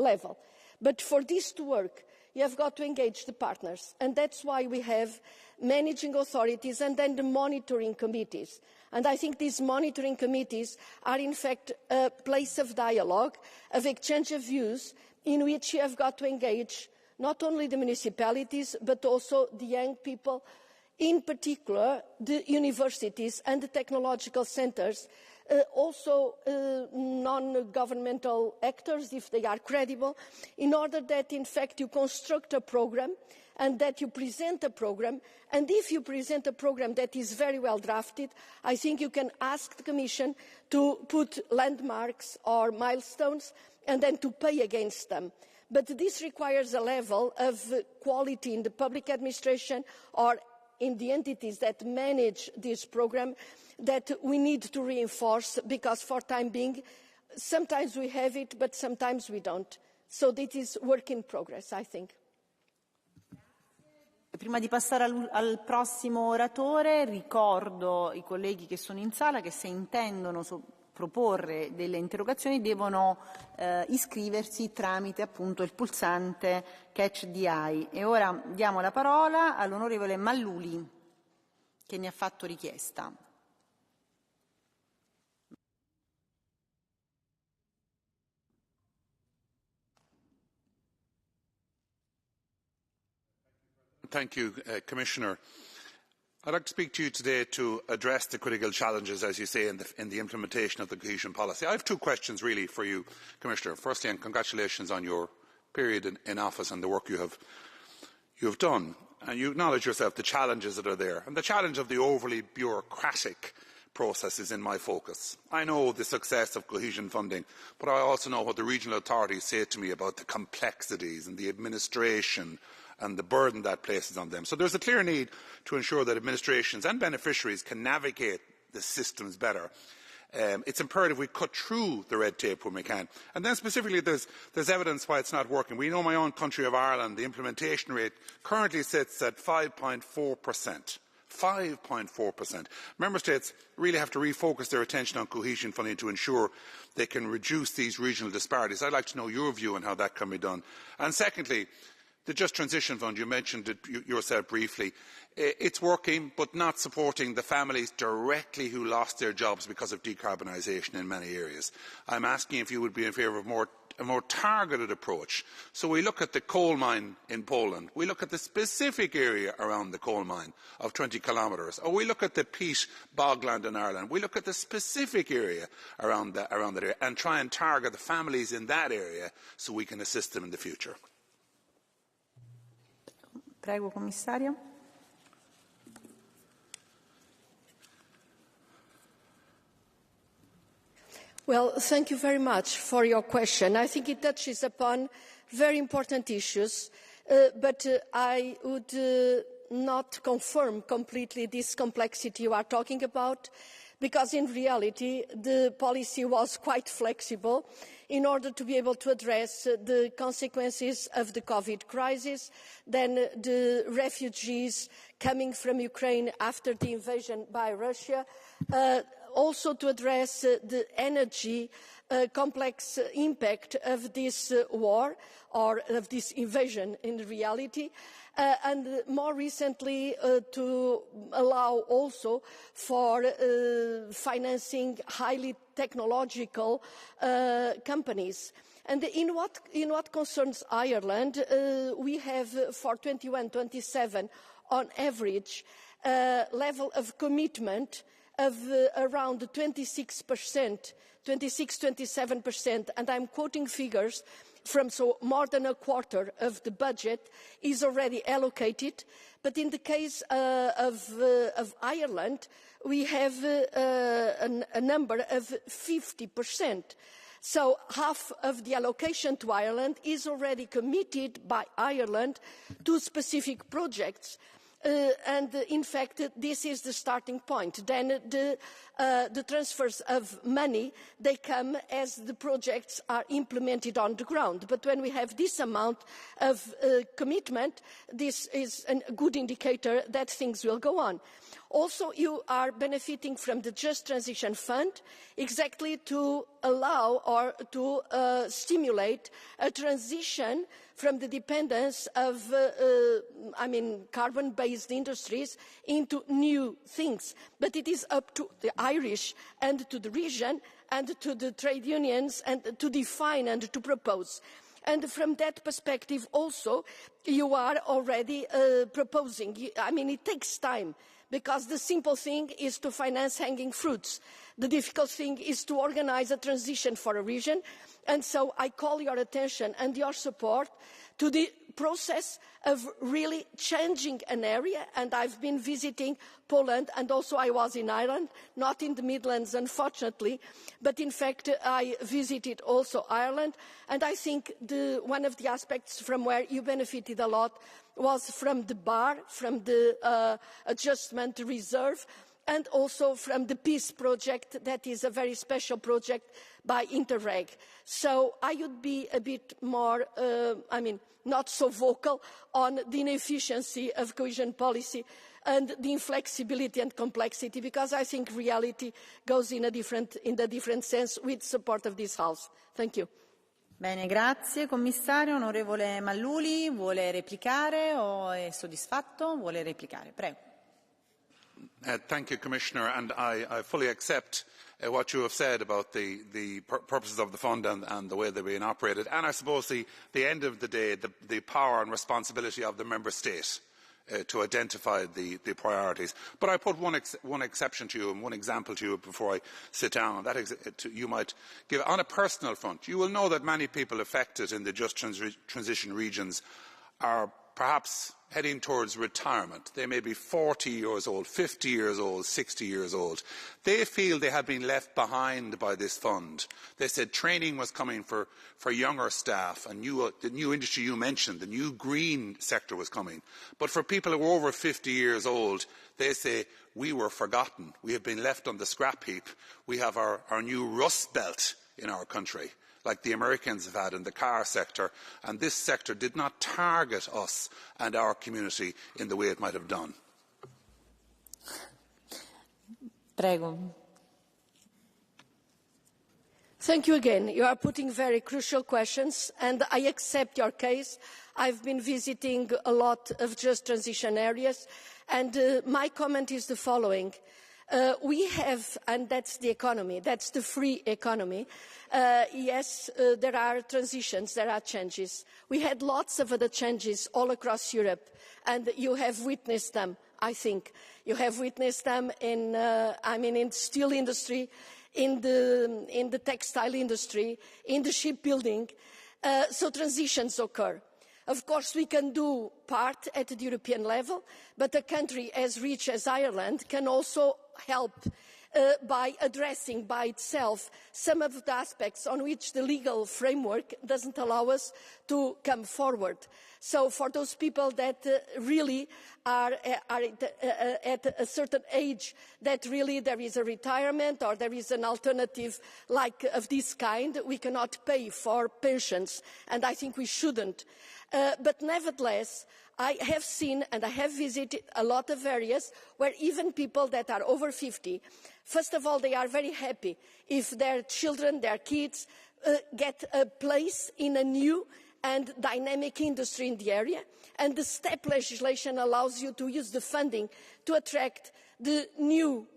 level. But for this to work, you have got to engage the partners, and that's why we have managing authorities and then the monitoring committees. And I think these monitoring committees are in fact a place of dialogue, of exchange of views, in which you have got to engage not only the municipalities but also the young people, in particular the universities and the technological centres, also non-governmental actors, if they are credible, in order that, in fact, you construct a programme and that you present a programme. And if you present a programme that is very well drafted, I think you can ask the Commission to put landmarks or milestones and then to pay against them. But this requires a level of quality in the public administration or in the entities that manage this programme that we need to reinforce, because for the time being, sometimes we have it, but sometimes we don't. So this is work in progress, I think. Prima di passare al prossimo oratore, ricordo i colleghi che sono in sala che se intendono proporre delle interrogazioni devono iscriversi tramite appunto il pulsante Catch the Eye. E ora diamo la parola all'onorevole Malluli, che ne ha fatto richiesta. Thank you, Commissioner. I'd like to speak to you today to address the critical challenges, as you say, in the implementation of the cohesion policy. I have two questions really for you, Commissioner. Firstly, and congratulations on your period in office and the work you have done. And you acknowledge yourself the challenges that are there. And the challenge of the overly bureaucratic process is in my focus. I know the success of cohesion funding, but I also know what the regional authorities say to me about the complexities and the administration and the burden that places on them. So there's a clear need to ensure that administrations and beneficiaries can navigate the systems better. It's imperative we cut through the red tape when we can. And then specifically there's evidence why it's not working. We know my own country of Ireland, the implementation rate currently sits at 5.4%. 5.4%. Member States really have to refocus their attention on cohesion funding to ensure they can reduce these regional disparities. I'd like to know your view on how that can be done. And secondly, the Just Transition Fund, you mentioned it yourself briefly. It's working, but not supporting the families directly who lost their jobs because of decarbonisation in many areas. I'm asking if you would be in favour of a more targeted approach. So we look at the coal mine in Poland, we look at the specific area around the coal mine of 20 kilometres, or we look at the peat bogland in Ireland, we look at the specific area around that area and try and target the families in that area so we can assist them in the future. Prego, Commissario. Well, thank you very much for your question. I think it touches upon very important issues, but I would not confirm completely this complexity you are talking about, because in reality the policy was quite flexible in order to be able to address the consequences of the COVID crisis, then the refugees coming from Ukraine after the invasion by Russia, also to address the energy complex impact of this war or of this invasion in reality, and more recently to allow also for financing highly technological companies. And in what concerns Ireland, we have for 21-27 on average level of commitment of around 26%, 26-27%, and I'm quoting figures from so more than a quarter of the budget is already allocated. But in the case of Ireland, we have a number of 50%. So half of the allocation to Ireland is already committed by Ireland to specific projects. And in fact, this is the starting point. Then the transfers of money, they come as the projects are implemented on the ground. But when we have this amount of commitment, this is a good indicator that things will go on. Also, you are benefiting from the Just Transition Fund exactly to allow or to stimulate a transition from the dependence of carbon-based industries into new things. But it is up to the Irish and to the region and to the trade unions and to define and to propose. And from that perspective also, you are already proposing. It takes time, because the simple thing is to finance hanging fruits. The difficult thing is to organise a transition for a region. And so I call your attention and your support to the process of really changing an area. And I've been visiting Poland, and also I was in Ireland, not in the Midlands, unfortunately, but in fact I visited also Ireland. And I think one of the aspects from where you benefited a lot was from the BAR, from the adjustment reserve, and also from the Peace Project, that is a very special project by Interreg. So I would be a bit more, not so vocal on the inefficiency of cohesion policy and the inflexibility and complexity, because I think reality goes in a different sense with support of this House. Thank you. Bene, grazie Commissario. Onorevole Malluli, vuole replicare o è soddisfatto? Vuole replicare, prego. Thank you, Commissioner, and I fully accept what you have said about the purposes of the fund and the way they're being operated, and I suppose the end of the day, the power and responsibility of the Member State to identify the priorities. But I put one exception to you and one example to you before I sit down, and that is you might give on a personal front. You will know that many people affected in the Just Transition regions are perhaps heading towards retirement. They may be 40 years old, 50 years old, 60 years old. They feel they have been left behind by this fund. They said training was coming for younger staff, and the new industry you mentioned, the new green sector was coming. But for people who are over 50 years old, they say, we were forgotten. We have been left on the scrap heap. We have our new rust belt in our country, like the Americans have had in the car sector, and this sector did not target us and our community in the way it might have done. Prego. Thank you again. You are putting very crucial questions, and I accept your case. I've been visiting a lot of just transition areas, and my comment is the following. We have, and that's the economy, that's the free economy. Yes, there are transitions, there are changes. We had lots of other changes all across Europe, and you have witnessed them, I think. You have witnessed them in the steel industry, in the textile industry, in the shipbuilding. So transitions occur. Of course, we can do part at the European level, but a country as rich as Ireland can also help by addressing by itself some of the aspects on which the legal framework doesn't allow us to come forward. So for those people that really are at a certain age, that really there is a retirement or there is an alternative like of this kind, we cannot pay for pensions, and I think we shouldn't. But nevertheless, I have seen and I have visited a lot of areas where even people that are over 50, first of all, they are very happy if their children, their kids, get a place in a new and dynamic industry in the area. And the STEP legislation allows you to use the funding to attract the new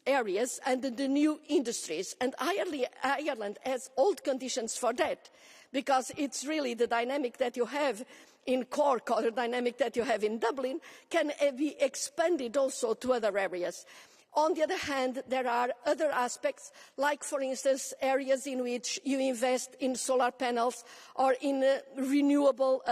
areas and the new industries. And Ireland has all the conditions for that, because it's really the dynamic that you have in Cork or the dynamic that you have in Dublin can be expanded also to other areas. On the other hand, there are other aspects, like, for instance, areas in which you invest in solar panels or in renewable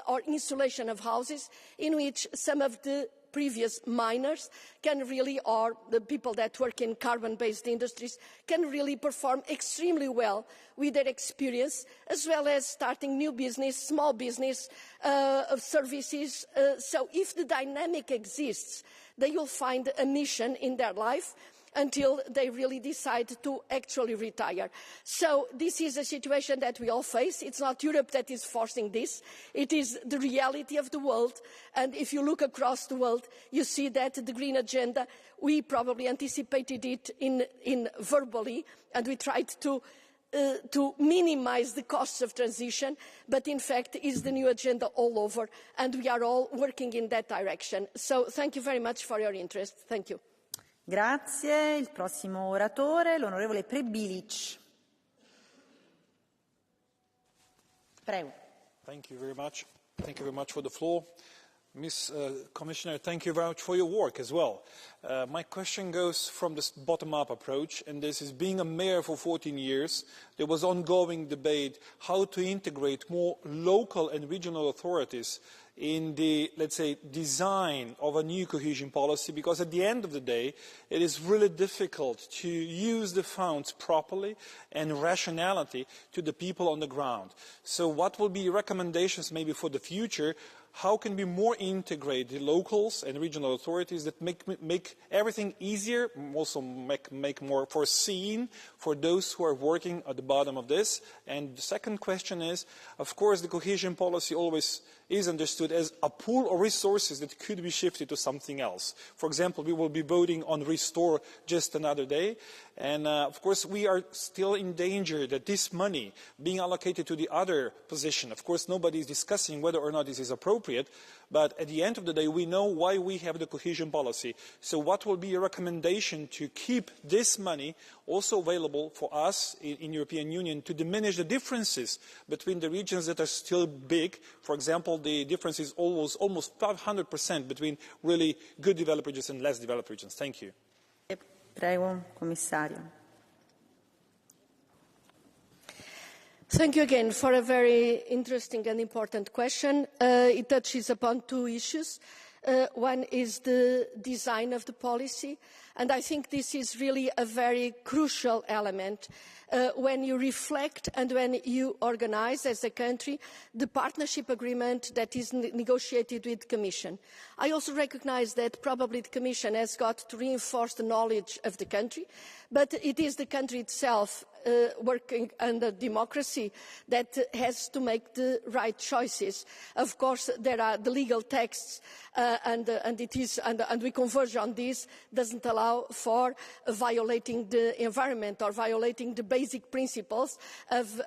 or insulation of houses, in which some of the previous miners can really, or the people that work in carbon-based industries, can really perform extremely well with their experience, as well as starting new business, small business of services. So if the dynamic exists, they will find a mission in their life, until they really decide to actually retire. So this is a situation that we all face. It's not Europe that is forcing this. It is the reality of the world. And if you look across the world, you see that the Green Agenda, we probably anticipated it in verbally, and we tried to minimize the costs of transition, but in fact is the new agenda all over, and we are all working in that direction. So thank you very much for your interest. Thank you. Grazie. Il prossimo oratore, l'onorevole Prebilic. Prego. Thank you very much. Thank you very much for the floor. Ms. Commissioner, thank you very much for your work as well. My question goes from this bottom-up approach, and this is being a mayor for 14 years, there was ongoing debate how to integrate more local and regional authorities in the, let's say, design of a new cohesion policy, because at the end of the day, it is really difficult to use the funds properly and rationality to the people on the ground. So what will be recommendations maybe for the future? How can we more integrate the locals and regional authorities that make everything easier, also make more foreseen for those who are working at the bottom of this? And the second question is, of course, the cohesion policy always is understood as a pool of resources that could be shifted to something else. For example, we will be voting on Restore just another day. And of course, we are still in danger that this money being allocated to the other position, of course, nobody is discussing whether or not this is appropriate, but at the end of the day, we know why we have the cohesion policy. So what will be a recommendation to keep this money also available for us in European Union to diminish the differences between the regions that are still big? For example, the difference is almost 500% between really good developed regions and less developed regions. Thank you. Prego, Commissario. Thank you again for a very interesting and important question. It touches upon two issues. One is the design of the policy, and I think this is really a very crucial element when you reflect and when you organise as a country the partnership agreement that is negotiated with the Commission. I also recognise that probably the Commission has got to reinforce the knowledge of the country, but it is the country itself working under democracy that has to make the right choices. Of course, there are the legal texts, and we converge on this, doesn't allow for violating the environment or violating the basic principles of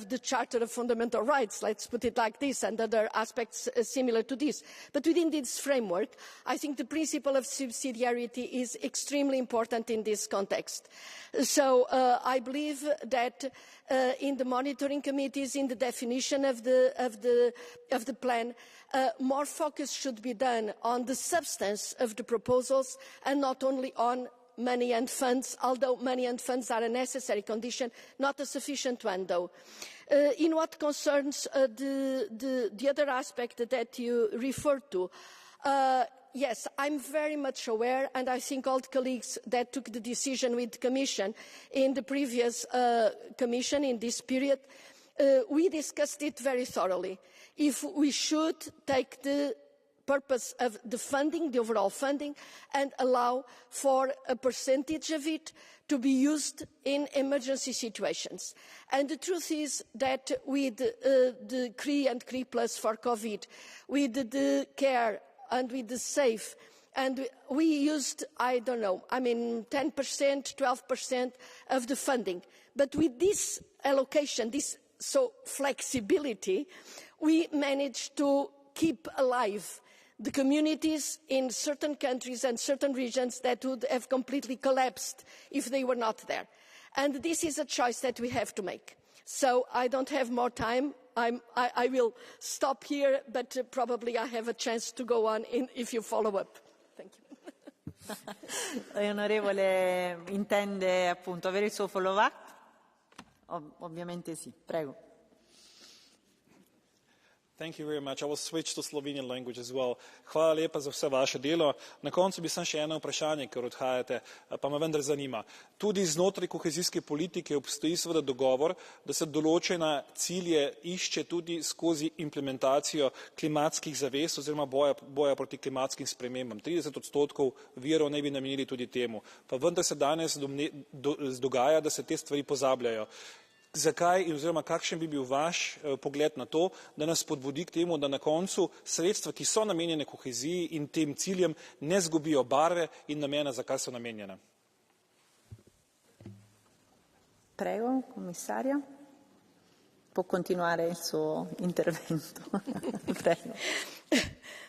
the Charter of Fundamental Rights, let's put it like this, and other aspects similar to this. But within this framework, I think the principle of subsidiarity is extremely important in this context. So I believe that in the monitoring committees, in the definition of the plan, more focus should be done on the substance of the proposals and not only on money and funds, although money and funds are a necessary condition, not a sufficient one though. In what concerns the other aspect that you referred to, yes, I'm very much aware, and I think all the colleagues that took the decision with the Commission in the previous Commission in this period, we discussed it very thoroughly. If we should take the purpose of the funding, the overall funding, and allow for a percentage of it to be used in emergency situations. And the truth is that with the CRI and CRI Plus for COVID, with the CARE and with the SAFE, and we used, I don't know, 10%, 12% of the funding. But with this allocation, this flexibility, we managed to keep alive the communities in certain countries and certain regions that would have completely collapsed if they were not there. And this is a choice that we have to make. So I don't have more time. I will stop here, but probably I have a chance to go on if you follow up. Thank you. L'onorevole intende appunto avere il suo follow-up? Ovviamente sì, prego. Thank you very much. I will switch to Slovenian language as well. Hvala lepa za vse vaše delo. Na koncu bi samo še eno vprašanje, ker odhajate, pa me vendar zanima. Tudi znotraj kohezijske politike obstoji seveda dogovor, da se določene cilje išče tudi skozi implementacijo klimatskih zavez oziroma boja proti klimatskim spremembam. 30% virov naj bi namenili tudi temu. Pa vendar se danes dogaja, da se te stvari pozabljajo. Zakaj oziroma kakšen bi bil vaš pogled na to, da nas spodbudi k temu, da na koncu sredstva, ki so namenjene koheziji in tem ciljem, ne zgubijo barve in namena, za kar so namenjene? Prego, commissario. Può continuare il suo intervento. Prego.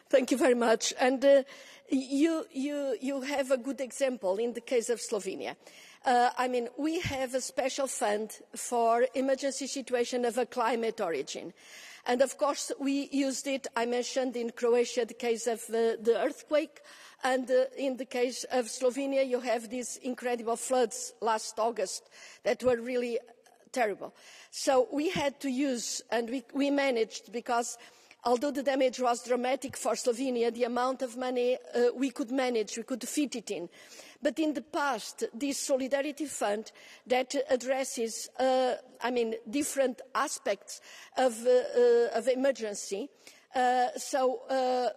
Thank you very much. And you have a good example in the case of Slovenia. I mean, we have a special fund for emergency situation of a climate origin. And of course, we used it, I mentioned in Croatia the case of the earthquake, and in the case of Slovenia, you have these incredible floods last August that were really terrible. So we had to use, and we managed, because although the damage was dramatic for Slovenia, the amount of money we could manage, we could fit it in. But in the past, this Solidarity Fund that addresses, different aspects of emergency, so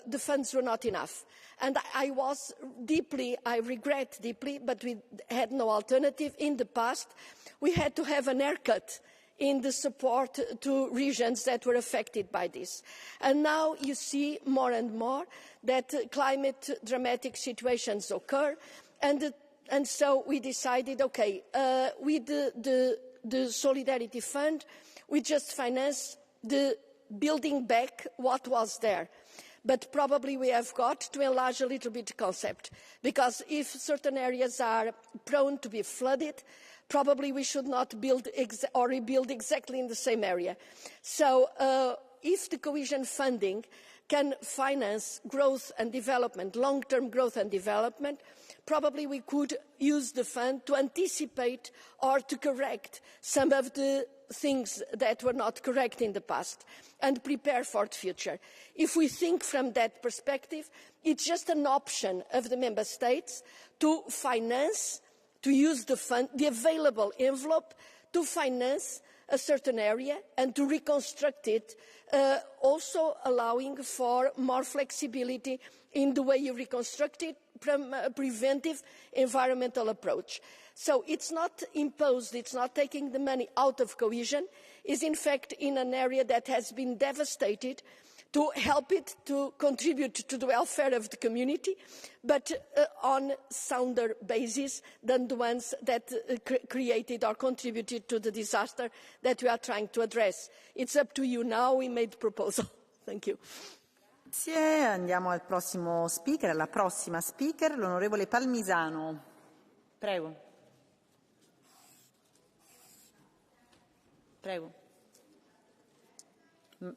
the funds were not enough. And I regret deeply, but we had no alternative. In the past, we had to have an haircut in the support to regions that were affected by this. And now you see more and more that climate dramatic situations occur, and so we decided, okay, with the Solidarity Fund, we just finance the building back what was there. But probably we have got to enlarge a little bit the concept, because if certain areas are prone to be flooded, probably we should not build or rebuild exactly in the same area. So if the cohesion funding can finance growth and development, long-term growth and development, probably we could use the fund to anticipate or to correct some of the things that were not correct in the past and prepare for the future. If we think from that perspective, it's just an option of the member states to finance, to use the fund, the available envelope, to finance a certain area and to reconstruct it, also allowing for more flexibility in the way you reconstruct it from a preventive environmental approach. So it's not imposed, it's not taking the money out of cohesion, it's in fact in an area that has been devastated to help it to contribute to the welfare of the community, but on sounder basis than the ones that created or contributed to the disaster that we are trying to address. It's up to you now, we made the proposal. Thank you. Grazie, andiamo al prossimo speaker, alla prossima speaker, l'onorevole Palmisano. Prego. Prego.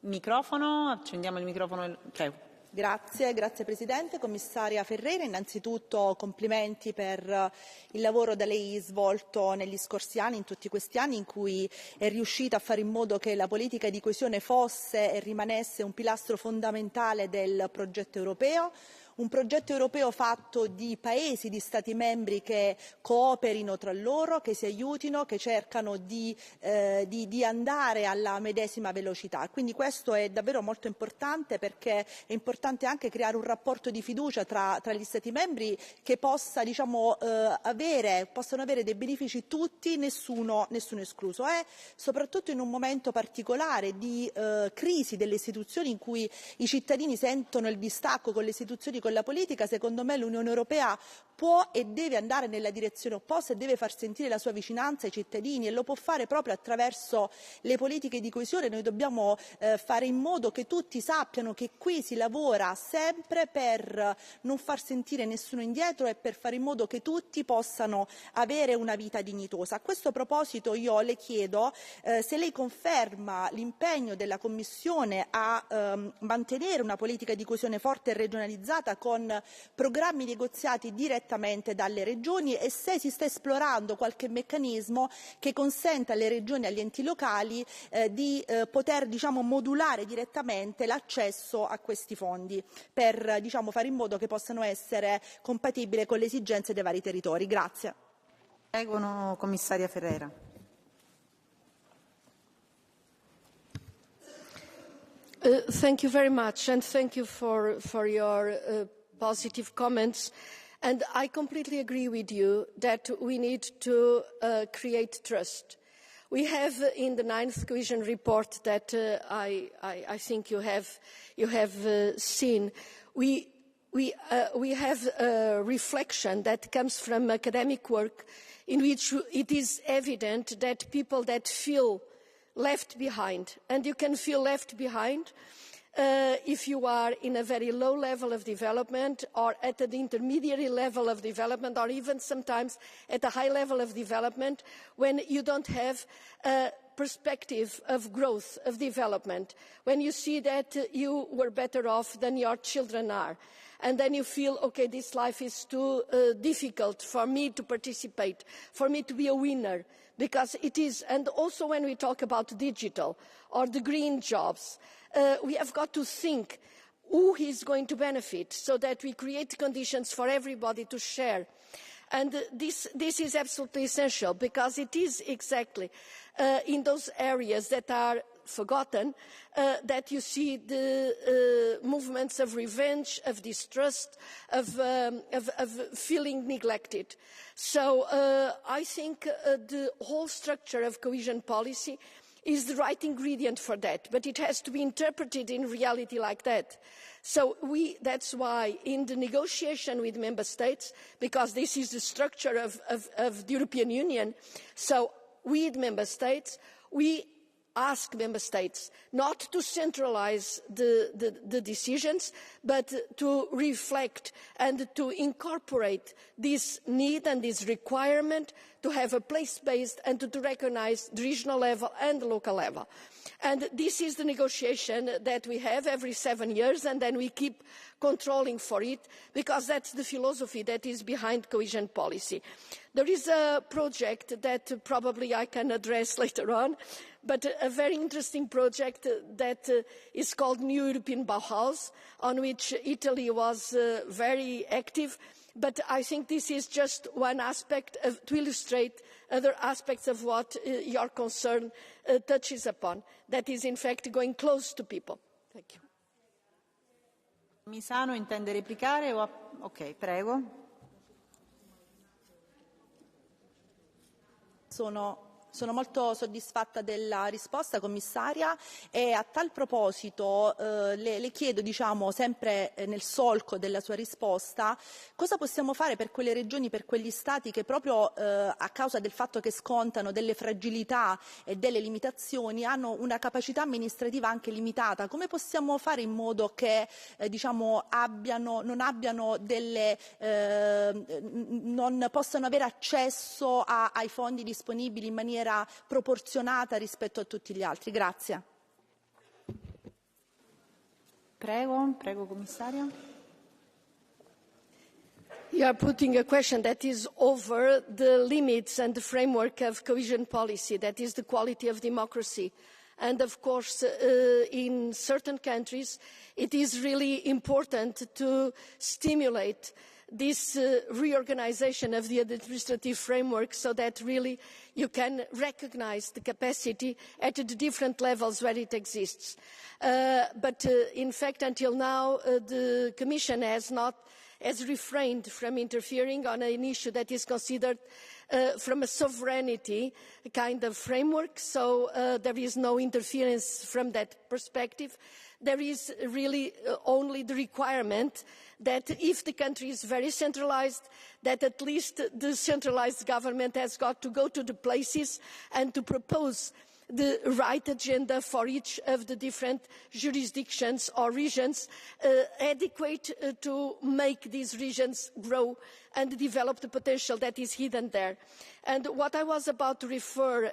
Microfono, accendiamo il microfono. Prego. Grazie Presidente. Commissaria Ferreira, innanzitutto complimenti per il lavoro da lei svolto negli scorsi anni, in tutti questi anni in cui è riuscita a fare in modo che la politica di coesione fosse e rimanesse un pilastro fondamentale del progetto europeo. Un progetto europeo fatto di paesi, di Stati membri che cooperino tra loro, che si aiutino, che cercano di andare alla medesima velocità. Quindi questo è davvero molto importante, perché è importante anche creare un rapporto di fiducia tra gli Stati membri che possano avere dei benefici tutti, nessuno escluso. E soprattutto in un momento particolare di crisi delle istituzioni, in cui i cittadini sentono il distacco con le istituzioni, con la politica, secondo me l'Unione Europea può e deve andare nella direzione opposta e deve far sentire la sua vicinanza ai cittadini, e lo può fare proprio attraverso le politiche di coesione. Noi dobbiamo fare in modo che tutti sappiano che qui si lavora sempre per non far sentire nessuno indietro e per fare in modo che tutti possano avere una vita dignitosa. A questo proposito io le chiedo se lei conferma l'impegno della Commissione a mantenere una politica di coesione forte e regionalizzata finanziata con programmi negoziati direttamente dalle regioni e se si sta esplorando qualche meccanismo che consenta alle regioni e agli enti locali di poter modulare direttamente l'accesso a questi fondi per fare in modo che possano essere compatibili con le esigenze dei vari territori. Grazie. Prego, commissaria Ferreira. Thank you very much, and thank you for your positive comments. And I completely agree with you that we need to create trust. We have in the 9th Cohesion report that I think you have seen. We have a reflection that comes from academic work in which it is evident that people that feel left behind, and you can feel left behind if you are in a very low level of development or at an intermediary level of development or even sometimes at a high level of development when you don't have a perspective of growth, of development, when you see that you were better off than your children are. And then you feel, okay, this life is too difficult for me to participate, for me to be a winner, because it is. And also when we talk about digital or the green jobs, we have got to think who is going to benefit so that we create conditions for everybody to share. And this is absolutely essential because it is exactly in those areas that are forgotten that you see the movements of revenge, of distrust, of feeling neglected. So I think the whole structure of cohesion policy is the right ingredient for that, but it has to be interpreted in reality like that. So that's why in the negotiation with member states, because this is the structure of the European Union, so with member states, we ask member states not to centralise the decisions, but to reflect and to incorporate this need and this requirement to have a place-based and to recognise the regional level and the local level. And this is the negotiation that we have every 7 years, and then we keep controlling for it, because that's the philosophy that is behind cohesion policy. There is a project that probably I can address later on, but a very interesting project that is called New European Bauhaus, on which Italy was very active. But I think this is just one aspect to illustrate other aspects of what your concern touches upon, that is in fact going close to people. Thank you. Misano intende replicare? Ok, prego. Sono molto soddisfatta della risposta, commissaria, e a tal proposito le chiedo, sempre nel solco della sua risposta, cosa possiamo fare per quelle regioni, per quegli Stati che proprio a causa del fatto che scontano delle fragilità e delle limitazioni hanno una capacità amministrativa anche limitata. Come possiamo fare in modo che non possano avere accesso ai fondi disponibili in maniera proporzionata rispetto a tutti gli altri? Grazie. Prego, commissario. You are putting a question that is over the limits and the framework of cohesion policy, that is the quality of democracy. And of course, in certain countries, it is really important to stimulate this reorganisation of the administrative framework so that really you can recognise the capacity at the different levels where it exists. But in fact, until now, the Commission has refrained from interfering on an issue that is considered from a sovereignty kind of framework, so there is no interference from that perspective. There is really only the requirement that if the country is very centralised, that at least the centralised government has got to go to the places and to propose the right agenda for each of the different jurisdictions or regions, adequate to make these regions grow and develop the potential that is hidden there. And what I was about to refer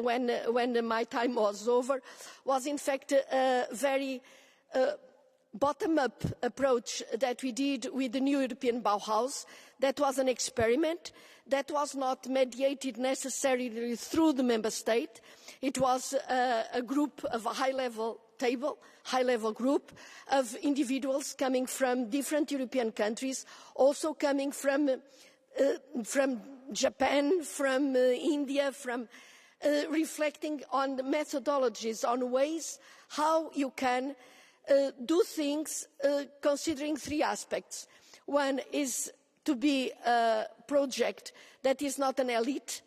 when my time was over was in fact very bottom-up approach that we did with the new European Bauhaus. That was an experiment that was not mediated necessarily through the member state. It was a group of a high-level group of individuals coming from different European countries, also coming from Japan, from India, from reflecting on the methodologies, on ways how you can do things considering three aspects. One is to be a project that is not an elite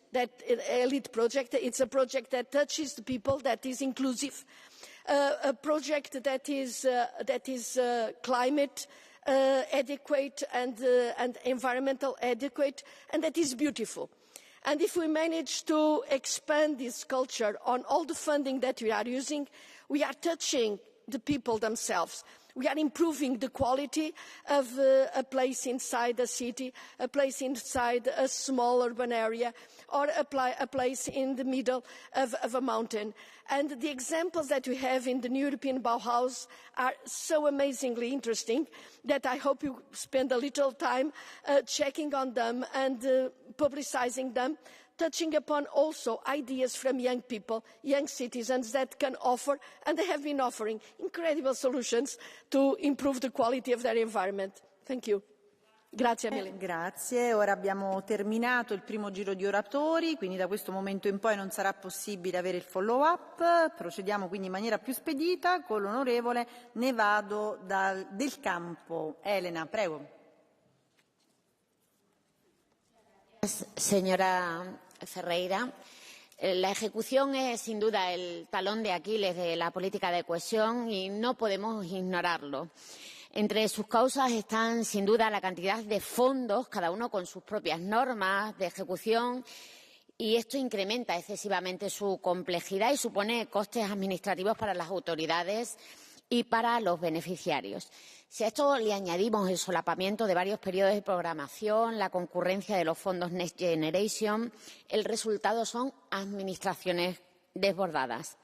project. It's a project that touches the people, that is inclusive, a project that is climate adequate and environmental adequate, and that is beautiful. And if we manage to expand this culture on all the funding that we are using, we are touching the people themselves. We are improving the quality of a place inside a city, a place inside a small urban area, or a place in the middle of a mountain. And the examples that we have in the new European Bauhaus are so amazingly interesting that I hope you spend a little time checking on them and publicizing them, touching upon also ideas from young people, young citizens that can offer, and they have been offering, incredible solutions to improve the quality of their environment. Thank you. Grazie mille. Grazie, ora abbiamo terminato il primo giro di oratori, quindi da questo momento in poi non sarà possibile avere il follow up, procediamo quindi in maniera più spedita con l'onorevole Nevado del Campo. Elena, prego. Señora Ferreira, la ejecución es sin duda el talón de Aquiles de la política de cohesión y no podemos ignorarlo. Entre sus causas están sin duda la cantidad de fondos, cada uno con sus propias normas de ejecución, y esto incrementa excesivamente su complejidad y supone costes administrativos para las autoridades y para los beneficiarios. Si a esto le añadimos el solapamiento de varios periodos de programación, la concurrencia de los fondos Next Generation, el resultado son administraciones desbordadas.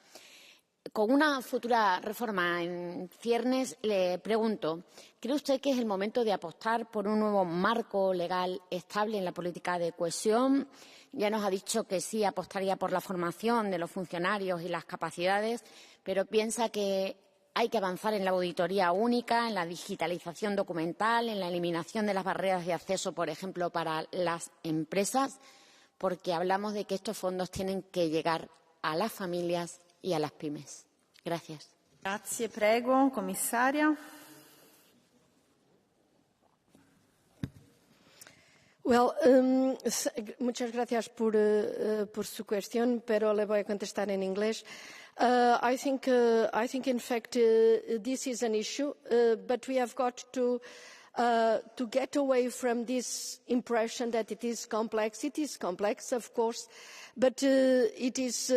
Con una futura reforma en ciernes, le pregunto, ¿cree usted que es el momento de apostar por un nuevo marco legal estable en la política de cohesión? Ya nos ha dicho que sí apostaría por la formación de los funcionarios y las capacidades, pero piensa que hay que avanzar en la auditoría única, en la digitalización documental, en la eliminación de las barreras de acceso, por ejemplo, para las empresas, porque hablamos de que estos fondos tienen que llegar a las familias y a las pymes. Gracias. Grazie, prego, comisaria. Well, muchas gracias por su cuestión, pero le voy a contestar en inglés. I think in fact this is an issue, but we have got to get away from this impression that it is complex. It is complex, of course, but it is,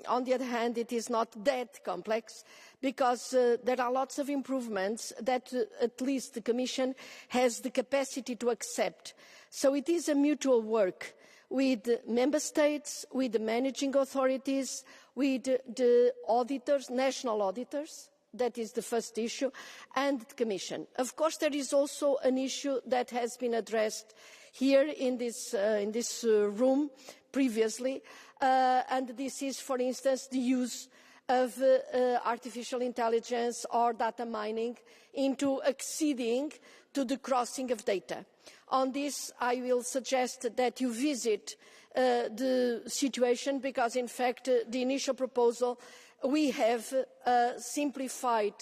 on the other hand, it is not that complex, because there are lots of improvements that at least the Commission has the capacity to accept. So it is a mutual work with member states, with the managing authorities, with the auditors, national auditors. That is the first issue, and the Commission. Of course, there is also an issue that has been addressed here in this room previously, and this is, for instance, the use of artificial intelligence or data mining into acceding to the crossing of data. On this, I will suggest that you visit the situation, because, in fact, the initial proposal, we have a simplified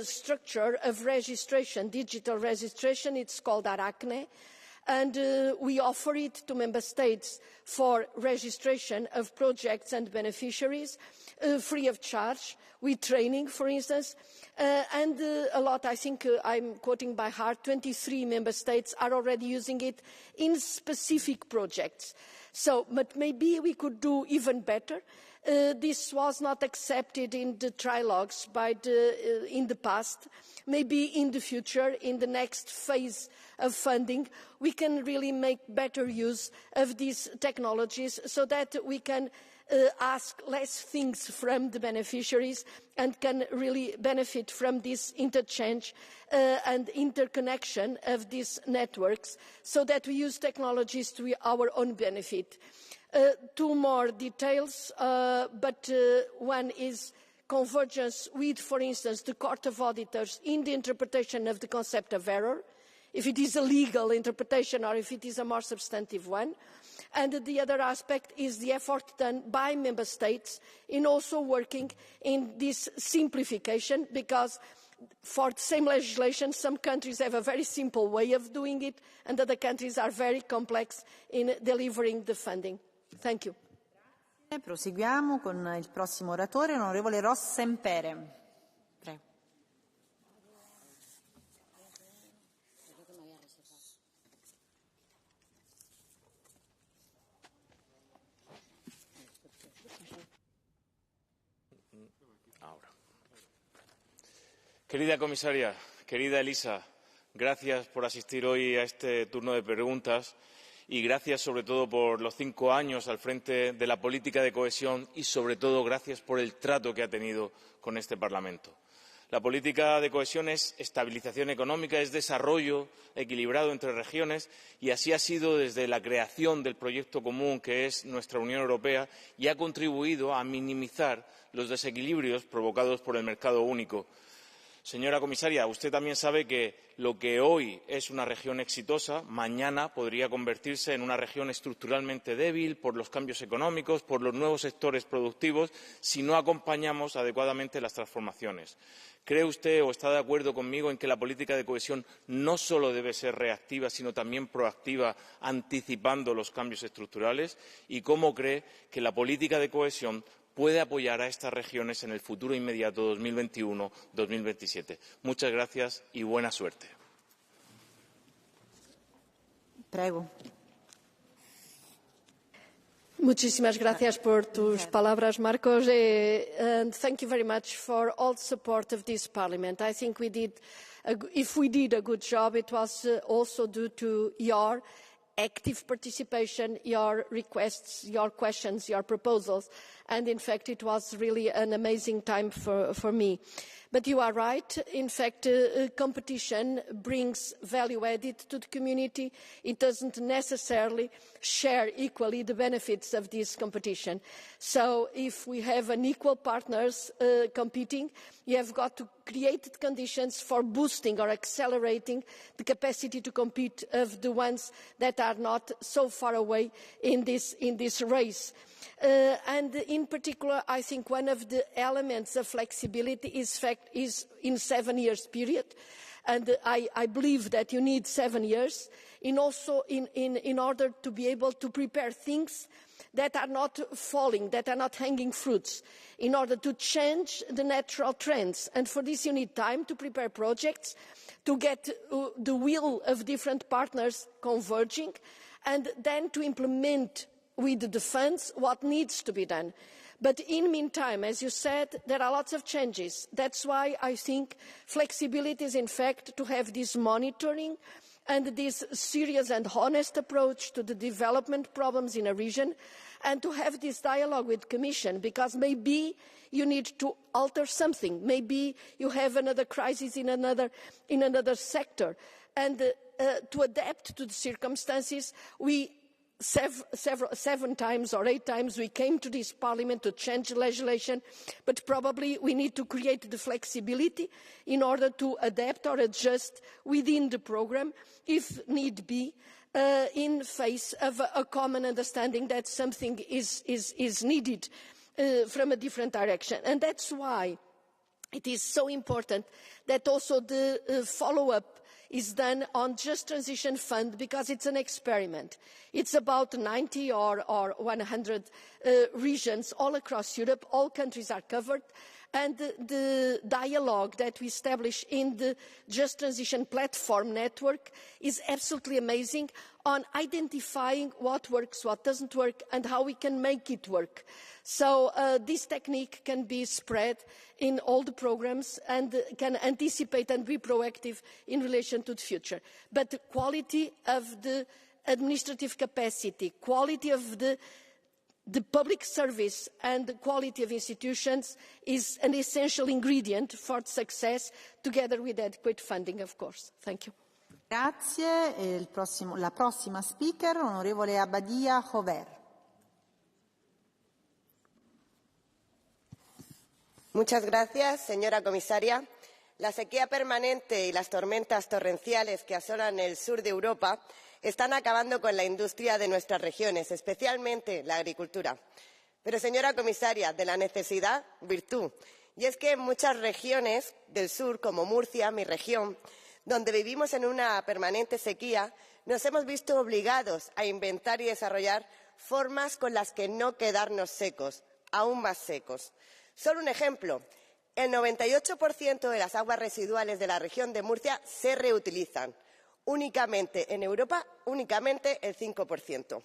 structure of registration, digital registration. It's called Arachne, and we offer it to member states for registration of projects and beneficiaries, free of charge, with training, for instance, and a lot, I think, I'm quoting by heart, 23 member states are already using it in specific projects. So, but maybe we could do even better. This was not accepted in the trilogues in the past. Maybe in the future, in the next phase of funding, we can really make better use of these technologies so that we can ask less things from the beneficiaries and can really benefit from this interchange and interconnection of these networks, so that we use technologies to our own benefit. Two more details, but one is convergence with, for instance, the Court of Auditors in the interpretation of the concept of error, if it is a legal interpretation or if it is a more substantive one. And the other aspect is the effort done by Member States in also working in this simplification, because for the same legislation, some countries have a very simple way of doing it and other countries are very complex in delivering the funding. Thank you. Proseguiamo con il prossimo oratore, onorevole Rossempere. Prego. Querida comisaria, querida Elisa, gracias por asistir hoy a este turno de preguntas y gracias sobre todo por los 5 años al frente de la política de cohesión y sobre todo gracias por el trato que ha tenido con este Parlamento. La política de cohesión es estabilización económica, es desarrollo equilibrado entre regiones y así ha sido desde la creación del proyecto común que es nuestra Unión Europea y ha contribuido a minimizar los desequilibrios provocados por el mercado único. Señora comisaria, usted también sabe que lo que hoy es una región exitosa, mañana podría convertirse en una región estructuralmente débil por los cambios económicos, por los nuevos sectores productivos, si no acompañamos adecuadamente las transformaciones. ¿Cree usted o está de acuerdo conmigo en que la política de cohesión no solo debe ser reactiva, sino también proactiva, anticipando los cambios estructurales? ¿Y cómo cree que la política de cohesión puede apoyar a estas regiones en el futuro inmediato 2021-2027. Muchas gracias y buena suerte. Prego. Muchísimas gracias por tus palabras, Marcos, and thank you very much for all the support of this Parliament. I think if we did a good job, it was also due to your active participation, your requests, your questions, your proposals, and in fact it was really an amazing time for me. But you are right, in fact competition brings value added to the community. It doesn't necessarily share equally the benefits of this competition. So if we have unequal partners competing, you have got to create the conditions for boosting or accelerating the capacity to compete of the ones that are not so far away in this race. And in particular, I think one of the elements of flexibility is in 7 years period. And I believe that you need 7 years in order to be able to prepare things that are not falling, that are not hanging fruits, in order to change the natural trends. And for this you need time to prepare projects, to get the will of different partners converging, and then to implement with the funds what needs to be done. But in the meantime, as you said, there are lots of changes. That's why I think flexibility is in fact to have this monitoring and this serious and honest approach to the development problems in a region, and to have this dialogue with the Commission, because maybe you need to alter something. Maybe you have another crisis in another sector. And to adapt to the circumstances, we 7 times or 8 times we came to this Parliament to change legislation, but probably we need to create the flexibility in order to adapt or adjust within the programme, if need be, in face of a common understanding that something is needed from a different direction. And that's why it is so important that also the follow-up is done on Just Transition Fund, because it's an experiment. It's about 90 or 100 regions all across Europe. All countries are covered. And the dialogue that we establish in the Just Transition Platform network is absolutely amazing on identifying what works, what doesn't work, and how we can make it work. So this technique can be spread in all the programmes and can anticipate and be proactive in relation to the future. But the quality of the administrative capacity, quality of the the public service and the quality of institutions is an essential ingredient for success, together with adequate funding, of course. Thank you. Grazie. La prossima speaker, onorevole Abadia Jover. Muchas gracias, señora comisaria. La sequía permanente y las tormentas torrenciales que asolan el sur de Europa están acabando con la industria de nuestras regiones, especialmente la agricultura. Pero, señora comisaria, de la necesidad, virtud. Y es que en muchas regiones del sur, como Murcia, mi región, donde vivimos en una permanente sequía, nos hemos visto obligados a inventar y desarrollar formas con las que no quedarnos secos, aún más secos. Solo un ejemplo. El 98% de las aguas residuales de la región de Murcia se reutilizan. Únicamente en Europa, únicamente el 5%.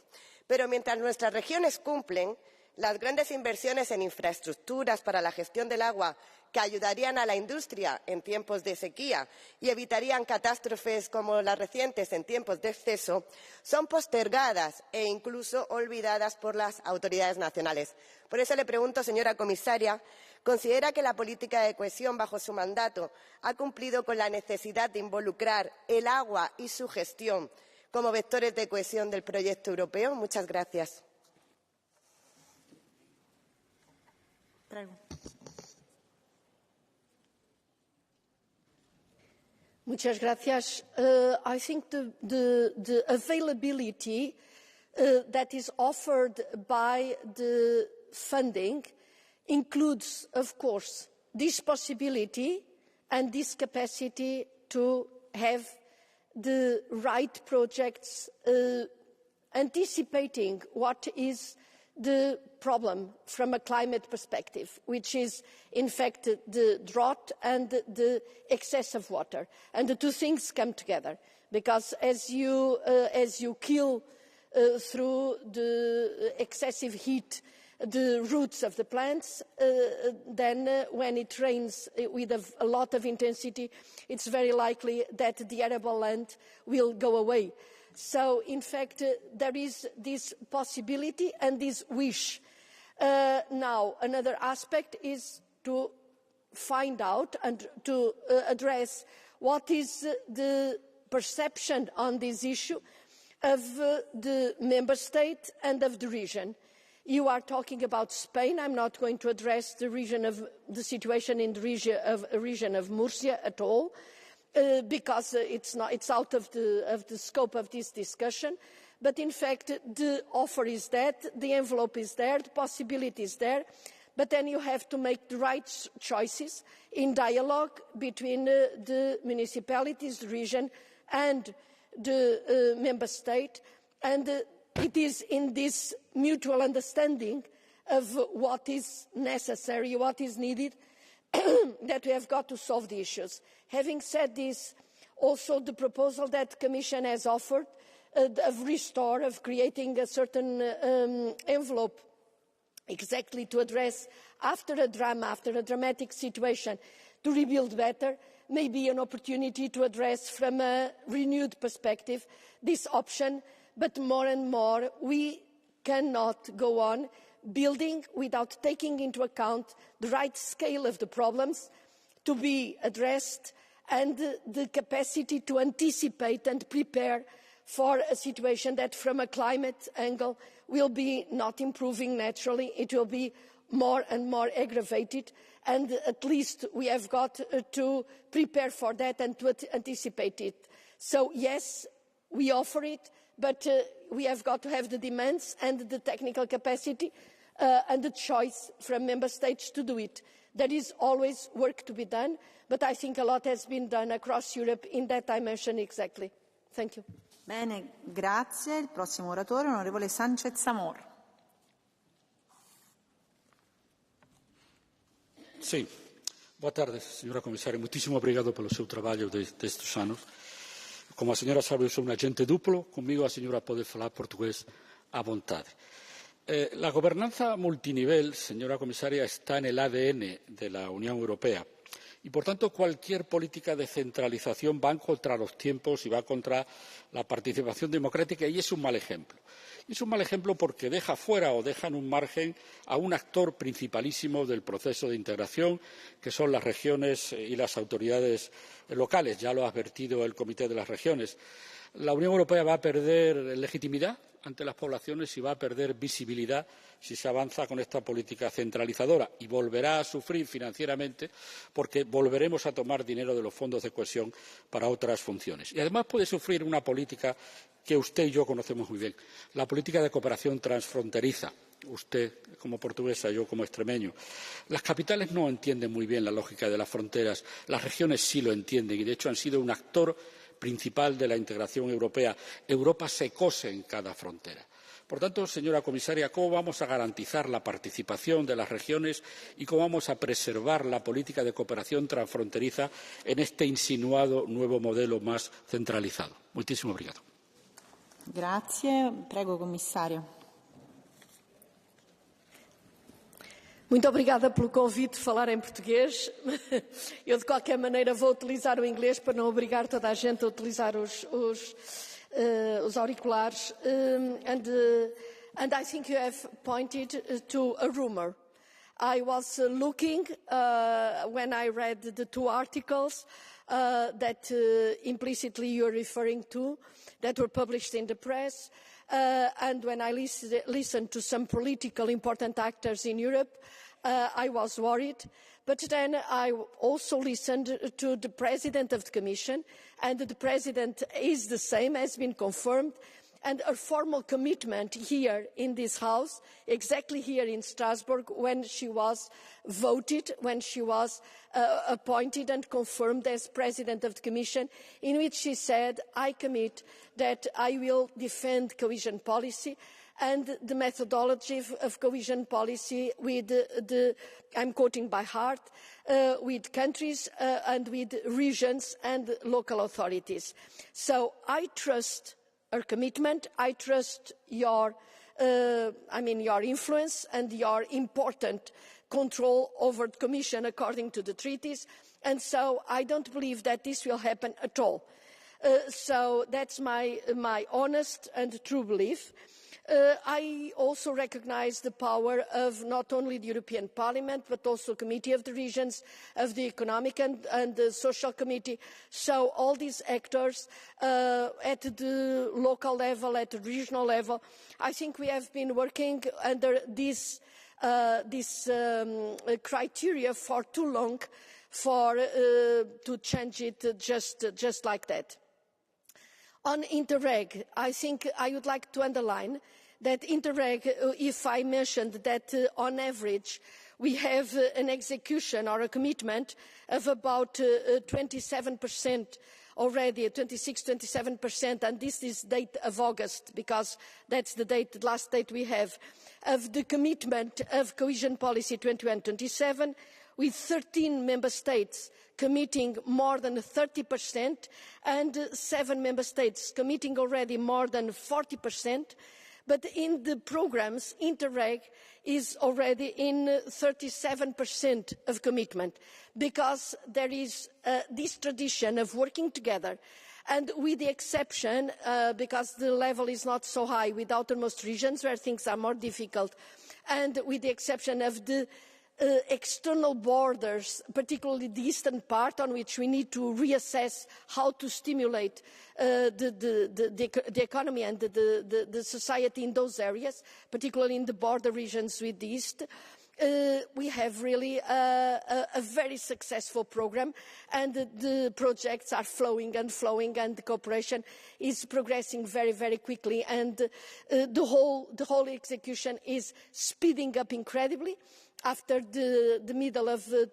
Pero mientras nuestras regiones cumplen, las grandes inversiones en infraestructuras para la gestión del agua que ayudarían a la industria en tiempos de sequía y evitarían catástrofes como las recientes en tiempos de exceso, son postergadas e incluso olvidadas por las autoridades nacionales. Por eso le pregunto, señora comisaria, ¿considera que la política de cohesión bajo su mandato ha cumplido con la necesidad de involucrar el agua y su gestión como vectores de cohesión del proyecto europeo? Muchas gracias. Muchas gracias. I think the availability that is offered by the funding includes, of course, this possibility and this capacity to have the right projects anticipating what is the problem from a climate perspective, which is, in fact, the drought and the excess of water. And the two things come together, because as you kill through the excessive heat the roots of the plants, then when it rains with a lot of intensity, it's very likely that the arable land will go away. So, in fact, there is this possibility and this wish. Now, another aspect is to find out and to address what is the perception on this issue of the member state and of the region. You are talking about Spain. I'm not going to address the situation in the region of Murcia at all, because it's out of the scope of this discussion. But in fact, the offer is there, the envelope is there, the possibility is there. But then you have to make the right choices in dialogue between the municipalities, the region, and the member state. And it is in this mutual understanding of what is necessary, what is needed, that we have got to solve the issues. Having said this, also the proposal that the Commission has offered of restore, of creating a certain envelope exactly to address after a drama, after a dramatic situation, to rebuild better, may be an opportunity to address from a renewed perspective this option. But more and more, we cannot go on building without taking into account the right scale of the problems to be addressed and the capacity to anticipate and prepare for a situation that from a climate angle will be not improving naturally. It will be more and more aggravated, and at least we have got to prepare for that and to anticipate it. So yes, we offer it, but we have got to have the demands and the technical capacity and the choice from member states to do it. There is always work to be done, but I think a lot has been done across Europe in that dimension exactly. Thank you. Bene, grazie. Il prossimo oratore, onorevole Sánchez Amor. Sim. Boa tarde, senhora comissária. Muitíssimo obrigado pelo seu trabalho destes anos. Como a senhora sabe, eu sou um agente duplo. Comigo a senhora pode falar português à vontade. La gobernanza multinivel, señora comisaria, está en el ADN de la Unión Europea. Y, por tanto, cualquier política de centralización va contra los tiempos y va contra la participación democrática, y es un mal ejemplo. Y es un mal ejemplo porque deja fuera o deja en un margen a un actor principalísimo del proceso de integración, que son las regiones y las autoridades locales. Ya lo ha advertido el Comité de las Regiones. La Unión Europea va a perder legitimidad ante las poblaciones y va a perder visibilidad si se avanza con esta política centralizadora, y volverá a sufrir financieramente porque volveremos a tomar dinero de los fondos de cohesión para otras funciones. Y además puede sufrir una política que usted y yo conocemos muy bien, la política de cooperación transfronteriza. Usted como portuguesa, yo como extremeño. Las capitales no entienden muy bien la lógica de las fronteras, las regiones sí lo entienden y, de hecho, han sido un actor principal de la integración europea. Europa se cose en cada frontera. Por tanto, señora comisaria, ¿cómo vamos a garantizar la participación de las regiones y cómo vamos a preservar la política de cooperación transfronteriza en este insinuado nuevo modelo más centralizado? Muchísimo obrigado. Grazie. Prego, commissario. Muito obrigada pelo convite de falar em português. Eu, de qualquer maneira, vou utilizar o inglês para não obrigar toda a gente a utilizar os auriculares. And I think you have pointed to a rumour. I was looking when I read the two articles that implicitly you are referring to, that were published in the press. And when I listened to some political important actors in Europe, I was worried. But then I also listened to the President of the Commission, and the President is the same, has been confirmed, and a formal commitment here in this House, exactly here in Strasbourg, when she was voted, when she was appointed and confirmed as President of the Commission, in which she said, I commit that I will defend cohesion policy and the methodology of cohesion policy with I'm quoting by heart, with countries and with regions and local authorities. So I trust her commitment. I trust your influence and your important control over the Commission according to the treaties. And so I don't believe that this will happen at all. So that's my honest and true belief. I also recognise the power of not only the European Parliament, but also the Committee of the Regions, of the Economic and the Social Committee. So all these actors at the local level, at the regional level, I think we have been working under this criteria for too long to change it just like that. On Interreg, I think I would like to underline that Interreg, if I mentioned that on average we have an execution or a commitment of about 27% already, 26-27%, and this is the date of August, because that's the last date we have, of the commitment of cohesion policy 21-27, with 13 member states committing more than 30% and 7 member states committing already more than 40%. But in the programmes, Interreg is already in 37% of commitment, because there is this tradition of working together. And with the exception, because the level is not so high with outermost regions where things are more difficult, and with the exception of the external borders, particularly the eastern part, on which we need to reassess how to stimulate the economy and the society in those areas, particularly in the border regions with the east. We have really a very successful programme, and the projects are flowing, and the cooperation is progressing very, very quickly, and the whole execution is speeding up incredibly after the middle of the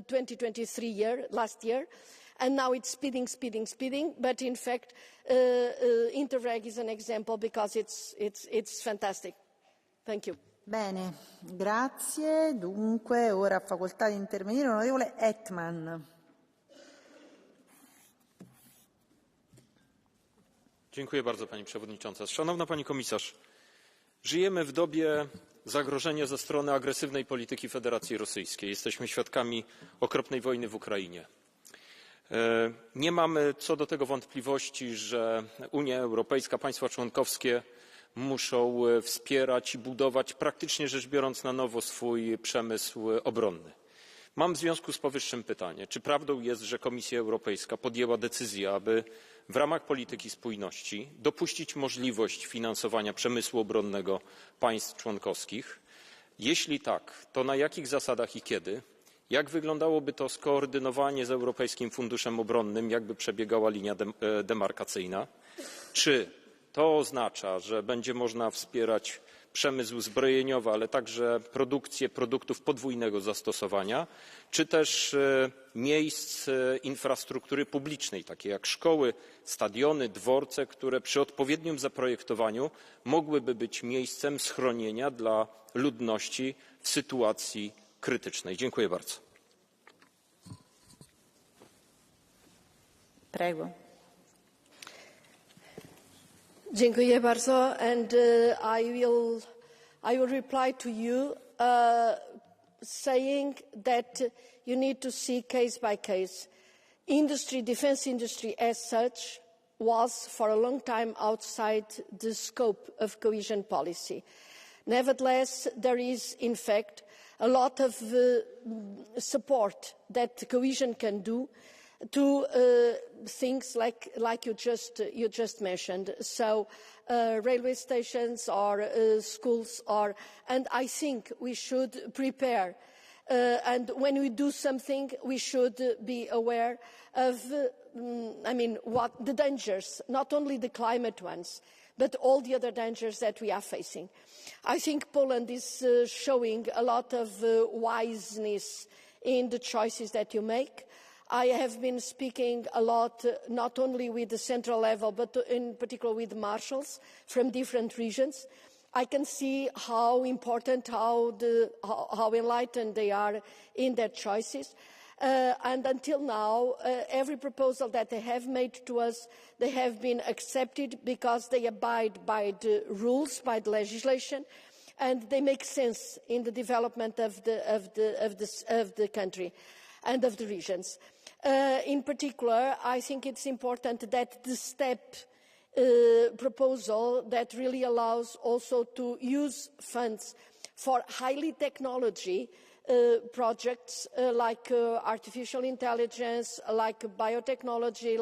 2023 year, last year. And now it's speeding, but in fact Interreg is an example because it's fantastic. Thank you. Bene, grazie. Dunque, ora ha facoltà di intervenire l'onorevole Hetman. Dziękuję bardzo, Pani Przewodnicząca. Szanowna Pani Komisarz, żyjemy w dobie zagrożenie ze strony agresywnej polityki Federacji Rosyjskiej. Jesteśmy świadkami okropnej wojny w Ukrainie. Nie mamy co do tego wątpliwości, że Unia Europejska, państwa członkowskie muszą wspierać i budować praktycznie rzecz biorąc na nowo swój przemysł obronny. Mam w związku z powyższym pytanie, czy prawdą jest, że Komisja Europejska podjęła decyzję, aby w ramach polityki spójności dopuścić możliwość finansowania przemysłu obronnego państw członkowskich? Jeśli tak, to na jakich zasadach i kiedy? Jak wyglądałoby to skoordynowanie z Europejskim Funduszem Obronnym? Jak by przebiegała linia demarkacyjna? Czy to oznacza, że będzie można wspierać przemysł zbrojeniowy, ale także produkcję produktów podwójnego zastosowania, czy też miejsc infrastruktury publicznej, takie jak szkoły, stadiony, dworce, które przy odpowiednim zaprojektowaniu mogłyby być miejscem schronienia dla ludności w sytuacji krytycznej. Dziękuję bardzo. Prego. Dziękuję bardzo, and I will reply to you saying that you need to see case by case. Defence industry as such was for a long time outside the scope of cohesion policy. Nevertheless, there is in fact a lot of support that cohesion can do to things like you just mentioned, so railway stations or schools, and I think we should prepare. And when we do something, we should be aware of, what the dangers, not only the climate ones, but all the other dangers that we are facing. I think Poland is showing a lot of wiseness in the choices that you make. I have been speaking a lot, not only with the central level, but in particular with marshals from different regions. I can see how important, how enlightened they are in their choices. And until now, every proposal that they have made to us, they have been accepted because they abide by the rules, by the legislation, and they make sense in the development of the country and of the regions. In particular, I think it's important that the STEP proposal that really allows also to use funds for highly technology projects like artificial intelligence, like biotechnology,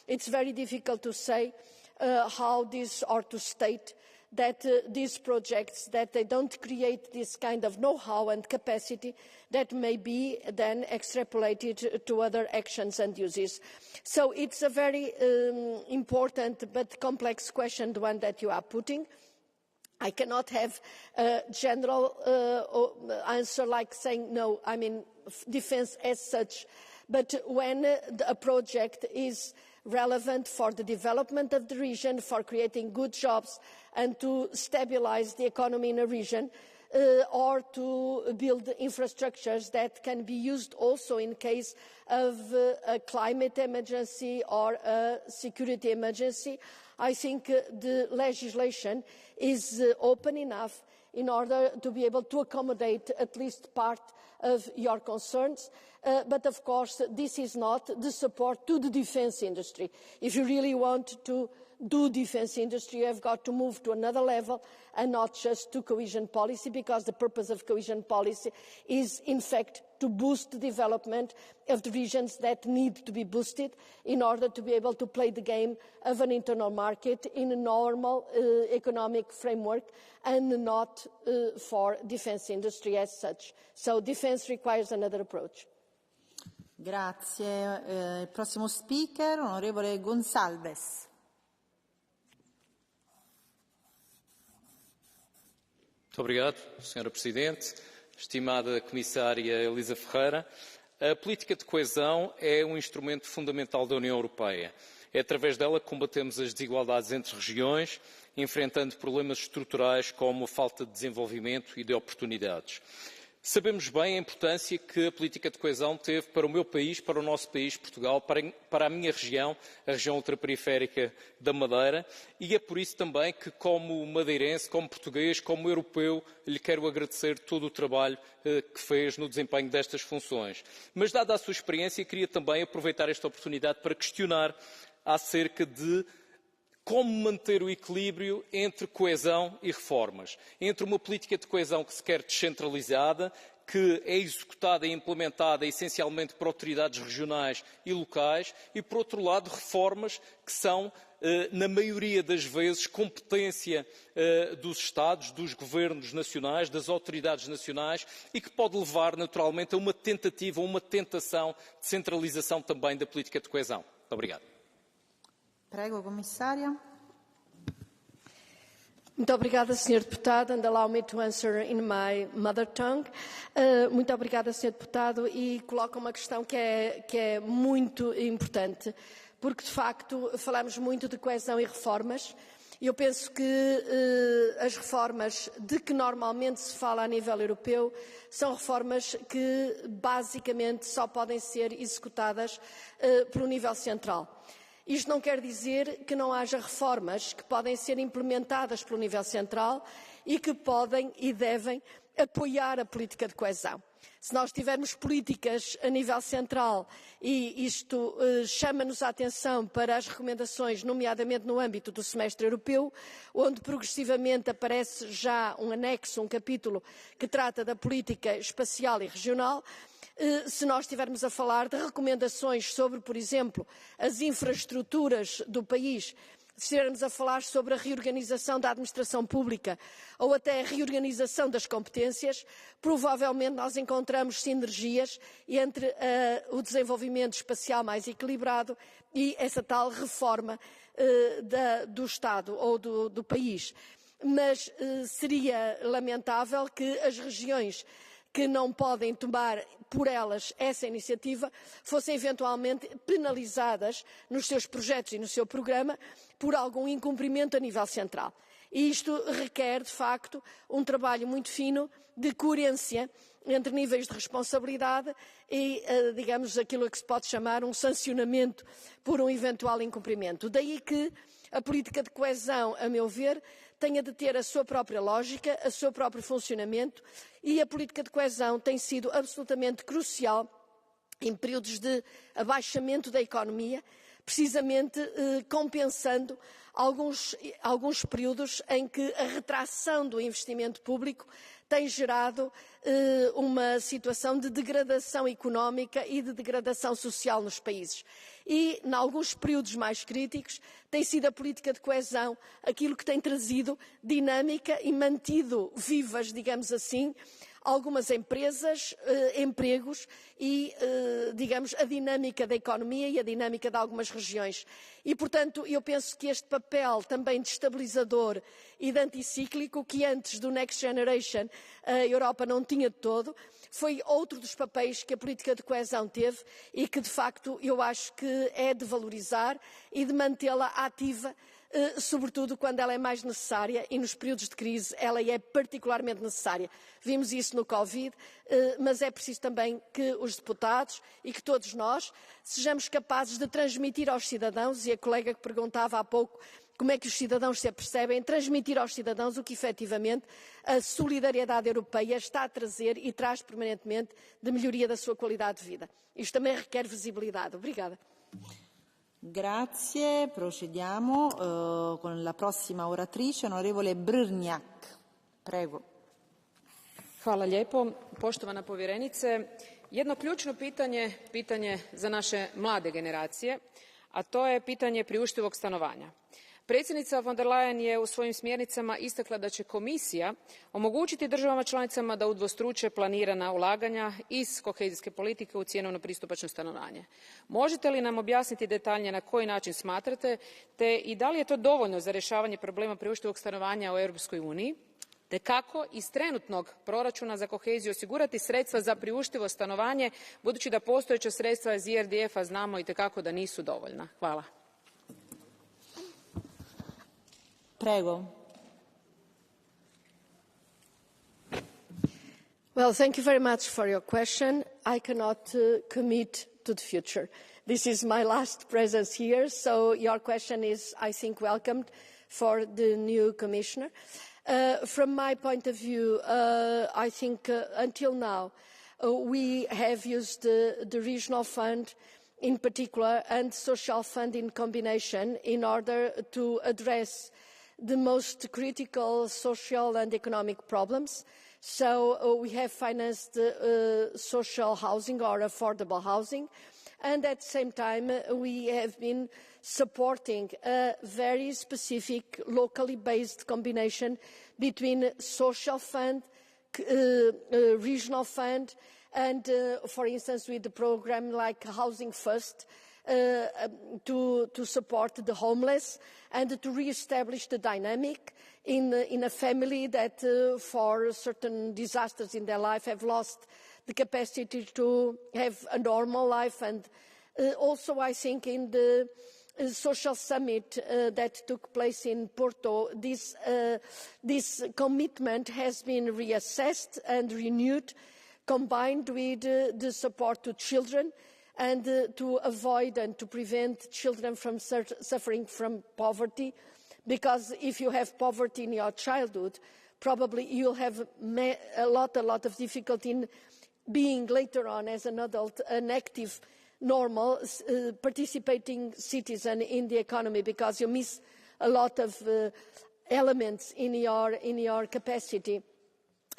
it's very difficult to say how this, or to state that these projects, that they don't create this kind of know-how and capacity that may be then extrapolated to other actions and uses. So it's a very important but complex question, the one that you are putting. I cannot have a general answer like saying no, defence as such, but when a project is relevant for the development of the region, for creating good jobs and to stabilise the economy in a region, or to build infrastructures that can be used also in case of a climate emergency or a security emergency, I think the legislation is open enough in order to be able to accommodate at least part of your concerns. But of course, this is not the support to the defence industry. If you really want to do defence industry, you have got to move to another level and not just to cohesion policy, because the purpose of cohesion policy is, in fact, to boost the development of the regions that need to be boosted in order to be able to play the game of an internal market in a normal economic framework, and not for defence industry as such. So defence requires another approach. Grazie. Prossimo speaker, onorevole Gonçalves. Muito obrigado, Sra. Presidente. Estimada Comissária Elisa Ferreira, a política de coesão é um instrumento fundamental da União Europeia. É através dela que combatemos as desigualdades entre regiões, enfrentando problemas estruturais como a falta de desenvolvimento e de oportunidades. Sabemos bem a importância que a política de coesão teve para o meu país, para o nosso país, Portugal, para a minha região, a região ultraperiférica da Madeira, e é por isso também que, como madeirense, como português, como europeu, lhe quero agradecer todo o trabalho que fez no desempenho destas funções. Mas, dada a sua experiência, queria também aproveitar esta oportunidade para questionar acerca de como manter o equilíbrio entre coesão e reformas, entre uma política de coesão que se quer descentralizada, que é executada e implementada essencialmente por autoridades regionais e locais, e, por outro lado, reformas que são, na maioria das vezes, competência dos Estados, dos governos nacionais, das autoridades nacionais, e que pode levar, naturalmente, a uma tentativa, a uma tentação de centralização também da política de coesão. Muito obrigado. Prego, Comissária. Muito obrigada, Sr. Deputado, and allow me to answer in my mother tongue. Muito obrigada, Sr. Deputado, e coloca uma questão que é muito importante, porque, de facto, falamos muito de coesão e reformas. Eu penso que as reformas de que normalmente se fala a nível europeu são reformas que, basicamente, só podem ser executadas pelo nível central. Isto não quer dizer que não haja reformas que podem ser implementadas pelo nível central e que podem e devem apoiar a política de coesão. Se nós tivermos políticas a nível central, e isto chama-nos a atenção para as recomendações, nomeadamente no âmbito do semestre europeu, onde progressivamente aparece já um anexo, um capítulo que trata da política espacial e regional. Se nós estivermos a falar de recomendações sobre, por exemplo, as infraestruturas do país, se estivermos a falar sobre a reorganização da administração pública ou até a reorganização das competências, provavelmente nós encontramos sinergias entre o desenvolvimento espacial mais equilibrado e essa tal reforma do Estado ou do país. Mas seria lamentável que as regiões que não podem tomar por elas essa iniciativa fossem eventualmente penalizadas nos seus projetos e no seu programa por algum incumprimento a nível central. E isto requer, de facto, um trabalho muito fino de coerência entre níveis de responsabilidade e, digamos, aquilo a que se pode chamar um sancionamento por um eventual incumprimento. Daí que a política de coesão, a meu ver, tenha de ter a sua própria lógica, o seu próprio funcionamento, e a política de coesão tem sido absolutamente crucial em períodos de abaixamento da economia, precisamente compensando alguns períodos em que a retração do investimento público tem gerado uma situação de degradação económica e de degradação social nos países. E, em alguns períodos mais críticos, tem sido a política de coesão aquilo que tem trazido dinâmica e mantido vivas, digamos assim, algumas empresas, empregos e, digamos, a dinâmica da economia e a dinâmica de algumas regiões. E, portanto, eu penso que este papel também de estabilizador e de anticíclico, que antes do Next Generation a Europa não tinha de todo, foi outro dos papéis que a política de coesão teve e que, de facto, eu acho que é de valorizar e de mantê-la ativa, sobretudo quando ela é mais necessária, e nos períodos de crise ela é particularmente necessária. Vimos isso no Covid, mas é preciso também que os deputados e que todos nós sejamos capazes de transmitir aos cidadãos, e a colega que perguntava há pouco como é que os cidadãos se apercebem, transmitir aos cidadãos o que efetivamente a solidariedade europeia está a trazer e traz permanentemente de melhoria da sua qualidade de vida. Isto também requer visibilidade. Obrigada. Grazie, procediamo con la prossima oratrice, onorevole Brnjak. Prego. Hvala lijepo. Poštovana povjerenice, jedno ključno pitanje za naše mlade generacije, a to je pitanje priuštivog stanovanja. Predsjednica von der Leyen je u svojim smjernicama istakla da će Komisija omogućiti državama članicama da udvostruče planirana ulaganja iz kohezijske politike u cjenovno pristupačno stanovanje. Možete li nam objasniti detaljnije na koji način smatrate, te i da li je to dovoljno za rješavanje problema priuštivog stanovanja u Europskoj uniji, te kako iz trenutnog proračuna za koheziju osigurati sredstva za priuštivo stanovanje, budući da postojeća sredstva iz ERDF-a znamo itekako da nisu dovoljna. Hvala. Prego. Well, thank you very much for your question. I cannot commit to the future. This is my last presence here, so your question is, I think, welcomed for the new Commissioner. From my point of view, I think until now we have used the regional fund in particular and social fund in combination in order to address the most critical social and economic problems. So we have financed social housing or affordable housing, and at the same time we have been supporting a very specific locally based combination between social fund, regional fund, and for instance with the programme like Housing First to support the homeless and to re-establish the dynamic in a family that for certain disasters in their life have lost the capacity to have a normal life. And also I think in the social summit that took place in Porto, this commitment has been reassessed and renewed, combined with the support to children and to avoid and to prevent children from suffering from poverty, because if you have poverty in your childhood, probably you'll have a lot of difficulty in being later on as an adult an active, normal, participating citizen in the economy, because you miss a lot of elements in your capacity.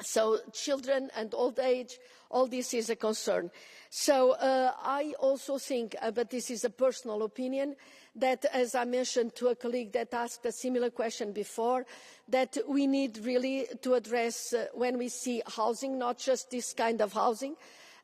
So children and old age, all this is a concern. So I also think, but this is a personal opinion, that as I mentioned to a colleague that asked a similar question before, that we need really to address when we see housing, not just this kind of housing,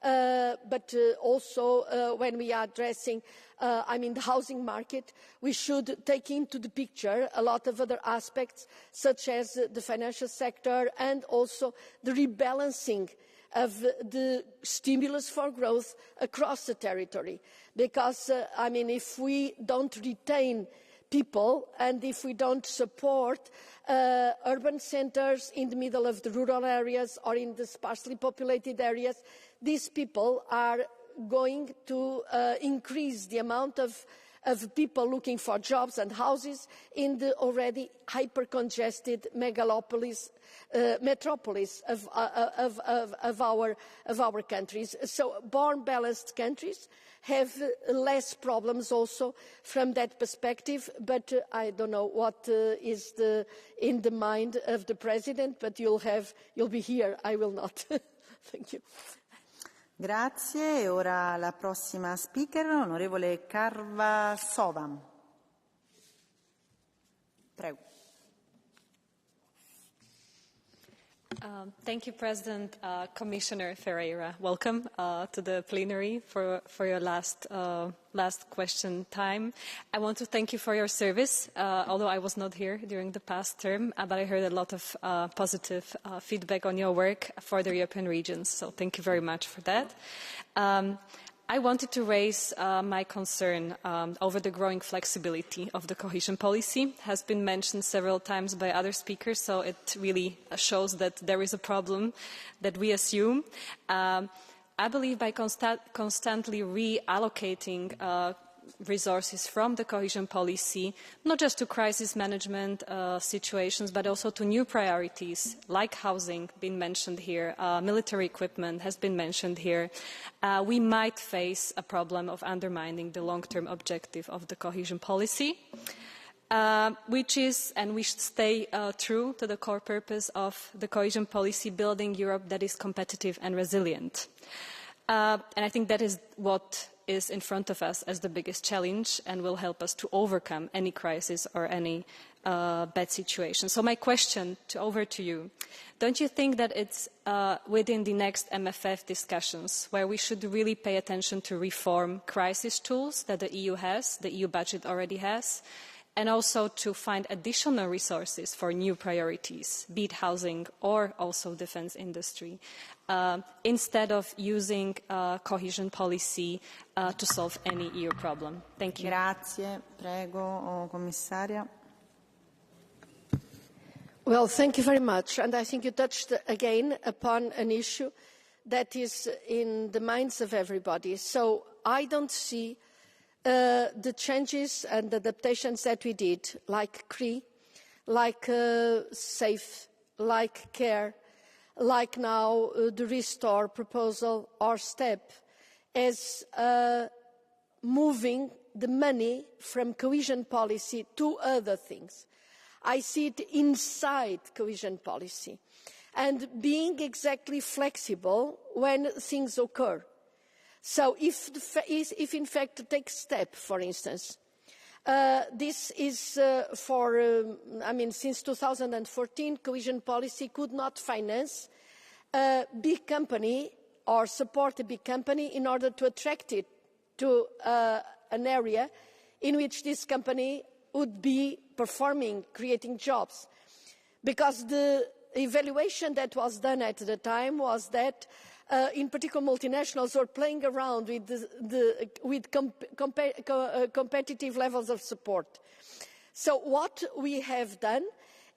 but also when we are addressing the housing market, we should take into the picture a lot of other aspects, such as the financial sector and also the rebalancing of the stimulus for growth across the territory. Because, if we don't retain people and if we don't support urban centres in the middle of the rural areas or in the sparsely populated areas, these people are going to increase the amount of people looking for jobs and houses in the already hyper-congested metropolis of our countries. So born balanced countries have less problems also from that perspective, but I don't know what is in the mind of the President, but you'll be here, I will not. Thank you. Grazie. Ora la prossima speaker, onorevole Carvasova. Prego. Thank you, President. Commissioner Ferreira, welcome to the plenary for your last question time. I want to thank you for your service, although I was not here during the past term, but I heard a lot of positive feedback on your work for the European regions, so thank you very much for that. I wanted to raise my concern over the growing flexibility of the cohesion policy. It has been mentioned several times by other speakers, so it really shows that there is a problem that we assume. I believe by constantly reallocating resources from the cohesion policy, not just to crisis management situations, but also to new priorities like housing, been mentioned here, military equipment has been mentioned here, we might face a problem of undermining the long-term objective of the cohesion policy, which is, and we should stay true to the core purpose of the cohesion policy, building Europe that is competitive and resilient. And I think that is what is in front of us as the biggest challenge and will help us to overcome any crisis or any bad situation. So my question over to you, don't you think that it's within the next MFF discussions where we should really pay attention to reform crisis tools that the EU has, the EU budget already has, and also to find additional resources for new priorities, be it housing or also defence industry, instead of using cohesion policy to solve any EU problem? Thank you. Grazie. Prego, Commissaria. Well, thank you very much. And I think you touched again upon an issue that is in the minds of everybody. So I don't see the changes and adaptations that we did, like CRE, like SAFE, like CARE, like now the Restore proposal or STEP, as moving the money from cohesion policy to other things. I see it inside cohesion policy and being exactly flexible when things occur. So if in fact to take STEP, for instance, this is since 2014, cohesion policy could not finance a big company or support a big company in order to attract it to an area in which this company would be performing, creating jobs. Because the evaluation that was done at the time was that in particular multinationals were playing around with competitive levels of support. So what we have done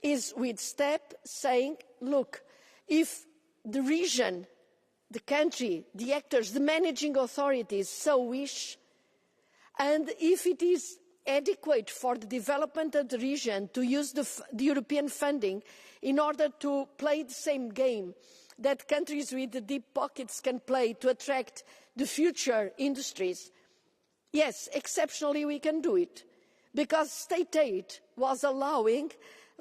is with STEP saying, look, if the region, the country, the actors, the managing authorities so wish, and if it is adequate for the development of the region to use the European funding in order to play the same game that countries with the deep pockets can play to attract the future industries, yes, exceptionally we can do it. Because state aid was allowing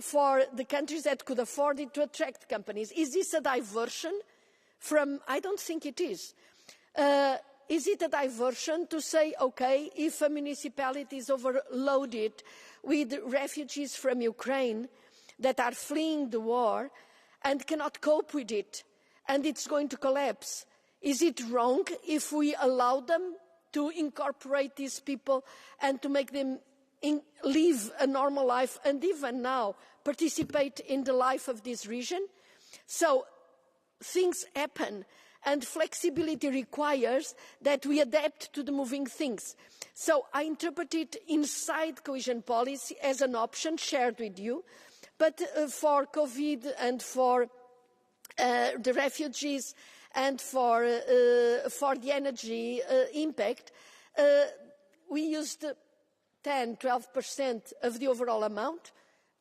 for the countries that could afford it to attract companies. Is this a diversion from? I don't think it is. Is it a diversion to say, okay, if a municipality is overloaded with refugees from Ukraine that are fleeing the war and cannot cope with it, and it's going to collapse, is it wrong if we allow them to incorporate these people and to make them live a normal life and even now participate in the life of this region? So things happen. And flexibility requires that we adapt to the moving things. So I interpret it inside cohesion policy as an option shared with you, but for COVID and for the refugees and for the energy impact, we used 10–12% of the overall amount,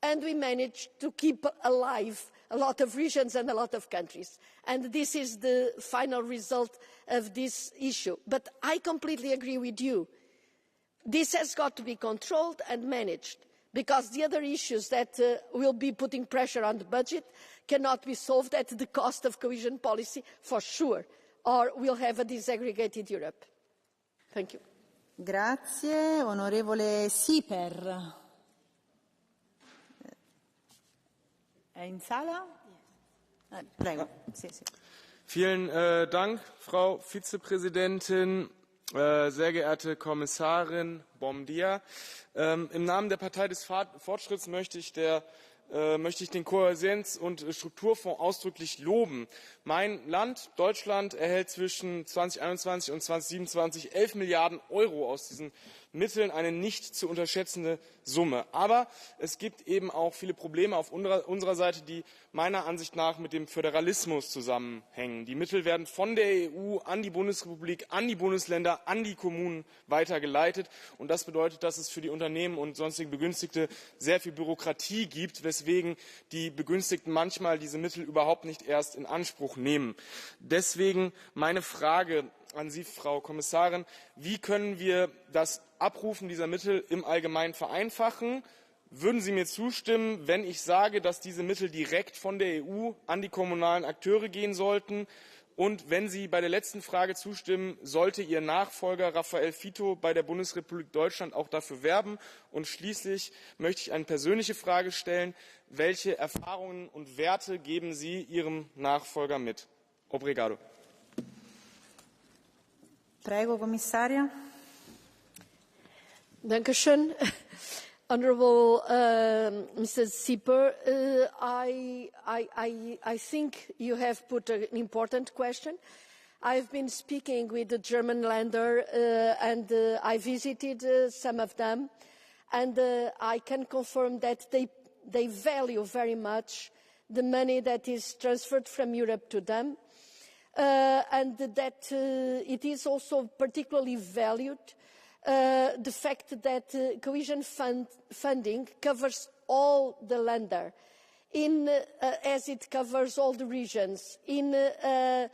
and we managed to keep alive a lot of regions and a lot of countries. And this is the final result of this issue. But I completely agree with you. This has got to be controlled and managed, because the other issues that will be putting pressure on the budget cannot be solved at the cost of cohesion policy, for sure, or we'll have a disaggregated Europe. Thank you. Grazie. Onorevole Sieper. È in sala? Prego. Sì, sì. Vielen Dank, Frau Vizepräsidentin, sehr geehrte Kommissarin Bom-Dia. Im Namen der Partei des Fortschritts möchte ich den Kohäsions- und Strukturfonds ausdrücklich loben. Mein Land, Deutschland, erhält zwischen 2021 und 2027 11 Milliarden Euro aus diesen Mitteln, eine nicht zu unterschätzende Summe. Aber es gibt eben auch viele Probleme auf unserer Seite, die meiner Ansicht nach mit dem Föderalismus zusammenhängen. Die Mittel werden von der EU an die Bundesrepublik, an die Bundesländer, an die Kommunen weitergeleitet. Und das bedeutet, dass es für die Unternehmen und sonstigen Begünstigte sehr viel Bürokratie gibt, weswegen die Begünstigten manchmal diese Mittel überhaupt nicht erst in Anspruch nehmen. Deswegen meine Frage an Sie, Frau Kommissarin: Wie können wir das Abrufen dieser Mittel im Allgemeinen vereinfachen? Würden Sie mir zustimmen, wenn ich sage, dass diese Mittel direkt von der EU an die kommunalen Akteure gehen sollten? Und wenn Sie bei der letzten Frage zustimmen, sollte Ihr Nachfolger Raphael Fito bei der Bundesrepublik Deutschland auch dafür werben? Und schließlich möchte ich eine persönliche Frage stellen: Welche Erfahrungen und Werte geben Sie Ihrem Nachfolger mit? Obrigado. Prego, Commissaria. Dankeschön. Honourable Mrs. Sieper, I think you have put an important question. I've been speaking with the German Länder and I visited some of them, and I can confirm that they value very much the money that is transferred from Europe to them, and that it is also particularly valued the fact that cohesion funding covers all the Länder, as it covers all the regions, in a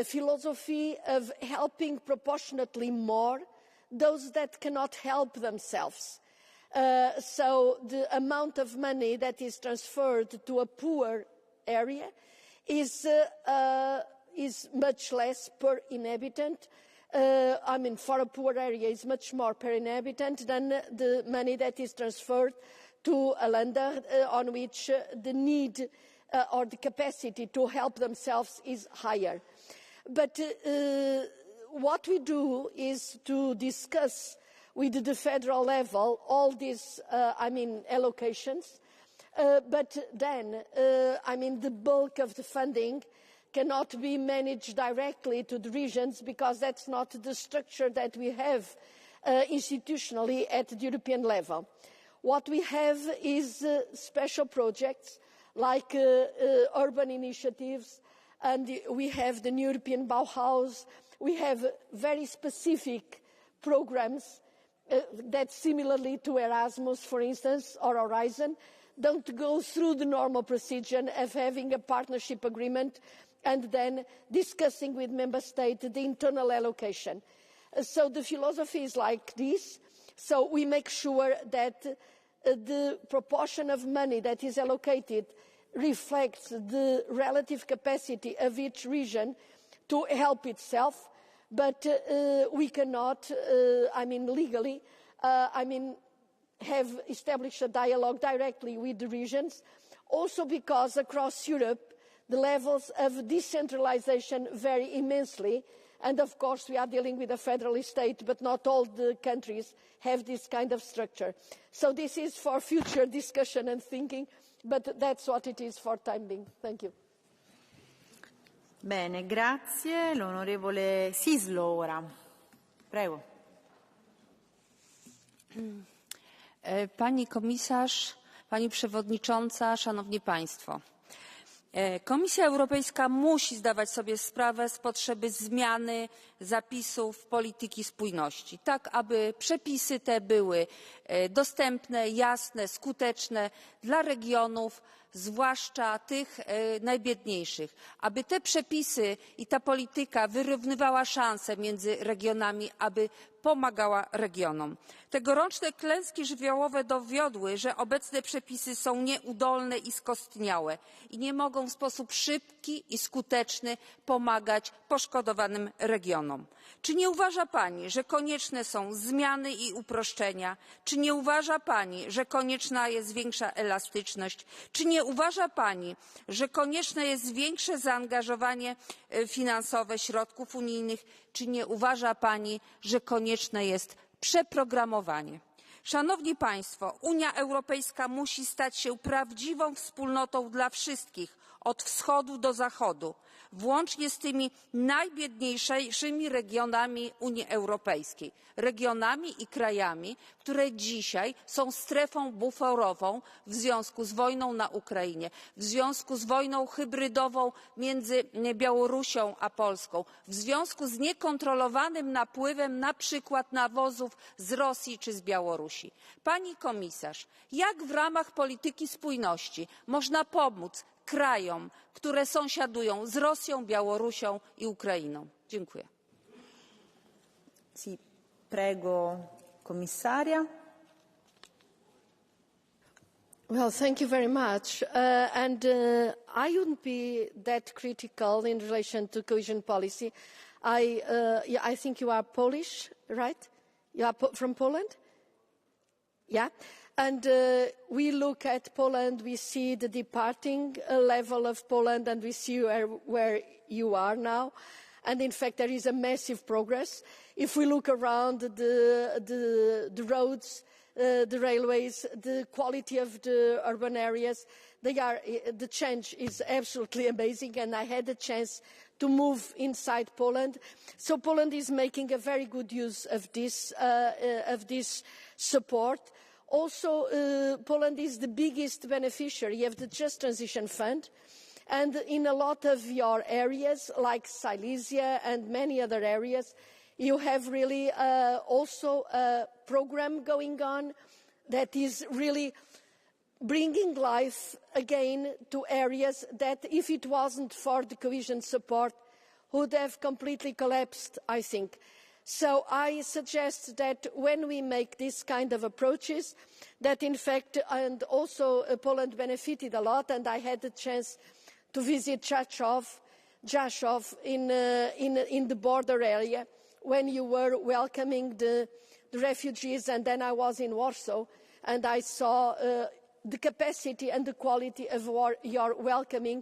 philosophy of helping proportionately more those that cannot help themselves. So the amount of money that is transferred to a poor area is much less per inhabitant. I mean, for a poor area is much more per inhabitant than the money that is transferred to a Länder on which the need or the capacity to help themselves is higher. But what we do is to discuss with the federal level all these, allocations, but then, the bulk of the funding cannot be managed directly to the regions because that's not the structure that we have institutionally at the European level. What we have is special projects like urban initiatives, and we have the European Bauhaus. We have very specific programs that, similarly to Erasmus, for instance, or Horizon, don't go through the normal procedure of having a partnership agreement and then discussing with member states the internal allocation. So the philosophy is like this. So we make sure that the proportion of money that is allocated reflects the relative capacity of each region to help itself, but we cannot, legally, have established a dialogue directly with the regions, also because across Europe the levels of decentralization vary immensely, and of course we are dealing with a federal state, but not all the countries have this kind of structure. So this is for future discussion and thinking, but that's what it is for time being. Thank you. Bene, grazie. L'onorevole Sislo ora. Prego. Pani komisarz, pani przewodnicząca, szanowni państwo. Komisja Europejska musi zdawać sobie sprawę z potrzeby zmiany zapisów polityki spójności, tak aby przepisy te były dostępne, jasne, skuteczne dla regionów, zwłaszcza tych najbiedniejszych, aby te przepisy i ta polityka wyrównywała szanse między regionami, aby pomagała regionom. Tegoroczne klęski żywiołowe dowiodły, że obecne przepisy są nieudolne i skostniałe i nie mogą w sposób szybki i skuteczny pomagać poszkodowanym regionom. Czy nie uważa pani, że konieczne są zmiany i uproszczenia? Czy nie uważa pani, że konieczna jest większa elastyczność? Czy nie uważa pani, że konieczne jest większe zaangażowanie finansowe środków unijnych? Czy nie uważa pani, że konieczne jest przeprogramowanie? Szanowni państwo, Unia Europejska musi stać się prawdziwą wspólnotą dla wszystkich, od wschodu do zachodu, włącznie z tymi najbiedniejszymi regionami Unii Europejskiej, regionami i krajami, które dzisiaj są strefą buforową w związku z wojną na Ukrainie, w związku z wojną hybrydową między Białorusią a Polską, w związku z niekontrolowanym napływem na przykład nawozów z Rosji czy z Białorusi. Pani komisarz, jak w ramach polityki spójności można pomóc krajom, które sąsiadują z Rosją, Białorusią i Ukrainą? Dziękuję. Sì, prego, commissaria. Well, thank you very much. I wouldn't be that critical in relation to cohesion policy. I think you are Polish, right? You are from Poland? Yeah. And we look at Poland, we see the departing level of Poland, and we see where you are now. And in fact, there is a massive progress. If we look around the roads, the railways, the quality of the urban areas, the change is absolutely amazing, and I had a chance to move inside Poland. So Poland is making a very good use of this support. Also, Poland is the biggest beneficiary of the Just Transition Fund, and in a lot of your areas, like Silesia and many other areas, you have really also a program going on that is really bringing life again to areas that, if it wasn't for the cohesion support, would have completely collapsed, I think. So I suggest that when we make this kind of approaches, that in fact, and also Poland benefited a lot, and I had the chance to visit Jaszów in the border area when you were welcoming the refugees, and then I was in Warsaw, and I saw the capacity and the quality of your welcoming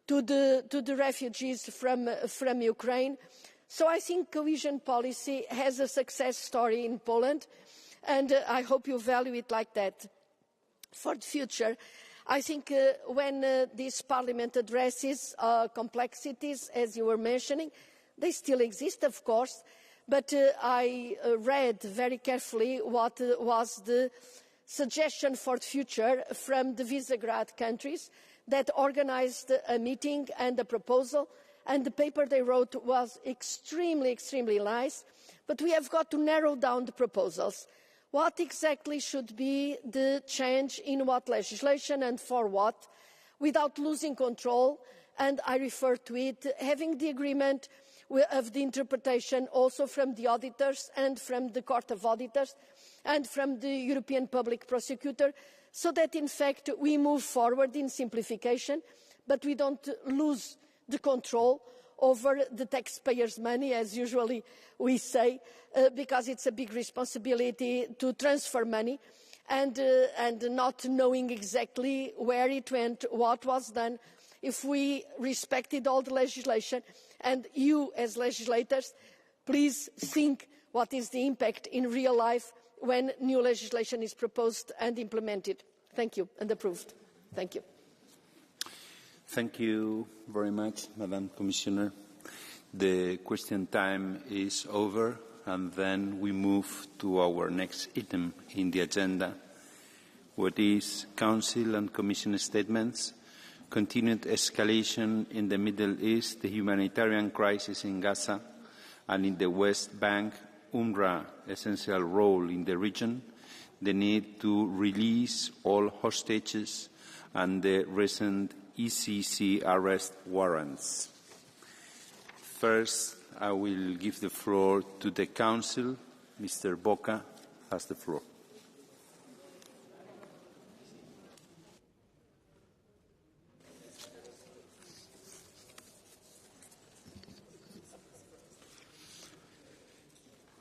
to the refugees from Ukraine. So I think cohesion policy has a success story in Poland, and I hope you value it like that for the future. I think when this Parliament addresses complexities, as you were mentioning, they still exist, of course, but I read very carefully what was the suggestion for the future from the Visegrad countries that organised a meeting and a proposal, and the paper they wrote was extremely, extremely nice, but we have got to narrow down the proposals. What exactly should be the change in what legislation and for what, without losing control, and I refer to it, having the agreement of the interpretation also from the auditors and from the Court of Auditors and from the European Public Prosecutor, so that in fact we move forward in simplification, but we don't lose the control over the taxpayers' money, as usually we say, because it's a big responsibility to transfer money and not knowing exactly where it went, what was done. If we respected all the legislation, and you as legislators, please think what is the impact in real life when new legislation is proposed and implemented. Thank you, and approved. Thank you. Thank you very much, Madam Commissioner. The question time is over, and then we move to our next item in the agenda, what is Council and Commission statements, continued escalation in the Middle East, the humanitarian crisis in Gaza and in the West Bank, UNRWA essential role in the region, the need to release all hostages, and the recent ECC arrest warrants. First, I will give the floor to the Council. Mr. Boca has the floor.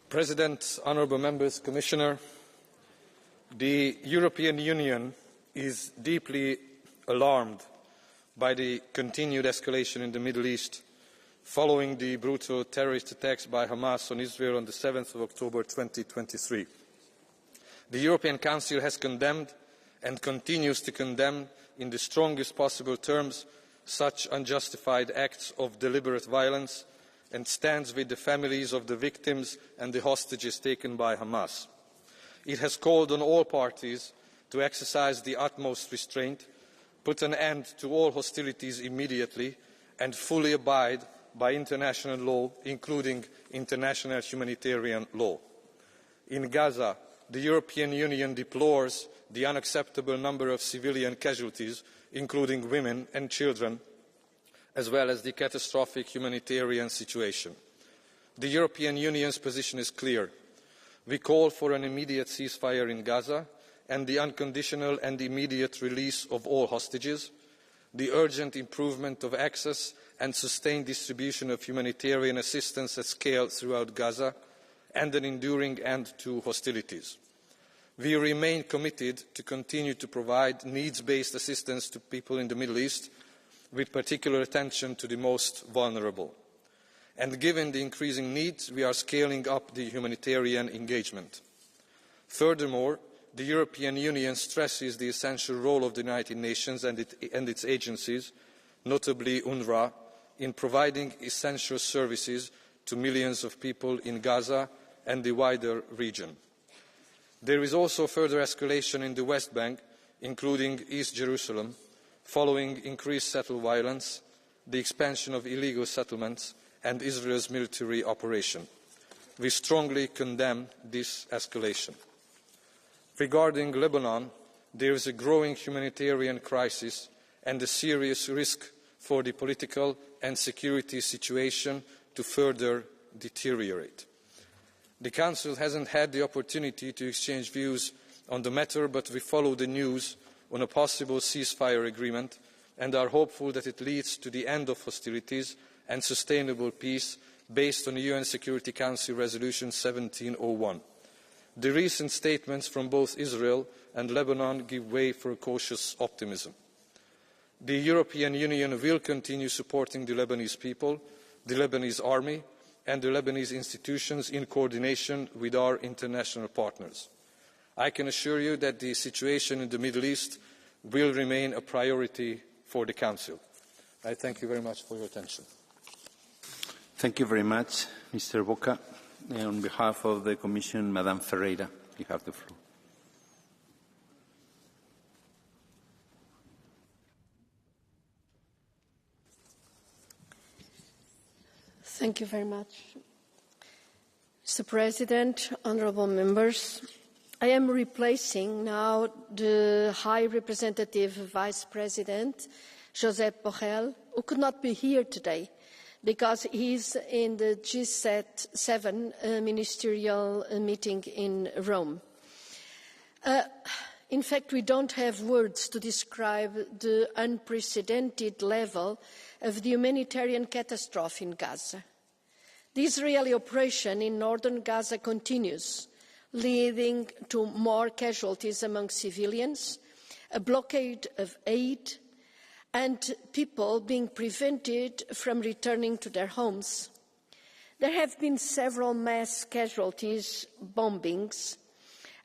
President, honourable members, Commissioner, the European Union is deeply alarmed by the continued escalation in the Middle East following the brutal terrorist attacks by Hamas on Israel on the 7th of October 2023. The European Council has condemned and continues to condemn in the strongest possible terms such unjustified acts of deliberate violence and stands with the families of the victims and the hostages taken by Hamas. It has called on all parties to exercise the utmost restraint, put an end to all hostilities immediately, and fully abide by international law, including international humanitarian law. In Gaza, the European Union deplores the unacceptable number of civilian casualties, including women and children, as well as the catastrophic humanitarian situation. The European Union's position is clear. We call for an immediate ceasefire in Gaza and the unconditional and immediate release of all hostages, the urgent improvement of access and sustained distribution of humanitarian assistance at scale throughout Gaza, and an enduring end to hostilities. We remain committed to continue to provide needs-based assistance to people in the Middle East, with particular attention to the most vulnerable. And given the increasing needs, we are scaling up the humanitarian engagement. Furthermore, the European Union stresses the essential role of the United Nations and its agencies, notably UNRWA, in providing essential services to millions of people in Gaza and the wider region. There is also further escalation in the West Bank, including East Jerusalem, following increased settled violence, the expansion of illegal settlements and Israel's military operation. We strongly condemn this escalation. Regarding Lebanon, there is a growing humanitarian crisis and a serious risk for the political and security situation to further deteriorate. The Council hasn't had the opportunity to exchange views on the matter, but we follow the news on a possible ceasefire agreement and are hopeful that it leads to the end of hostilities and sustainable peace based on the UN Security Council Resolution 1701. The recent statements from both Israel and Lebanon give way for cautious optimism. The European Union will continue supporting the Lebanese people, the Lebanese army and the Lebanese institutions in coordination with our international partners. I can assure you that the situation in the Middle East will remain a priority for the Council. I thank you very much for your attention. Thank you very much, Mr. Boca. On behalf of the Commission, Madame Ferreira, you have the floor. Thank you very much. Mr. President, honourable members, I am replacing now the High Representative Vice President, Josep Borrell, who could not be here today because he is in the G7 ministerial meeting in Rome. In fact, we don't have words to describe the unprecedented level of the humanitarian catastrophe in Gaza. The Israeli operation in northern Gaza continues, leading to more casualties among civilians, a blockade of aid, and people being prevented from returning to their homes. There have been several mass casualties, bombings,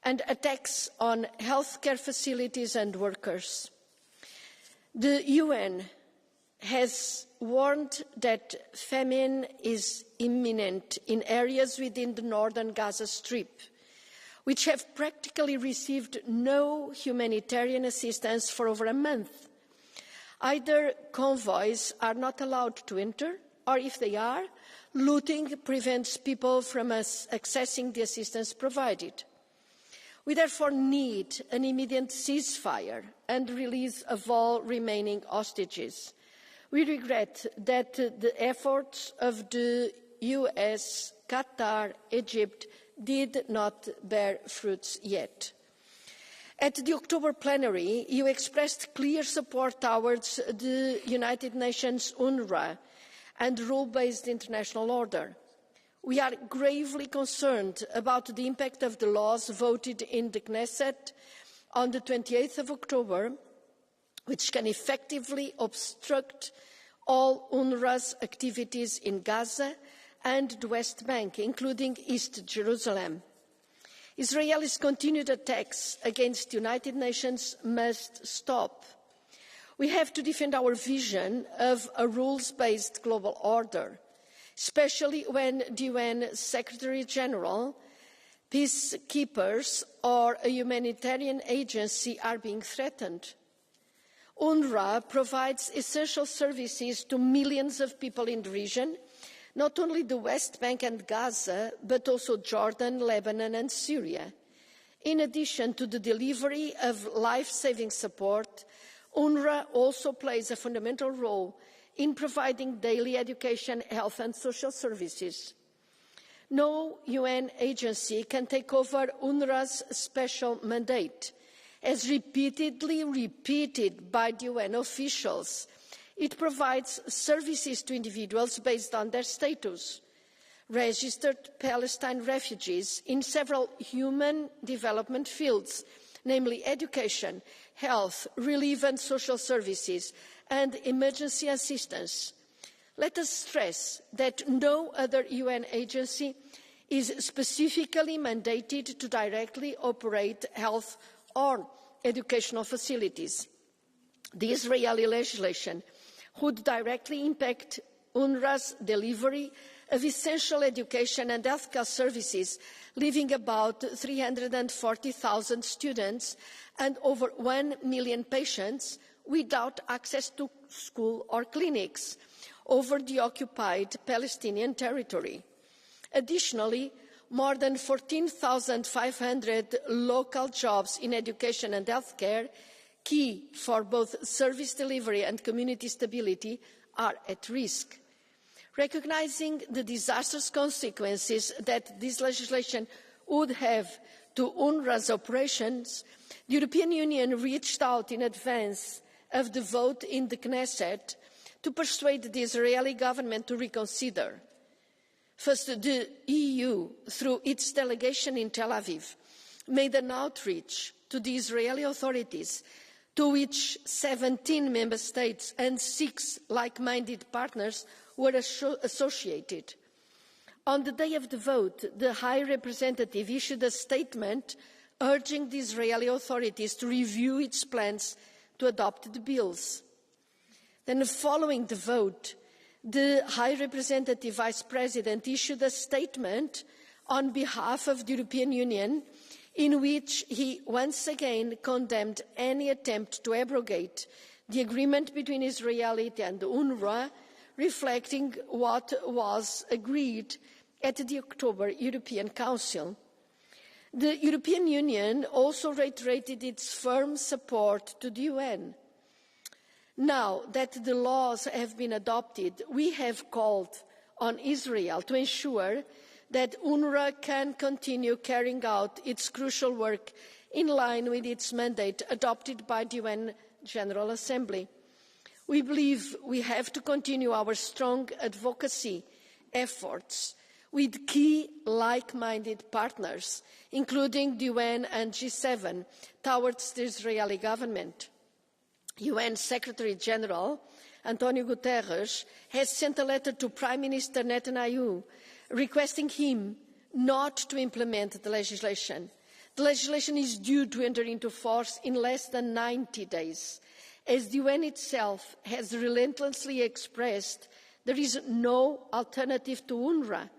and attacks on healthcare facilities and workers. The UN has warned that famine is imminent in areas within the northern Gaza Strip, which have practically received no humanitarian assistance for over a month. Either convoys are not allowed to enter, or if they are, looting prevents people from accessing the assistance provided. We therefore need an immediate ceasefire and release of all remaining hostages. We regret that the efforts of the US, Qatar, Egypt did not bear fruits yet. At the October plenary, you expressed clear support towards the United Nations UNRWA and rule-based international order. We are gravely concerned about the impact of the laws voted in the Knesset on the 28th of October, which can effectively obstruct all UNRWA's activities in Gaza and the West Bank, including East Jerusalem. Israel's continued attacks against the United Nations must stop. We have to defend our vision of a rules-based global order, especially when the UN Secretary-General, peacekeepers or a humanitarian agency are being threatened. UNRWA provides essential services to millions of people in the region, not only the West Bank and Gaza, but also Jordan, Lebanon and Syria. In addition to the delivery of life-saving support, UNRWA also plays a fundamental role in providing daily education, health and social services. No UN agency can take over UNRWA's special mandate. As repeatedly repeated by the UN officials, it provides services to individuals based on their status. Registered Palestine refugees in several human development fields, namely education, health, relief and social services, and emergency assistance. Let us stress that no other UN agency is specifically mandated to directly operate health or educational facilities. The Israeli legislation would directly impact UNRWA's delivery of essential education and healthcare services, leaving about 340,000 students and over 1 million patients without access to school or clinics over the occupied Palestinian territory. Additionally, more than 14,500 local jobs in education and healthcare, key for both service delivery and community stability, are at risk. Recognising the disastrous consequences that this legislation would have to UNRWA's operations, the European Union reached out in advance of the vote in the Knesset to persuade the Israeli government to reconsider. First, the EU, through its delegation in Tel Aviv, made an outreach to the Israeli authorities, to which 17 member states and 6 like-minded partners were associated. On the day of the vote, the High Representative issued a statement urging the Israeli authorities to review its plans to adopt the bills. Then, following the vote, the High Representative Vice President issued a statement on behalf of the European Union in which he once again condemned any attempt to abrogate the agreement between Israel and UNRWA, reflecting what was agreed at the October European Council. The European Union also reiterated its firm support to the UN. Now that the laws have been adopted, we have called on Israel to ensure that UNRWA can continue carrying out its crucial work in line with its mandate adopted by the UN General Assembly. We believe we have to continue our strong advocacy efforts with key like-minded partners, including the UN and G7, towards the Israeli government. UN Secretary General Antonio Guterres has sent a letter to Prime Minister Netanyahu requesting him not to implement the legislation. The legislation is due to enter into force in less than 90 days. As the UN itself has relentlessly expressed, there is no alternative to UNRWA.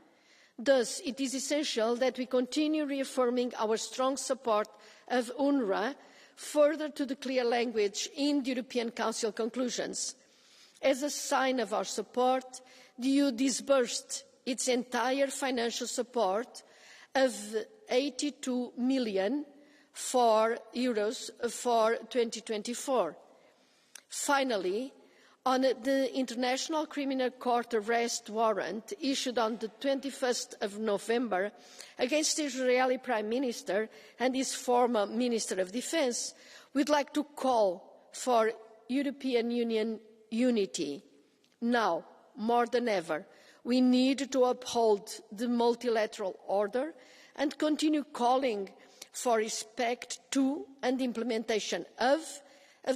Thus, it is essential that we continue reaffirming our strong support of UNRWA further to the clear language in the European Council conclusions. As a sign of our support, the EU disbursed its entire financial support of €82 million for 2024. Finally, on the International Criminal Court arrest warrant issued on the 21st of November against the Israeli Prime Minister and his former Minister of Defence, we'd like to call for European Union unity. Now, more than ever, we need to uphold the multilateral order and continue calling for respect to and implementation of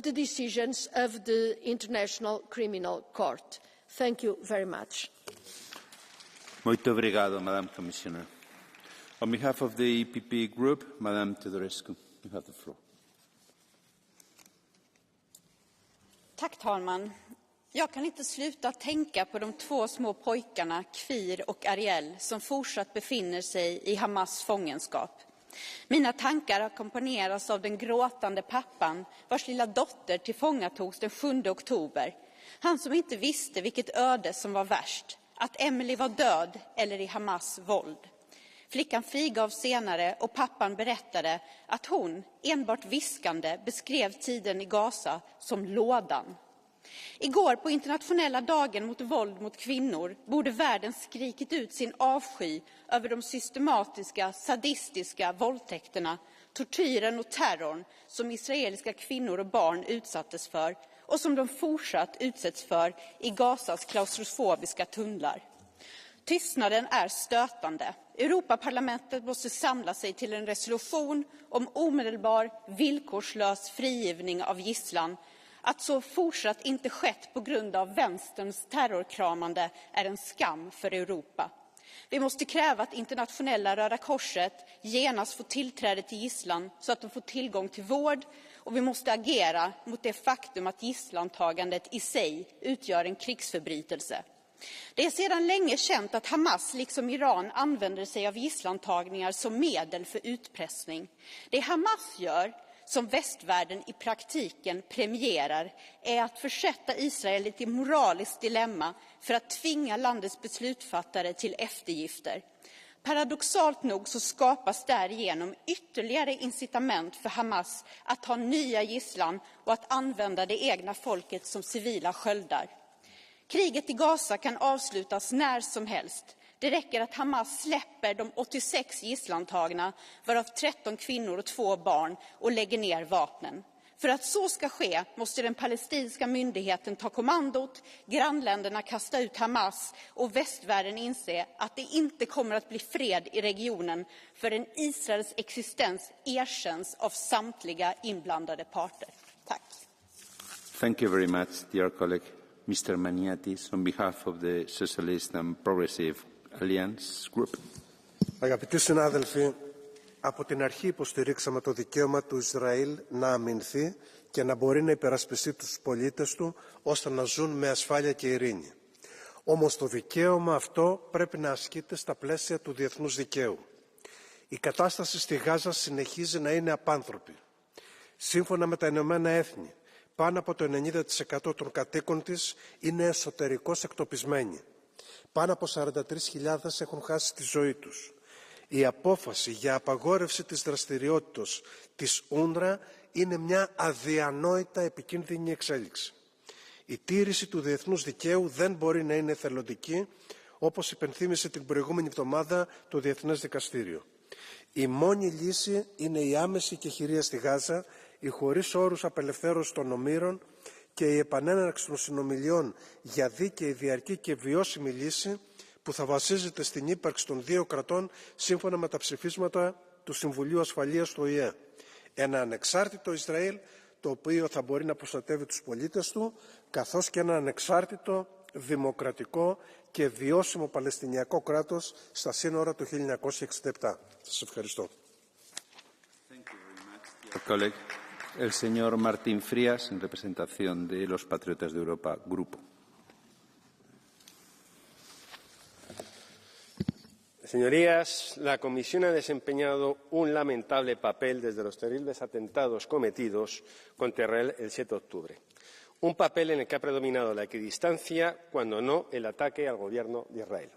the decisions of the International Criminal Court. Thank you very much. Muito obrigado, Madam Commissioner. On behalf of the EPP Group, Madam Teodorescu, you have the floor. Tack, talman. Jag kan inte sluta tänka på de 2 små pojkarna, Kvir och Ariel, som fortsatt befinner sig i Hamas fångenskap. Mina tankar ackompanjeras av den gråtande pappan vars lilla dotter tillfångatogs den 7 oktober. Han som inte visste vilket öde som var värst, att Emily var död eller i Hamas våld. Flickan frigavs senare och pappan berättade att hon, enbart viskande, beskrev tiden i Gaza som lådan. Igår på internationella dagen mot våld mot kvinnor borde världen skrikit ut sin avsky över de systematiska, sadistiska våldtäkterna, tortyren och terrorn som israeliska kvinnor och barn utsattes för och som de fortsatt utsätts för i Gazas klaustrofobiska tunnlar. Tystnaden är stötande. Europaparlamentet måste samla sig till en resolution om omedelbar, villkorslös frigivning av gisslan. Att så fortsatt inte skett på grund av vänsterns terrorkramande är en skam för Europa. Vi måste kräva att internationella Röda Korset genast får tillträde till gisslan så att de får tillgång till vård, och vi måste agera mot det faktum att gisslantagandet i sig utgör en krigsförbrytelse. Det är sedan länge känt att Hamas, liksom Iran, använder sig av gisslantagningar som medel för utpressning. Det Hamas gör, som västvärlden i praktiken premierar, är att försätta Israel i ett moraliskt dilemma för att tvinga landets beslutsfattare till eftergifter. Paradoxalt nog så skapas därigenom ytterligare incitament för Hamas att ta nya gisslan och att använda det egna folket som civila sköldar. Kriget i Gaza kan avslutas när som helst. Det räcker att Hamas släpper de 86 gisslantagna, varav 13 kvinnor och 2 barn, och lägger ner vapnen. För att så ska ske måste den palestinska myndigheten ta kommandot, grannländerna kasta ut Hamas och västvärlden inse att det inte kommer att bli fred i regionen förrän Israels existens erkänns av samtliga inblandade parter. Tack. Thank you very much, dear colleague. Mr. Maniatis, on behalf of the Socialist and Progressive Alliance Group. Αγαπητοί συνάδελφοι, από την αρχή υποστηρίξαμε το δικαίωμα του Ισραήλ να αμυνθεί και να μπορεί να υπερασπιστεί τους πολίτες του ώστε να ζουν με ασφάλεια και ειρήνη. Όμως το δικαίωμα αυτό πρέπει να ασκείται στα πλαίσια του διεθνούς δικαίου. Η κατάσταση στη Γάζα συνεχίζει να είναι απάνθρωπη. Σύμφωνα με τα Ηνωμένα Έθνη, πάνω από το 90% των κατοίκων της είναι εσωτερικώς εκτοπισμένοι. Πάνω από 43.000 έχουν χάσει τη ζωή τους. Η απόφαση για απαγόρευση της δραστηριότητας της UNRWA είναι μια αδιανόητα επικίνδυνη εξέλιξη. Η τήρηση του διεθνούς δικαίου δεν μπορεί να είναι εθελοντική, όπως υπενθύμησε την προηγούμενη εβδομάδα το Διεθνές Δικαστήριο. Η μόνη λύση είναι η άμεση κεχηρία στη Γάζα, η χωρίς όρους απελευθέρωση των ομήρων και η επανέναρξη των συνομιλιών για δίκαιη, διαρκή και βιώσιμη λύση που θα βασίζεται στην ύπαρξη των 2 κρατών σύμφωνα με τα ψηφίσματα του Συμβουλίου Ασφαλείας του ΟΗΕ. Ένα ανεξάρτητο Ισραήλ το οποίο θα μπορεί να προστατεύει τους πολίτες του, καθώς και ένα ανεξάρτητο, δημοκρατικό και βιώσιμο Παλαιστινιακό κράτος στα σύνορα του 1967. Σας ευχαριστώ. Colleague, el señor Martín Frías, en representación de los Patriotas de Europa, Grupo. Señorías, la Comisión ha desempeñado un lamentable papel desde los terribles atentados cometidos contra Israel el 7 de octubre. Un papel en el que ha predominado la equidistancia, cuando no el ataque al gobierno de Israel.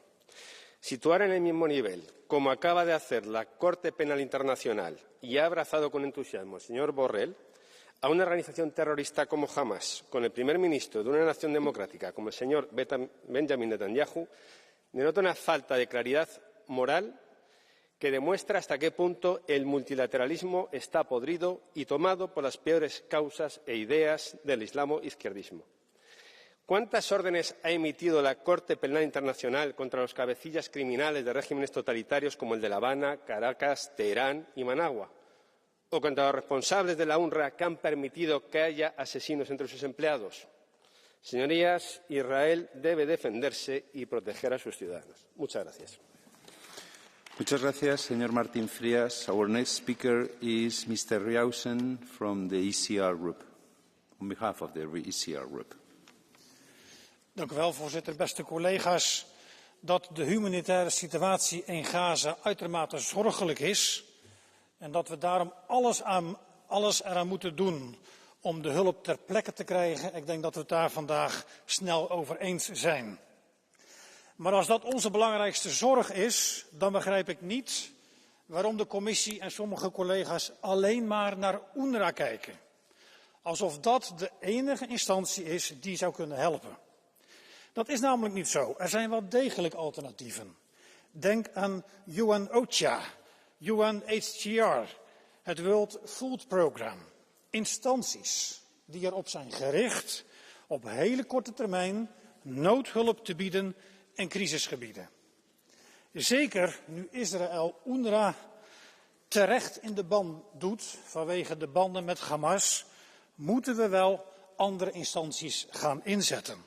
Situar en el mismo nivel, como acaba de hacer la Corte Penal Internacional y ha abrazado con entusiasmo el señor Borrell, a una organización terrorista como Hamas, con el primer ministro de una nación democrática como el señor Benjamin Netanyahu, denota una falta de claridad moral que demuestra hasta qué punto el multilateralismo está podrido y tomado por las peores causas e ideas del islamo-izquierdismo. ¿Cuántas órdenes ha emitido la Corte Penal Internacional contra los cabecillas criminales de regímenes totalitarios como el de La Habana, Caracas, Teherán y Managua? ¿O contra los responsables de la UNRWA que han permitido que haya asesinos entre sus empleados? Señorías, Israel debe defenderse y proteger a sus ciudadanos. Muchas gracias. Muchas gracias, señor Martín Frías. Our next speaker is Mr. Riausen from the ECR Group, on behalf of the ECR Group. Dank u wel, voorzitter. Beste collega's, dat de humanitaire situatie in Gaza uitermate zorgelijk is en dat we daarom alles eraan moeten doen om de hulp ter plekke te krijgen. Ik denk dat we het daar vandaag snel over eens zijn. Maar als dat onze belangrijkste zorg is, dan begrijp ik niet waarom de commissie en sommige collega's alleen maar naar UNRWA kijken. Alsof dat de enige instantie is die zou kunnen helpen. Dat is namelijk niet zo. Er zijn wel degelijk alternatieven. Denk aan UNOCHA, UNHCR, het World Food Programme. Instanties die erop zijn gericht op hele korte termijn noodhulp te bieden in crisisgebieden. Zeker nu Israël UNRWA terecht in de ban doet vanwege de banden met Hamas, moeten we wel andere instanties gaan inzetten.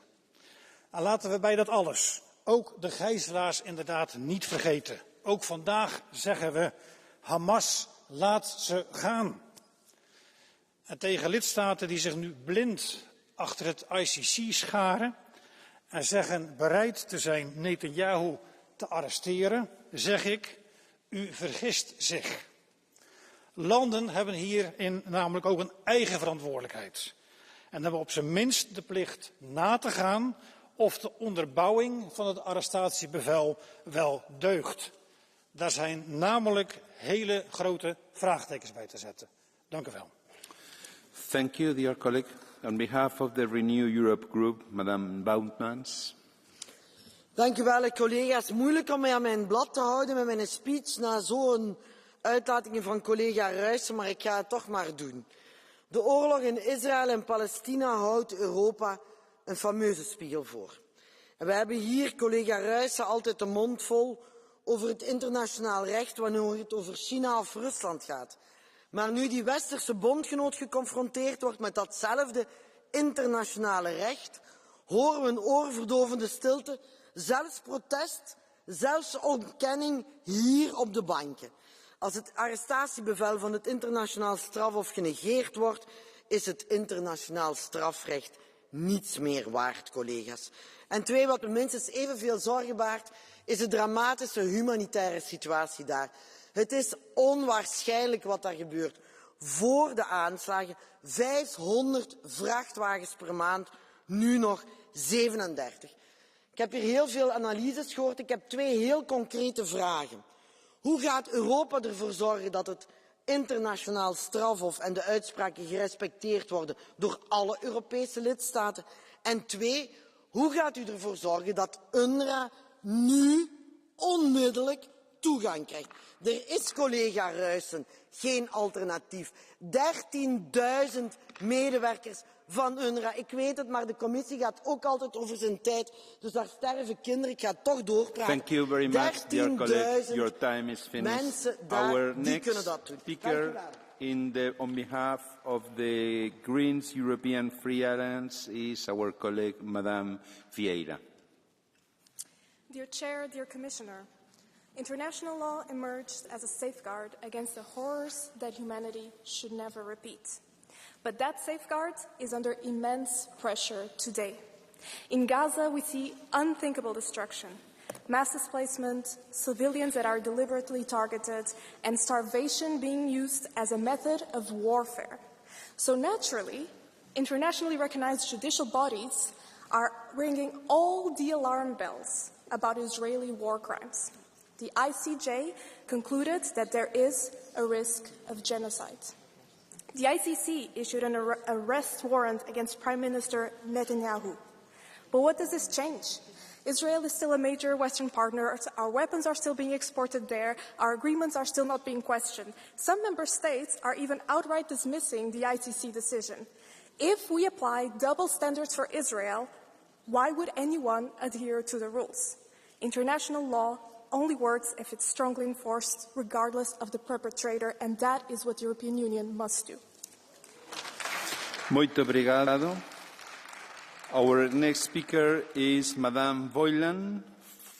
En laten we bij dat alles ook de gijzelaars inderdaad niet vergeten. Ook vandaag zeggen we, Hamas, laat ze gaan. En tegen lidstaten die zich nu blind achter het ICC scharen en zeggen bereid te zijn Netanyahu te arresteren, zeg ik, u vergist zich. Landen hebben hierin namelijk ook een eigen verantwoordelijkheid. En hebben op zijn minst de plicht na te gaan of de onderbouwing van het arrestatiebevel wel deugt. Daar zijn namelijk hele grote vraagtekens bij te zetten. Dank u wel. Thank you, dear colleague. On behalf of the Renew Europe Group, Madame Boutmans. Dank u wel, collega's. Moeilijk om mij aan mijn blad te houden met mijn speech na zo'n uitlatingen van collega Ruijsen, maar ik ga het toch maar doen. De oorlog in Israël en Palestina houdt Europa een fameuze spiegel voor. En we hebben hier, collega Ruijsen, altijd de mond vol over het internationaal recht wanneer het over China of Rusland gaat. Maar nu die westerse bondgenoot geconfronteerd wordt met datzelfde internationale recht, horen we een oorverdovende stilte, zelfs protest, zelfs ontkenning hier op de banken. Als het arrestatiebevel van het internationaal strafhof genegeerd wordt, is het internationaal strafrecht niets meer waard, collega's. En twee, wat me minstens evenveel zorgen baart, is de dramatische humanitaire situatie daar. Het is onwaarschijnlijk wat daar gebeurt. Voor de aanslagen 500 vrachtwagens per maand, nu nog 37. Ik heb hier heel veel analyses gehoord. Ik heb twee heel concrete vragen. Hoe gaat Europa ervoor zorgen dat het internationaal strafhof en de uitspraken gerespecteerd worden door alle Europese lidstaten? En twee, hoe gaat u ervoor zorgen dat UNRWA nu onmiddellijk toegang krijgt? Er is, collega Ruijsen, geen alternatief. 13.000 medewerkers van UNRWA. Ik weet het, maar de commissie gaat ook altijd over zijn tijd. Dus daar sterven kinderen. Ik ga toch doorpraten. Thank you very much, dear colleague. Your time is finished. Mensen daar, die kunnen dat doen. Speaker on behalf of the Greens European Free Alliance is our colleague, Madame Vieira. Dear Chair, dear Commissioner, international law emerged as a safeguard against the horrors that humanity should never repeat. But that safeguard is under immense pressure today. In Gaza, we see unthinkable destruction, mass displacement, civilians that are deliberately targeted, and starvation being used as a method of warfare. So naturally, internationally recognized judicial bodies are ringing all the alarm bells about Israeli war crimes. The ICJ concluded that there is a risk of genocide. The ICC issued an arrest warrant against Prime Minister Netanyahu. But what does this change? Israel is still a major Western partner. Our weapons are still being exported there. Our agreements are still not being questioned. Some member states are even outright dismissing the ICC decision. If we apply double standards for Israel, why would anyone adhere to the rules? International law only works if it's strongly enforced, regardless of the perpetrator, and that is what the European Union must do. Muito obrigado. Our next speaker is Madame Boylan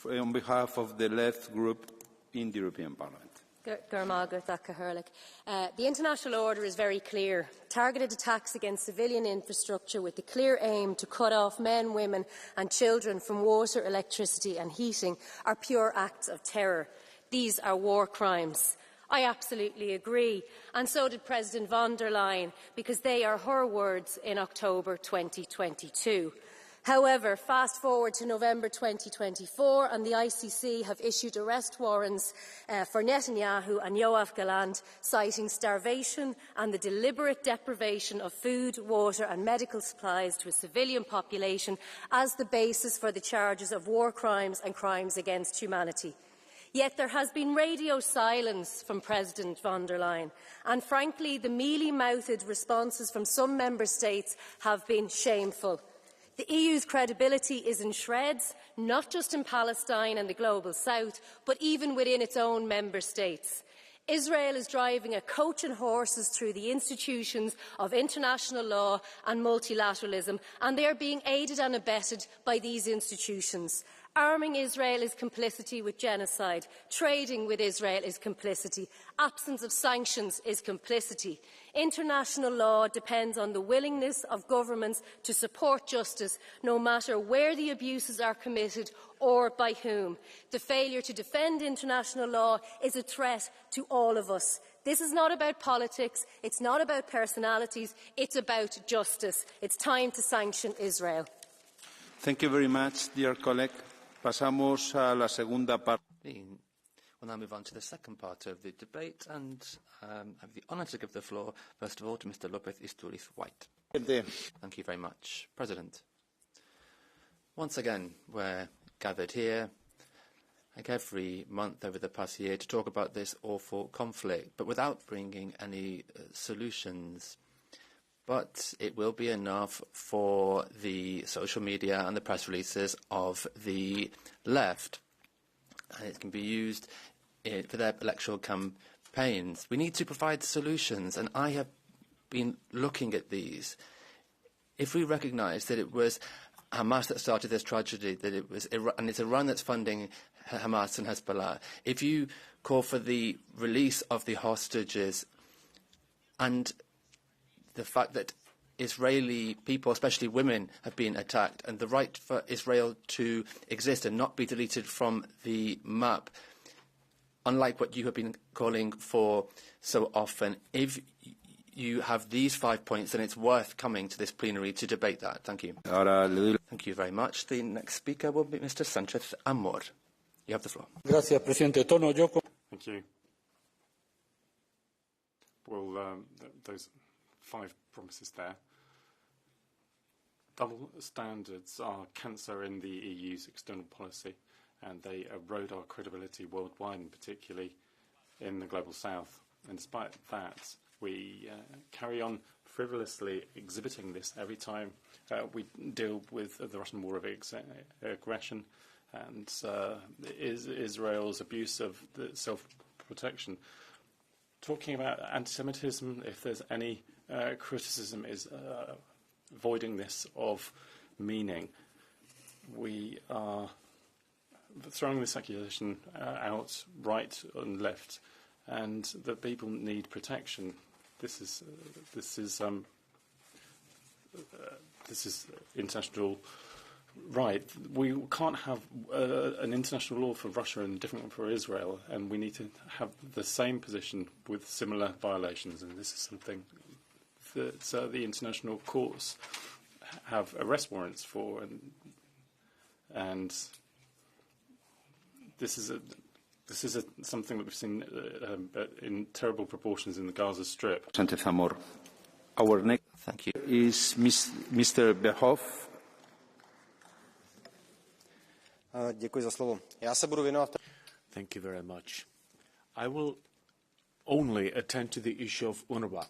on behalf of the Left Group in the European Parliament. The international order is very clear. Targeted attacks against civilian infrastructure with the clear aim to cut off men, women and children from water, electricity and heating are pure acts of terror. These are war crimes. I absolutely agree, and so did President von der Leyen, because they are her words in October 2022. However, fast forward to November 2024 and the ICC have issued arrest warrants for Netanyahu and Yoav Gallant, citing starvation and the deliberate deprivation of food, water and medical supplies to a civilian population as the basis for the charges of war crimes and crimes against humanity. Yet there has been radio silence from President von der Leyen, and frankly the mealy-mouthed responses from some member states have been shameful. The EU's credibility is in shreds, not just in Palestine and the Global South, but even within its own member states. Israel is driving a coach and horses through the institutions of international law and multilateralism, and they are being aided and abetted by these institutions. Arming Israel is complicity with genocide. Trading with Israel is complicity. Absence of sanctions is complicity. International law depends on the willingness of governments to support justice, no matter where the abuses are committed or by whom. The failure to defend international law is a threat to all of us. This is not about politics, it's not about personalities, it's about justice. It's time to sanction Israel. Thank you very much, dear colleague. Pasamos a la segunda parte. We'll now move on to the second part of the debate, and I have the honour to give the floor, first of all, to Mr. López Istúriz White. Thank you very much. President, once again, we're gathered here, like every month over the past year, to talk about this awful conflict, but without bringing any solutions. But it will be enough for the social media and the press releases of the left. And it can be used for their electoral campaigns. We need to provide solutions, and I have been looking at these. If we recognise that it was Hamas that started this tragedy, that it was Iran, and it's Iran that's funding Hamas and Hezbollah, if you call for the release of the hostages and the fact that Israeli people, especially women, have been attacked, and the right for Israel to exist and not be deleted from the map, unlike what you have been calling for so often, if you have these 5 points, then it's worth coming to this plenary to debate that. Thank you. Thank you very much. The next speaker will be Mr. Sánchez Amor. You have the floor. Gracias, presidente. Thank you. Well, those 5 promises there. Double standards are cancer in the EU's external policy, and they erode our credibility worldwide, and particularly in the global south. And despite that, we carry on frivolously exhibiting this every time we deal with the Russian war of aggression and Israel's abuse of the self-protection. Talking about anti-Semitism, if there's any criticism, is voiding this of meaning. We are throwing this accusation out right and left, and that people need protection. This is international right. We can't have an international law for Russia and a different one for Israel, and we need to have the same position with similar violations. And this is something that the international courts have arrest warrants for, and this is something that we've seen in terrible proportions in the Gaza Strip. Sánchez Amor. Our next is Mr. Bauhaus. Děkuji za slovo. Já se budu věnovat. Thank you very much. I will only attend to the issue of UNRWA.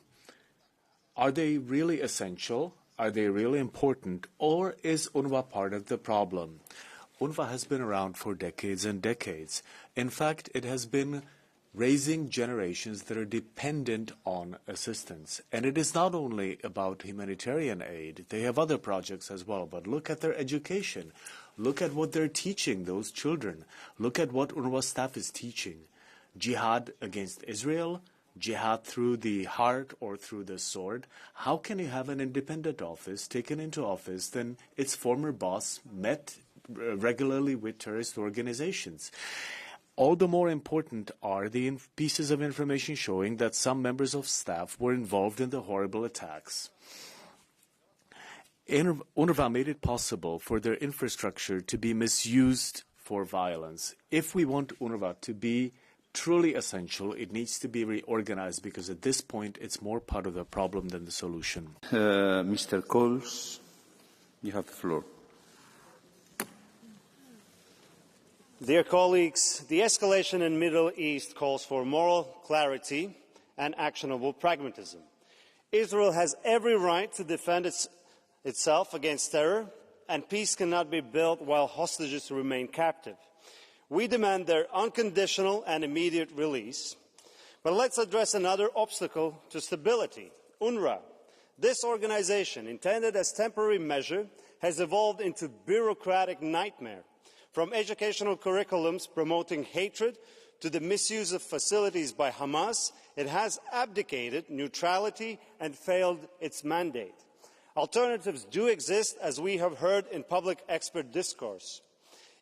Are they really essential? Are they really important? Or is UNRWA part of the problem? UNRWA has been around for decades and decades. In fact, it has been raising generations that are dependent on assistance. And it is not only about humanitarian aid. They have other projects as well. But look at their education. Look at what they're teaching those children. Look at what UNRWA staff is teaching. Jihad against Israel, jihad through the heart or through the sword. How can you have an independent office taken into office then its former boss met regularly with terrorist organizations? All the more important are the pieces of information showing that some members of staff were involved in the horrible attacks. UNRWA made it possible for their infrastructure to be misused for violence. If we want UNRWA to be truly essential, it needs to be reorganized, because at this point it's more part of the problem than the solution. Mr. Coles, you have the floor. Dear colleagues, the escalation in the Middle East calls for moral clarity and actionable pragmatism. Israel has every right to defend itself against terror, and peace cannot be built while hostages remain captive. We demand their unconditional and immediate release. But let's address another obstacle to stability: UNRWA. This organization, intended as a temporary measure, has evolved into a bureaucratic nightmare. From educational curriculums promoting hatred to the misuse of facilities by Hamas, it has abdicated neutrality and failed its mandate. Alternatives do exist, as we have heard in public expert discourse.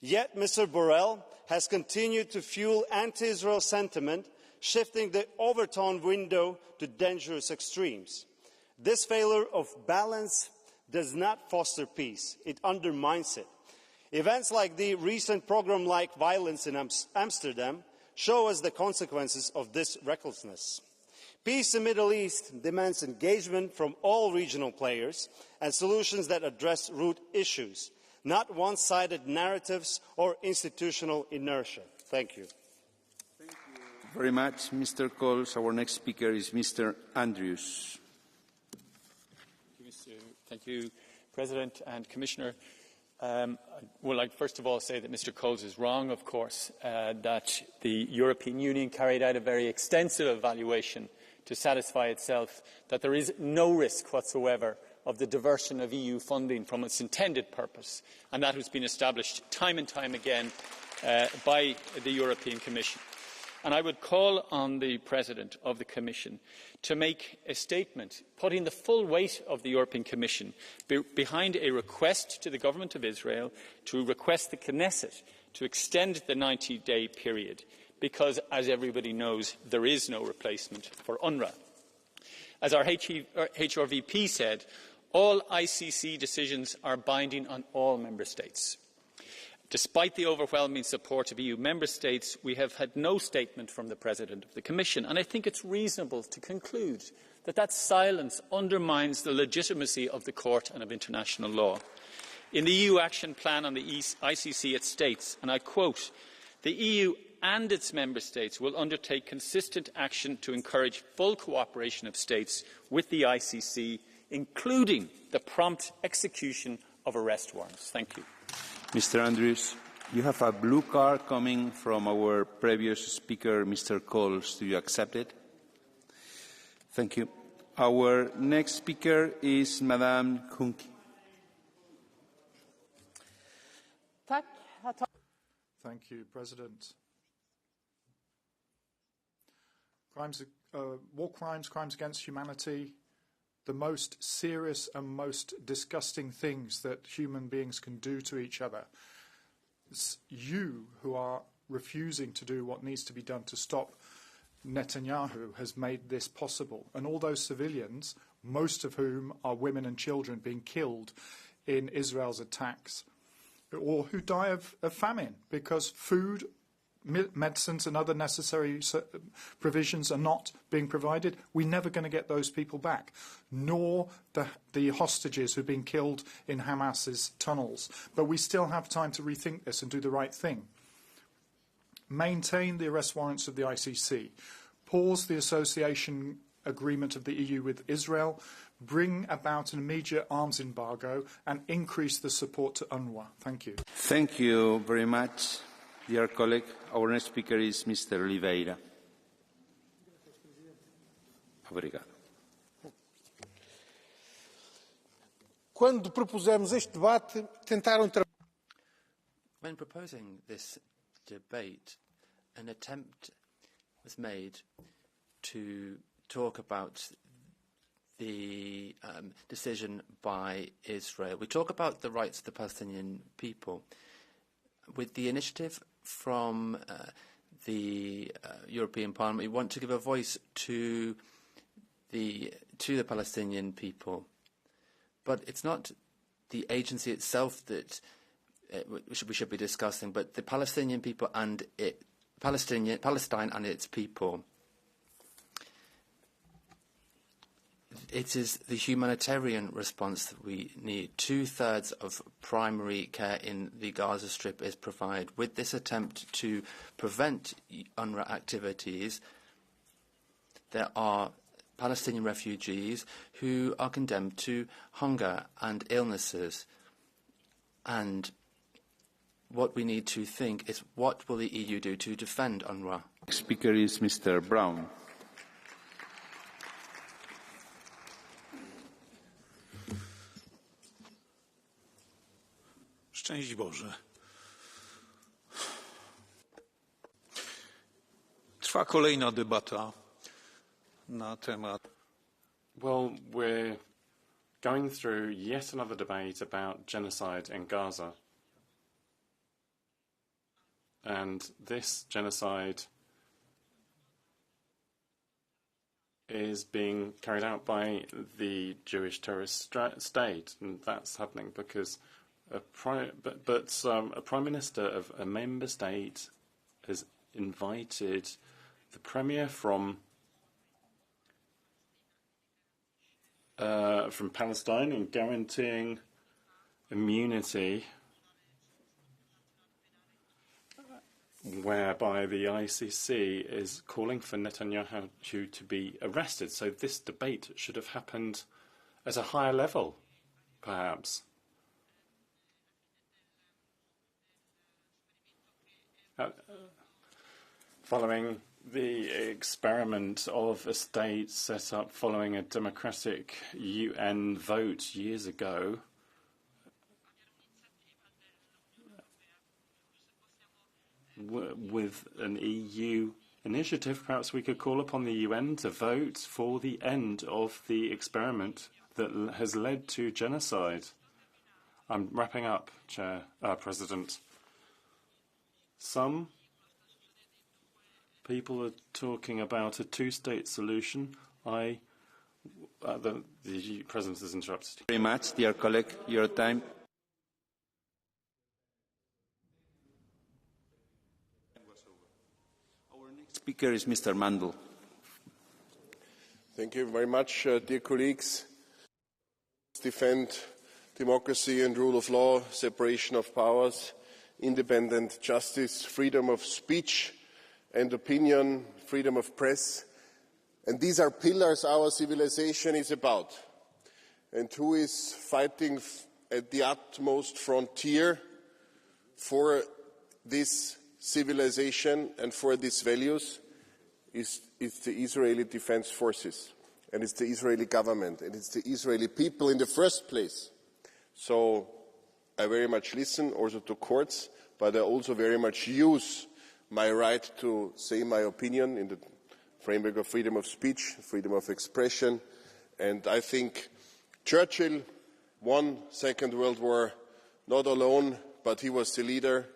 Yet Mr. Borrell has continued to fuel anti-Israel sentiment, shifting the overtone window to dangerous extremes. This failure of balance does not foster peace, it undermines it. Events like the recent pogrom-like violence in Amsterdam show us the consequences of this recklessness. Peace in the Middle East demands engagement from all regional players and solutions that address root issues, not one-sided narratives or institutional inertia. Thank you. Thank you very much, Mr. Coles. Our next speaker is Mr. Andrews. Thank you, President and Commissioner. I would like first of all say that Mr. Coles is wrong, of course, that the European Union carried out a very extensive evaluation to satisfy itself that there is no risk whatsoever of the diversion of EU funding from its intended purpose, and that has been established time and time again by the European Commission. And I would call on the President of the Commission to make a statement putting the full weight of the European Commission behind a request to the Government of Israel to request the Knesset to extend the 90-day period because, as everybody knows, there is no replacement for UNRWA. As our HRVP said, all ICC decisions are binding on all Member States. Despite the overwhelming support of EU Member States, we have had no statement from the President of the Commission, and I think it's reasonable to conclude that that silence undermines the legitimacy of the Court and of international law. In the EU Action Plan on the ICC it states, and I quote, "The EU and its Member States will undertake consistent action to encourage full cooperation of states with the ICC, including the prompt execution of arrest warrants." Thank you. Mr. Andrews, you have a blue card coming from our previous speaker, Mr. Coles. Do you accept it? Thank you. Our next speaker is Madame Kunki. Thank you, President. War crimes, crimes against humanity, the most serious and most disgusting things that human beings can do to each other. It's you who are refusing to do what needs to be done to stop Netanyahu has made this possible. And all those civilians, most of whom are women and children being killed in Israel's attacks, or who die of famine because food, medicines and other necessary provisions are not being provided, we're never going to get those people back, nor the hostages who've been killed in Hamas's tunnels. But we still have time to rethink this and do the right thing. Maintain the arrest warrants of the ICC, pause the association agreement of the EU with Israel, bring about an immediate arms embargo and increase the support to UNRWA. Thank you. Thank you very much, dear colleague. Our next speaker is Mr. Oliveira. Obrigado. Quando propusemos este debate, tentaram When proposing this debate, an attempt was made to talk about the decision by Israel. We talk about the rights of the Palestinian people. With the initiative from the European Parliament, we want to give a voice to the Palestinian people. But it's not the agency itself that we should be discussing, but the Palestinian people and Palestine and its people. It is the humanitarian response that we need. 2/3 of primary care in the Gaza Strip is provided. With this attempt to prevent UNRWA activities, there are Palestinian refugees who are condemned to hunger and illnesses. And what we need to think is, what will the EU do to defend UNRWA? Next speaker is Mr. Brown. Szczęść Boże. trwa kolejna debata na temat. Well, we're going through yet another debate about genocide in Gaza. And this genocide is being carried out by the Jewish terrorist state, and that's happening because a prime minister of a member state has invited the premier from Palestine and guaranteeing immunity, whereby the ICC is calling for Netanyahu to be arrested. So this debate should have happened at a higher level, perhaps. Following the experiment of a state set up following a democratic UN vote years ago, with an EU initiative, perhaps we could call upon the UN to vote for the end of the experiment that has led to genocide. I'm wrapping up, President. Some people are talking about a two-state solution. The President is interrupted. Very much, dear colleague. Your time. Our next speaker is Mr. Mandel. Thank you very much, dear colleagues. Defend democracy and rule of law, separation of powers, independent justice, freedom of speech and opinion, freedom of press. And these are pillars our civilization is about. And who is fighting at the utmost frontier for this civilization and for these values is the Israeli Defense Forces. And it's the Israeli government. And it's the Israeli people in the first place. So I very much listen also to courts, but I also very much use my right to say my opinion in the framework of freedom of speech, freedom of expression. And I think Churchill won the Second World War not alone, but he was the leader.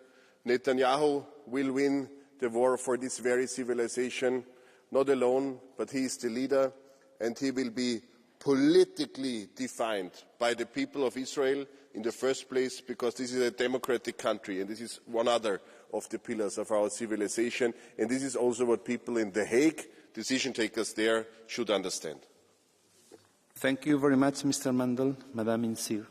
Netanyahu will win the war for this very civilization, not alone, but he is the leader, and he will be politically defined by the people of Israel in the first place, because this is a democratic country, and this is one other of the pillars of our civilization, and this is also what people in The Hague, decision takers there, should understand. Thank you very much, Mr. Mandel. Madame Insir.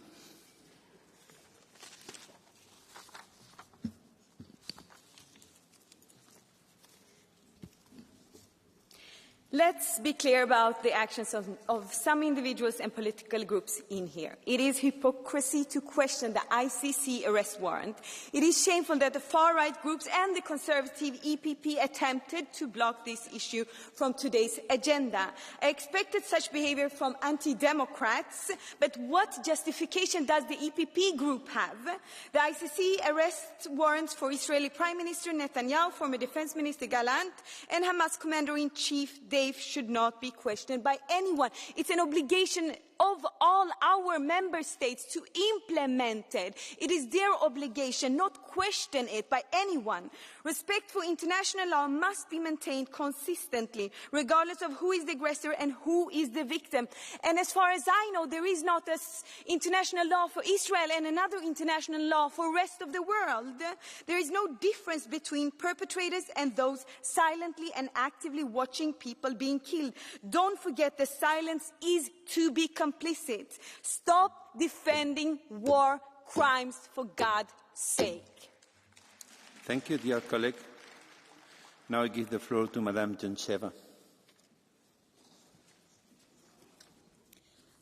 Let's be clear about the actions of some individuals and political groups in here. It is hypocrisy to question the ICC arrest warrant. It is shameful that the far-right groups and the conservative EPP attempted to block this issue from today's agenda. I expected such behavior from anti-democrats, but what justification does the EPP group have? The ICC arrest warrants for Israeli Prime Minister Netanyahu, former Defense Minister Gallant, and Hamas Commander-in-Chief should not be questioned by anyone. It's an obligation of all our member states to implement it. It is their obligation, not question it by anyone. Respect for international law must be maintained consistently, regardless of who is the aggressor and who is the victim. And as far as I know, there is not an international law for Israel and another international law for the rest of the world. There is no difference between perpetrators and those silently and actively watching people being killed. Don't forget that silence is to be complicit. Stop defending war crimes for God's sake. Thank you, dear colleague. Now I give the floor to Madame Gencheva.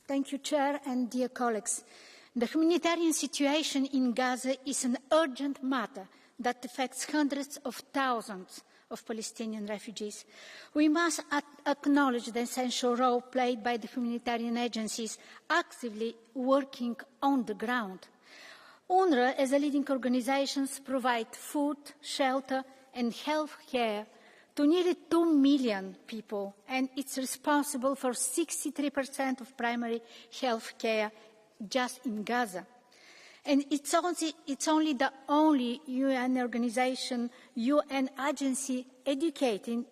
Thank you, Chair, and dear colleagues. The humanitarian situation in Gaza is an urgent matter that affects hundreds of thousands of Palestinian refugees. We must acknowledge the essential role played by the humanitarian agencies actively working on the ground. UNRWA, as a leading organisation, provides food, shelter and health care to nearly 2 million people, and it's responsible for 63% of primary health care just in Gaza. And it's only the only UN organization, UN agency educating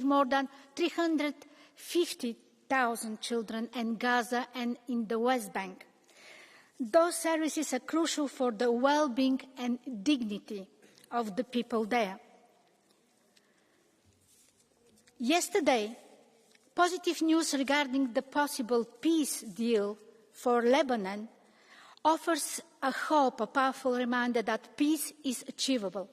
more than 350,000 children in Gaza and in the West Bank. Those services are crucial for the well-being and dignity of the people there. Yesterday, positive news regarding the possible peace deal for Lebanon offers a hope, a powerful reminder that peace is achievable.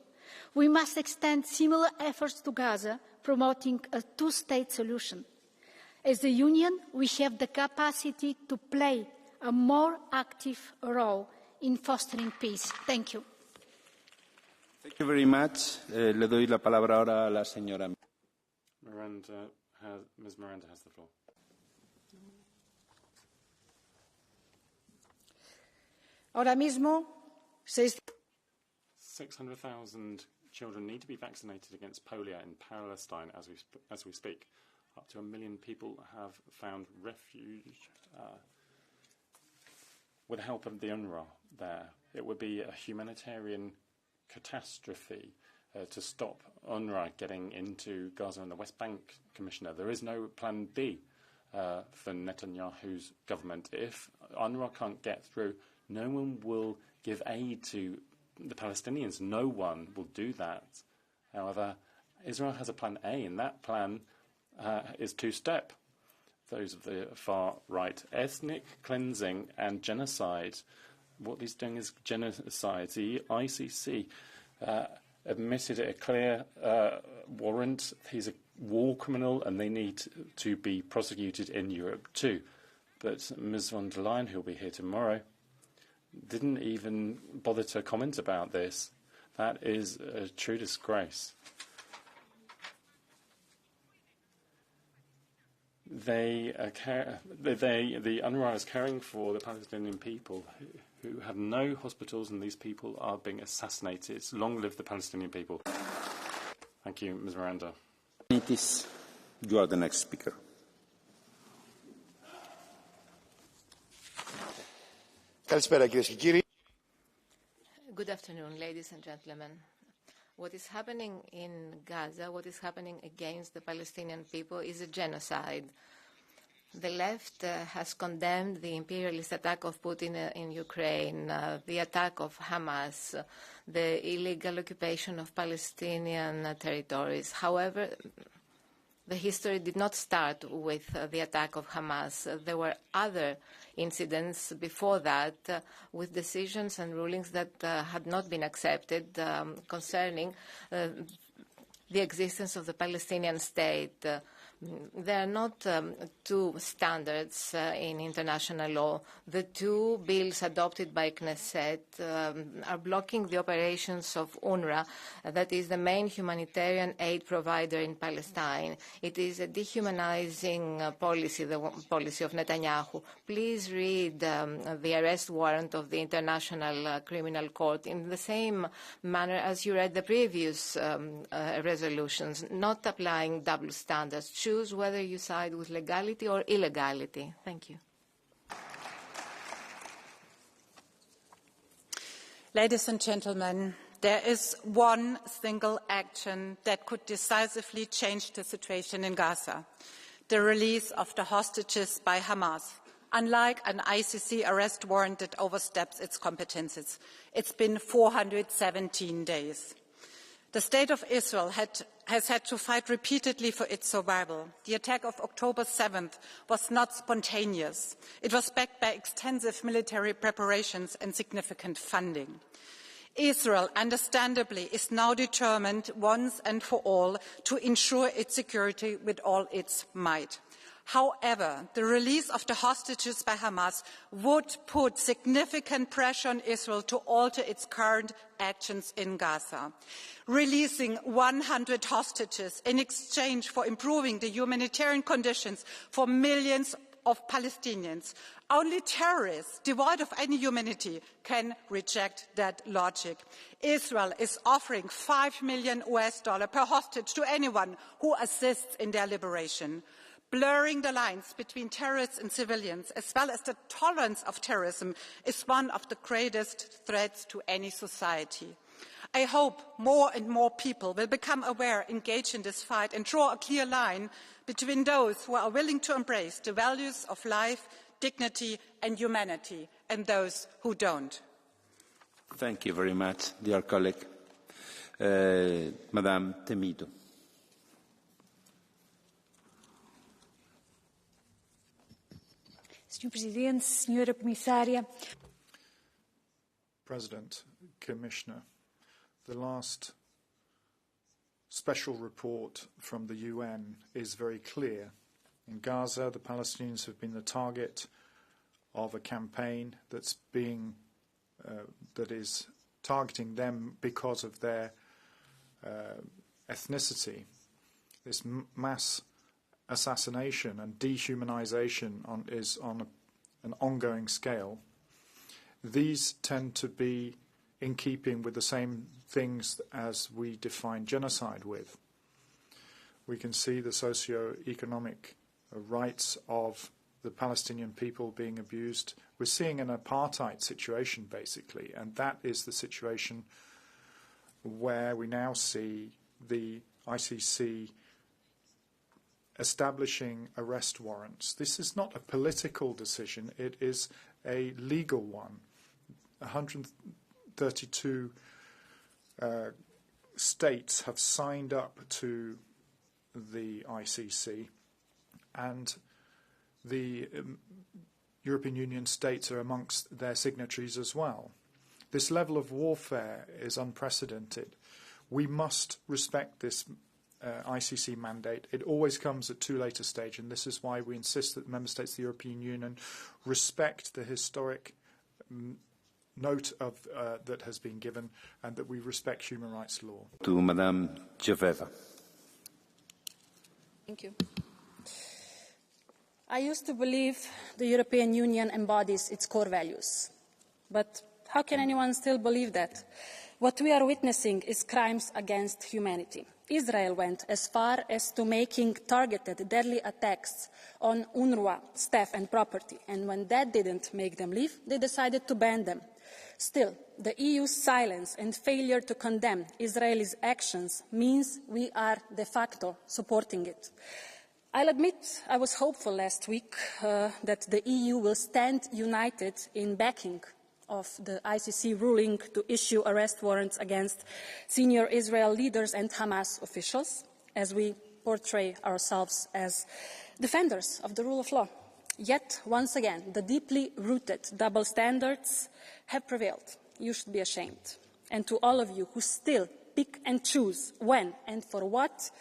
We must extend similar efforts to Gaza, promoting a two-state solution. As a Union, we have the capacity to play a more active role in fostering peace. Thank you. Thank you very much. Le doy la palabra ahora a la señora. Ms. Miranda has the floor. Ahora mismo, 600,000 children need to be vaccinated against polio in Palestine as we speak. Up to 1 million people have found refuge with the help of the UNRWA there. It would be a humanitarian catastrophe to stop UNRWA getting into Gaza and the West Bank, Commissioner. There is no plan B for Netanyahu's government. If UNRWA can't get through, no one will give aid to the Palestinians. No one will do that. However, Israel has a plan A, and that plan is two-step. Those of the far right, ethnic cleansing and genocide. What he's doing is genocide. The ICC admitted a clear warrant. He's a war criminal, and they need to be prosecuted in Europe too. But Ms. von der Leyen, who will be here tomorrow, didn't even bother to comment about this. That is a true disgrace. The UNRWA is caring for the Palestinian people who have no hospitals, and these people are being assassinated. Long live the Palestinian people. Thank you, Ms. Miranda. You are the next speaker. Good afternoon, ladies and gentlemen. What is happening in Gaza, what is happening against the Palestinian people is a genocide. The left has condemned the imperialist attack of Putin in Ukraine, the attack of Hamas, the illegal occupation of Palestinian territories. However, the history did not start with the attack of Hamas. There were other incidents before that with decisions and rulings that had not been accepted concerning the existence of the Palestinian state. There are not two standards in international law. The two bills adopted by Knesset are blocking the operations of UNRWA, that is the main humanitarian aid provider in Palestine. It is a dehumanizing policy, the policy of Netanyahu. Please read the arrest warrant of the International Criminal Court in the same manner as you read the previous resolutions, not applying double standards. Choose whether you side with legality or illegality. Thank you. ladies and gentlemen, there is one single action that could decisively change the situation in Gaza: the release of the hostages by Hamas. Unlike an ICC arrest warrant that oversteps its competences, it's been 417 days. The State of Israel has had to fight repeatedly for its survival. The attack of October 7th was not spontaneous. It was backed by extensive military preparations and significant funding. Israel, understandably, is now determined once and for all to ensure its security with all its might. However, the release of the hostages by Hamas would put significant pressure on Israel to alter its current actions in Gaza. Releasing 100 hostages in exchange for improving the humanitarian conditions for millions of Palestinians. Only terrorists devoid of any humanity can reject that logic. Israel is offering $5 million per hostage to anyone who assists in their liberation. Blurring the lines between terrorists and civilians, as well as the tolerance of terrorism, is one of the greatest threats to any society. I hope more and more people will become aware, engage in this fight, and draw a clear line between those who are willing to embrace the values of life, dignity and humanity, and those who don't. Thank you very much, dear colleague. Madame Temido. Senhor Presidente, Senhora Comissária. President, Commissioner, the last special report from the UN is very clear. In Gaza, the Palestinians have been the target of a campaign that is targeting them because of their ethnicity. This mass assassination and dehumanization is on an ongoing scale. These tend to be in keeping with the same things as we define genocide with. We can see the socio-economic rights of the Palestinian people being abused. We're seeing an apartheid situation, basically, and that is the situation where we now see the ICC establishing arrest warrants. This is not a political decision, it is a legal one. 132 states have signed up to the ICC, and the European Union states are amongst their signatories as well. This level of warfare is unprecedented. We must respect this ICC mandate. It always comes at too late a stage, and this is why we insist that the Member States of the European Union respect the historic note of that has been given, and that we respect human rights law. To Madame Joveva. Thank you. I used to believe the European Union embodies its core values. But how can anyone still believe that? What we are witnessing is crimes against humanity. Israel went as far as to making targeted deadly attacks on UNRWA staff and property, and when that didn't make them leave, they decided to ban them. Still, the EU's silence and failure to condemn Israel's actions means we are de facto supporting it. I'll admit I was hopeful last week that the EU will stand united in backing of the ICC ruling to issue arrest warrants against senior Israel leaders and Hamas officials, as we portray ourselves as defenders of the rule of law. Yet, once again, the deeply rooted double standards have prevailed. You should be ashamed. And to all of you who still pick and choose when and for what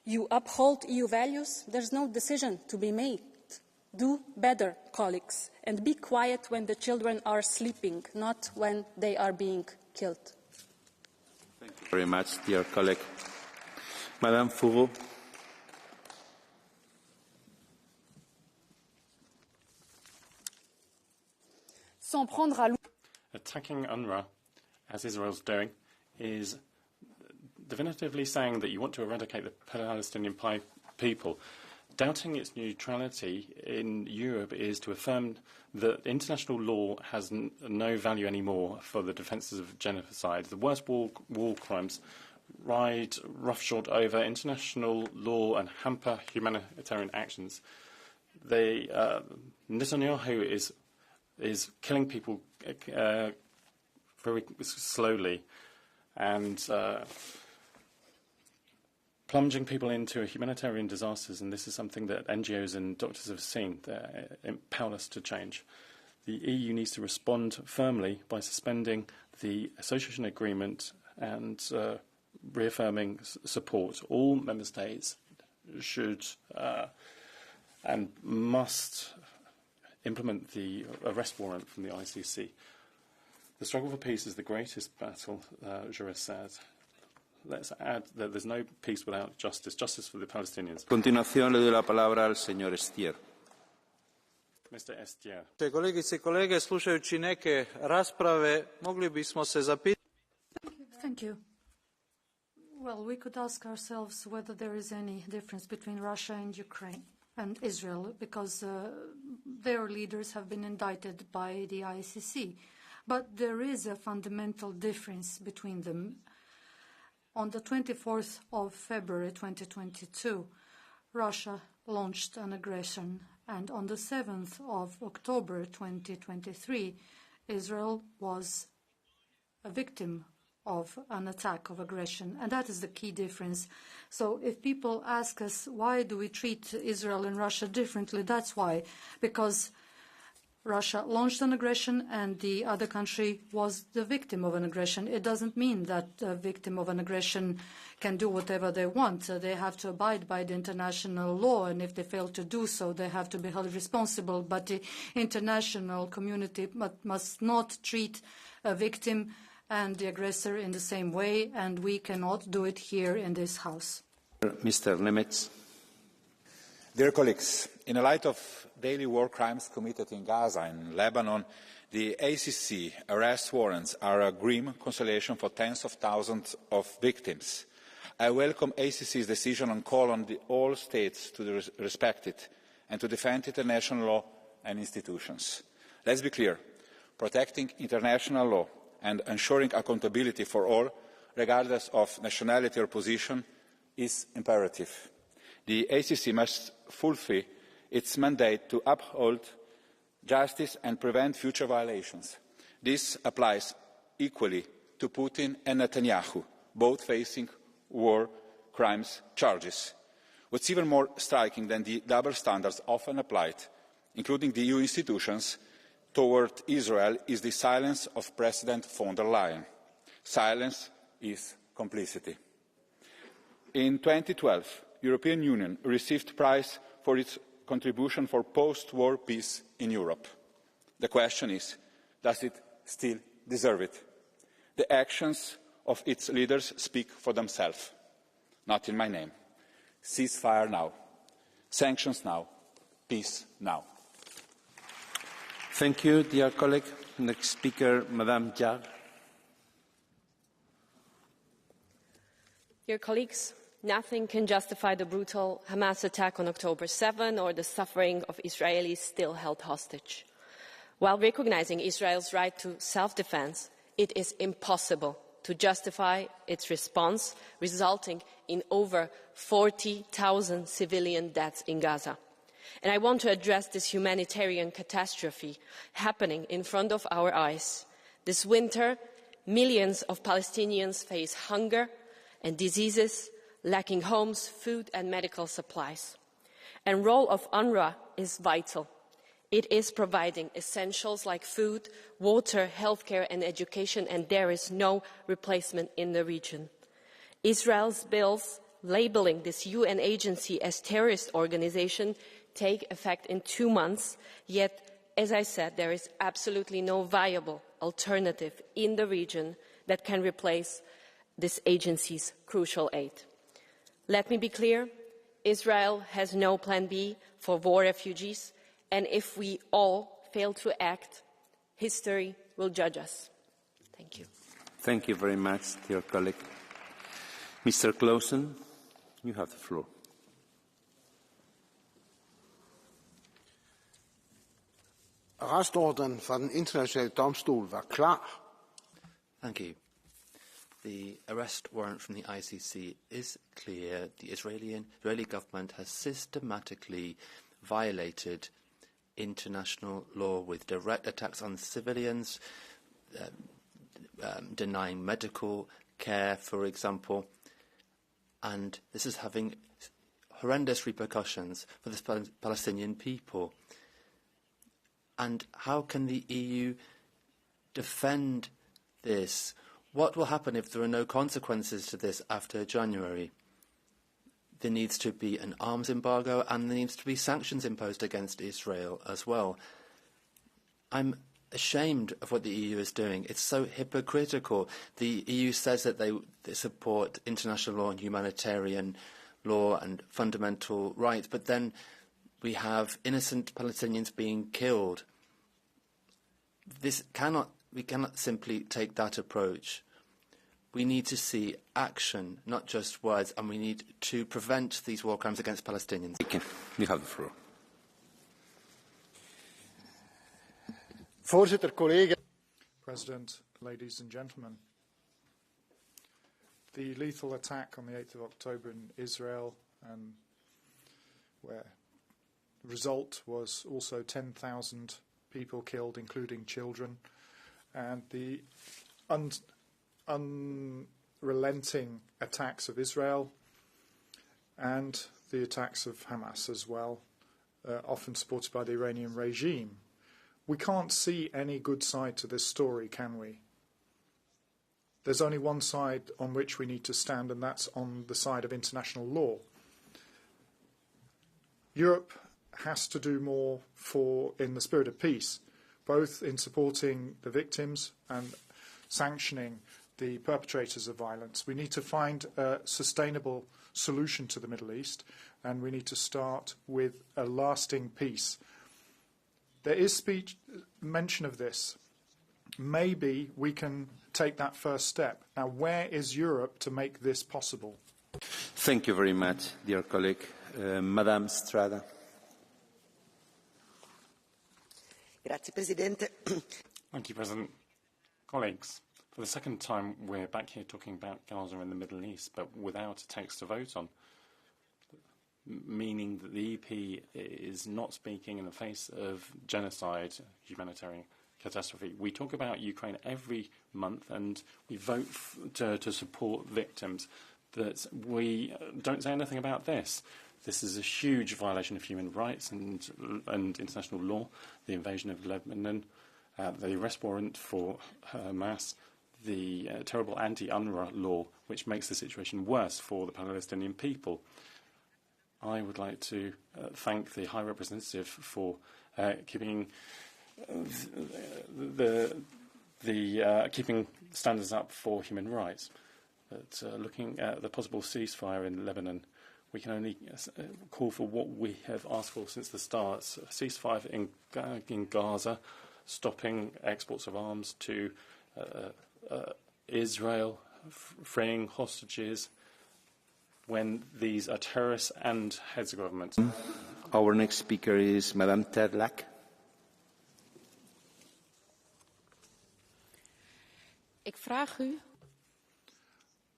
you uphold EU values, there's no decision to be made. Do better, colleagues, and be quiet when the children are sleeping, not when they are being killed. Thank you very much, dear colleague. Madame Fourreau. Attacking UNRWA, as Israel's doing, is definitively saying that you want to eradicate the Palestinian people. Doubting its neutrality in Europe is to affirm that international law has no value anymore for the defences of genocide. The worst war crimes ride roughshod over international law and hamper humanitarian actions. Netanyahu is killing people very slowly and plunging people into humanitarian disasters, and this is something that NGOs and doctors have seen that empower us to change. The EU needs to respond firmly by suspending the association agreement and reaffirming support. All member states should and must implement the arrest warrant from the ICC. The struggle for peace is the greatest battle, Jurist said. Let's add that there's no peace without justice. Justice for the Palestinians. A continuación le doy la palabra al señor Stier. Mr. Estier. Kolegice i kolege, slušajući neke rasprave, mogli bismo se zapitati. Thank you. Well, we could ask ourselves whether there is any difference between Russia and Ukraine and Israel, because their leaders have been indicted by the ICC. But there is a fundamental difference between them. On the 24th of February 2022, Russia launched an aggression, and on the 7th of October 2023, Israel was a victim of an attack of aggression, and that is the key difference. So if people ask us why do we treat Israel and Russia differently, that's why, because Russia launched an aggression and the other country was the victim of an aggression. It doesn't mean that a victim of an aggression can do whatever they want. They have to abide by the international law, and if they fail to do so, they have to be held responsible. But the international community must not treat a victim and the aggressor in the same way, and we cannot do it here in this House. Mr. Nemetz. Dear colleagues, in the light of daily war crimes committed in Gaza and Lebanon, the ACC arrest warrants are a grim consolation for tens of thousands of victims. I welcome ACC's decision and call on all states to respect it and to defend international law and institutions. Let's be clear, protecting international law and ensuring accountability for all, regardless of nationality or position, is imperative. The ACC must fulfil its mandate to uphold justice and prevent future violations. This applies equally to Putin and Netanyahu, both facing war crimes charges. What's even more striking than the double standards often applied, including the EU institutions, toward Israel is the silence of President von der Leyen. Silence is complicity. In 2012, the European Union received prize for its contribution for post-war peace in Europe. The question is, does it still deserve it? The actions of its leaders speak for themselves. Not in my name. Ceasefire now. Sanctions now. Peace now. Thank you, dear colleague. Next speaker, Madame Jarre. Dear colleagues, nothing can justify the brutal Hamas attack on October 7 or the suffering of Israelis still held hostage. While recognizing Israel's right to self-defense, it is impossible to justify its response, resulting in over 40,000 civilian deaths in Gaza. And I want to address this humanitarian catastrophe happening in front of our eyes. This winter, millions of Palestinians face hunger and diseases, lacking homes, food and medical supplies. And the role of UNRWA is vital. It is providing essentials like food, water, healthcare and education, and there is no replacement in the region. Israel's bills labeling this UN agency as terrorist organization take effect in 2 months, yet, as I said, there is absolutely no viable alternative in the region that can replace this agency's crucial aid. Let me be clear, Israel has no plan B for war refugees, and if we all fail to act, history will judge us. Thank you. Thank you very much, dear colleague. Mr. Clausen, you have the floor. Arrestordren fra den internationale domstol var klar. Thank you. The arrest warrant from the ICC is clear. The Israeli government has systematically violated international law with direct attacks on civilians, denying medical care, for example, and this is having horrendous repercussions for the Palestinian people. And how can the EU defend this? What will happen if there are no consequences to this after January? There needs to be an arms embargo and there needs to be sanctions imposed against Israel as well. I'm ashamed of what the EU is doing. It's so hypocritical. The EU says that they support international law and humanitarian law and fundamental rights, but then We have innocent Palestinians being killed. We cannot simply take that approach. We need to see action, not just words, and we need to prevent these war crimes against Palestinians. You have the floor. President, ladies and gentlemen, the lethal attack on the 8th of October in Israel, where the result was also 10,000 people killed, including children, and the unrelenting attacks of Israel and the attacks of Hamas as well, often supported by the Iranian regime. We can't see any good side to this story, can we? There's only one side on which we need to stand, and that's on the side of international law. Europe has to do more in the spirit of peace, both in supporting the victims and sanctioning the perpetrators of violence. We need to find a sustainable solution to the Middle East, and we need to start with a lasting peace. There is mention of this. Maybe we can take that first step. Now, where is Europe to make this possible? Thank you very much, dear colleague. Madame Strada. Grazie, Presidente. Thank you, President. Colleagues, for the second time, we're back here talking about Gaza and the Middle East, but without a text to vote on, meaning that the EP is not speaking in the face of genocide, humanitarian catastrophe. We talk about Ukraine every month and we vote to support victims, but we don't say anything about this. This is a huge violation of human rights and international law, the invasion of Lebanon, the arrest warrant for Hamas, the terrible anti-UNRWA law, which makes the situation worse for the Palestinian people. I would like to thank the High Representative for keeping keeping standards up for human rights. But looking at the possible ceasefire in Lebanon, we can only call for what we have asked for since the start: a ceasefire in Gaza, stopping exports of arms to Israel, freeing hostages when these are terrorists and heads of government. Our next speaker is Madame Terlak.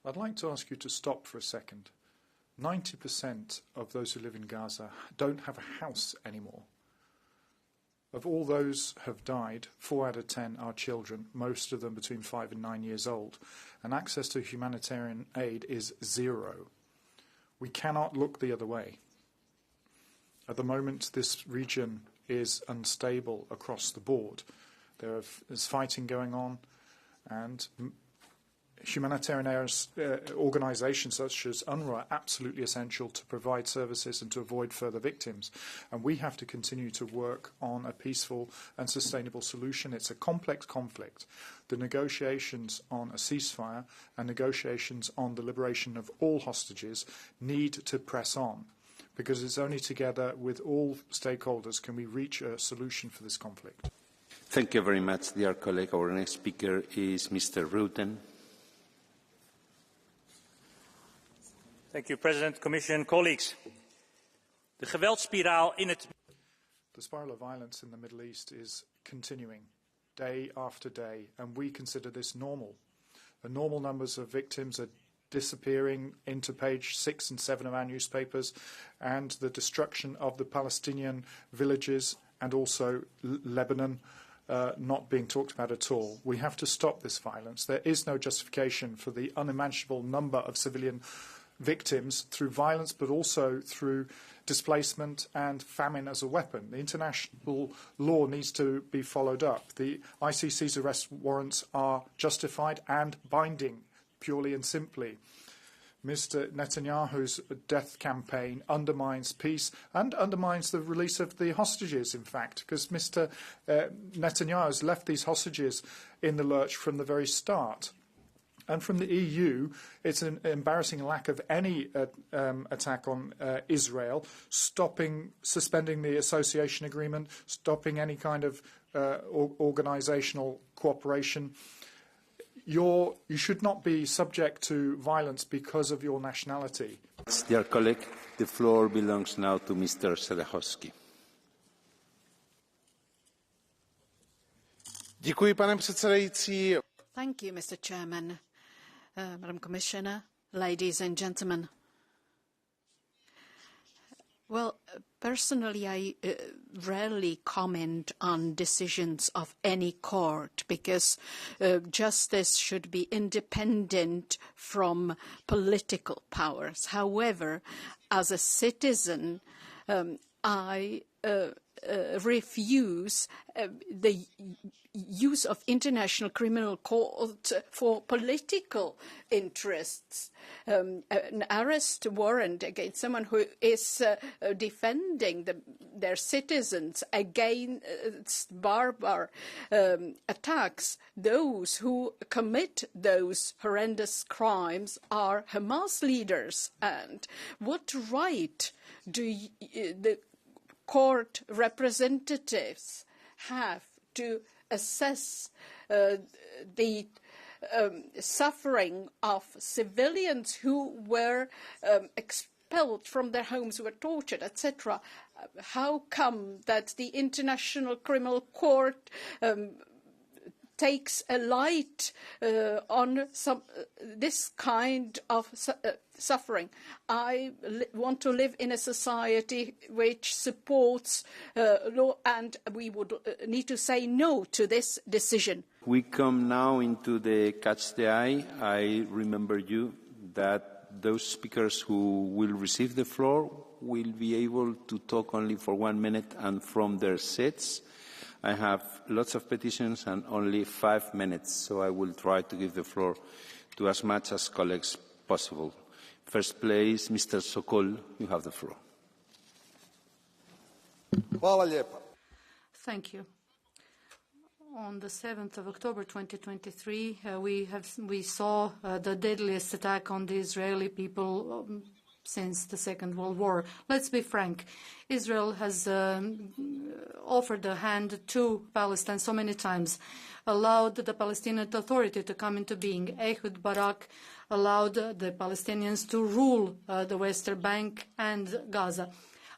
I'd like to ask you to stop for a second. 90% of those who live in Gaza don't have a house anymore. Of all those who have died, 4 out of 10 are children, most of them between 5 and 9 years old, and access to humanitarian aid is zero. We cannot look the other way. At the moment, this region is unstable across the board. There is fighting going on, and humanitarian organisations such as UNRWA are absolutely essential to provide services and to avoid further victims. And we have to continue to work on a peaceful and sustainable solution. It's a complex conflict. The negotiations on a ceasefire and negotiations on the liberation of all hostages need to press on, because it's only together with all stakeholders can we reach a solution for this conflict. Thank you very much, dear colleague. Our next speaker is Mr. Rutten. Thank you, President, Commission, colleagues. De geweldsspiraal in het... The spiral of violence in the Middle East is continuing day after day, and we consider this normal. The normal numbers of victims are disappearing into page 6 and 7 of our newspapers, and the destruction of the Palestinian villages and also Lebanon not being talked about at all. We have to stop this violence. There is no justification for the unimaginable number of civilian victims through violence, but also through displacement and famine as a weapon. The international law needs to be followed up. The ICC's arrest warrants are justified and binding, purely and simply. Mr. Netanyahu's death campaign undermines peace and undermines the release of the hostages, in fact, because Mr. Netanyahu has left these hostages in the lurch from the very start. And from the EU, it's an embarrassing lack of any attack on Israel, suspending the association agreement, stopping any kind of organisational cooperation. You should not be subject to violence because of your nationality. Dear colleague, the floor belongs now to Mr. Sedechowski. Děkuji, pane předsedající. Thank you, Mr. Chairman, Madam Commissioner, ladies and gentlemen. Well, personally, I rarely comment on decisions of any court because justice should be independent from political powers. However, as a citizen, I refuse the use of international criminal court for political interests. An arrest warrant against someone who is defending their citizens against barbar attacks. Those who commit those horrendous crimes are Hamas leaders. And what right do the court representatives have to assess the suffering of civilians who were expelled from their homes, who were tortured, etc.? How come that the International Criminal Court takes a light on this kind of suffering? I want to live in a society which supports law, and we would need to say no to this decision. We come now into the Catch the Eye. I remember you that those speakers who will receive the floor will be able to talk only for 1 minute and from their seats. I have lots of petitions and only 5 minutes, so I will try to give the floor to as much as colleagues possible. First place, Mr. Sokol, you have the floor. Thank you. On the 7th of October 2023, we saw the deadliest attack on the Israeli people since the Second World War. Let's be frank. Israel has offered a hand to Palestine so many times, allowed the Palestinian Authority to come into being. Ehud Barak allowed the Palestinians to rule the Western Bank and Gaza.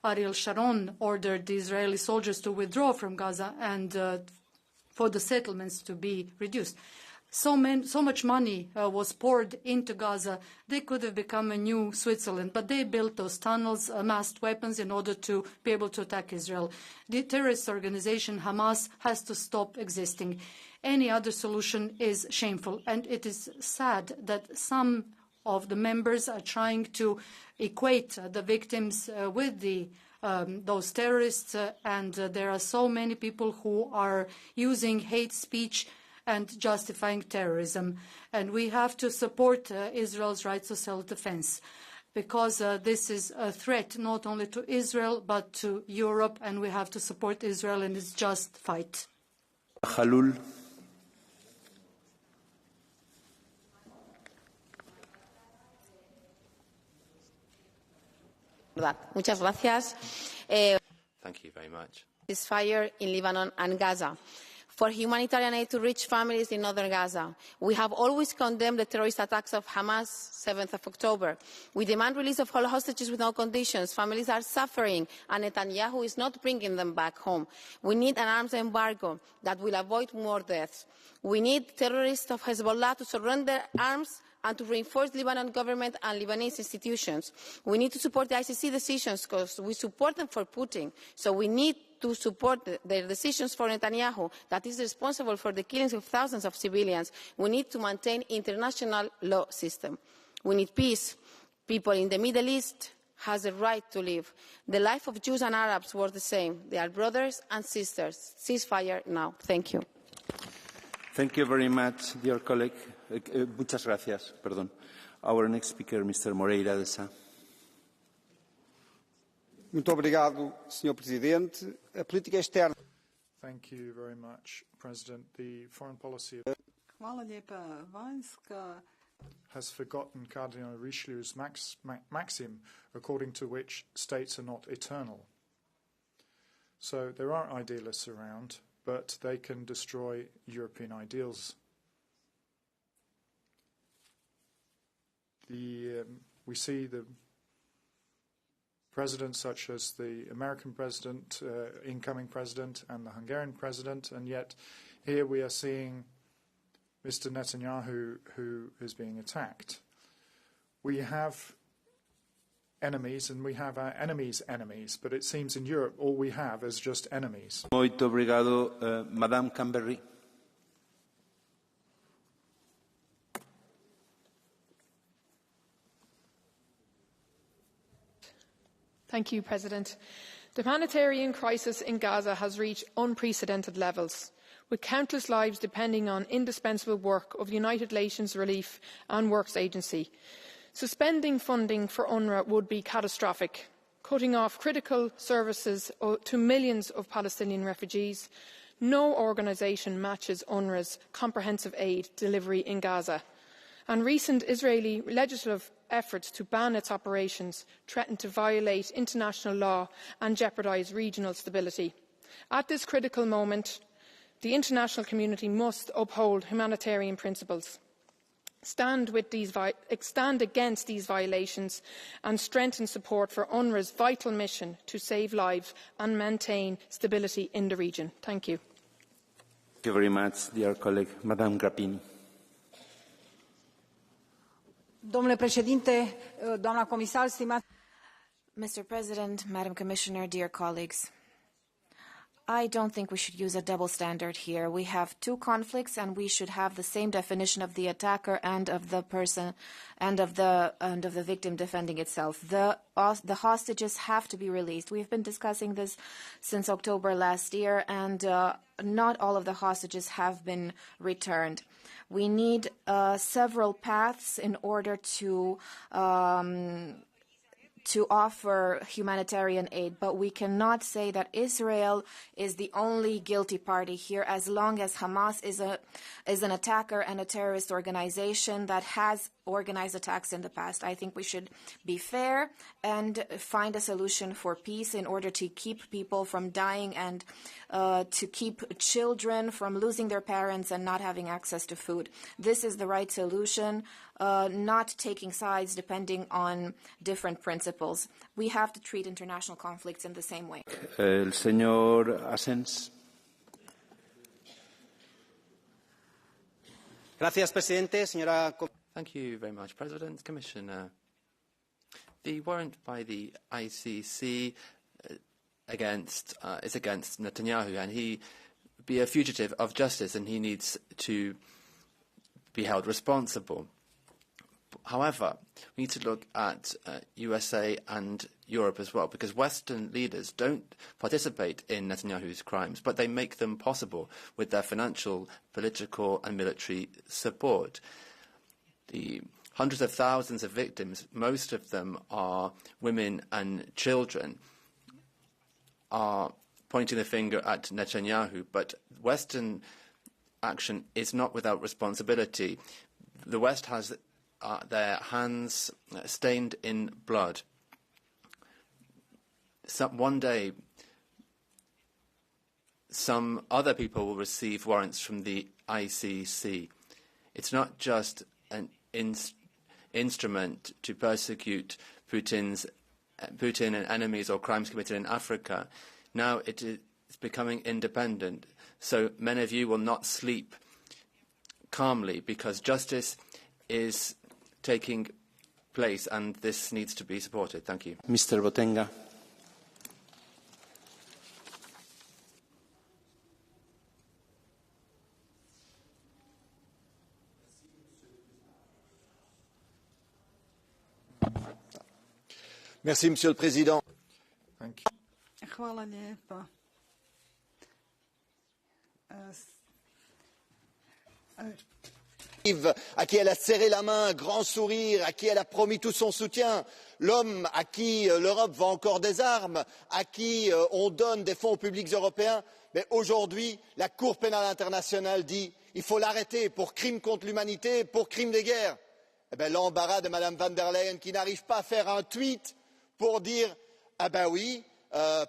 Ariel Sharon ordered the Israeli soldiers to withdraw from Gaza and for the settlements to be reduced. So much money was poured into Gaza, they could have become a new Switzerland, but they built those tunnels, amassed weapons in order to be able to attack Israel. The terrorist organization Hamas has to stop existing. Any other solution is shameful, and it is sad that some of the members are trying to equate the victims with those terrorists, and there are so many people who are using hate speech and justifying terrorism. And we have to support Israel's rights of self-defense, because this is a threat not only to Israel but to Europe, and we have to support Israel in its just fight. Khalul. Muchas gracias. Thank you very much. Ceasefire in Lebanon and Gaza. For humanitarian aid to reach families in northern Gaza. We have always condemned the terrorist attacks of Hamas, 7th of October. We demand release of all hostages with no conditions. Families are suffering, and Netanyahu is not bringing them back home. We need an arms embargo that will avoid more deaths. We need terrorists of Hezbollah to surrender arms and to reinforce the Lebanon government and Lebanese institutions. We need to support the ICC decisions because we support them for Putin. So we need to support their decisions for Netanyahu, that is responsible for the killings of thousands of civilians. We need to maintain international law system. We need peace. People in the Middle East has a right to live. The life of Jews and Arabs was the same. They are brothers and sisters. Ceasefire now. Thank you. Thank you very much, dear colleague. Muchas gracias. Perdón. Our next speaker, Mr. Moreira de Sá. Muito obrigado, Sr. Presidente. A política externa. Thank you very much, President. The foreign policy of... Hvala lijepa. Vanjska has forgotten Cardinal Richelieu's maxim, according to which states are not eternal. So there are idealists around, but they can destroy European ideals. We see the presidents such as the American president, incoming president, and the Hungarian president, and yet here we are seeing Mr. Netanyahu, who is being attacked. We have enemies, and we have our enemies' enemies, but it seems in Europe all we have is just enemies. Muito obrigado, Madame Camberry. Thank you, President. The humanitarian crisis in Gaza has reached unprecedented levels, with countless lives depending on indispensable work of the United Nations Relief and Works Agency. Suspending funding for UNRWA would be catastrophic, cutting off critical services to millions of Palestinian refugees. No organisation matches UNRWA's comprehensive aid delivery in Gaza, and recent Israeli legislative efforts to ban its operations threaten to violate international law and jeopardise regional stability. At this critical moment, the international community must uphold humanitarian principles, stand against these violations and strengthen support for UNRWA's vital mission to save lives and maintain stability in the region. Thank you. Thank you very much, dear colleague. Madame Grappini. Domnule președinte, doamna comisar, stimați... Mr. President, Madam Commissioner, dear colleagues, I don't think we should use a double standard here. We have two conflicts, and we should have the same definition of the attacker and of the person and of the victim defending itself. The hostages have to be released. We've been discussing this since October last year, and not all of the hostages have been returned. We need several paths in order to offer humanitarian aid, but we cannot say that Israel is the only guilty party here, as long as Hamas is an attacker and a terrorist organization that has organized attacks in the past. I think we should be fair and find a solution for peace in order to keep people from dying and to keep children from losing their parents and not having access to food. This is the right solution, not taking sides depending on different principles. We have to treat international conflicts in the same way. El señor Asens. Gracias, presidente. Señora... Thank you very much, President. Commissioner, the warrant by the ICC is against Netanyahu, and he be a fugitive of justice, and he needs to be held responsible. However, we need to look at USA and Europe as well, because Western leaders don't participate in Netanyahu's crimes, but they make them possible with their financial, political and military support. The hundreds of thousands of victims, most of them are women and children, are pointing the finger at Netanyahu, but Western action is not without responsibility. The West has their hands stained in blood. One day, some other people will receive warrants from the ICC. It's not just an instrument to persecute Putin and enemies or crimes committed in Africa. Now it is becoming independent. So many of you will not sleep calmly because justice is taking place and this needs to be supported. Thank you. Mr. Botenga. Merci, Monsieur le Président. Hvala lijepa. À qui elle a serré la main, un grand sourire, à qui elle a promis tout son soutien, l'homme à qui l'Europe vend encore des armes, à qui on donne des fonds publics européens, mais aujourd'hui, la Cour pénale internationale dit qu'il faut l'arrêter pour crime contre l'humanité, pour crime de guerre. Eh bien, l'embarras de Mme van der Leyen qui n'arrive pas à faire un tweet pour dire « Ah ben oui,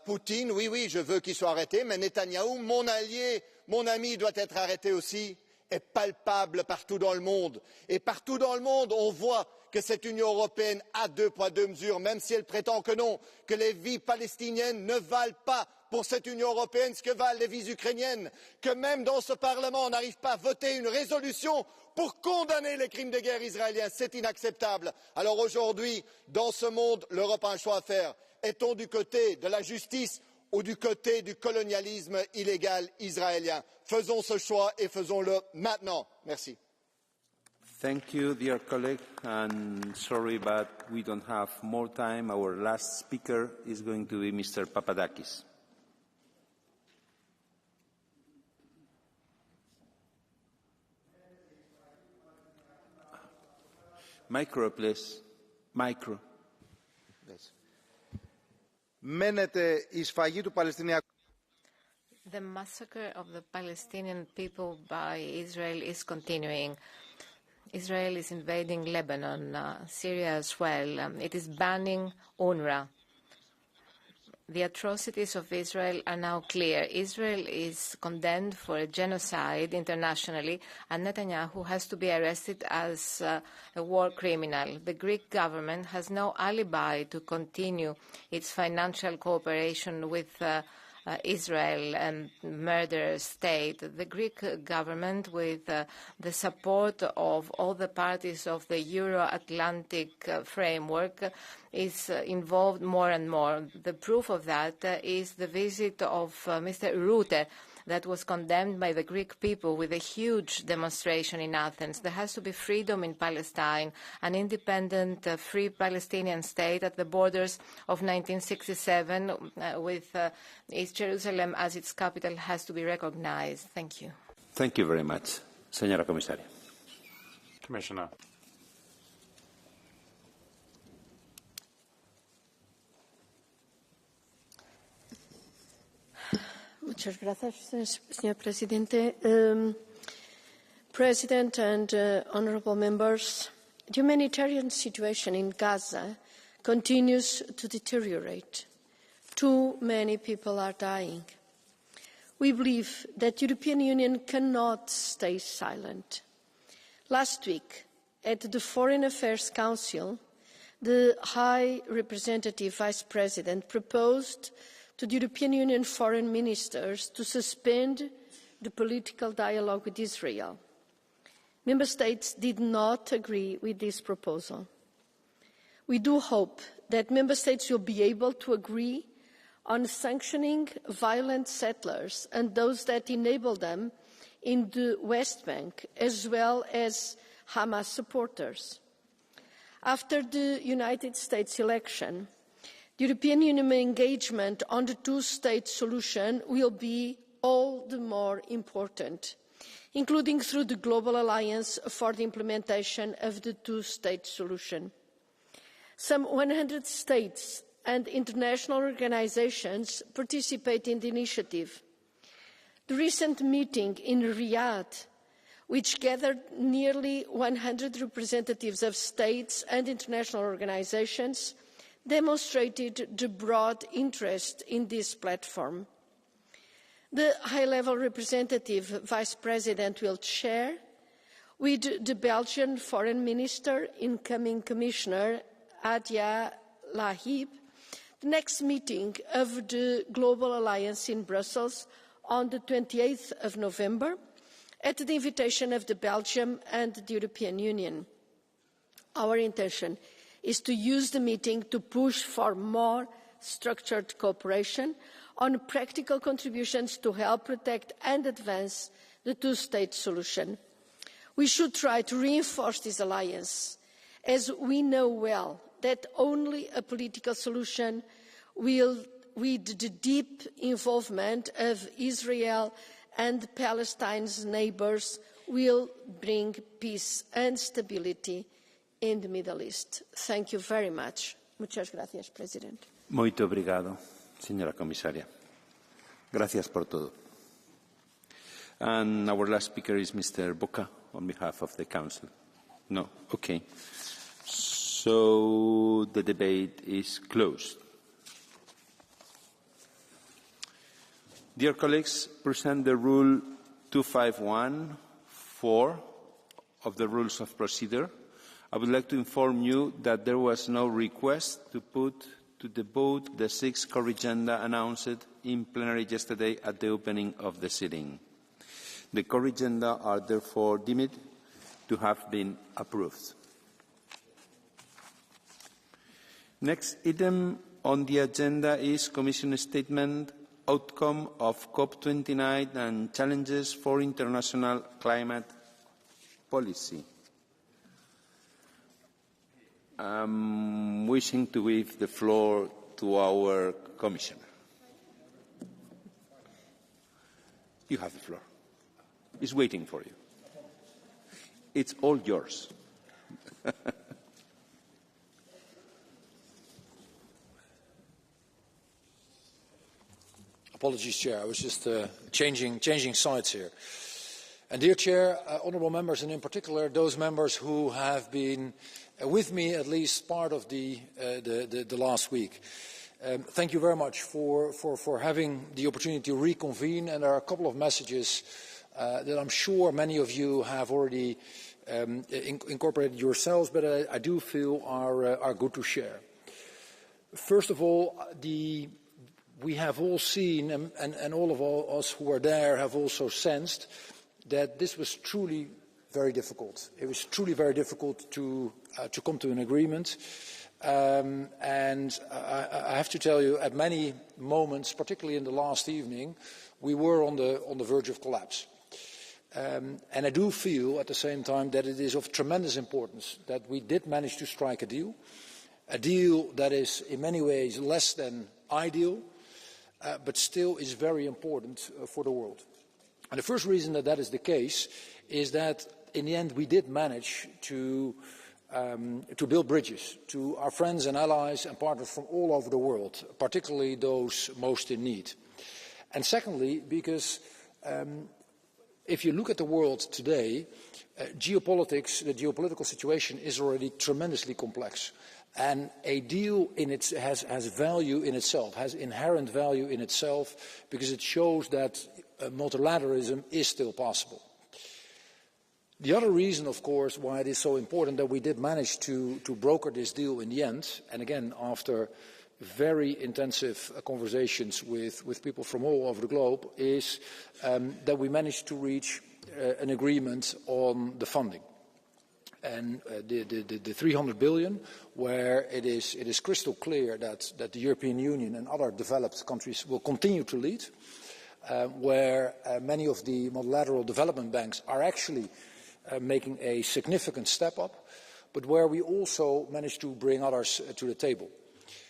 Poutine, oui, oui, je veux qu'il soit arrêté, mais Netanyahou, mon allié, mon ami, doit être arrêté aussi », est palpable partout dans le monde. Et partout dans le monde, on voit que cette Union européenne a 2 poids 2 mesures, même si elle prétend que non, que les vies palestiniennes ne valent pas pour cette Union européenne ce que valent les vies ukrainiennes, que même dans ce Parlement, on n'arrive pas à voter une résolution pour condamner les crimes de guerre israéliens. C'est inacceptable. Alors aujourd'hui, dans ce monde, l'Europe a un choix à faire. Est-on du côté de la justice ou du côté du colonialisme illégal israélien? Faisons ce choix et faisons-le maintenant. Merci. Thank you, dear colleague, and sorry, but we don't have more time. Our last speaker is going to be Mr. Papadakis. Micro, please. Micro. Μένεται η σφαγή του Παλαιστινιακού. The massacre of the Palestinian people by Israel is continuing. Israel is invading Lebanon, Syria as well. It is banning UNRWA. The atrocities of Israel are now clear. Israel is condemned for a genocide internationally, and Netanyahu has to be arrested as a war criminal. The Greek government has no alibi to continue its financial cooperation with Israel and murderous state. The Greek government, with the support of all the parties of the Euro-Atlantic framework, is involved more and more. The proof of that is the visit of Mr. Rutte that was condemned by the Greek people with a huge demonstration in Athens. There has to be freedom in Palestine, an independent, free Palestinian state at the borders of 1967 with East Jerusalem as its capital has to be recognized. Thank you. Thank you very much. Señora Comisaria. Commissioner. Muchas gracias, señor presidente. President and honourable members, the humanitarian situation in Gaza continues to deteriorate. Too many people are dying. We believe that the European Union cannot stay silent. Last week, at the Foreign Affairs Council, the High Representative Vice President proposed to the European Union foreign ministers to suspend the political dialogue with Israel. Member States did not agree with this proposal. We do hope that Member States will be able to agree on sanctioning violent settlers and those that enable them in the West Bank, as well as Hamas supporters. After the United States election, the European Union engagement on the two-state solution will be all the more important, including through the Global Alliance for the Implementation of the Two-State Solution. Some 100 states and international organisations participate in the initiative. The recent meeting in Riyadh, which gathered nearly 100 representatives of states and international organisations, demonstrated the broad interest in this platform. The high-level representative Vice President will chair, with the Belgian Foreign Minister, incoming Commissioner Adia Lahib, the next meeting of the Global Alliance in Brussels on the 28th of November, at the invitation of Belgium and the European Union. Our intention is to use the meeting to push for more structured cooperation on practical contributions to help protect and advance the two-state solution. We should try to reinforce this alliance, as we know well that only a political solution will, with the deep involvement of Israel and Palestine's neighbours, will bring peace and stability in the Middle East. Thank you very much. Muchas gracias, President. Muito obrigado, señora comisaria. Gracias por todo. And our last speaker is Mr. Boca on behalf of the Council. No? Okay. So the debate is closed. Dear colleagues, present the Rule 251(4) of the Rules of Procedure. I would like to inform you that there was no request to put to the vote the 6 core agenda announced in plenary yesterday at the opening of the sitting. The core agenda are therefore deemed to have been approved. Next item on the agenda is Commission statement outcome of COP29 and challenges for international climate policy. I'm wishing to give the floor to our Commissioner. You have the floor. It's waiting for you. It's all yours. Apologies, Chair. I was just changing sides here. And dear Chair, honourable members, and in particular those members who have been with me at least part of the last week. Thank you very much for having the opportunity to reconvene, and there are a couple of messages that I'm sure many of you have already incorporated yourselves, but I do feel are good to share. First of all, we have all seen, and all of us who were there have also sensed, that this was truly very difficult. It was truly very difficult to come to an agreement. And I have to tell you, at many moments, particularly in the last evening, we were on the verge of collapse. And I do feel at the same time that it is of tremendous importance that we did manage to strike a deal that is in many ways less than ideal, but still is very important for the world. And the first reason that is the case is that in the end we did manage to build bridges to our friends and allies and partners from all over the world, particularly those most in need. And secondly, because if you look at the world today, geopolitics, the geopolitical situation is already tremendously complex. And a deal has value in itself, has inherent value in itself, because it shows that multilateralism is still possible. The other reason, of course, why it is so important that we did manage to broker this deal in the end, and again after very intensive conversations with people from all over the globe, is that we managed to reach an agreement on the funding. And the 300 billion, where it is crystal clear that the European Union and other developed countries will continue to lead, where many of the multilateral development banks are actually making a significant step up, but where we also managed to bring others to the table.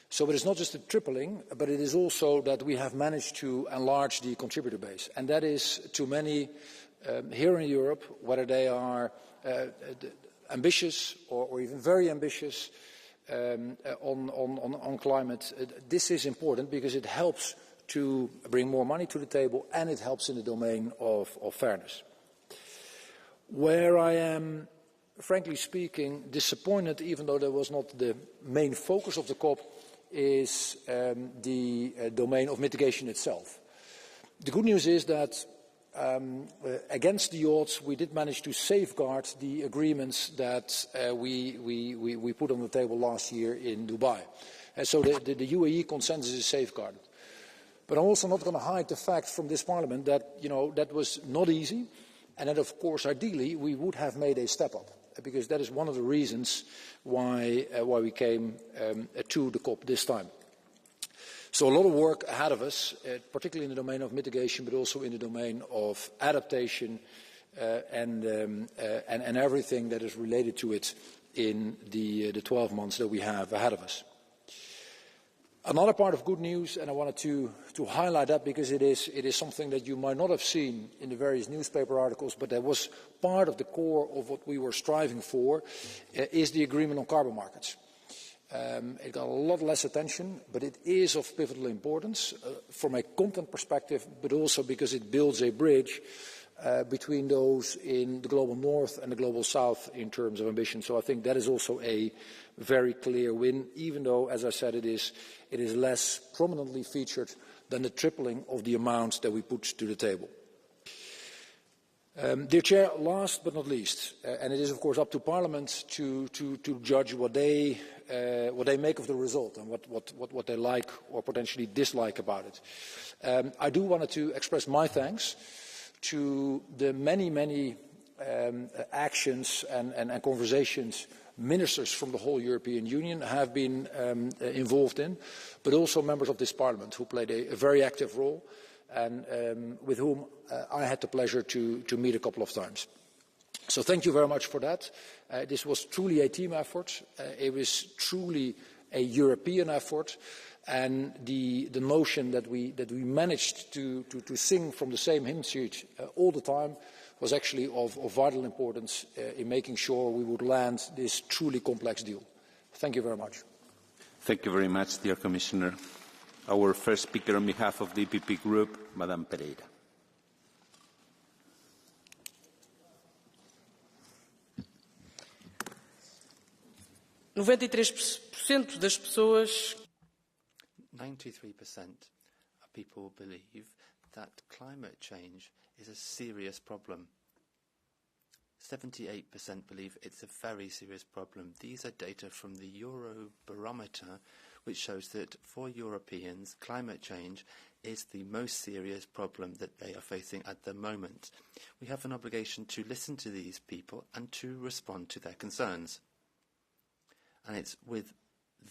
So it is not just a tripling, but it is also that we have managed to enlarge the contributor base. And that is to many here in Europe, whether they are ambitious or even very ambitious on climate. This is important because it helps to bring more money to the table, and it helps in the domain of fairness. Where I am, frankly speaking, disappointed, even though that was not the main focus of the COP, is the domain of mitigation itself. The good news is that against the odds, we did manage to safeguard the agreements that we put on the table last year in Dubai. And so the UAE consensus is safeguarded. But I'm also not going to hide the fact from this Parliament that, that was not easy, and that, of course, ideally, we would have made a step up, because that is one of the reasons why we came to the COP this time. So a lot of work ahead of us, particularly in the domain of mitigation, but also in the domain of adaptation and everything that is related to it in the 12 months that we have ahead of us. Another part of good news, and I wanted to highlight that because it is something that you might not have seen in the various newspaper articles, but that was part of the core of what we were striving for, is the agreement on carbon markets. It got a lot less attention, but it is of pivotal importance from a content perspective, but also because it builds a bridge between those in the global north and the global south in terms of ambition. So I think that is also a very clear win, even though, as I said, it is less prominently featured than the tripling of the amounts that we put to the table. Dear Chair, last but not least, and it is of course up to Parliament to judge what they make of the result and what they like or potentially dislike about it. I do want to express my thanks to the many actions and conversations ministers from the whole European Union have been involved in, but also members of this Parliament who played a very active role and with whom I had the pleasure to meet a couple of times. So thank you very much for that. This was truly a team effort. It was truly a European effort. And the notion that we managed to sing from the same hymn sheet all the time was actually of vital importance in making sure we would land this truly complex deal. Thank you very much. Thank you very much, dear Commissioner. Our first speaker on behalf of the EPP Group, Madame Pereira. das pessoas 93% of people believe that climate change is a serious problem. 78% believe it's a very serious problem. These are data from the Eurobarometer, which shows that for Europeans, climate change is the most serious problem that they are facing at the moment. We have an obligation to listen to these people and to respond to their concerns. And it's with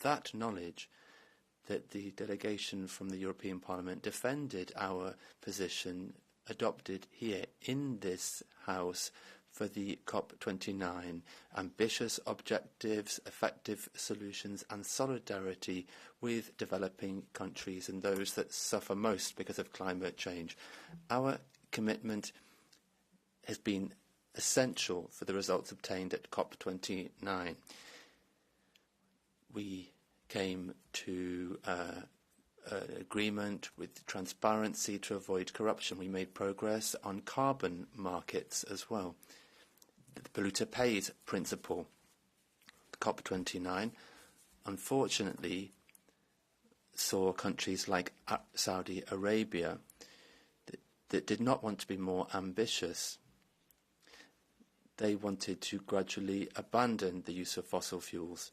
that knowledge that the delegation from the European Parliament defended our position adopted here in this House for the COP29, ambitious objectives, effective solutions and solidarity with developing countries and those that suffer most because of climate change. Our commitment has been essential for the results obtained at COP29. We came to an agreement with transparency to avoid corruption. We made progress on carbon markets as well. The polluter pays principle. COP29, unfortunately, saw countries like Saudi Arabia that did not want to be more ambitious. They wanted to gradually abandon the use of fossil fuels.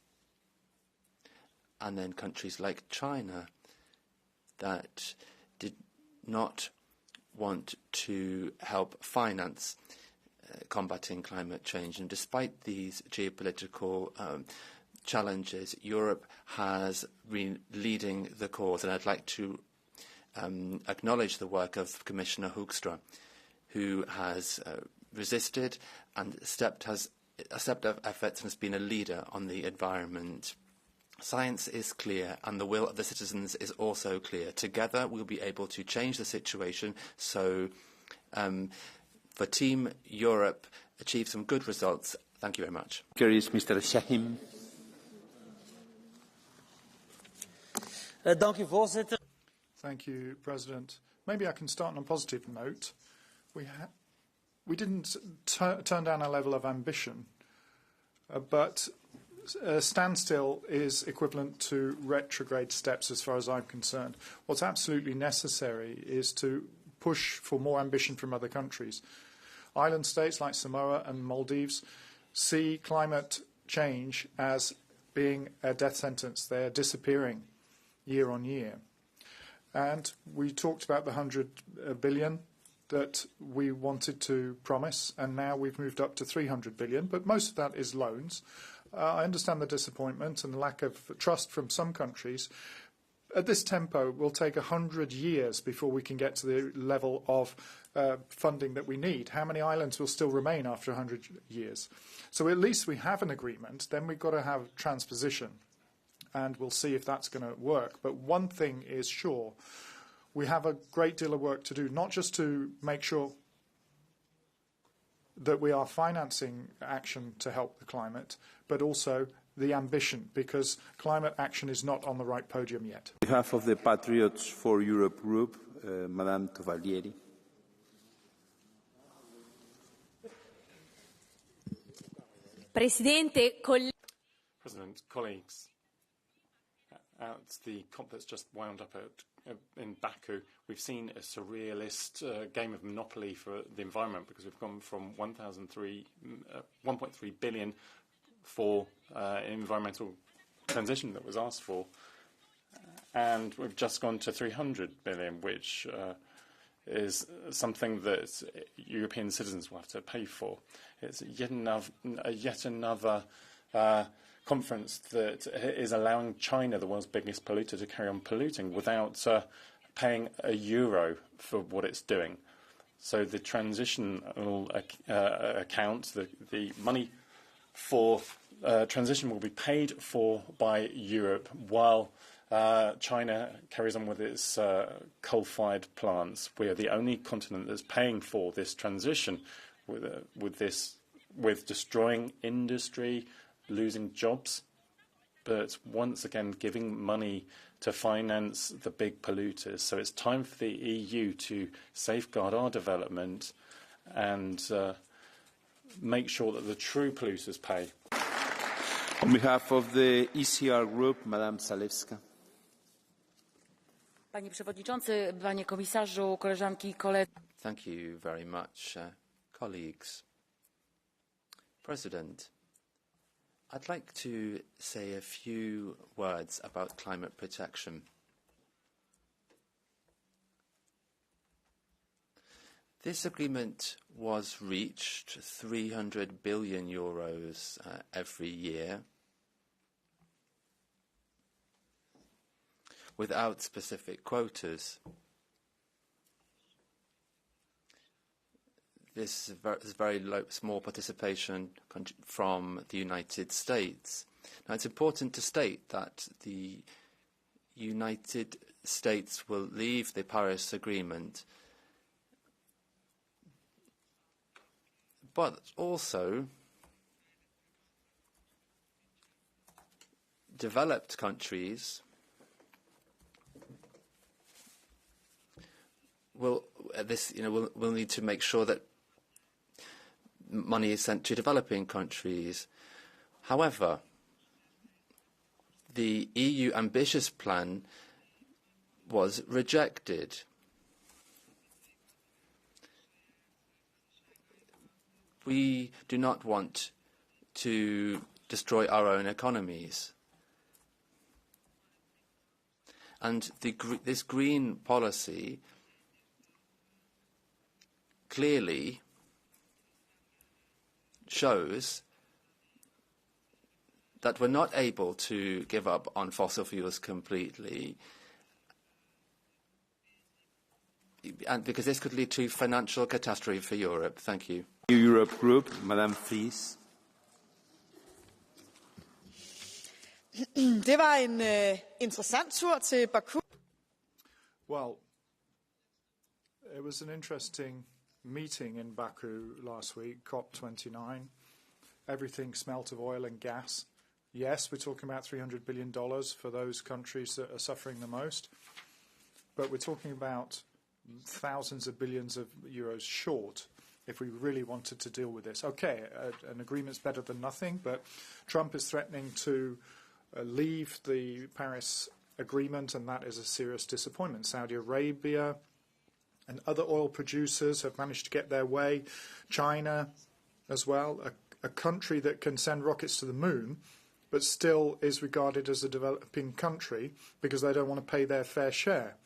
And then countries like China that did not want to help finance combating climate change. And despite these geopolitical challenges, Europe has been leading the cause. And I'd like to acknowledge the work of Commissioner Hoekstra, who has resisted and stepped up efforts and has been a leader on the environment. Science is clear and the will of the citizens is also clear. Together we'll be able to change the situation so for Team Europe achieve some good results. Thank you very much. Here is Mr. Shahim. Thank you, President. Maybe I can start on a positive note. We didn't turn down our level of ambition, but standstill is equivalent to retrograde steps as far as I'm concerned. What's absolutely necessary is to push for more ambition from other countries. Island states like Samoa and Maldives see climate change as being a death sentence. They're disappearing year on year. And we talked about the 100 billion that we wanted to promise, and now we've moved up to 300 billion, but most of that is loans. I understand the disappointment and the lack of trust from some countries. At this tempo, it will take 100 years before we can get to the level of funding that we need. How many islands will still remain after 100 years? So at least we have an agreement. Then we've got to have transposition, and we'll see if that's going to work. But one thing is sure. We have a great deal of work to do, not just to make sure that we are financing action to help the climate, but also the ambition, because climate action is not on the right podium yet. On behalf of the Patriots for Europe group, Madame Tovallieri. President, colleagues, at the COP that's just wound up in Baku, we've seen a surrealist game of monopoly for the environment, because we've gone from 1.3 billion for environmental transition that was asked for, and we've just gone to 300 billion, which is something that European citizens will have to pay for. It's yet another conference that is allowing China, the world's biggest polluter, to carry on polluting without paying a euro for what it's doing. So the transitional account, the money for transition will be paid for by Europe, while China carries on with its coal-fired plants. We are the only continent that's paying for this transition, with destroying industry, losing jobs, but once again giving money to finance the big polluters. So it's time for the EU to safeguard our development and make sure that the true polluters pay. On behalf of the ECR Group, Madame Zalewska. Panie Przewodniczący, Panie Komisarzu, koleżanki i koledzy. Thank you very much, colleagues. President, I'd like to say a few words about climate protection. This agreement was reached, 300 billion euros every year, without specific quotas. This is very low, small participation from the United States. Now, it's important to state that the United States will leave the Paris Agreement, but also developed countries will need to make sure that money is sent to developing countries. However, the EU ambitious plan was rejected. We do not want to destroy our own economies. And this green policy clearly shows that we're not able to give up on fossil fuels completely, and because this could lead to financial catastrophe for Europe. Thank you. Europe Group, Madame Fries. Det var en interessant tur til Baku. Well, it was an interesting meeting in Baku last week, COP29. Everything smelt of oil and gas. Yes, we're talking about $300 billion for those countries that are suffering the most, but we're talking about thousands of billions of euros short if we really wanted to deal with this. Okay, an agreement's better than nothing, but Trump is threatening to leave the Paris Agreement, and that is a serious disappointment. Saudi Arabia and other oil producers have managed to get their way. China as well, a country that can send rockets to the moon, but still is regarded as a developing country because they don't want to pay their fair share.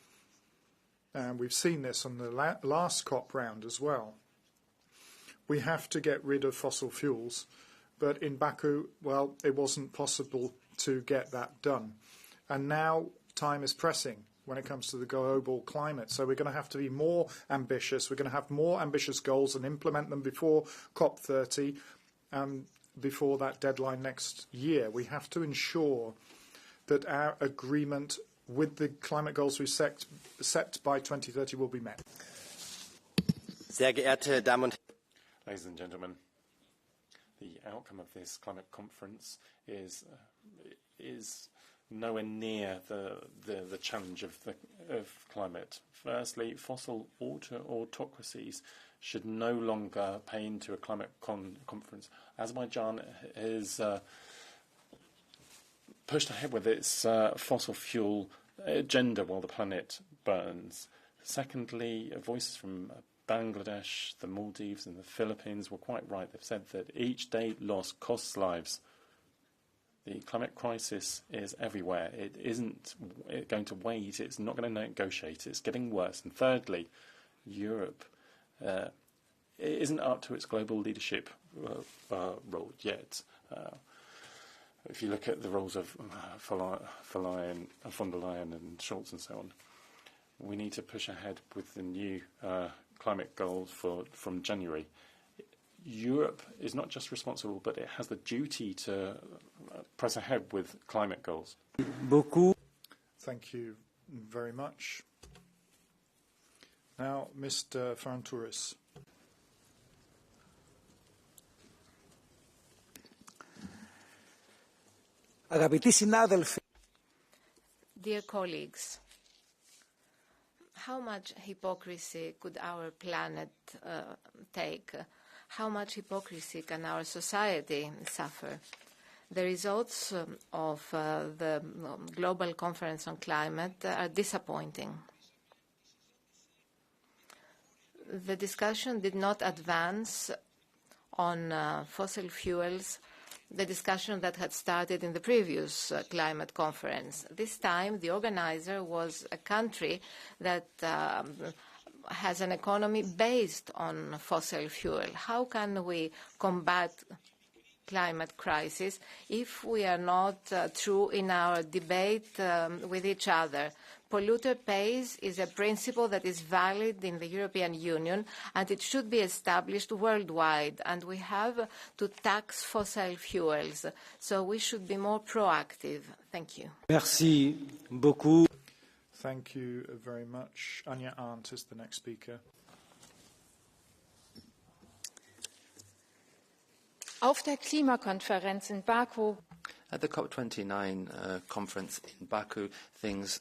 And we've seen this on the last COP round as well. We have to get rid of fossil fuels, but in Baku, well, it wasn't possible to get that done. And now time is pressing when it comes to the global climate. So we're going to have to be more ambitious. We're going to have more ambitious goals and implement them before COP30 and before that deadline next year. We have to ensure that our agreement with the climate goals we set by 2030 will be met. Sehr geehrte Damen und Herren. Ladies and gentlemen, the outcome of this climate conference is nowhere near the challenge of climate. Firstly, fossil autocracies should no longer pay into a climate conference. Azerbaijan is pushed ahead with its fossil fuel agenda while the planet burns. Secondly, voices from Bangladesh, the Maldives and the Philippines were quite right. They've said that each day lost costs lives. The climate crisis is everywhere. It isn't going to wait. It's not going to negotiate. It's getting worse. And thirdly, Europe isn't up to its global leadership role yet. If you look at the roles of von der Leyen and Schulz and so on, we need to push ahead with the new climate goals from January. Europe is not just responsible, but it has the duty to press ahead with climate goals. Thank you very much. Now, Mr. Frantouris. Dear colleagues, how much hypocrisy could our planet take? How much hypocrisy can our society suffer? The results of the Global Conference on Climate are disappointing. The discussion did not advance on fossil fuels, the discussion that had started in the previous climate conference. This time, the organizer was a country that has an economy based on fossil fuel. How can we combat climate crisis if we are not true in our debate with each other? Polluter pays is a principle that is valid in the European Union, and it should be established worldwide. And we have to tax fossil fuels, so we should be more proactive. Thank you. Merci beaucoup. Thank you very much. Anja Arndt is the next speaker. Auf der Klimakonferenz in Baku. At the COP29 conference in Baku, things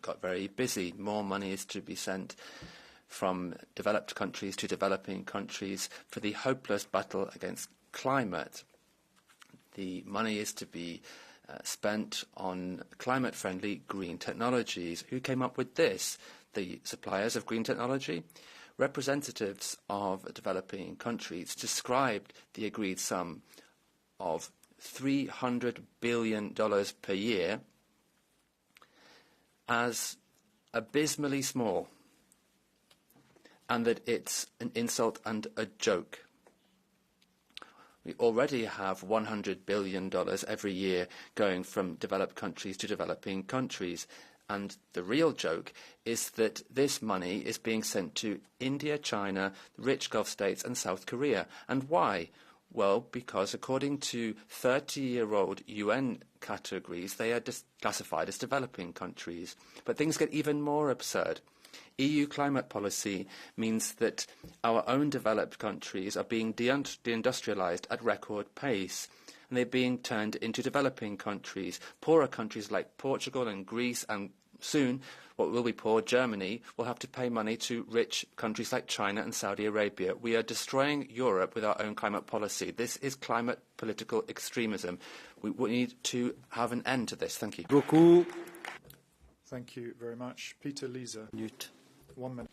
got very busy. More money is to be sent from developed countries to developing countries for the hopeless battle against climate. The money is to be spent on climate-friendly green technologies. Who came up with this? The suppliers of green technology? Representatives of developing countries described the agreed sum of $300 billion per year as abysmally small, and that it's an insult and a joke. We already have $100 billion every year going from developed countries to developing countries. And the real joke is that this money is being sent to India, China, the rich Gulf states and South Korea. And why? Well, because according to 30-year-old UN categories, they are classified as developing countries. But things get even more absurd. EU climate policy means that our own developed countries are being deindustrialized at record pace, and they're being turned into developing countries. Poorer countries like Portugal and Greece, and soon, what will be poor, Germany, will have to pay money to rich countries like China and Saudi Arabia. We are destroying Europe with our own climate policy. This is climate political extremism. We need to have an end to this. Thank you. Thank you very much. Peter Liese. 1 minute.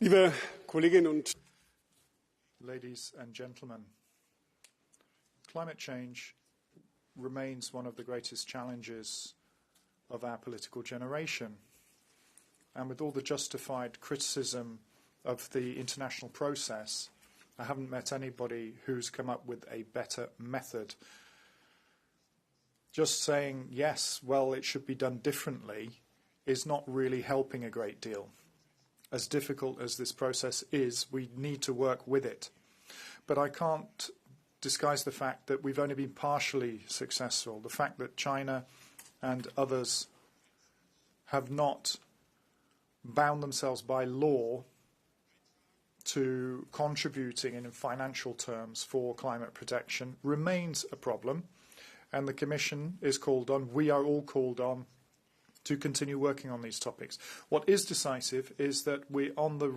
Liebe Kolleginnen und Ladies and gentlemen, climate change remains one of the greatest challenges of our political generation. And with all the justified criticism of the international process, I haven't met anybody who's come up with a better method. Just saying, yes, well, it should be done differently is not really helping a great deal. As difficult as this process is, we need to work with it. But I can't disguise the fact that we've only been partially successful. The fact that China and others have not bound themselves by law to contributing in financial terms for climate protection remains a problem. and the Commission is called on, we are all called on, to continue working on these topics. What is decisive is that we're on the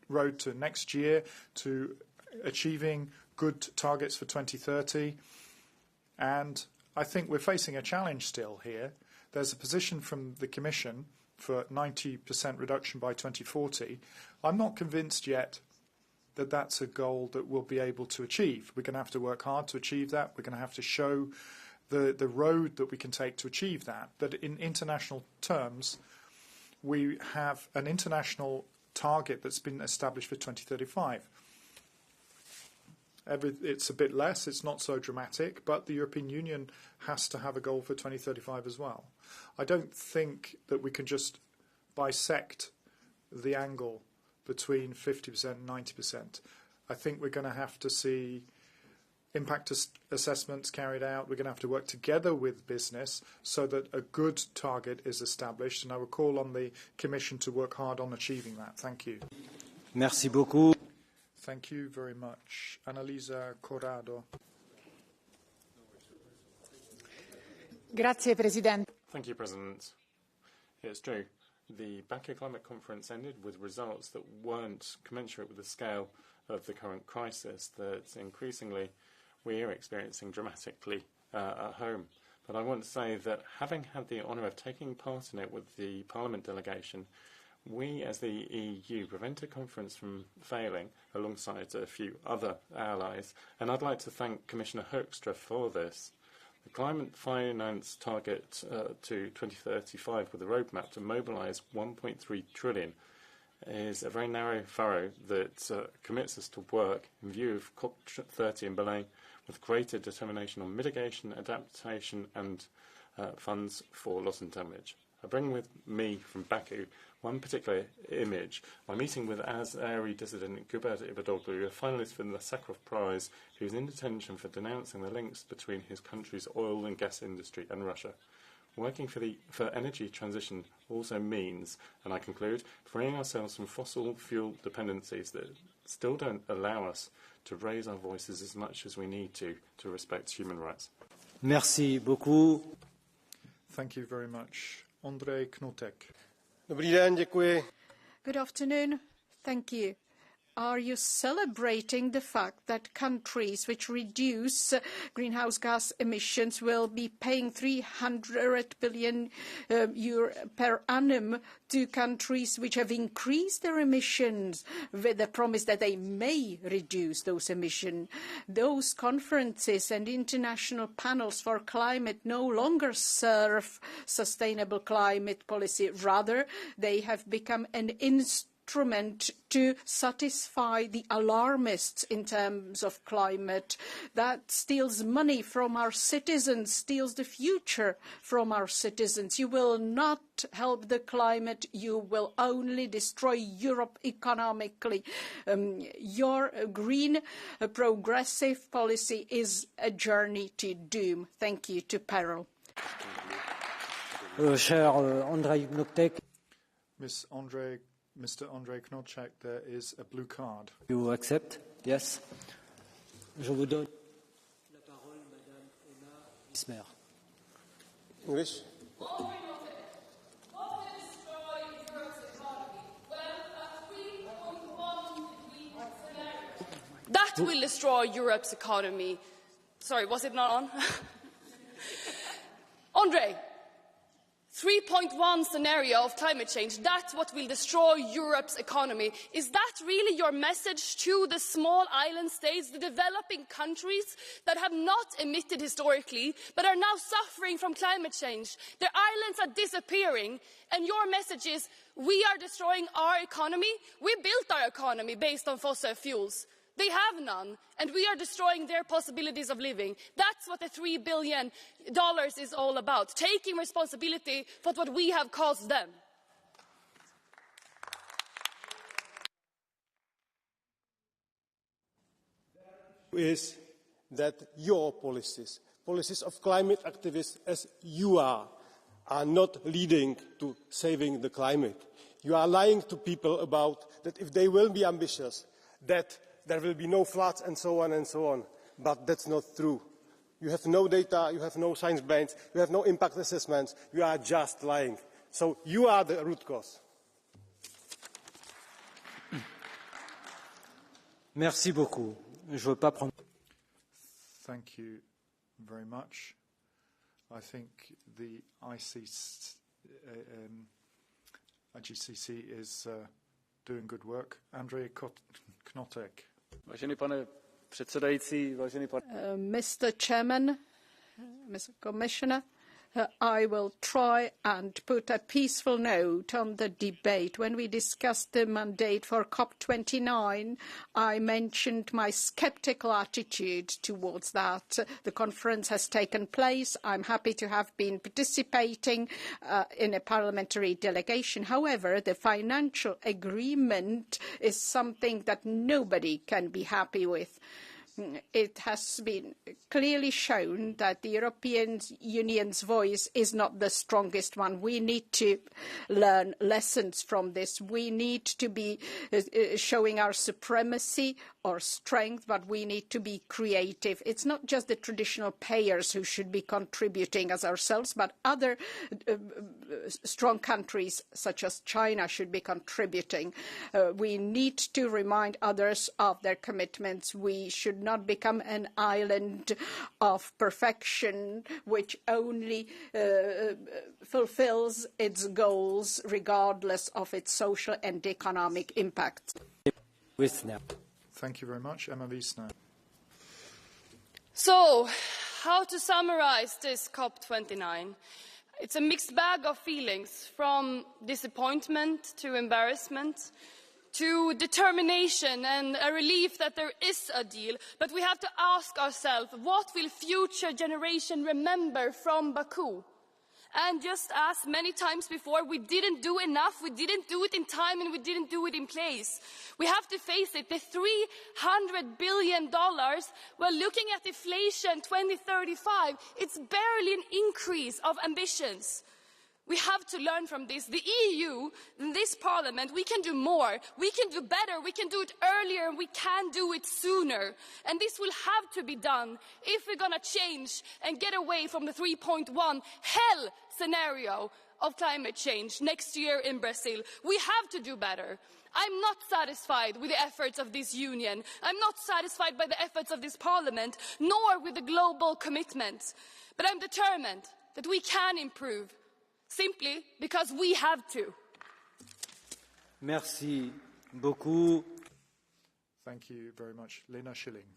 road to next year to achieving good targets for 2030, and I think we're facing a challenge still here. There's a position from the Commission for 90% reduction by 2040. I'm not convinced yet that that's a goal that we'll be able to achieve. We're going to have to work hard to achieve that. We're going to have to show the road that we can take to achieve that. But in international terms, we have an international target that's been established for 2035. It's a bit less, it's not so dramatic, but the European Union has to have a goal for 2035 as well. I don't think that we can just bisect the angle between 50% and 90%. I think we're going to have to see impact assessments carried out. We're going to have to work together with business so that a good target is established, and I will call on the Commission to work hard on achieving that. Thank you. Merci beaucoup. Thank you very much. Annalisa Corrado. Grazie, Presidente. Thank you, President. It's true. The Baku Climate Conference ended with results that weren't commensurate with the scale of the current crisis that increasingly we are experiencing dramatically at home. But I want to say that having had the honour of taking part in it with the Parliament delegation, we as the EU prevented a conference from failing alongside a few other allies, and I'd like to thank Commissioner Hoekstra for this. The climate finance target to 2035 with a roadmap to mobilise 1.3 trillion is a very narrow furrow that commits us to work in view of COP30 in Berlin with greater determination on mitigation, adaptation and funds for loss and damage. I bring with me from Baku one particular image, my meeting with Azeri dissident Gubert Ibadoglu, a finalist for the Sakharov Prize, who is in detention for denouncing the links between his country's oil and gas industry and Russia. Working for energy transition also means, and I conclude, freeing ourselves from fossil fuel dependencies that still don't allow us to raise our voices as much as we need to respect human rights. Merci beaucoup. Thank you very much. Andrej Knotek. Dobrý den, děkuji. Good afternoon. Thank you. Are you celebrating the fact that countries which reduce greenhouse gas emissions will be paying 300 billion euro per annum to countries which have increased their emissions with the promise that they may reduce those emissions? Those conferences and international panels for climate no longer serve sustainable climate policy. Rather, they have become an instrument to satisfy the alarmists in terms of climate. That steals money from our citizens, steals the future from our citizens. You will not help the climate, you will only destroy Europe economically. Your green progressive policy is a journey to doom. Thank you to peril. Cher Andrej Knotek. Mr. Andrej Knotek, there is a blue card. You accept? Yes. Je vous donne la parole, Madame Emma Ismer. English? That will destroy Europe's economy. Sorry, was it not on? Andrej, 3.1 scenario of climate change, that's what will destroy Europe's economy. Is that really your message to the small island states, the developing countries that have not emitted historically, but are now suffering from climate change? Their islands are disappearing, and your message is, we are destroying our economy? We built our economy based on fossil fuels. They have none, and we are destroying their possibilities of living. That's what the $3 billion is all about, taking responsibility for what we have caused them. Is that your policies of climate activists as you are not leading to saving the climate. You are lying to people about that if they will be ambitious, that there will be no floods and so on, but that's not true. You have no data, you have no science brains, you have no impact assessments, you are just lying. So you are the root cause. Merci beaucoup. Je veux pas prendre... Thank you very much. I think the IGCC is doing good work. Andrej Knotek. Vážený pane předsedající, vážený pane... Mr. Chairman, Mr. Commissioner, I will try and put a peaceful note on the debate. When we discussed the mandate for COP29, I mentioned my sceptical attitude towards that. The conference has taken place. I'm happy to have been participating in a parliamentary delegation. However, the financial agreement is something that nobody can be happy with. It has been clearly shown that the European Union's voice is not the strongest one. We need to learn lessons from this. We need to be showing our supremacy or strength, but we need to be creative. It's not just the traditional payers who should be contributing as ourselves, but other strong countries such as China should be contributing. We need to remind others of their commitments. We should not become an island of perfection which only fulfills its goals regardless of its social and economic impact. Thank you very much. Emma Wiesner. So, how to summarize this COP29? It's a mixed bag of feelings, from disappointment to embarrassment to determination and a relief that there is a deal. But we have to ask ourselves, what will future generations remember from Baku? And just as many times before, we didn't do enough, we didn't do it in time, and we didn't do it in place. We have to face it. The $300 billion, well, looking at inflation 2035, it's barely an increase of ambitions. We have to learn from this. The EU, this Parliament, we can do more. We can do better. We can do it earlier. And we can do it sooner. And this will have to be done if we're going to change and get away from the 3.1 hell scenario of climate change next year in Brazil. We have to do better. I'm not satisfied with the efforts of this union. I'm not satisfied by the efforts of this Parliament, nor with the global commitment. But I'm determined that we can improve. Simply because we have to. Merci beaucoup. Thank you very much. Lena Schilling.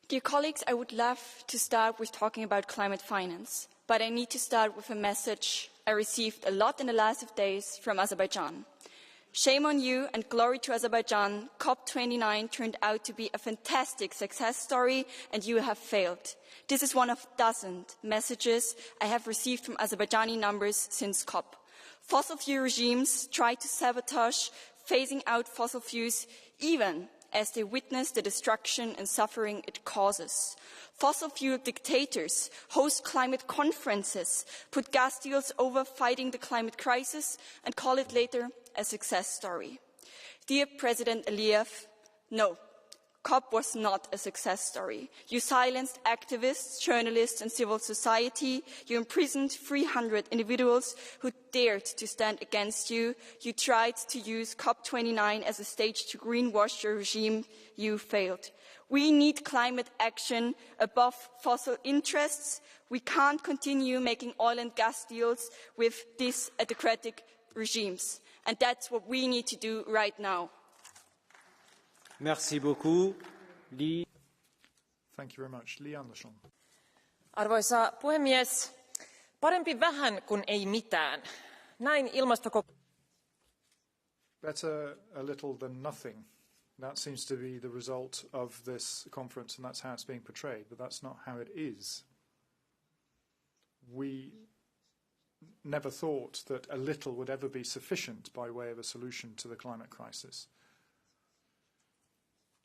Dear colleagues, I would love to start with talking about climate finance, but I need to start with a message I received a lot in the last days from Azerbaijan. Shame on you and glory to Azerbaijan. COP29 turned out to be a fantastic success story and you have failed. This is one of dozens messages I have received from Azerbaijani numbers since COP. Fossil fuel regimes try to sabotage phasing out fossil fuels even as they witness the destruction and suffering it causes. Fossil fuel dictators host climate conferences, put gas deals over fighting the climate crisis and call it later a success story. Dear President Aliyev, no, COP was not a success story. You silenced activists, journalists and civil society. You imprisoned 300 individuals who dared to stand against you. You tried to use COP29 as a stage to greenwash your regime. You failed. We need climate action above fossil interests. We can't continue making oil and gas deals with these autocratic regimes. And that's what we need to do right now. Merci beaucoup. Li. Thank you very much. Li Andersson. Arvoisa puhemies, parempi vähän kuin ei mitään. Näin Better a little than nothing. That seems to be the result of this conference, and that's how it's being portrayed, but that's not how it is. We never thought that a little would ever be sufficient by way of a solution to the climate crisis.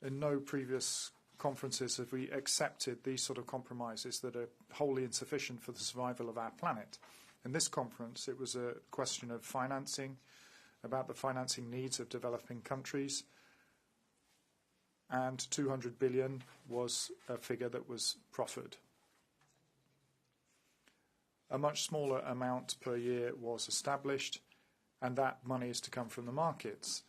In no previous conferences have we accepted these sort of compromises that are wholly insufficient for the survival of our planet. In this conference, it was a question of financing, about the financing needs of developing countries, and 200 billion was a figure that was proffered. A much smaller amount per year was established, and that money is to come from the markets.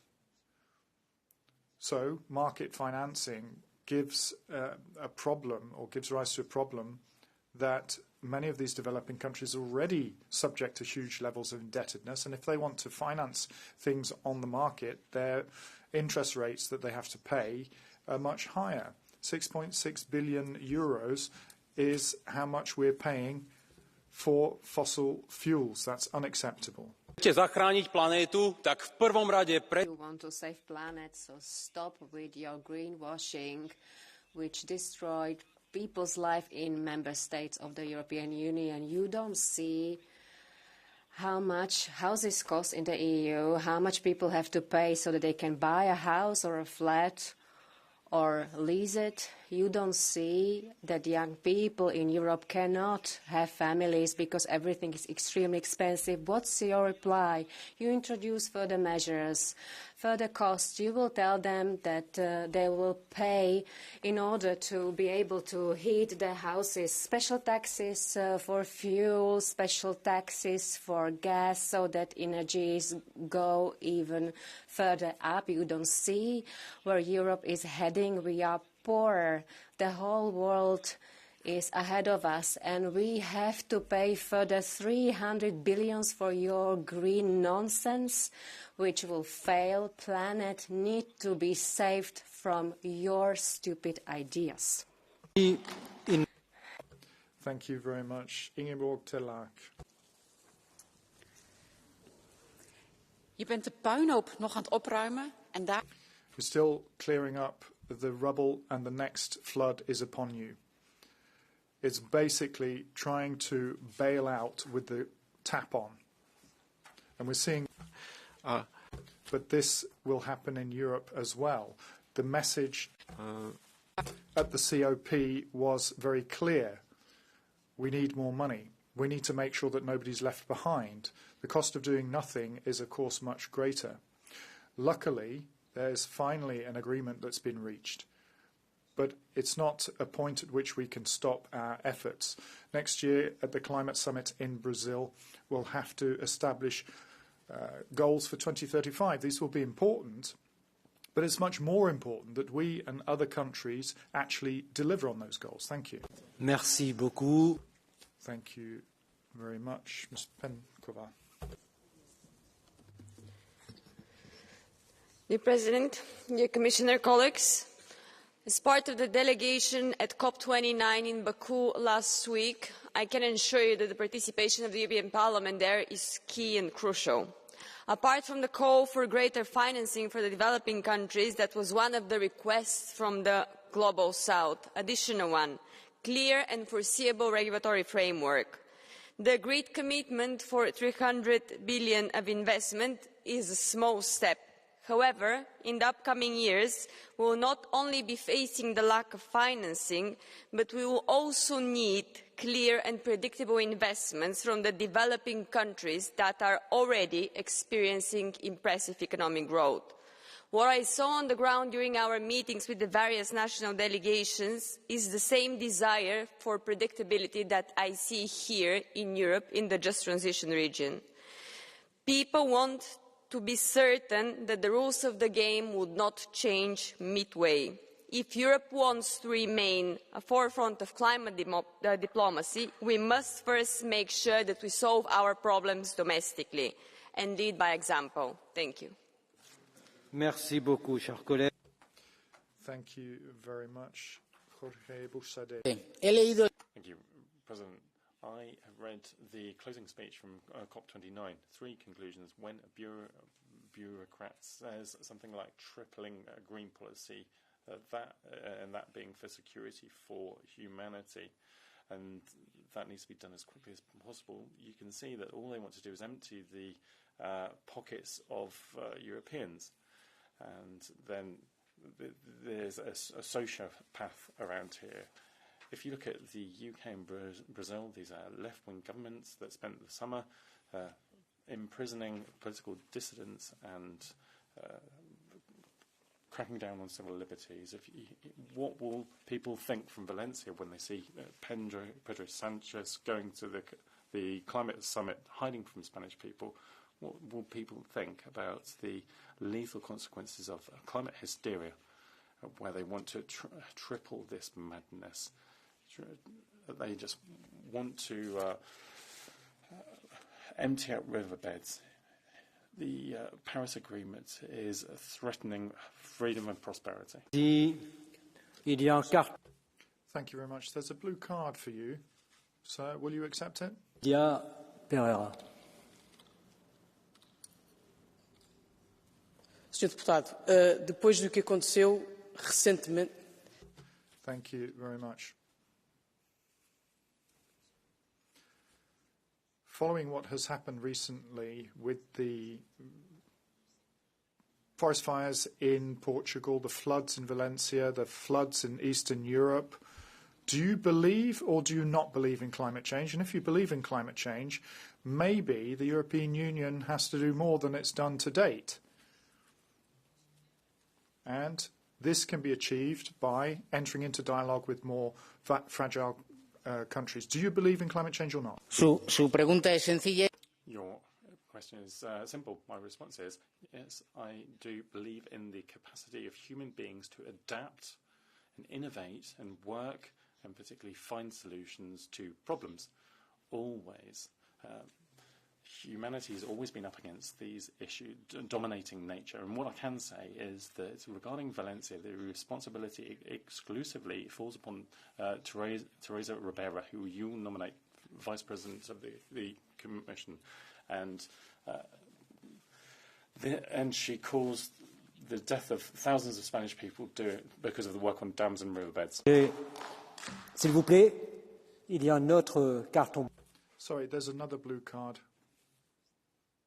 So market financing gives a problem, or gives rise to a problem, that many of these developing countries are already subject to huge levels of indebtedness, and if they want to finance things on the market, their interest rates that they have to pay are much higher. 6.6 billion euros is how much we're paying for fossil fuels. That's unacceptable. You want to save planet, so stop with your greenwashing, which destroyed people's life in member states of the European Union. You don't see how much houses cost in the EU, how much people have to pay so that they can buy a house or a flat or lease it. You don't see that young people in Europe cannot have families because everything is extremely expensive. What's your reply? You introduce further measures, further costs. You will tell them that they will pay in order to be able to heat their houses. Special taxes for fuel, special taxes for gas, so that energies go even further up. You don't see where Europe is heading. We are poorer. The whole world is ahead of us, and we have to pay further 300 billion for your green nonsense, which will fail. Planet need to be saved from your stupid ideas. Thank you very much. Ingeborg Terlaak. Je bent de puinhoop nog aan het opruimen en daar... We're still clearing up the rubble, and the next flood is upon you. It's basically trying to bail out with the tap on. And we're seeing... but this will happen in Europe as well. The message at the COP was very clear. We need more money. We need to make sure that nobody's left behind. The cost of doing nothing is, of course, much greater. Luckily, there's finally an agreement that's been reached. But it's not a point at which we can stop our efforts. Next year, at the Climate Summit in Brazil, we'll have to establish goals for 2035. These will be important, but it's much more important that we and other countries actually deliver on those goals. Thank you. Merci beaucoup. Thank you very much, Ms. Penkova. Dear President, dear Commissioner, colleagues, as part of the delegation at COP29 in Baku last week, I can assure you that the participation of the European Parliament there is key and crucial. Apart from the call for greater financing for the developing countries, that was one of the requests from the Global South, additional one, clear and foreseeable regulatory framework. The agreed commitment for 300 billion of investment is a small step. However, in the upcoming years, we will not only be facing the lack of financing, but we will also need clear and predictable investments from the developing countries that are already experiencing impressive economic growth. What I saw on the ground during our meetings with the various national delegations is the same desire for predictability that I see here in Europe, in the Just Transition region. People want to be certain that the rules of the game would not change midway. If Europe wants to remain at the forefront of climate diplomacy, we must first make sure that we solve our problems domestically and lead by example. Thank you. Merci beaucoup, chers collègues. Thank you very much, Jorge Busadé. Thank you, President. I have read the closing speech from COP29. 3 conclusions. When a bureaucrat says something like tripling green policy, and that being for security for humanity, and that needs to be done as quickly as possible, you can see that all they want to do is empty the pockets of Europeans. And then there's a sociopath around here. If you look at the UK and Brazil, these are left-wing governments that spent the summer imprisoning political dissidents and cracking down on civil liberties. What will people think from Valencia when they see Pedro Sanchez going to the climate summit hiding from Spanish people? What will people think about the lethal consequences of climate hysteria, where they want to triple this madness? They just want to empty out riverbeds. The Paris Agreement is threatening freedom and prosperity. Thank you very much. There's a blue card for you. Sir, will you accept it? Pereira. Sr. Deputado, depois do que aconteceu recentemente... Thank you very much. Following what has happened recently with the forest fires in Portugal, the floods in Valencia, the floods in Eastern Europe, do you believe or do you not believe in climate change? And if you believe in climate change, maybe the European Union has to do more than it's done to date. And this can be achieved by entering into dialogue with more fragile countries. Do you believe in climate change or not? Su pregunta es sencilla. Your question is simple. My response is yes, I do believe in the capacity of human beings to adapt and innovate and work and particularly find solutions to problems. Always. Humanity has always been up against these issues, dominating nature. And what I can say is that regarding Valencia, the responsibility exclusively falls upon Teresa Ribera, who you will nominate Vice President of the Commission. And she caused the death of thousands of Spanish people because of the work on dams and riverbeds. S'il vous plaît, il y a un autre carton. Sorry, there's another blue card.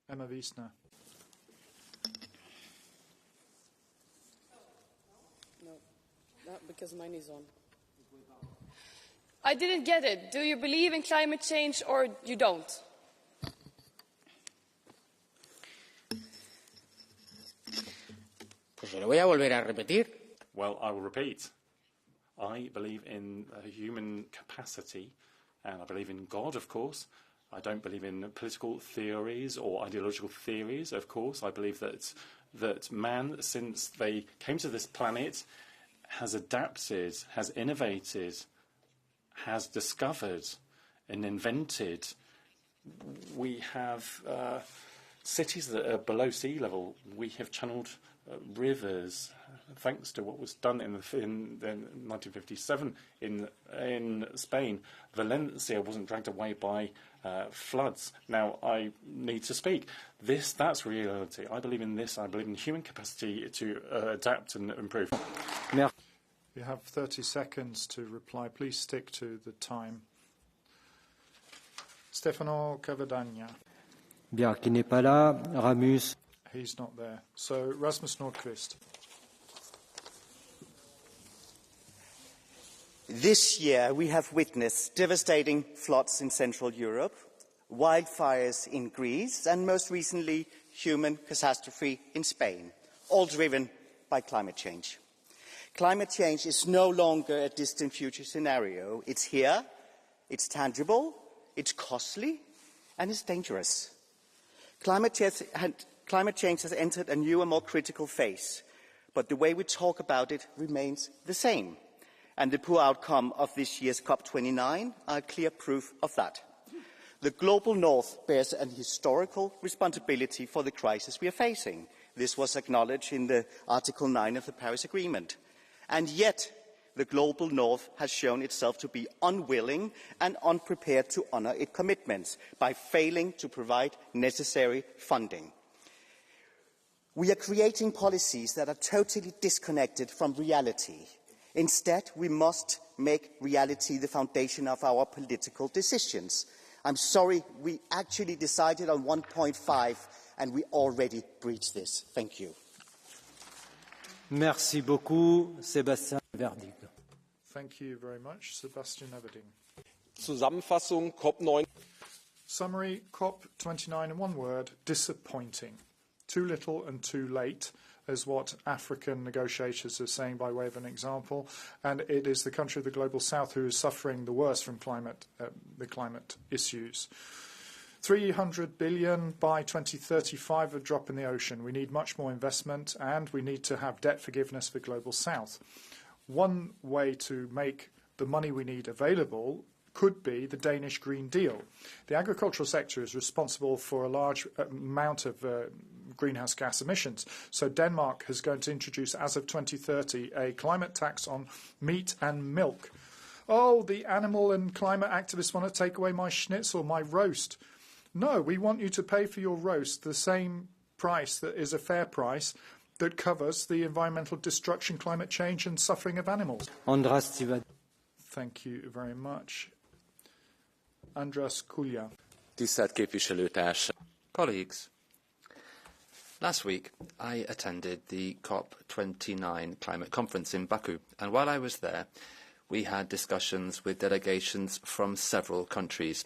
Emma Wiesner. No, not because mine is on. I didn't get it. Do you believe in climate change or you don't? Pues se lo voy a volver a repetir. Well, I will repeat. I believe in human capacity, and I believe in God, of course. I don't believe in political theories or ideological theories, of course. I believe that man, since they came to this planet, has adapted, has innovated, has discovered and invented. We have cities that are below sea level. We have channeled rivers, thanks to what was done in 1957 in Spain. Valencia wasn't dragged away by floods. Now, I need to speak. That's reality. I believe in this. I believe in human capacity to adapt and improve. You have 30 seconds to reply. Please stick to the time. Stefano Cavadagna. Bien, qui n'est pas là. Ramus. He's not there. So, Rasmus Nordqvist. This year, we have witnessed devastating floods in Central Europe, wildfires in Greece, and most recently, human catastrophe in Spain, all driven by climate change. Climate change is no longer a distant future scenario. It's here, it's tangible, it's costly, and it's dangerous. Climate change has entered a new and more critical phase, but the way we talk about it remains the same. And the poor outcome of this year's COP29 are clear proof of that. The global north bears an historical responsibility for the crisis we are facing. This was acknowledged in the Article 9 of the Paris Agreement. And yet, the global north has shown itself to be unwilling and unprepared to honour its commitments by failing to provide necessary funding. We are creating policies that are totally disconnected from reality. Instead, we must make reality the foundation of our political decisions. I'm sorry, we actually decided on 1.5 and we already breached this. Thank you. Merci beaucoup, Sébastien Verdig. Thank you very much, Sebastian Everding. Zusammenfassung COP9. Summary, COP29 in one word, disappointing. Too little and too late. as what African negotiators are saying by way of an example, and it is the country of the global south who is suffering the worst from the climate issues. 300 billion by 2035, a drop in the ocean. We need much more investment, and we need to have debt forgiveness for global south. One way to make the money we need available could be the Danish Green Deal. The agricultural sector is responsible for a large amount of greenhouse gas emissions. So Denmark is going to introduce, as of 2030, a climate tax on meat and milk. Oh, the animal and climate activists want to take away my schnitzel, my roast. No, we want you to pay for your roast the same price that is a fair price that covers the environmental destruction, climate change and suffering of animals. Thank you very much. Andras Kulja. Colleagues, last week I attended the COP29 climate conference in Baku, and while I was there, we had discussions with delegations from several countries.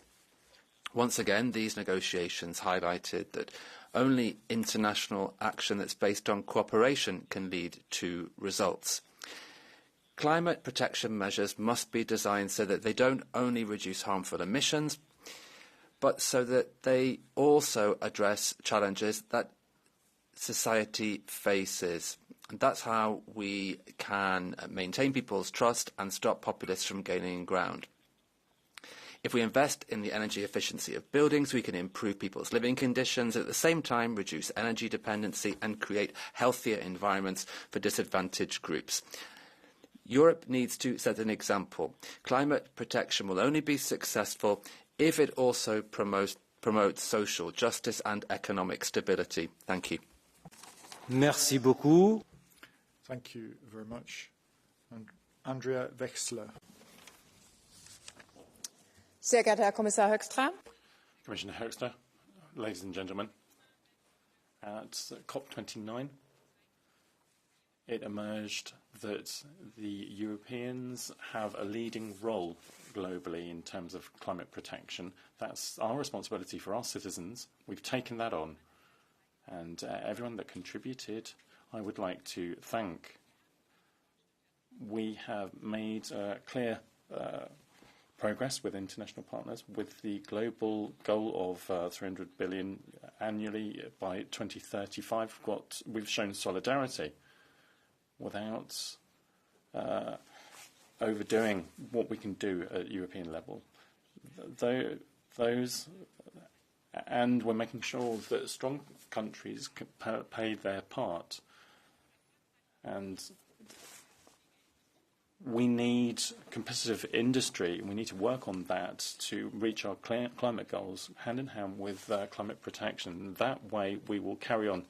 Once again, these negotiations highlighted that only international action that's based on cooperation can lead to results. Climate protection measures must be designed so that they don't only reduce harmful emissions, but so that they also address challenges that society faces. And that's how we can maintain people's trust and stop populists from gaining ground. If we invest in the energy efficiency of buildings, we can improve people's living conditions, at the same time reduce energy dependency and create healthier environments for disadvantaged groups. Europe needs to set an example. Climate protection will only be successful if it also promotes social justice and economic stability. Thank you. Merci beaucoup. Thank you very much. And Andrea Wechsler. Sehr geehrter Herr Kommissar Högstra. Commissioner Högstra, ladies and gentlemen, at COP29, it emerged that the Europeans have a leading role globally in terms of climate protection. That's our responsibility for our citizens. We've taken that on. And everyone that contributed, I would like to thank. We have made clear progress with international partners with the global goal of 300 billion annually by 2035. We've shown solidarity without overdoing what we can do at European level. And we're making sure that strong countries can pay their part. And we need competitive industry, and we need to work on that to reach our climate goals hand in hand with climate protection. That way we will carry on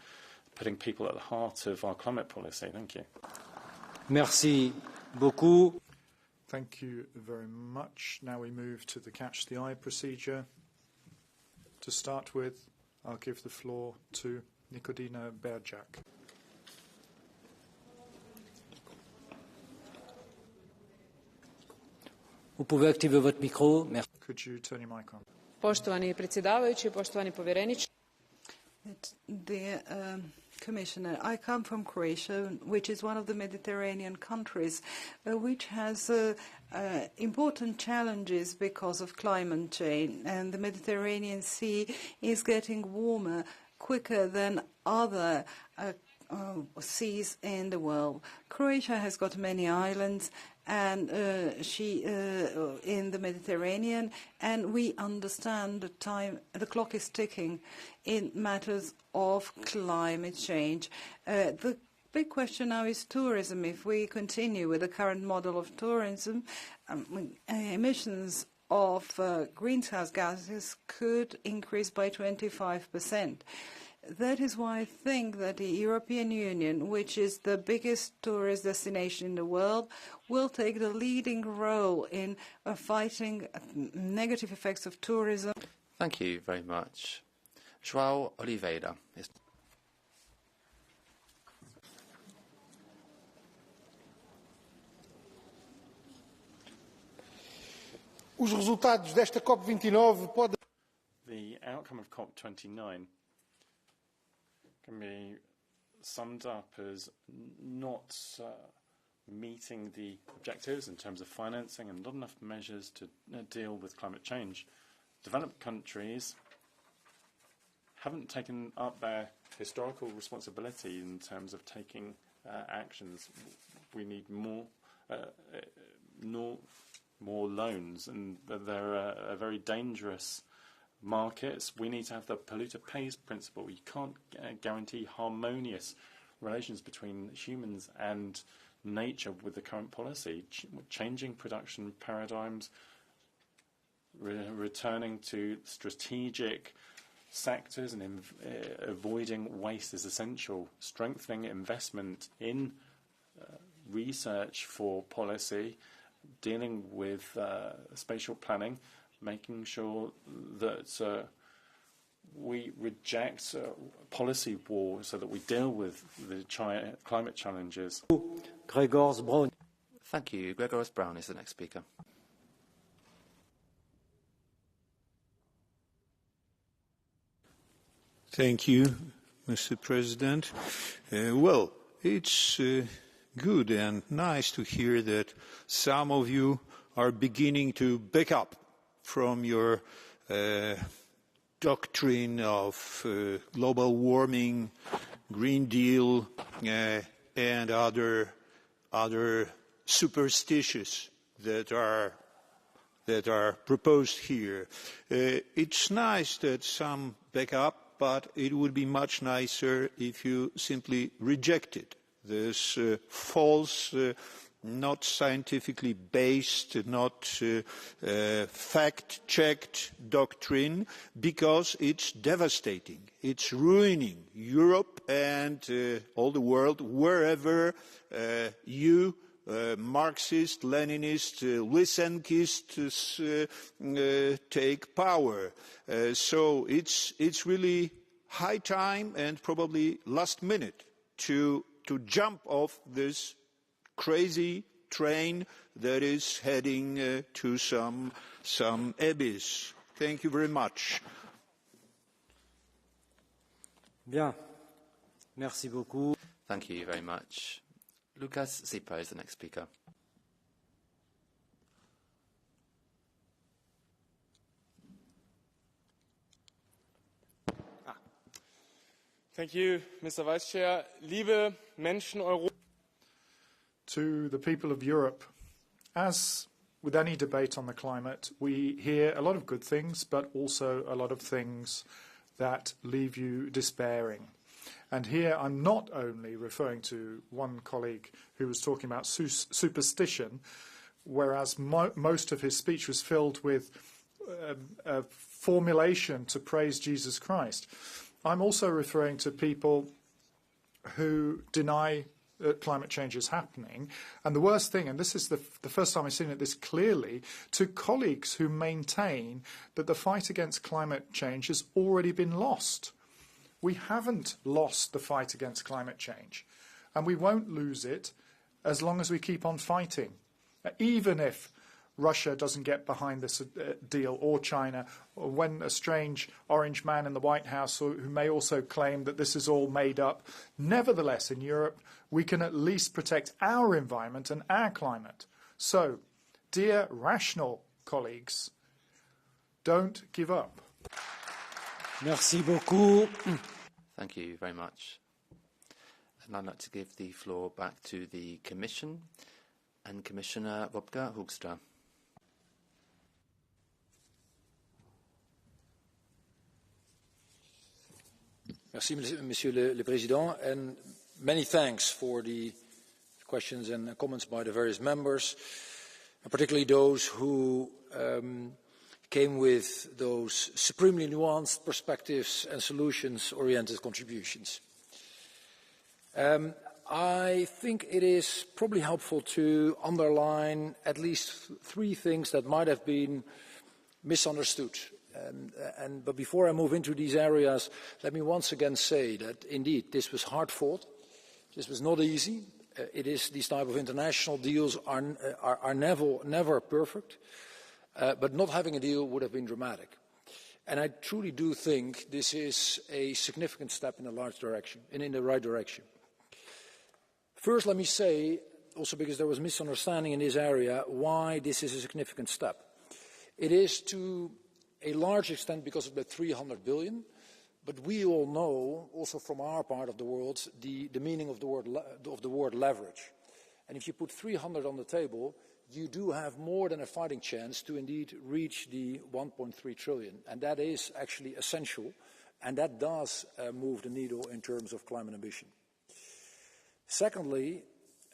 putting people at the heart of our climate policy. Thank you. Merci beaucoup. Thank you very much. Now we move to the Catch the Eye procedure. To start with, I'll give the floor to Nikodina Berjak. Vous pouvez activer votre micro. Merci. Could you turn your mic on? Poštovani predsjedavajući, poštovani povjereniče. Dear Commissioner, I come from Croatia, which is one of the Mediterranean countries, which has important challenges because of climate change. And the Mediterranean Sea is getting warmer quicker than other seas in the world. Croatia has got many islands and in the Mediterranean, and we understand the clock is ticking in matters of climate change. The big question now is tourism. If we continue with the current model of tourism, emissions of greenhouse gases could increase by 25%. That is why I think that the European Union, which is the biggest tourist destination in the world, will take the leading role in fighting negative effects of tourism. Thank you very much. João Oliveira. Os resultados desta COP29 podem... The outcome of COP29 can be summed up as not meeting the objectives in terms of financing and not enough measures to deal with climate change. Developed countries haven't taken up their historical responsibility in terms of taking actions. We need more loans, and they're a very dangerous markets. We need to have the polluter pays principle. You can't guarantee harmonious relations between humans and nature with the current policy. Changing production paradigms, returning to strategic sectors and avoiding waste is essential. Strengthening investment in research for policy, dealing with spatial planning, making sure that we reject policy war so that we deal with the climate challenges. Gregors Braun. Thank you. Gregors Braun is the next speaker. Thank you, Mr. President. Well, it's good and nice to hear that some of you are beginning to back up from your doctrine of global warming, Green Deal, and other superstitions that are proposed here. It's nice that some back up, but it would be much nicer if you simply rejected this false, not scientifically based, not fact-checked doctrine, because it's devastating. It's ruining Europe and all the world, wherever you Marxist, Leninist, Lysenkists take power. So it's really high time and probably last minute to jump off this crazy train that is heading to some abyss. Thank you very much. Bien. Merci beaucoup. Thank you very much. Lukas Zipa is the next speaker. Thank you, Mr. Vice Chair. Liebe Menschen Europa. To the people of Europe, as with any debate on the climate, we hear a lot of good things, but also a lot of things that leave you despairing. And here I'm not only referring to one colleague who was talking about superstition, whereas most of his speech was filled with a formulation to praise Jesus Christ. I'm also referring to people who deny that climate change is happening. And the worst thing, and this is the first time I've seen it this clearly, to colleagues who maintain that the fight against climate change has already been lost. We haven't lost the fight against climate change, and we won't lose it as long as we keep on fighting. Even if Russia doesn't get behind this deal, or China, or when a strange orange man in the White House who may also claim that this is all made up, nevertheless in Europe we can at least protect our environment and our climate. So, dear rational colleagues, don't give up. Merci beaucoup. Thank you very much. And I'd like to give the floor back to the Commission and Commissioner Wopke Hoekstra. Merci, Monsieur le Président, and many thanks for the questions and comments by the various members, and particularly those who came with those supremely nuanced perspectives and solutions-oriented contributions. I think it is probably helpful to underline at least three things that might have been misunderstood. But before I move into these areas, let me once again say that indeed this was hard fought. This was not easy. These type of international deals are never perfect. But not having a deal would have been dramatic. And I truly do think this is a significant step in the right direction. First, let me say, also because there was misunderstanding in this area, why this is a significant step. It is to a large extent because of the 300 billion, but we all know, also from our part of the world, the meaning of the word leverage. And if you put 300 on the table, you do have more than a fighting chance to indeed reach the 1.3 trillion. And that is actually essential, and that does move the needle in terms of climate ambition. Secondly,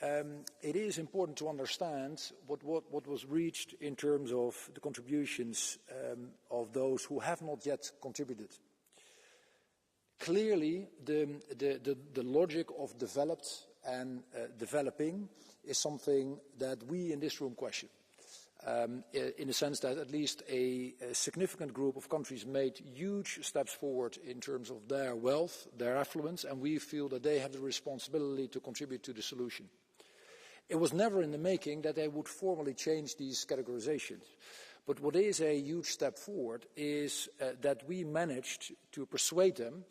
it is important to understand what was reached in terms of the contributions of those who have not yet contributed. Clearly, the logic of developed and developing is something that we in this room question, in the sense that at least a significant group of countries made huge steps forward in terms of their wealth, their affluence, and we feel that they have the responsibility to contribute to the solution. It was never in the making that they would formally change these categorizations. But what is a huge step forward is that we managed to persuade them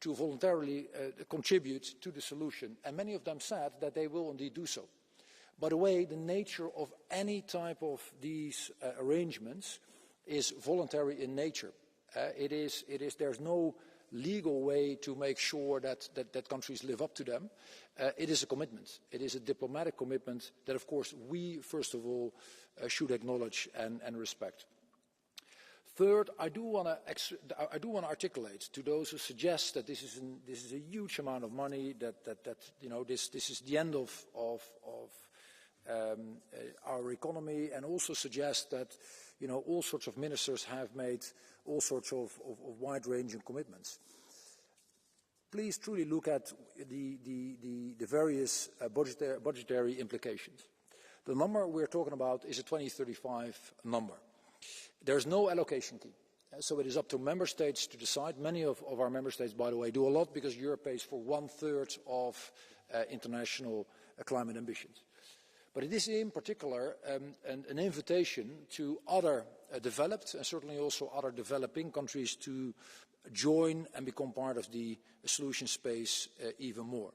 to voluntarily contribute to the solution. And many of them said that they will indeed do so. By the way, the nature of any type of these arrangements is voluntary in nature. There's no legal way to make sure that countries live up to them. It is a commitment. It is a diplomatic commitment that, of course, we, first of all, should acknowledge and respect. Third, I do want to articulate to those who suggest that this is a huge amount of money, that this is the end of our economy, and also suggest that all sorts of ministers have made all sorts of wide-ranging commitments. Please truly look at the various budgetary implications. The number we're talking about is a 2035 number. There's no allocation key, so it is up to member states to decide. Many of our member states, by the way, do a lot because Europe pays for 1/3 of international climate ambitions. But it is in particular an invitation to other developed and certainly also other developing countries to join and become part of the solution space even more.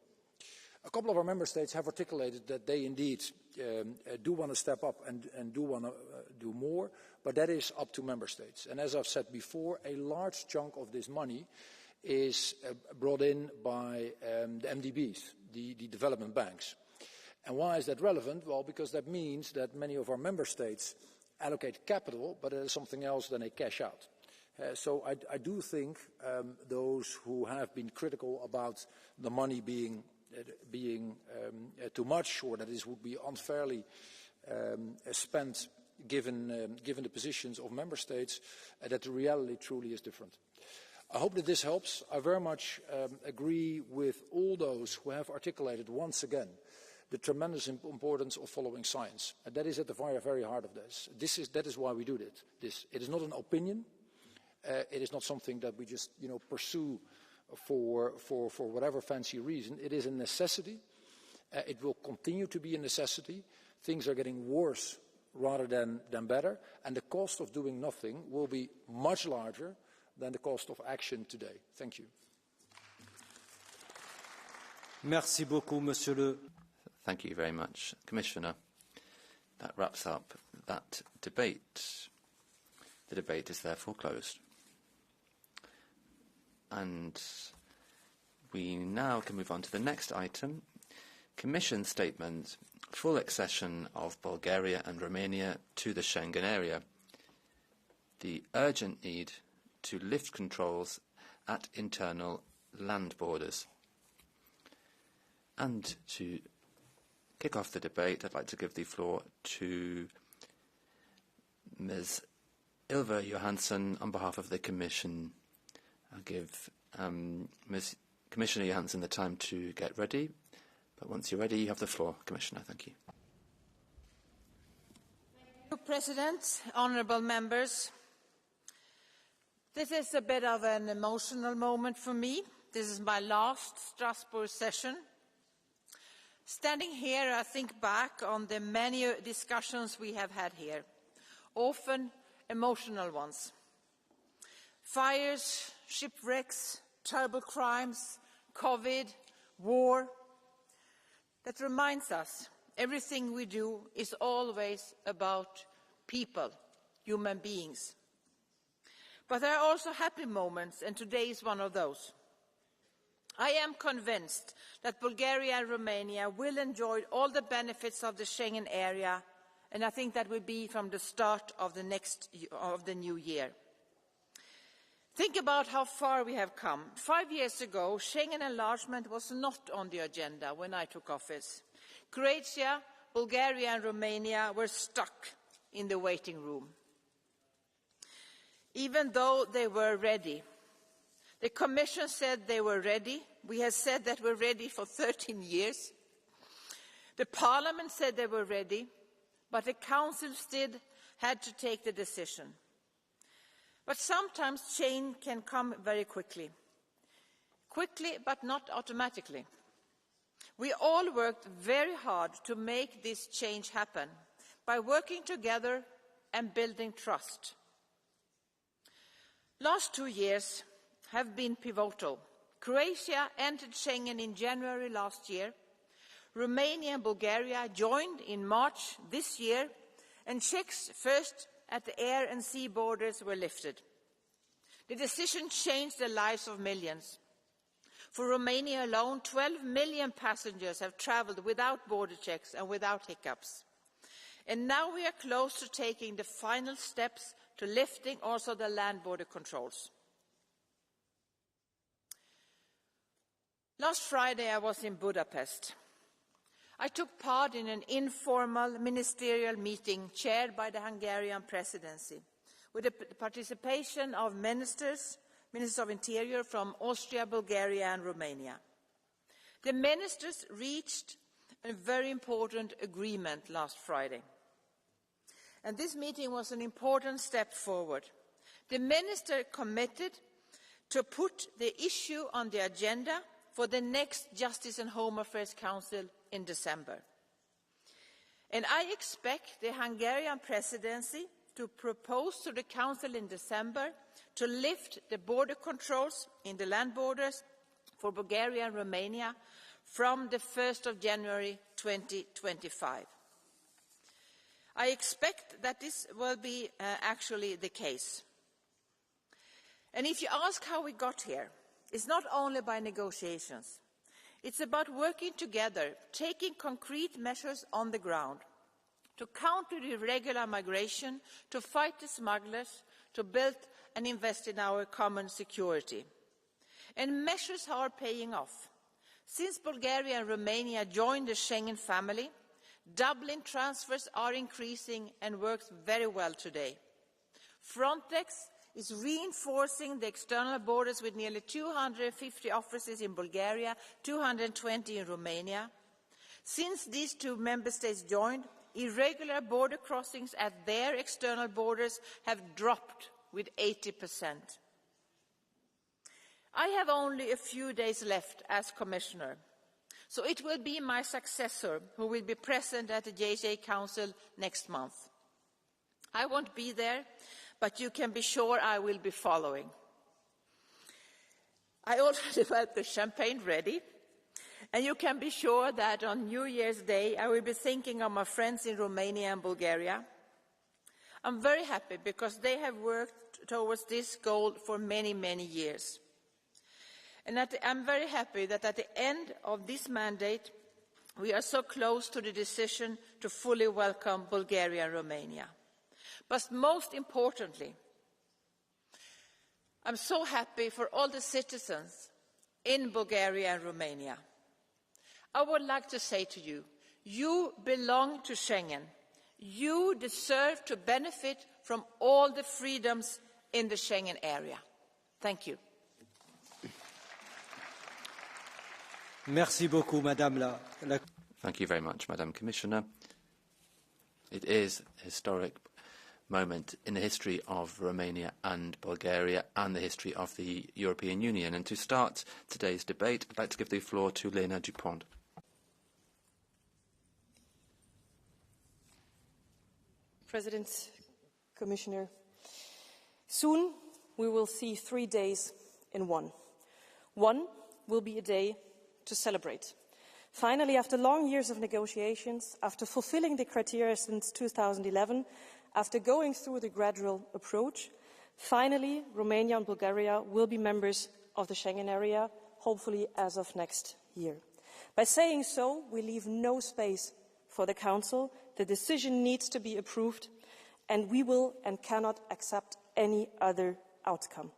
A couple of our member states have articulated that they indeed do want to step up and do want to do more, but that is up to member states. And as I've said before, a large chunk of this money is brought in by the MDBs, the development banks. And why is that relevant? Well, because that means that many of our member states allocate capital, but it is something else than a cash out. So I do think those who have been critical about the money being too much, or that this would be unfairly spent given the positions of member states, that the reality truly is different. I hope that this helps. I very much agree with all those who have articulated once again the tremendous importance of following science. And that is at the very, very heart of this. That is why we do this. It is not an opinion. It is not something that we just pursue for whatever fancy reason. It is a necessity. It will continue to be a necessity. Things are getting worse rather than better. And the cost of doing nothing will be much larger than the cost of action today. Thank you. Merci beaucoup, Monsieur le. Thank you very much, Commissioner. That wraps up that debate. The debate is therefore closed. And we now can move on to the next item, Commission Statement, full accession of Bulgaria and Romania to the Schengen area, the urgent need to lift controls at internal land borders. And to kick off the debate, I'd like to give the floor to Ms. Ylva Johansson on behalf of the Commission. I'll give Commissioner Johansson the time to get ready, but once you're ready, you have the floor, Commissioner. Thank you. Thank you, President, honourable members. This is a bit of an emotional moment for me. This is my last Strasbourg session. Standing here, I think back on the many discussions we have had here, often emotional ones. Fires, shipwrecks, terrible crimes, COVID, war. That reminds us everything we do is always about people, human beings. But there are also happy moments, and today is one of those. I am convinced that Bulgaria and Romania will enjoy all the benefits of the Schengen area, and I think that will be from the start of the new year. Think about how far we have come. 5 years ago, Schengen enlargement was not on the agenda when I took office. Croatia, Bulgaria and Romania were stuck in the waiting room, even though they were ready. The Commission said they were ready. We have said that we're ready for 13 years. The Parliament said they were ready, but the Council still had to take the decision. But sometimes change can come very quickly. Quickly, but not automatically. We all worked very hard to make this change happen by working together and building trust. Last 2 years have been pivotal. Croatia entered Schengen in January last year. Romania and Bulgaria joined in March this year, and checks first at the air and sea borders were lifted. The decision changed the lives of millions. For Romania alone, 12 million passengers have travelled without border checks and without hiccups. And now we are close to taking the final steps to lifting also the land border controls. Last Friday I was in Budapest. I took part in an informal ministerial meeting chaired by the Hungarian presidency, with the participation of ministers of Interior from Austria, Bulgaria and Romania. The ministers reached a very important agreement last Friday. And this meeting was an important step forward. The minister committed to put the issue on the agenda for the next Justice and Home Affairs Council in December. And I expect the Hungarian presidency to propose to the Council in December to lift the border controls in the land borders for Bulgaria and Romania from the 1st of January 2025. I expect that this will be actually the case. And if you ask how we got here, it's not only by negotiations. It's about working together, taking concrete measures on the ground to counter irregular migration, to fight the smugglers, to build and invest in our common security. And measures are paying off. Since Bulgaria and Romania joined the Schengen family, Dublin transfers are increasing and works very well today. Frontex is reinforcing the external borders with nearly 250 officers in Bulgaria, 220 in Romania. Since these two member states joined, irregular border crossings at their external borders have dropped with 80%. I have only a few days left as Commissioner, so it will be my successor who will be present at the JHA Council next month. I won't be there, but you can be sure I will be following. I already have the champagne ready, and you can be sure that on New Year's Day I will be thinking of my friends in Romania and Bulgaria. I'm very happy because they have worked towards this goal for many, many years. And I'm very happy that at the end of this mandate we are so close to the decision to fully welcome Bulgaria and Romania. But most importantly, I'm so happy for all the citizens in Bulgaria and Romania. I would like to say to you, you belong to Schengen. You deserve to benefit from all the freedoms in the Schengen area. Thank you. Merci beaucoup, Madame Thank you very much, Madam Commissioner. It is a historic moment in the history of Romania and Bulgaria and the history of the European Union. And to start today's debate, I'd like to give the floor to Lena Dupont. President, Commissioner, soon we will see 3 days in one. One will be a day to celebrate. Finally, after long years of negotiations, after fulfilling the criteria since 2011, after going through the gradual approach, finally, Romania and Bulgaria will be members of the Schengen area, hopefully as of next year. By saying so, we leave no space for the Council. The decision needs to be approved, and we will and cannot accept any other outcome.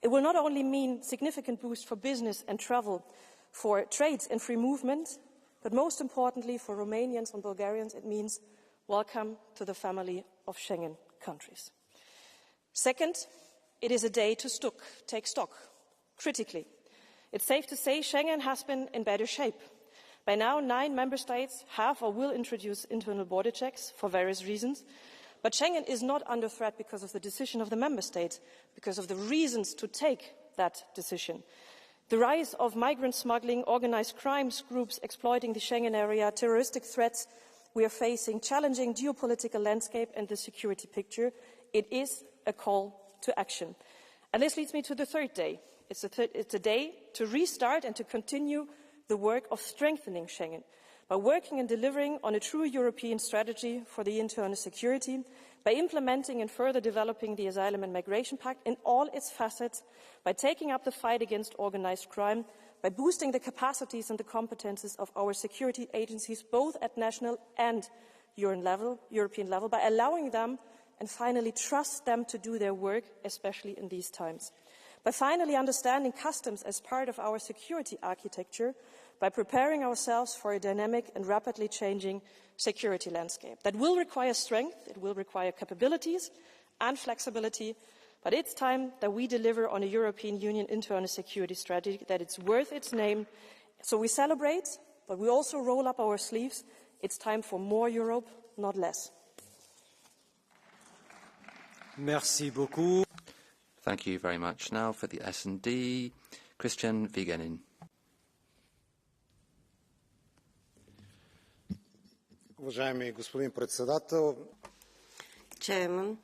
It will not only mean significant boost for business and travel, for trade and free movement, but most importantly for Romanians and Bulgarians, it means welcome to the family of Schengen countries. Second, it is a day to take stock, critically. It's safe to say Schengen has been in better shape. By now, 9 member states have or will introduce internal border checks for various reasons. But Schengen is not under threat because of the decision of the member states, because of the reasons to take that decision. The rise of migrant smuggling, organised crimes groups exploiting the Schengen area, terroristic threats we are facing, challenging geopolitical landscape and the security picture, it is a call to action. And this leads me to the third day. It's a day to restart and to continue the work of strengthening Schengen by working and delivering on a true European strategy for the internal security, by implementing and further developing the Asylum and Migration Pact in all its facets, by taking up the fight against organised crime, by boosting the capacities and the competences of our security agencies, both at national and European level, by allowing them and finally trust them to do their work, especially in these times. By finally understanding customs as part of our security architecture, by preparing ourselves for a dynamic and rapidly changing security landscape. That will require strength, it will require capabilities and flexibility, but it's time that we deliver on a European Union internal security strategy, that it's worth its name. So we celebrate, but we also roll up our sleeves. It's time for more Europe, not less. Merci beaucoup. Thank you very much. Now for the S&D, Christian Vigenin. Уважаеми господин председател. Chairman,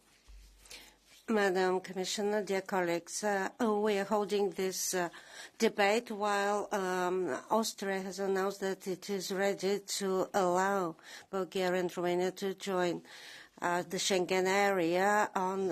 Madam Commissioner, dear colleagues, we are holding this debate while Austria has announced that it is ready to allow Bulgaria and Romania to join the Schengen area on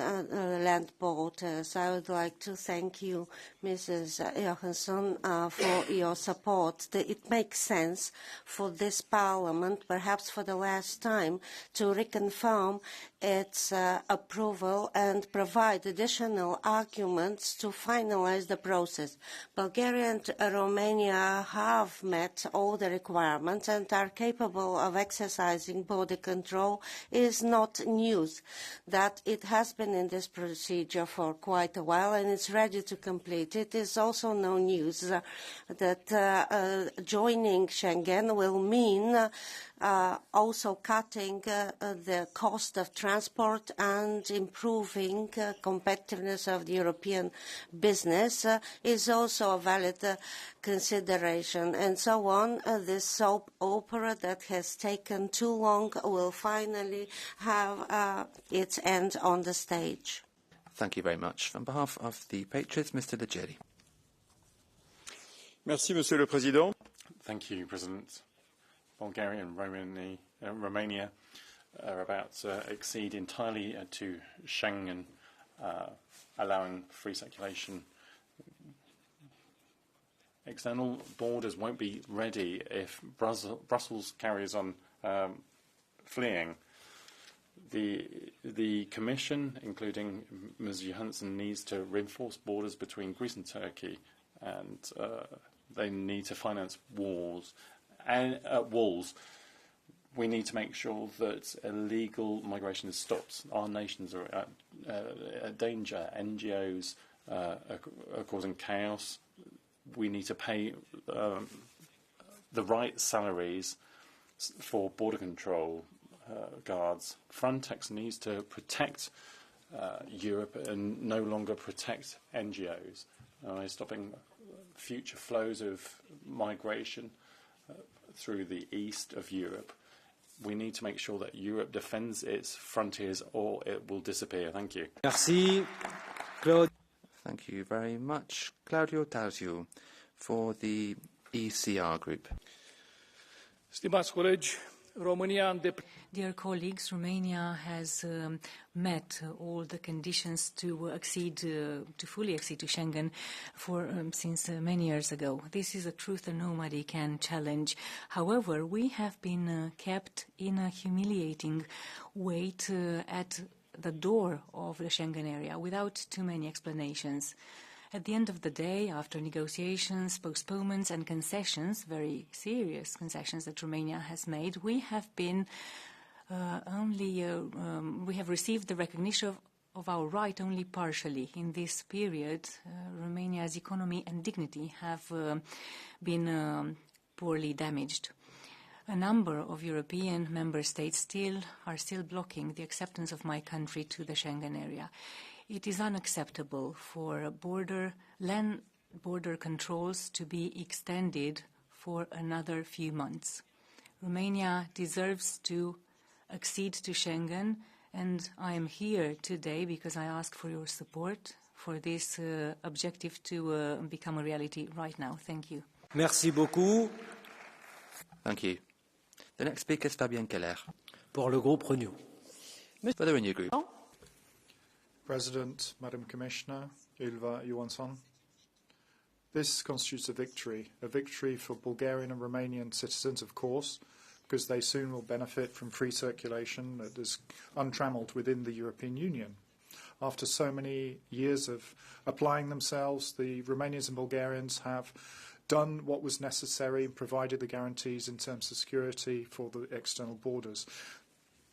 land borders. I would like to thank you, Mrs. Johansson, for your support. It makes sense for this Parliament, perhaps for the last time, to reconfirm its approval and provide additional arguments to finalize the process. Bulgaria and Romania have met all the requirements and are capable of exercising border control. Is not news. That it has been in this procedure for quite a while and it's ready to complete. It is also no news that joining Schengen will mean also cutting the cost of transport and improving competitiveness of the European business is also a valid consideration. And so on, this soap opera that has taken too long will finally have its end on the stage. Thank you very much. On behalf of the Patriots, Mr. Leggeri. Merci, Monsieur le Président. Thank you, President. Bulgaria and Romania are about to accede entirely to Schengen, allowing free circulation. External borders won't be ready if Brussels carries on fleeing. The Commission, including Ms. Johansson, needs to reinforce borders between Greece and Turkey, and they need to finance walls. We need to make sure that illegal migration is stopped. Our nations are at danger. NGOs are causing chaos. We need to pay the right salaries for border control guards. Frontex needs to protect Europe and no longer protect NGOs. Stopping future flows of migration through the east of Europe. We need to make sure that Europe defends its frontiers or it will disappear. Thank you. Merci, Claude. Thank you very much. Claudio Tauziu for the ECR group. Stimați colegi, România Dear colleagues, Romania has met all the conditions to fully accede to Schengen since many years ago. This is a truth that nobody can challenge. However, we have been kept in a humiliating wait at the door of the Schengen area without too many explanations. At the end of the day, after negotiations, postponements and concessions, very serious concessions that Romania has made, we have been we have received the recognition of our right only partially. In this period, Romania's economy and dignity have been poorly damaged. A number of European member states are still blocking the acceptance of my country to the Schengen area. It is unacceptable for land border controls to be extended for another few months. Romania deserves to accede to Schengen, and I am here today because I ask for your support for this objective to become a reality right now. Thank you. Merci beaucoup. Thank you. The next speaker is Fabienne Keller. Pour le groupe Renew. For the Renew Group. President, Madam Commissioner, Ylva Johansson, this constitutes a victory for Bulgarian and Romanian citizens, of course, because they soon will benefit from free circulation that is untrammeled within the European Union. After so many years of applying themselves, the Romanians and Bulgarians have done what was necessary and provided the guarantees in terms of security for the external borders.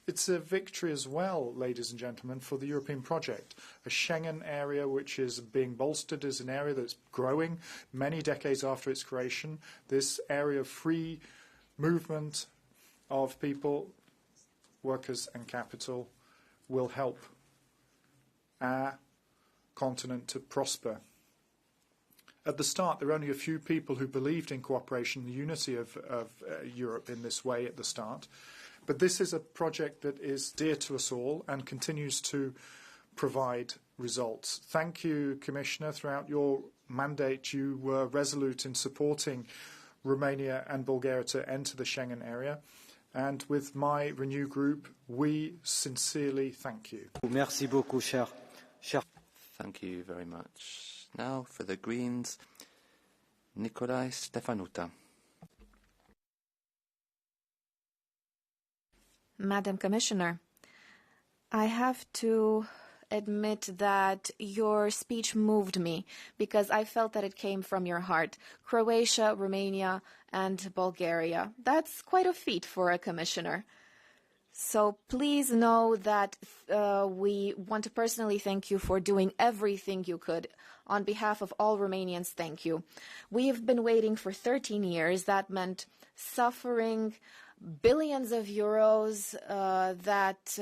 It's a victory as well, ladies and gentlemen, for the European project. A Schengen area which is being bolstered as an area that's growing many decades after its creation. This area of free movement of people, workers and capital will help our continent to prosper. At the start, there were only a few people who believed in cooperation, the unity of Europe in this way at the start. But this is a project that is dear to us all and continues to provide results. Thank you, Commissioner. Throughout your mandate, you were resolute in supporting Romania and Bulgaria to enter the Schengen area. And with my Renew Group, we sincerely thank you. Merci beaucoup, cher. Thank you very much. Now for the Greens, Nicolae Stefanuta. Madam Commissioner, I have to admit that your speech moved me because I felt that it came from your heart. Croatia, Romania, and Bulgaria. That's quite a feat for a commissioner. So please know that we want to personally thank you for doing everything you could. On behalf of all Romanians, thank you. We have been waiting for 13 years. That meant suffering, billions of euros that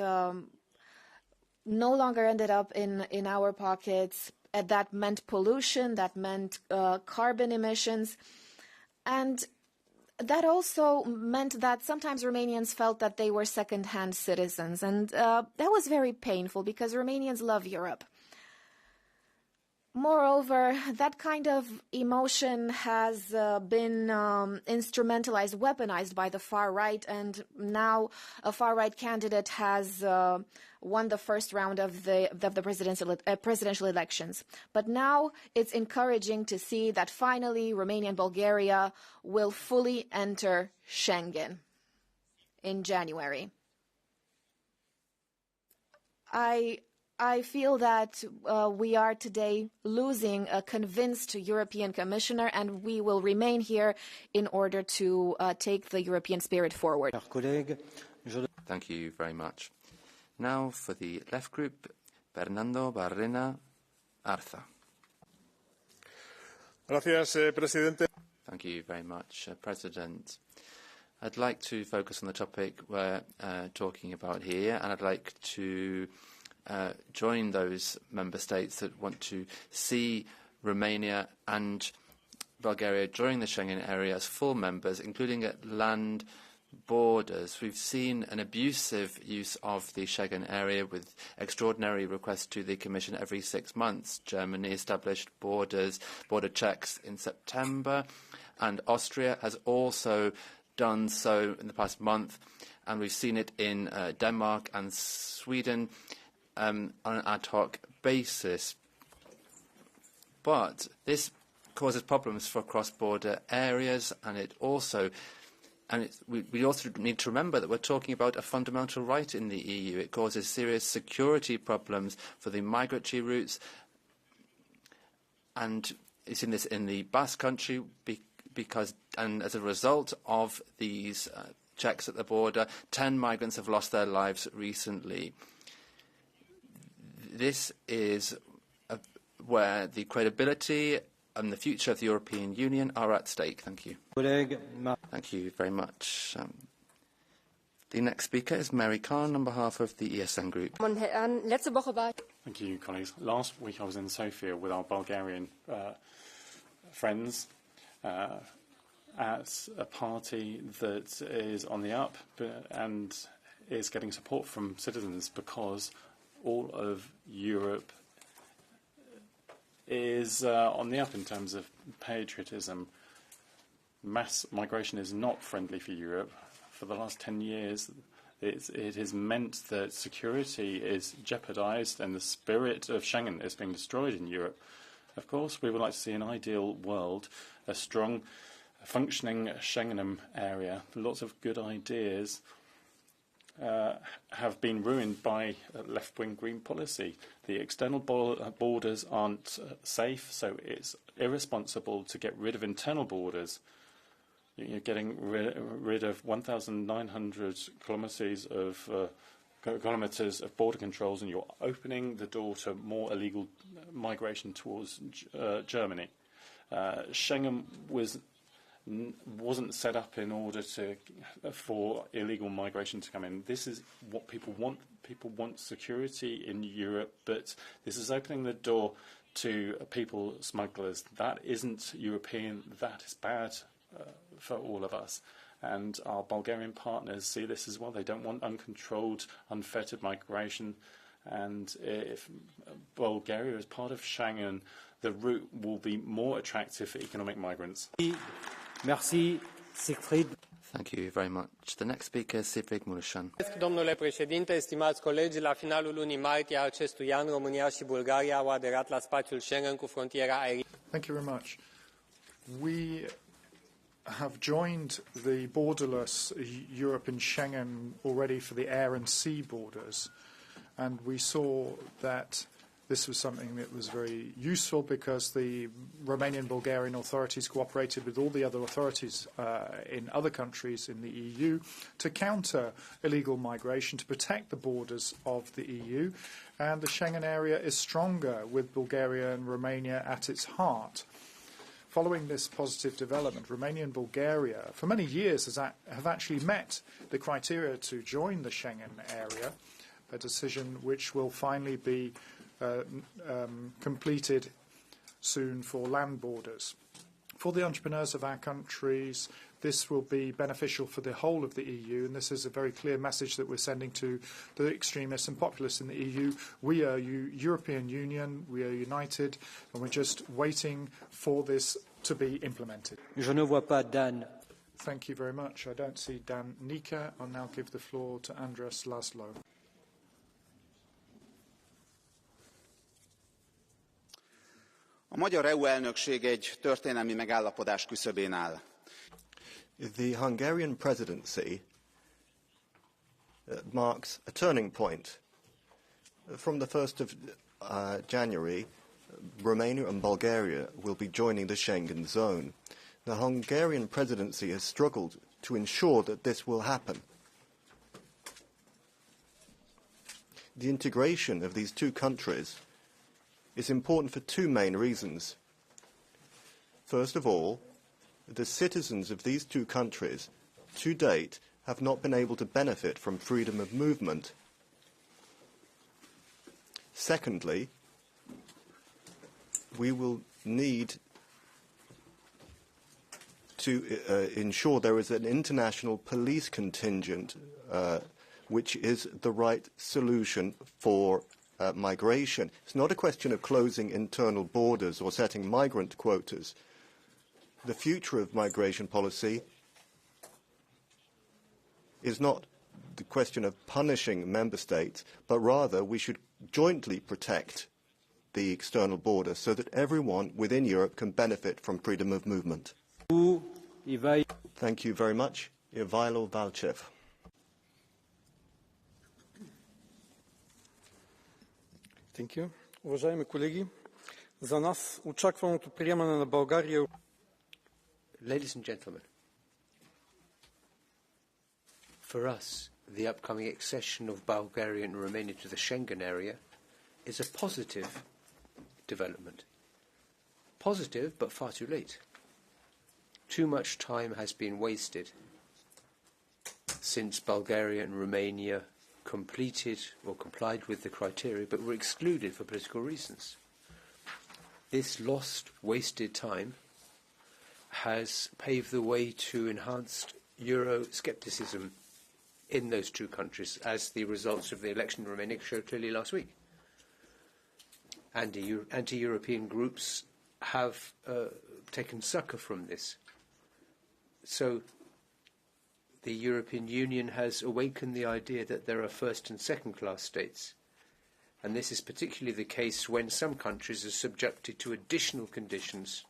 no longer ended up in our pockets. That meant pollution, that meant carbon emissions. And that also meant that sometimes Romanians felt that they were second-hand citizens. And that was very painful because Romanians love Europe. Moreover, that kind of emotion has been instrumentalized, weaponized by the far right, and now a far right candidate has won the first round of the presidential elections. But now it's encouraging to see that finally Romania and Bulgaria will fully enter Schengen in January. I feel that we are today losing a convinced European Commissioner, and we will remain here in order to take the European spirit forward. Thank you very much. Now for the Left Group, Fernando Barrena Arza. Gracias, Presidente. Thank you very much, President. I'd like to focus on the topic we're talking about here, and I'd like to join those member states that want to see Romania and Bulgaria joining the Schengen area as full members, including at land, border, borders. We've seen an abusive use of the Schengen area with extraordinary requests to the Commission every 6 months. Germany established border checks in September, and Austria has also done so in the past month, and we've seen it in Denmark and Sweden on an ad hoc basis. But this causes problems for cross-border areas, and we also need to remember that we're talking about a fundamental right in the EU. It causes serious security problems for the migratory routes, and you've seen this in the Basque Country and as a result of these checks at the border, 10 migrants have lost their lives recently. This is where the credibility and the future of the European Union are at stake. Thank you. Thank you very much. The next speaker is Mary Khan on behalf of the ESN Group. Thank you, colleagues. Last week I was in Sofia with our Bulgarian friends at a party that is on the up and is getting support from citizens because all of Europe is on the up in terms of patriotism. Mass migration is not friendly for Europe. For the last 10 years, it has meant that security is jeopardised and the spirit of Schengen is being destroyed in Europe. Of course, we would like to see an ideal world, a strong, functioning Schengen area. Lots of good ideas have been ruined by left-wing green policy. The external borders aren't safe, so it's irresponsible to get rid of internal borders. You're getting rid of 1,900 kilometres of border controls, and you're opening the door to more illegal migration towards Germany. Schengen wasn't set up in order for illegal migration to come in. This is what people want. People want security in Europe, but this is opening the door to people smugglers. That isn't European. That is bad for all of us. And our Bulgarian partners see this as well. They don't want uncontrolled, unfettered migration. And if Bulgaria is part of Schengen, the route will be more attractive for economic migrants. Merci, Siegfried. Thank you very much. The next speaker is Siegfried Mureșan. Domnule președinte, stimați colegi, la finalul lunii martie a acestui an, România și Bulgaria au aderat la spațiul Schengen cu frontiera aeriană. Thank you very much. We have joined the borderless Europe in Schengen already for the air and sea borders, and we saw that this was something that was very useful because the Romanian Bulgarian authorities cooperated with all the other authorities in other countries in the EU to counter illegal migration, to protect the borders of the EU, and the Schengen area is stronger with Bulgaria and Romania at its heart. Following this positive development, Romania and Bulgaria, for many years, have actually met the criteria to join the Schengen area, a decision which will finally be completed soon for land borders. For the entrepreneurs of our countries, this will be beneficial for the whole of the EU, and this is a very clear message that we're sending to the extremists and populists in the EU. We are European Union, we are united, and we're just waiting for this to be implemented. Je ne vois pas Dan. Thank you very much. I don't see Dan Nika. I'll now give the floor to Andras Laszlo. A magyar EU elnökség egy történelmi megállapodás küszöbén áll. The Hungarian presidency marks a turning point. From the 1st of January, Romania and Bulgaria will be joining the Schengen zone. The Hungarian presidency has struggled to ensure that this will happen. The integration of these two countries is important for two main reasons. First of all, the citizens of these two countries, to date, have not been able to benefit from freedom of movement. Secondly, we will need to ensure there is an international police contingent, which is the right solution for migration. It's not a question of closing internal borders or setting migrant quotas. The future of migration policy is not the question of punishing member states, but rather we should jointly protect the external border so that everyone within Europe can benefit from freedom of movement. Thank you very much. Ivailo Valchev. Thank you. Уважаеми колеги, за нас очакваното приемане на България. Ladies and gentlemen, for us, the upcoming accession of Bulgaria and Romania to the Schengen area is a positive development. Positive, but far too late. Too much time has been wasted since Bulgaria and Romania completed or complied with the criteria but were excluded for political reasons. This lost, wasted time has paved the way to enhanced Euro-scepticism in those two countries, as the results of the election in Romania showed clearly last week. Anti-European groups have taken succor from this. So the European Union has awakened the idea that there are first and second-class states. And this is particularly the case when some countries are subjected to additional conditions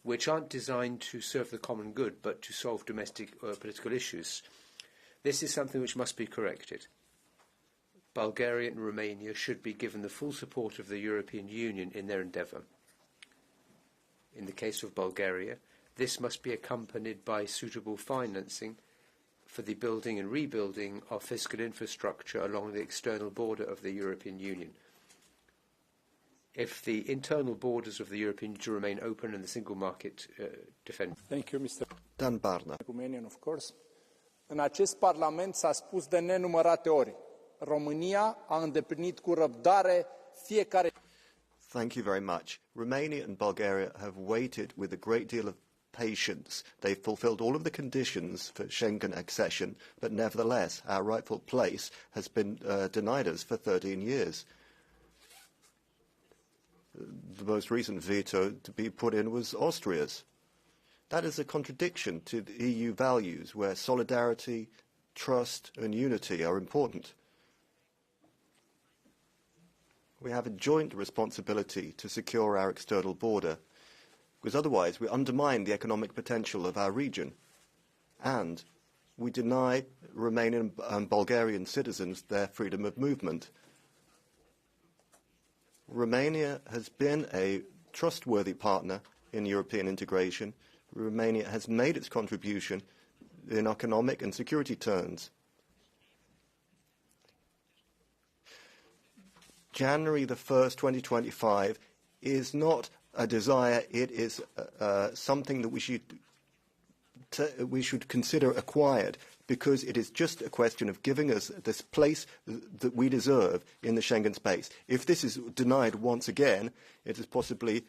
which aren't designed to serve the common good, but to solve domestic political issues. This is something which must be corrected. Bulgaria and Romania should be given the full support of the European Union in their endeavour. In the case of Bulgaria, this must be accompanied by suitable financing for the building and rebuilding of fiscal infrastructure along the external border of the European Union. If the internal borders of the European Union remain open and the single market defended. Thank you, Mr. Dan Barna. Romanian, of course. În acest Parlament s-a spus de nenumărate ori, România a îndeplinit cu răbdare fiecare. Thank you very much. Romania and Bulgaria have waited with a great deal of patience. They've fulfilled all of the conditions for Schengen accession, but nevertheless, our rightful place has been denied us for 13 years. The most recent veto to be put in was Austria's. That is a contradiction to the EU values, where solidarity, trust and unity are important. We have a joint responsibility to secure our external border, because otherwise we undermine the economic potential of our region, and we deny Romanian and Bulgarian citizens their freedom of movement. Romania has been a trustworthy partner in European integration. Romania has made its contribution in economic and security terms. January the 1st, 2025 is not a desire, it is something that we should consider acquired, because it is just a question of giving us this place that we deserve in the Schengen space. If this is denied once again, it is possibly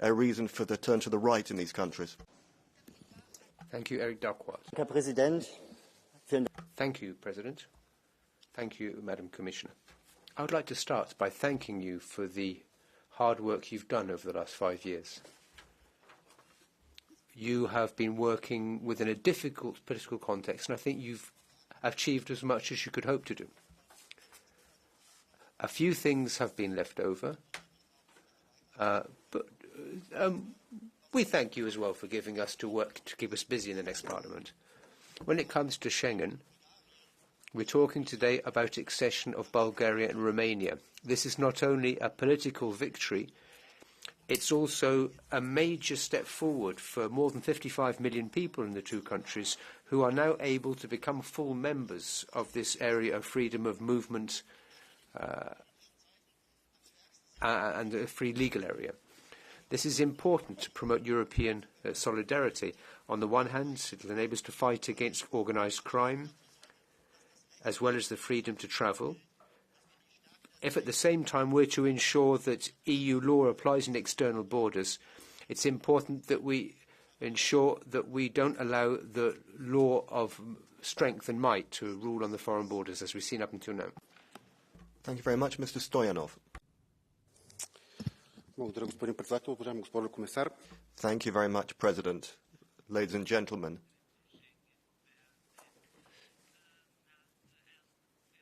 a reason for the turn to the right in these countries. Thank you, Eric Darkwart. Thank you, President. Thank you, Madam Commissioner. I would like to start by thanking you for the hard work you've done over the last 5 years. You have been working within a difficult political context, and I think you've achieved as much as you could hope to do. A few things have been left over, but we thank you as well for giving us to work to keep us busy in the next Parliament. When it comes to Schengen, we're talking today about accession of Bulgaria and Romania. This is not only a political victory, it's also a major step forward for more than 55 million people in the two countries who are now able to become full members of this area of freedom of movement and a free legal area. This is important to promote European solidarity. On the one hand, it will enable us to fight against organised crime, as well as the freedom to travel. If at the same time we're to ensure that EU law applies in external borders, it's important that we ensure that we don't allow the law of strength and might to rule on the foreign borders as we've seen up until now. Thank you very much, Mr. Stoyanov. Thank you very much, President. Ladies and gentlemen,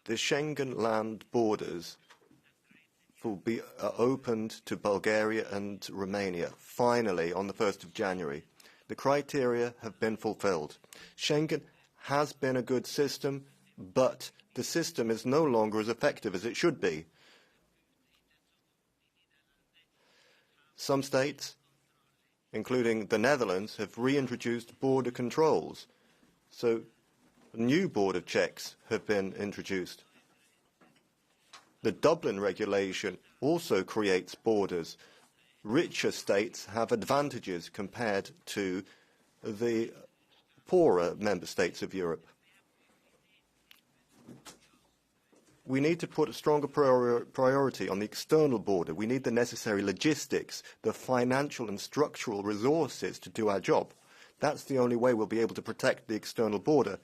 the Schengen land borders will be opened to Bulgaria and Romania, finally, on the 1st of January. The criteria have been fulfilled. Schengen has been a good system, but the system is no longer as effective as it should be. Some states, including the Netherlands, have reintroduced border controls, so new border checks have been introduced. The Dublin regulation also creates borders. Richer states have advantages compared to the poorer member states of Europe. We need to put a stronger priority on the external border. We need the necessary logistics, the financial and structural resources to do our job. That's the only way we'll be able to protect the external border.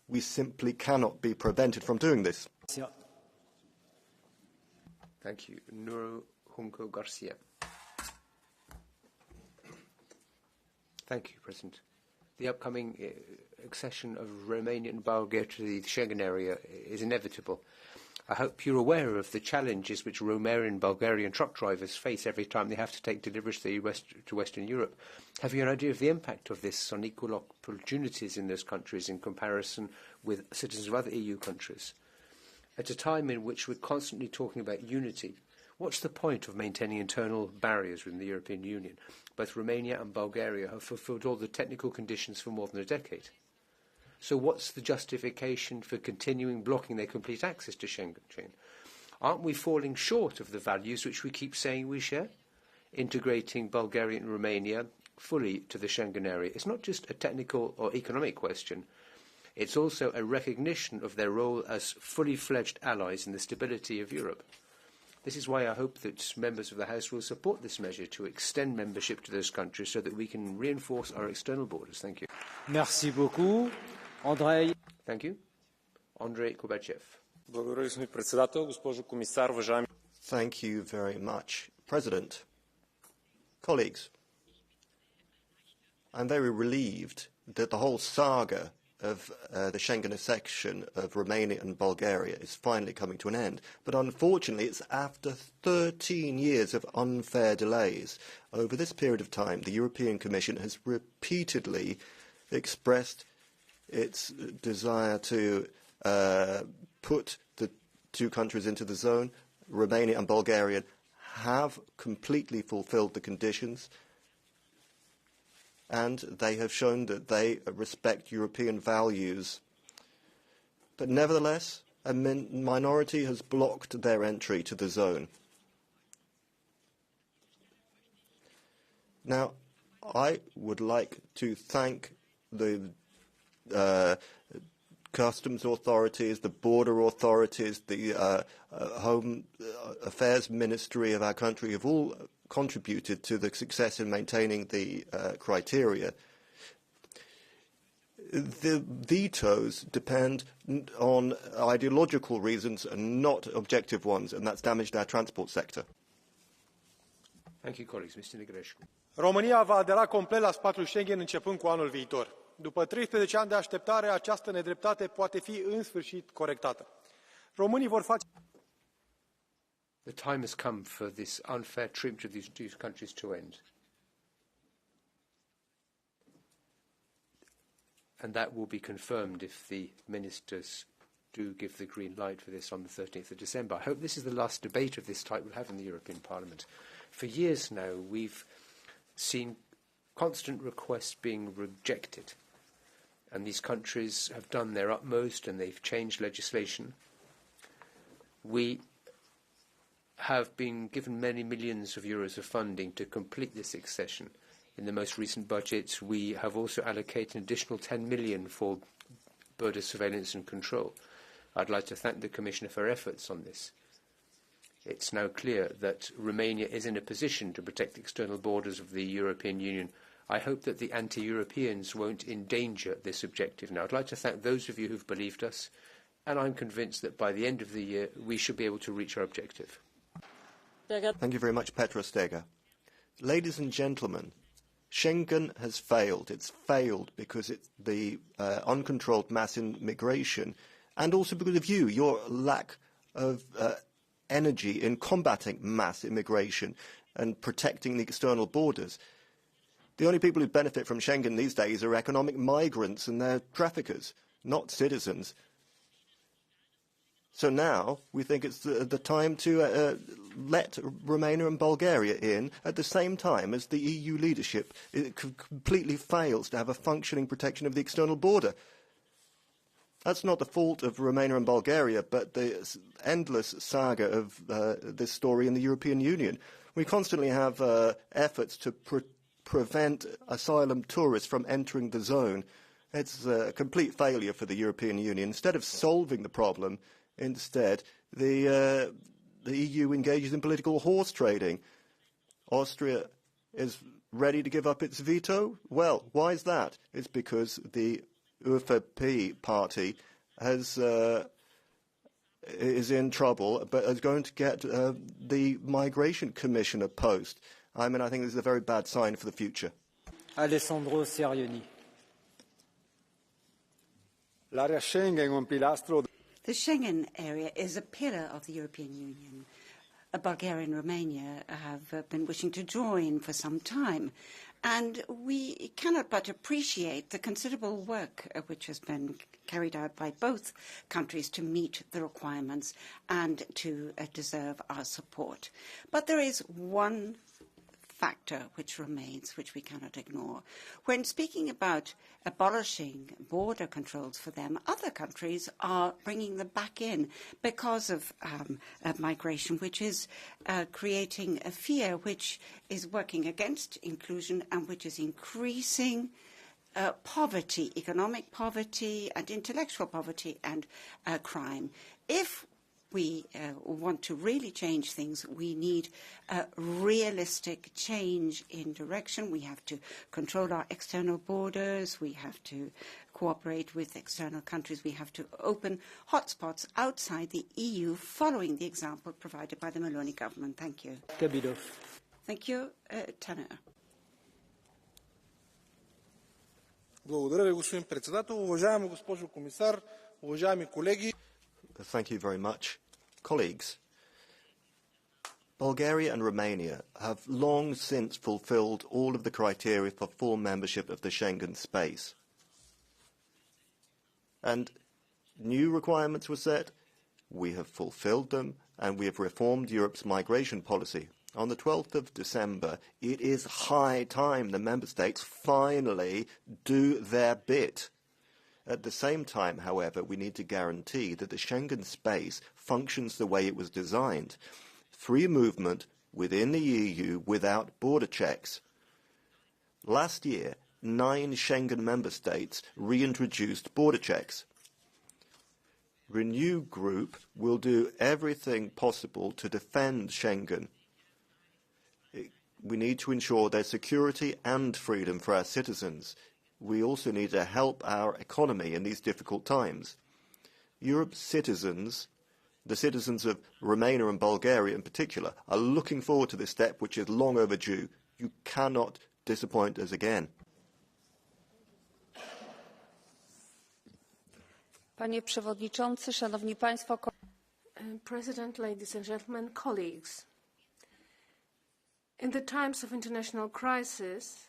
We simply cannot be prevented from doing this. Thank you. Nuro Junco Garcia. Thank you, President. The upcoming accession of Romania and Bulgaria to the Schengen area is inevitable. I hope you're aware of the challenges which Romanian and Bulgarian truck drivers face every time they have to take deliveries to Western Europe. Have you an idea of the impact of this on equal opportunities in those countries in comparison with citizens of other EU countries? At a time in which we're constantly talking about unity, what's the point of maintaining internal barriers within the European Union? Both Romania and Bulgaria have fulfilled all the technical conditions for more than a decade. So what's the justification for continuing blocking their complete access to Schengen? Aren't we falling short of the values which we keep saying we share? Integrating Bulgaria and Romania fully to the Schengen area is not just a technical or economic question. It's also a recognition of their role as fully fledged allies in the stability of Europe. This is why I hope that members of the House will support this measure to extend membership to those countries so that we can reinforce our external borders. Thank you. Merci beaucoup. Andrei. Thank you. Andrei Kovachev. Thank you very much, President. Colleagues, I'm very relieved that the whole saga of the Schengen section of Romania and Bulgaria is finally coming to an end. But unfortunately, it's after 13 years of unfair delays. Over this period of time, the European Commission has repeatedly expressed its desire to put the two countries into the zone. Romania and Bulgaria have completely fulfilled the conditions, and they have shown that they respect European values. But nevertheless, a minority has blocked their entry to the zone. Now, I would like to thank the customs authorities, the border authorities, the Home Affairs Ministry of our country have all contributed to the success in maintaining the criteria. The vetoes depend on ideological reasons and not objective ones, and that's damaged our transport sector. Thank you, colleagues. Mr. Negrescu. România va adera complet la spațiul Schengen începând cu anul viitor. După 13 ani de așteptare, această nedreptate poate fi în sfârșit corectată. Românii vor face. The time has come for this unfair treatment of these two countries to end. And that will be confirmed if the ministers do give the green light for this on the 13th of December. I hope this is the last debate of this type we'll have in the European Parliament. For years now, we've seen constant requests being rejected. And these countries have done their utmost and they've changed legislation. We have been given many millions of euros of funding to complete this accession. In the most recent budget, we have also allocated an additional 10 million for border surveillance and control. I'd like to thank the Commissioner for her efforts on this. It's now clear that Romania is in a position to protect the external borders of the European Union I hope that the anti-Europeans won't endanger this objective. Now, I'd like to thank those of you who've believed us, and I'm convinced that by the end of the year, we should be able to reach our objective. Thank you very much, Petra Steger. Ladies and gentlemen, Schengen has failed. It's failed because it's the uncontrolled mass immigration, and also because of you, your lack of energy in combating mass immigration and protecting the external borders. The only people who benefit from Schengen these days are economic migrants and their traffickers, not citizens. So now we think it's the time to let Romania and Bulgaria in at the same time as the EU leadership completely fails to have a functioning protection of the external border. That's not the fault of Romania and Bulgaria, but the endless saga of this story in the European Union. We constantly have efforts to prevent asylum tourists from entering the zone. It's a complete failure for the European Union. Instead of solving the problem, instead, the EU engages in political horse trading. Austria is ready to give up its veto? Well, why is that? It's because the ÖVP party is in trouble, but is going to get the migration commissioner post. I mean, I think this is a very bad sign for the future. Alessandro Serioni. L'area Schengen è un pilastro. The Schengen area is a pillar of the European Union. Bulgaria and Romania have been wishing to join for some time, and we cannot but appreciate the considerable work which has been carried out by both countries to meet the requirements and to deserve our support. But there is one factor which remains, which we cannot ignore. When speaking about abolishing border controls for them, other countries are bringing them back in because of migration, which is creating a fear which is working against inclusion and which is increasing poverty, economic poverty and intellectual poverty and crime. If we want to really change things, we need a realistic change in direction. We have to control our external borders. We have to cooperate with external countries. We have to open hotspots outside the EU, following the example provided by the Meloni government. Thank you. Kabidov. Thank you. Tanner. Благодаря ви, господин председател. Уважаема госпожо комисар, уважаеми колеги. Thank you very much. Colleagues, Bulgaria and Romania have long since fulfilled all of the criteria for full membership of the Schengen space. And new requirements were set, we have fulfilled them, and we have reformed Europe's migration policy. On the 12th of December, it is high time the member states finally do their bit. At the same time, however, we need to guarantee that the Schengen space functions the way it was designed. Free movement within the EU without border checks. Last year, 9 Schengen member states reintroduced border checks. Renew Group will do everything possible to defend Schengen. We need to ensure their security and freedom for our citizens. We also need to help our economy in these difficult times. Europe's citizens, the citizens of Romania and Bulgaria in particular, are looking forward to this step, which is long overdue. You cannot disappoint us again. Panie Przewodniczący, Szanowni Państwo. President, ladies and gentlemen, colleagues. In the times of international crisis,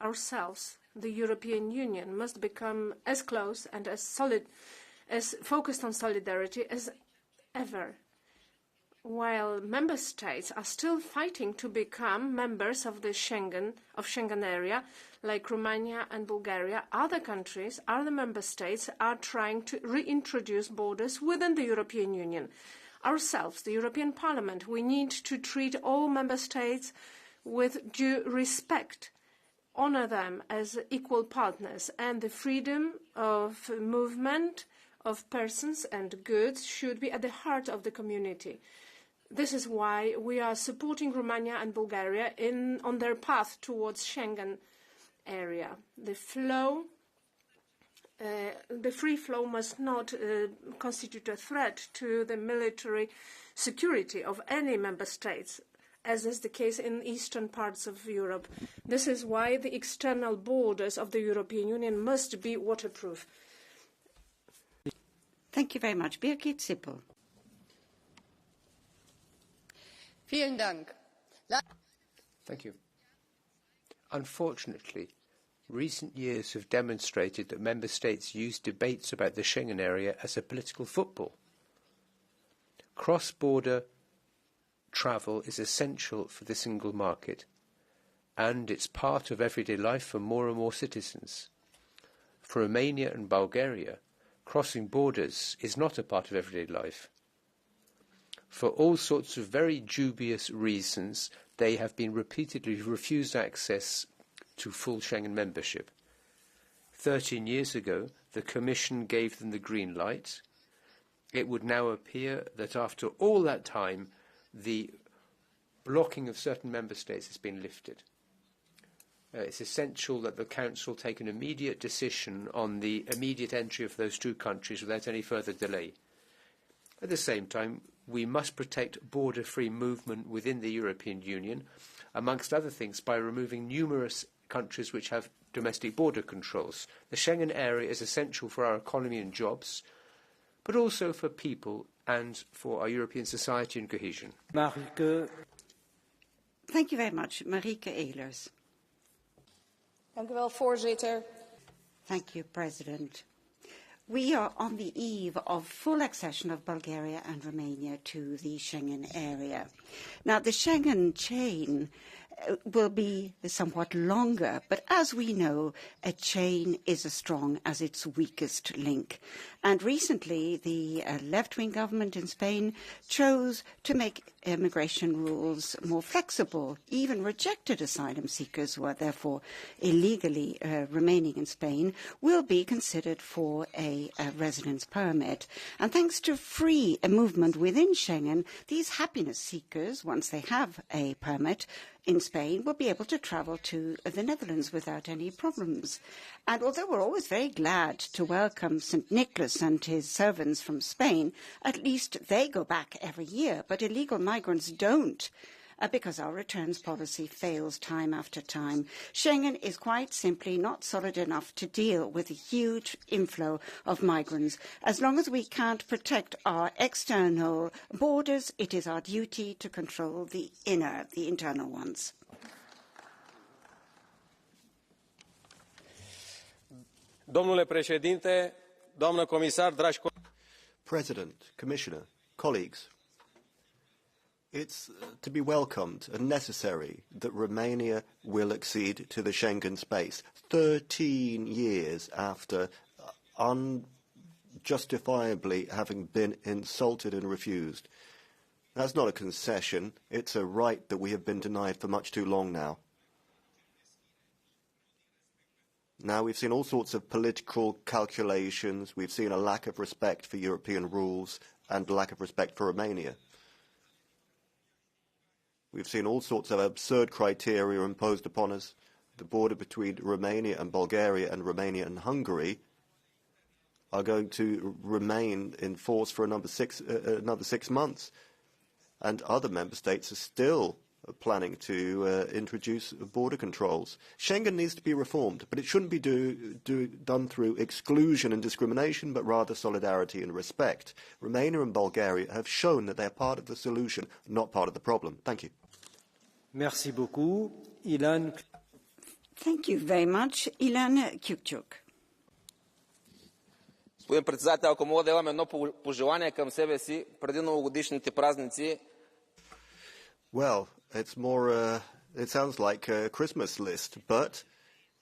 ourselves, the European Union, must become as close and as solid, as focused on solidarity as ever. While member states are still fighting to become members of the Schengen area, like Romania and Bulgaria, other countries, other member states are trying to reintroduce borders within the European Union. Ourselves, the European Parliament, we need to treat all member states with due respect, honor them as equal partners, and the freedom of movement of persons and goods should be at the heart of the community. This is why we are supporting Romania and Bulgaria on their path towards Schengen. area. The free flow must not constitute a threat to the military security of any member states, as is the case in eastern parts of Europe. This is why the external borders of the European Union must be waterproof. Thank you very much. Birgit Sippel. Vielen Dank. Thank you. Unfortunately, recent years have demonstrated that member states use debates about the Schengen area as a political football. Cross-border travel is essential for the single market, and it's part of everyday life for more and more citizens. For Romania and Bulgaria, crossing borders is not a part of everyday life. For all sorts of very dubious reasons, they have been repeatedly refused access to full Schengen membership. 13 years ago, the Commission gave them the green light. It would now appear that after all that time, the blocking of certain member states has been lifted. It's essential that the Council take an immediate decision on the immediate entry of those two countries without any further delay. At the same time, we must protect border-free movement within the European Union, amongst other things, by removing numerous countries which have domestic border controls. The Schengen area is essential for our economy and jobs, but also for people and for our European society and cohesion. Thank you very much. Marieke Ehlers. Dank u wel, voorzitter. Thank you, President. We are on the eve of full accession of Bulgaria and Romania to the Schengen area. Now, the Schengen chain will be somewhat longer, but as we know, a chain is as strong as its weakest link. And recently, the left-wing government in Spain chose to make immigration rules more flexible, even rejected asylum seekers who are therefore illegally remaining in Spain will be considered for a residence permit. And thanks to free movement within Schengen, these happiness seekers, once they have a permit in Spain, will be able to travel to the Netherlands without any problems. And although we're always very glad to welcome St. Nicholas and his servants from Spain, at least they go back every year, but illegal migrants don't, because our returns policy fails time after time. Schengen is quite simply not solid enough to deal with a huge inflow of migrants. As long as we can't protect our external borders, it is our duty to control the internal ones. Domnule președinte, doamnă comisar, dragi colegi. President, Commissioner, colleagues, it's to be welcomed and necessary that Romania will accede to the Schengen space 13 years after unjustifiably having been insulted and refused. That's not a concession, it's a right that we have been denied for much too long now. Now, we've seen all sorts of political calculations, we've seen a lack of respect for European rules and a lack of respect for Romania. We've seen all sorts of absurd criteria imposed upon us. The border between Romania and Bulgaria and Romania and Hungary are going to remain in force for another 6 months. And other member states are still planning to introduce border controls. Schengen needs to be reformed, but it shouldn't be done through exclusion and discrimination, but rather solidarity and respect. Romania and Bulgaria have shown that they're part of the solution, not part of the problem. Thank you. Merci beaucoup. Ilan. Thank you very much. Ilan Kyukchuk. Господин председател, ако мога да имам едно пожелание към себе си преди новогодишните празници. Well, it's more, it sounds like a Christmas list, but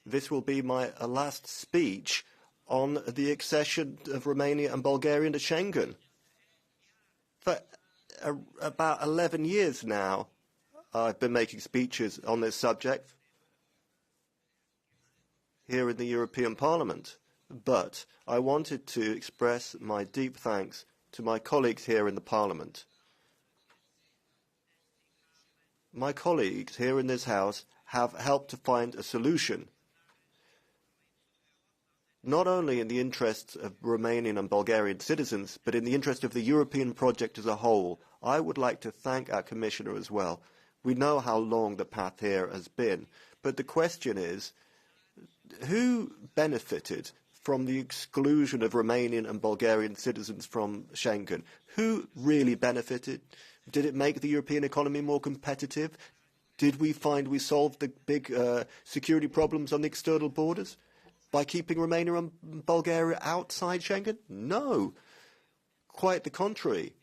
this will be my last speech on the accession of Romania and Bulgaria to Schengen. For about 11 years now, I've been making speeches on this subject here in the European Parliament, but I wanted to express my deep thanks to my colleagues here in the Parliament. My colleagues here in this House have helped to find a solution not only in the interests of Romanian and Bulgarian citizens, but in the interest of the European project as a whole. I would like to thank our Commissioner as well. We know how long the path here has been, but the question is, who benefited from the exclusion of Romanian and Bulgarian citizens from Schengen? Who really benefited? Did it make the European economy more competitive? Did we find we solved the big security problems on the external borders by keeping Romania and Bulgaria outside Schengen? No. Quite the contrary.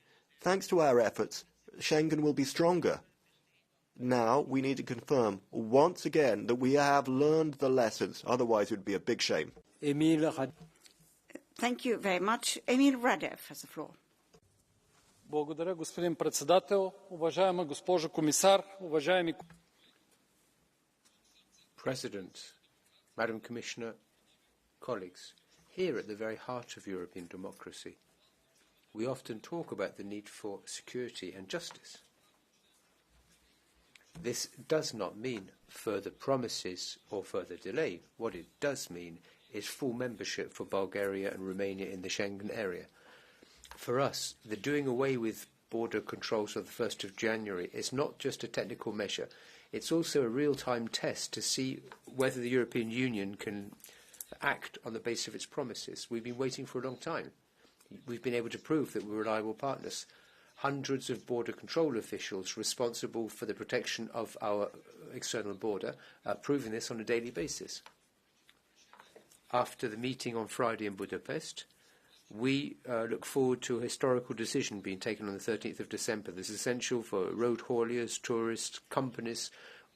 Thanks to our efforts, Schengen will be stronger. Now we need to confirm once again that we have learned the lessons. Otherwise, it would be a big shame. Thank you very much. Emil Radev has the floor. Благодаря, господин председател. Уважаема госпожо комисар, уважаеми... President, Madam Commissioner, colleagues, here at the very heart of European democracy, we often talk about the need for security and justice. This does not mean further promises or further delay. What it does mean is full membership for Bulgaria and Romania in the Schengen area. For us, the doing away with border controls on the 1st of January is not just a technical measure. It's also a real-time test to see whether the European Union can act on the basis of its promises. We've been waiting for a long time. We've been able to prove that we're reliable partners. Hundreds of border control officials responsible for the protection of our external border are proving this on a daily basis. After the meeting on Friday in Budapest, we look forward to a historical decision being taken on the 13th of December. This is essential for road hauliers, tourists, companies,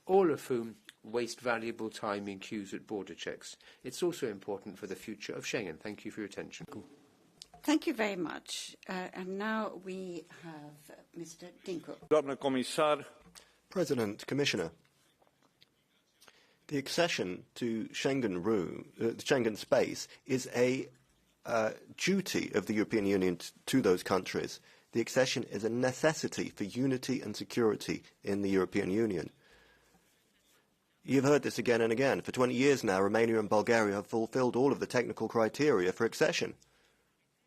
all of whom waste valuable time in queues at border checks. It's also important for the future of Schengen. Thank you for your attention. Thank you very much. And now we have Mr. Dinko. President, Commissioner, the accession to Schengen space is a duty of the European Union to those countries. The accession is a necessity for unity and security in the European Union. You've heard this again and again. For 20 years now, Romania and Bulgaria have fulfilled all of the technical criteria for accession.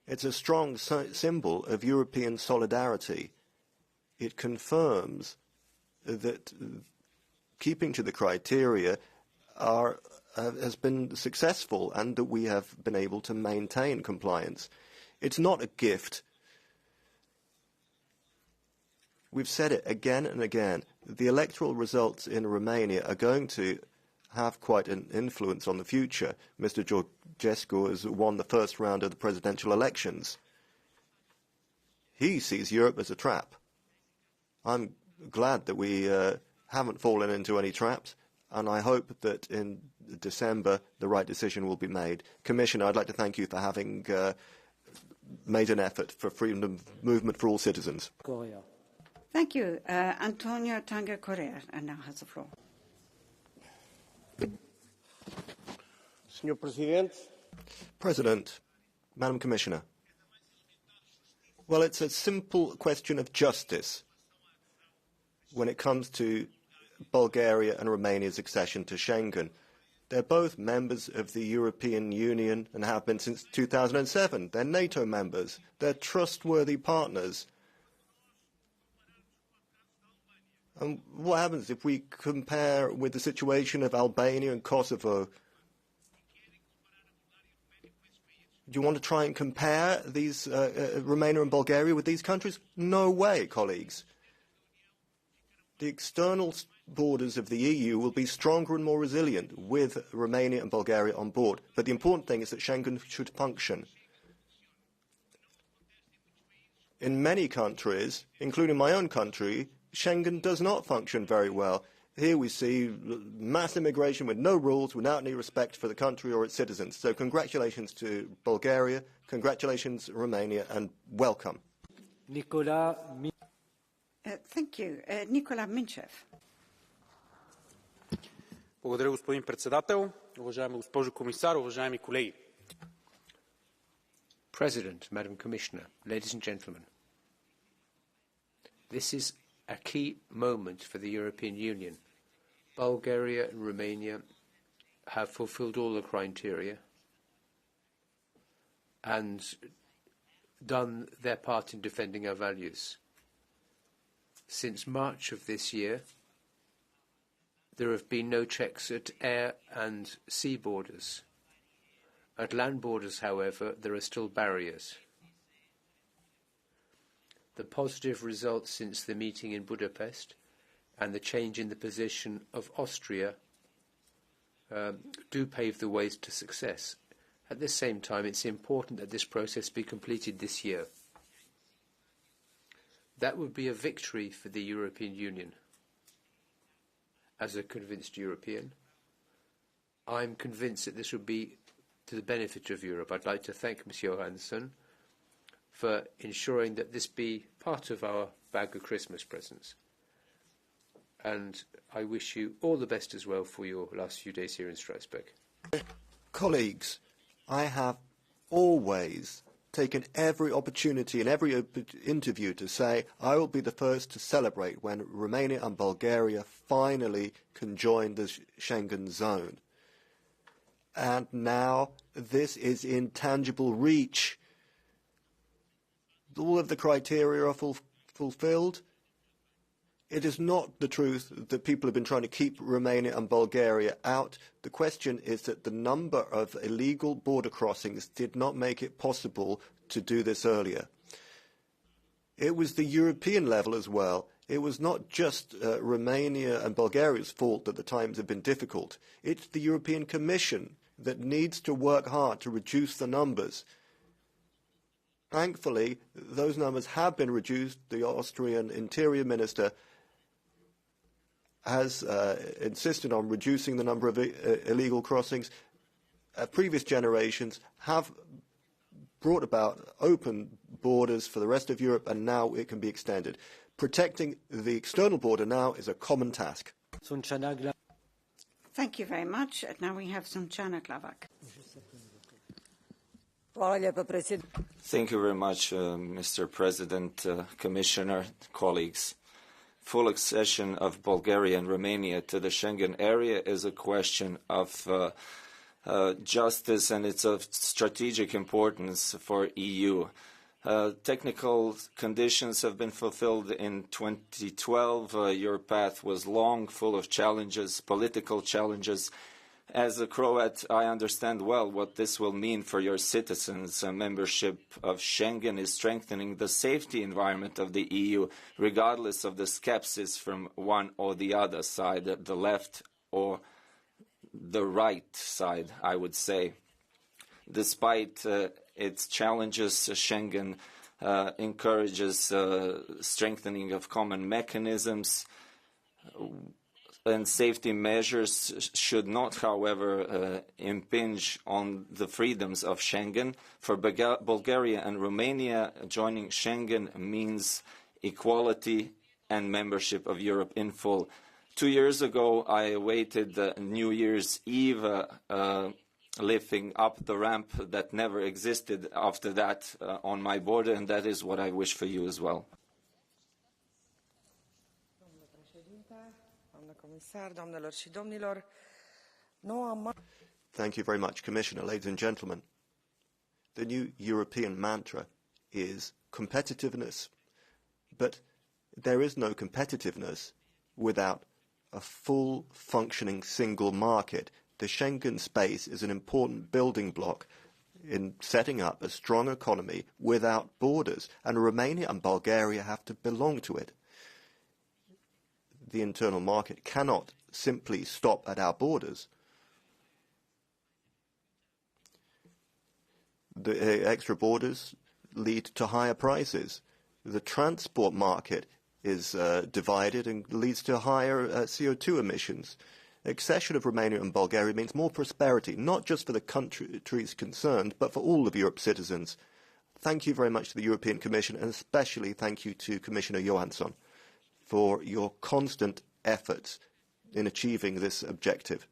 It's a strong symbol of European solidarity. It confirms that keeping to the criteria has been successful and that we have been able to maintain compliance. It's not a gift. We've said it again and again. The electoral results in Romania are going to have quite an influence on the future. Mr. Georgescu has won the first round of the presidential elections. He sees Europe as a trap. I'm glad that we haven't fallen into any traps, and I hope that in December the right decision will be made. Commissioner, I'd like to thank you for having made an effort for freedom of movement for all citizens. Thank you. Antonio Tanger Correa now has the floor. President, Madam Commissioner, well, it's a simple question of justice when it comes to Bulgaria and Romania's accession to Schengen. They're both members of the European Union and have been since 2007. They're NATO members. They're trustworthy partners. And what happens if we compare with the situation of Albania and Kosovo? Do you want to try and compare these Romania and Bulgaria with these countries? No way, colleagues. The external borders of the EU will be stronger and more resilient with Romania and Bulgaria on board. But the important thing is that Schengen should function. In many countries, including my own country, Schengen does not function very well. Here we see mass immigration with no rules, without any respect for the country or its citizens. So congratulations to Bulgaria, congratulations Romania, and welcome. Thank you. Nicola Minchev. Благодаря, господин председател. Уважаема госпожо комисар, уважаеми колеги. President, Madam Commissioner, ladies and gentlemen, this is a key moment for the European Union. Bulgaria and Romania have fulfilled all the criteria. and done their part in defending our values. Since March of this year, there have been no checks at air and sea borders. At land borders, however, there are still barriers. The positive results since the meeting in Budapest and the change in the position of Austria do pave the ways to success. At the same time, it's important that this process be completed this year. That would be a victory for the European Union. As a convinced European, I'm convinced that this would be to the benefit of Europe. I'd like to thank Monsieur Johansson for ensuring that this be part of our bag of Christmas presents. And I wish you all the best as well for your last few days here in Strasbourg. Colleagues, I have always taken every opportunity in every interview to say I will be the first to celebrate when Romania and Bulgaria finally can join the Schengen zone. And now this is in tangible reach. All of the criteria are fulfilled. It is not the truth that people have been trying to keep Romania and Bulgaria out. The question is that the number of illegal border crossings did not make it possible to do this earlier. It was the European level as well. It was not just Romania and Bulgaria's fault that the times have been difficult. It's the European Commission that needs to work hard to reduce the numbers. Thankfully, those numbers have been reduced. The Austrian Interior Minister has insisted on reducing the number of illegal crossings. Previous generations have brought about open borders for the rest of Europe, and now it can be extended. Protecting the external border now is a common task. Thank you very much. Now we have Sunčana Glavak. Thank you very much, Mr. President, Commissioner, colleagues. Full accession of Bulgaria and Romania to the Schengen area is a question of justice, and it's of strategic importance for EU. Technical conditions have been fulfilled in 2012. Your path was long, full of challenges, political challenges. As a Croat, I understand well what this will mean for your citizens. Membership of Schengen is strengthening the safety environment of the EU, regardless of the skepsis from one or the other side, the left or the right side, I would say. Despite its challenges, Schengen encourages strengthening of common mechanisms, and safety measures should not, however, impinge on the freedoms of Schengen. For Bulgaria and Romania, joining Schengen means equality and membership of Europe in full. 2 years ago, I awaited New Year's Eve, lifting up the ramp that never existed after that on my border, and that is what I wish for you as well. Thank you very much, Commissioner. Ladies and gentlemen, the new European mantra is competitiveness, but there is no competitiveness without a full functioning single market. The Schengen space is an important building block in setting up a strong economy without borders, and Romania and Bulgaria have to belong to it. The internal market cannot simply stop at our borders. The extra borders lead to higher prices. The transport market is divided and leads to higher CO2 emissions. Accession of Romania and Bulgaria means more prosperity, not just for the countries concerned, but for all of Europe's citizens. Thank you very much to the European Commission, and especially thank you to Commissioner Johansson for your constant efforts in achieving this objective.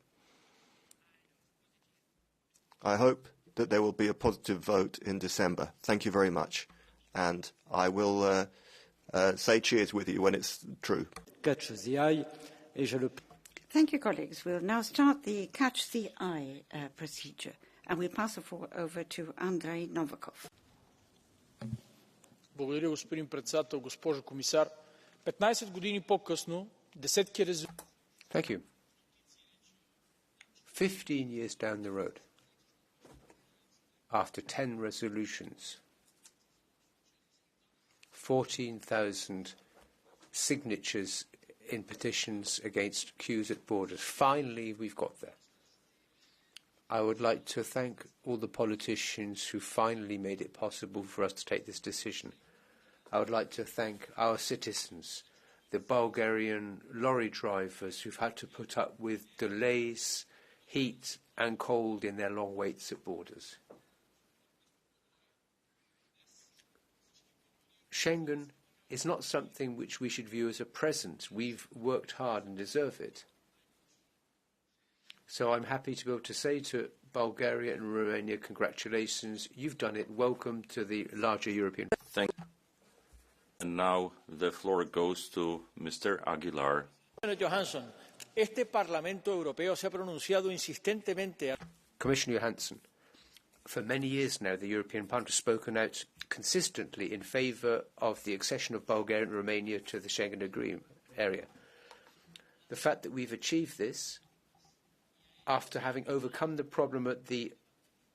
I hope that there will be a positive vote in December. Thank you very much. And I will say cheers with you when it's true. Thank you, colleagues. We'll now start the Catch the Eye procedure. And we'll pass the floor over to Andrei Novakov. Благодаря, господин председател, госпожо комисар. 15 години по-късно, десетки резолюции. Thank you. 15 years down the road, after 10 resolutions, 14,000 signatures in petitions against queues at borders. Finally, we've got there. I would like to thank all the politicians who finally made it possible for us to take this decision. I would like to thank our citizens, the Bulgarian lorry drivers who've had to put up with delays, heat and cold in their long waits at borders. Schengen is not something which we should view as a present. We've worked hard and deserve it. So I'm happy to be able to say to Bulgaria and Romania, congratulations, you've done it. Welcome to the larger European. Thank you. And now the floor goes to Mr. Aguilar. Johansson, este Parlamento Europeo se ha pronunciado insistentemente. Commissioner Johansson, for many years now, the European Parliament has spoken out consistently in favour of the accession of Bulgaria and Romania to the Schengen agreement area. The fact that we've achieved this after having overcome the problem at the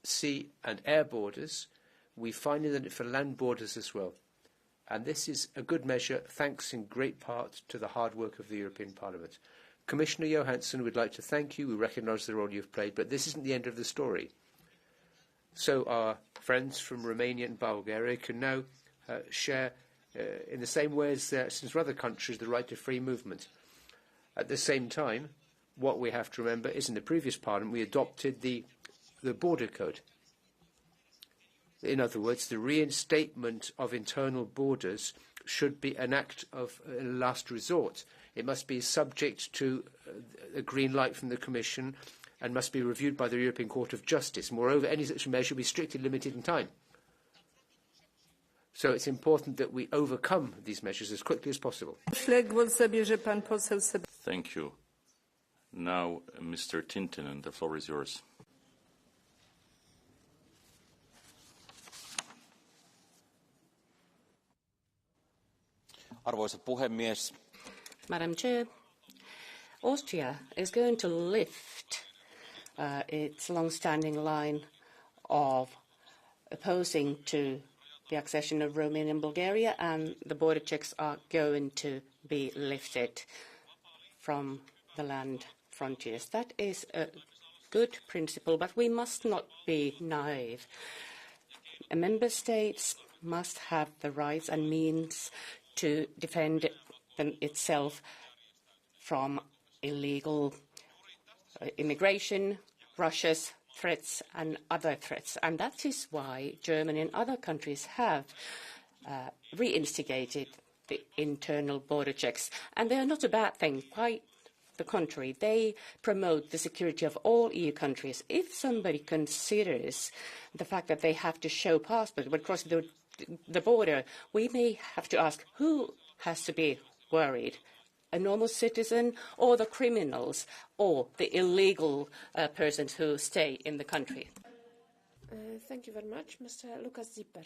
sea and air borders, we finally done it for land borders as well. And this is a good measure, thanks in great part to the hard work of the European Parliament. Commissioner Johansson, we'd like to thank you. We recognise the role you've played, but this isn't the end of the story. So our friends from Romania and Bulgaria can now share, in the same way as since other countries, the right to free movement. At the same time, what we have to remember is in the previous Parliament we adopted the border code. In other words, the reinstatement of internal borders should be an act of last resort. It must be subject to a green light from the Commission and must be reviewed by the European Court of Justice. Moreover, any such measure will be strictly limited in time. So it's important that we overcome these measures as quickly as possible. Thank you. Now, Mr. Tintinen, the floor is yours. Arvoisa puhemies. Madam Chair, Austria is going to lift its long-standing line of opposing to the accession of Romania and Bulgaria, and the border checks are going to be lifted from the land frontiers. That is a good principle, but we must not be naive. Member states must have the rights and means to defend itself from illegal immigration, Russia's threats and other threats. And that is why Germany and other countries have reinstigated the internal border checks. And they are not a bad thing, quite the contrary. They promote the security of all EU countries. If somebody considers the fact that they have to show passport when crossing the border, we may have to ask who has to be worried, a normal citizen or the criminals or the illegal persons who stay in the country. Thank you very much. Mr. Lucas Zipper.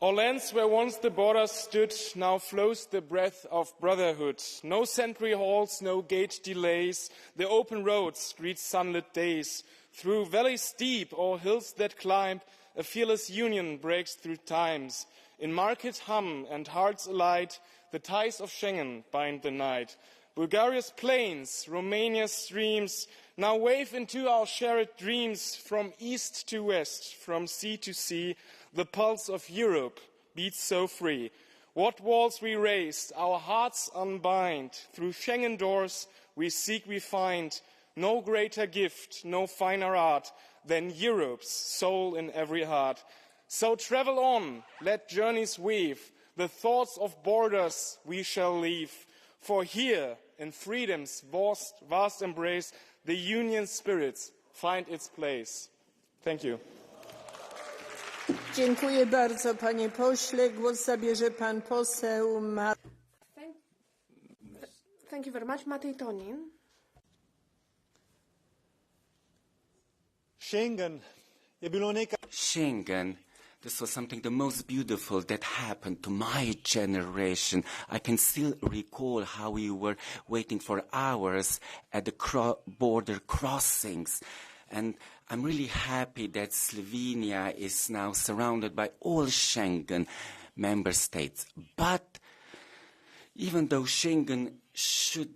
Our lands where once the borders stood now flows the breath of brotherhood. No sentry halls, no gate delays, the open roads greet sunlit days. Through valleys deep or hills that climb, a fearless union breaks through times. In market hum and hearts alight, the ties of Schengen bind the night. Bulgaria's plains, Romania's streams, now wave into our shared dreams. From east to west, from sea to sea, the pulse of Europe beats so free. What walls we raised, our hearts unbind. Through Schengen doors we seek, we find. No greater gift, no finer art than Europe's soul in every heart. So travel on, let journeys weave, the thoughts of borders we shall leave. For here, in freedom's vast embrace, the union spirits find its place. Thank you. Dziękuję bardzo, panie pośle. Głos zabierze pan poseł Thank you very much, Matej Tonin. Schengen, this was something the most beautiful that happened to my generation. I can still recall how we were waiting for hours at the border crossings. And I'm really happy that Slovenia is now surrounded by all Schengen member states. But even though Schengen should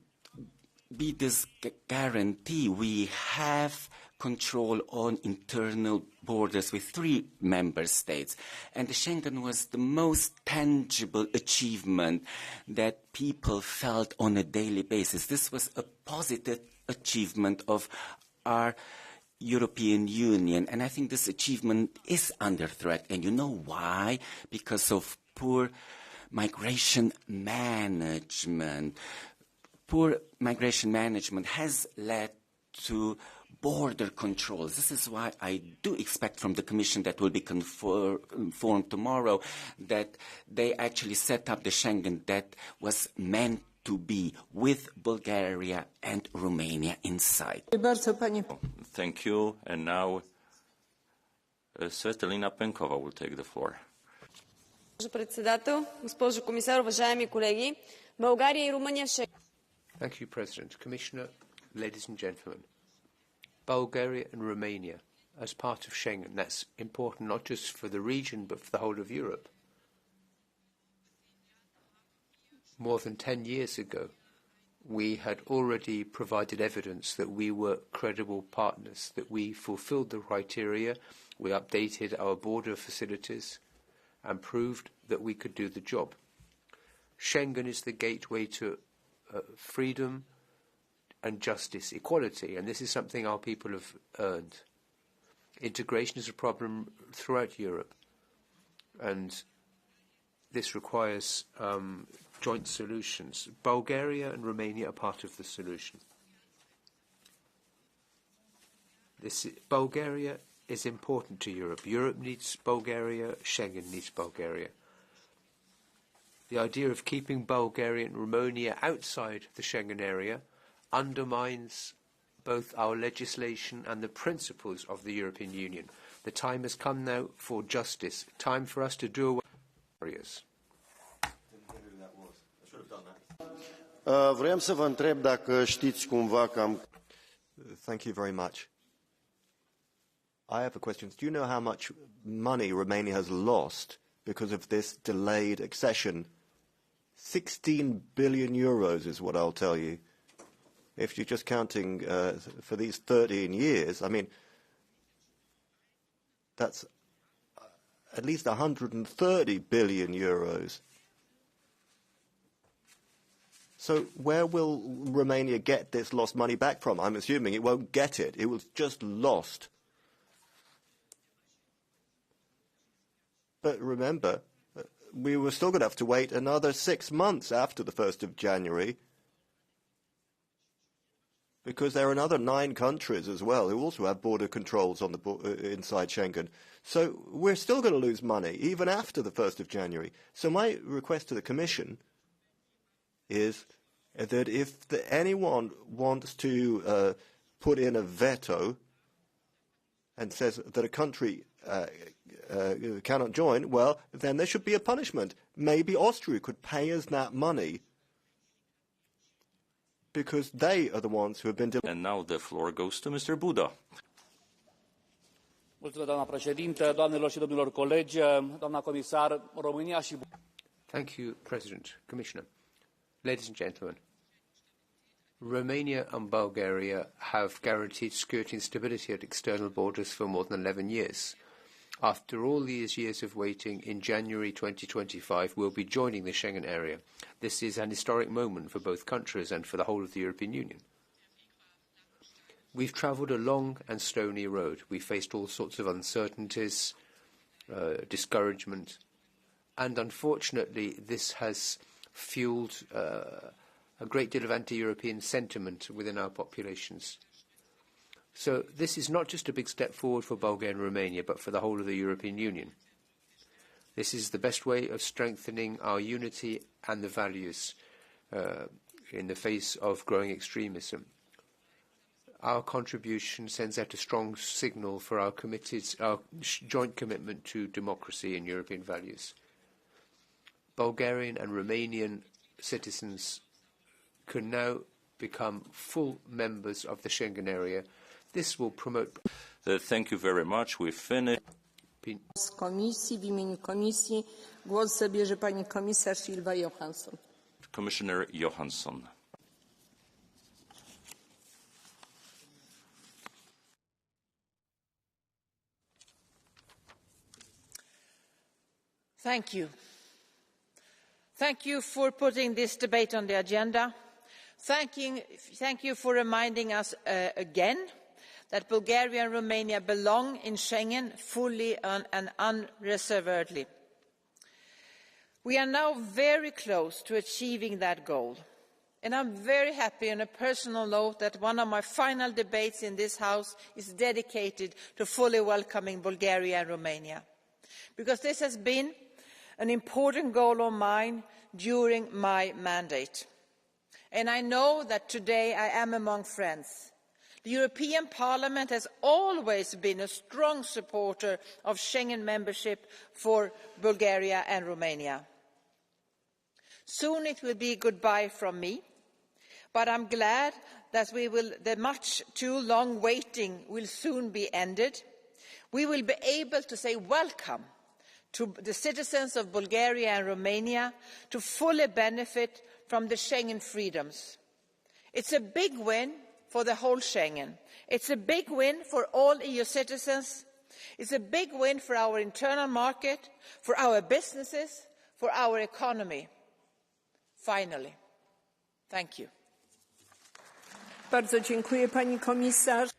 be this guarantee, we have control on internal borders with 3 member states. And Schengen was the most tangible achievement that people felt on a daily basis. This was a positive achievement of our European Union. And I think this achievement is under threat. And you know why? Because of poor migration management. Poor migration management has led to border controls. This is why I do expect from the Commission that will be informed tomorrow that they actually set up the Schengen that was meant to be with Bulgaria and Romania inside. Thank you. And now Svetlina Penkova will take the floor. Госпожо председател, госпожо комисар, уважаеми колеги, България и Румъния ще... Thank you, President. Commissioner, ladies and gentlemen. Bulgaria and Romania as part of Schengen. That's important not just for the region but for the whole of Europe. More than 10 years ago, we had already provided evidence that we were credible partners, that we fulfilled the criteria, we updated our border facilities and proved that we could do the job. Schengen is the gateway to freedom and justice, equality, and this is something our people have earned. Integration is a problem throughout Europe, and this requires joint solutions. Bulgaria and Romania are part of the solution. Bulgaria is important to Europe. Europe needs Bulgaria, Schengen needs Bulgaria. The idea of keeping Bulgaria and Romania outside the Schengen area undermines both our legislation and the principles of the European Union. The time has come now for justice. Time for us to do away with barriers. Vreau să vă întreb dacă știți cumva că am... Thank you very much. I have a question. Do you know how much money Romania has lost because of this delayed accession? 16 billion euros is what I'll tell you. If you're just counting for these 13 years, I mean, that's at least 130 billion euros. So where will Romania get this lost money back from? I'm assuming it won't get it. It was just lost. But remember, we were still going to have to wait another 6 months after the 1st of January because there are another 9 countries as well who also have border controls on the inside Schengen. So we're still going to lose money even after the 1st of January. So my request to the Commission is that if anyone wants to put in a veto and says that a country cannot join, well, then there should be a punishment. Maybe Austria could pay us that money because they are the ones who have been... And now the floor goes to Mr. Buda. Mulțumesc, doamna președintă, doamnelor și domnilor colegi, doamna comisar, România și... Thank you, President, Commissioner. Ladies and gentlemen, Romania and Bulgaria have guaranteed security and stability at external borders for more than 11 years. After all these years of waiting, in January 2025, we'll be joining the Schengen area. This is an historic moment for both countries and for the whole of the European Union. We've travelled a long and stony road. We faced all sorts of uncertainties, discouragement, and unfortunately this has fueled a great deal of anti-European sentiment within our populations. So this is not just a big step forward for Bulgaria and Romania, but for the whole of the European Union. This is the best way of strengthening our unity and the values in the face of growing extremism. our contribution sends out a strong signal for our joint commitment to democracy and European values. Bulgarian and Romanian citizens can now become full members of the Schengen area. This will promote... Thank you very much. We've finished. Z komisji, w imieniu komisji głos zabierze pani komisarz Ylva Johansson. Commissioner Johansson. Thank you. Thank you for putting this debate on the agenda. Thank you for reminding us again that Bulgaria and Romania belong in Schengen fully and unreservedly. We are now very close to achieving that goal. And I'm very happy on a personal note that one of my final debates in this House is dedicated to fully welcoming Bulgaria and Romania. Because this has been an important goal of mine during my mandate. And I know that today I am among friends. The European Parliament has always been a strong supporter of Schengen membership for Bulgaria and Romania. Soon it will be goodbye from me, but I'm glad that the much too long waiting will soon be ended. We will be able to say welcome to the citizens of Bulgaria and Romania to fully benefit from the Schengen freedoms. It's a big win for the whole Schengen. It's a big win for all EU citizens. It's a big win for our internal market, for our businesses, for our economy. Finally. Thank you. Bardzo dziękuję pani komisarz.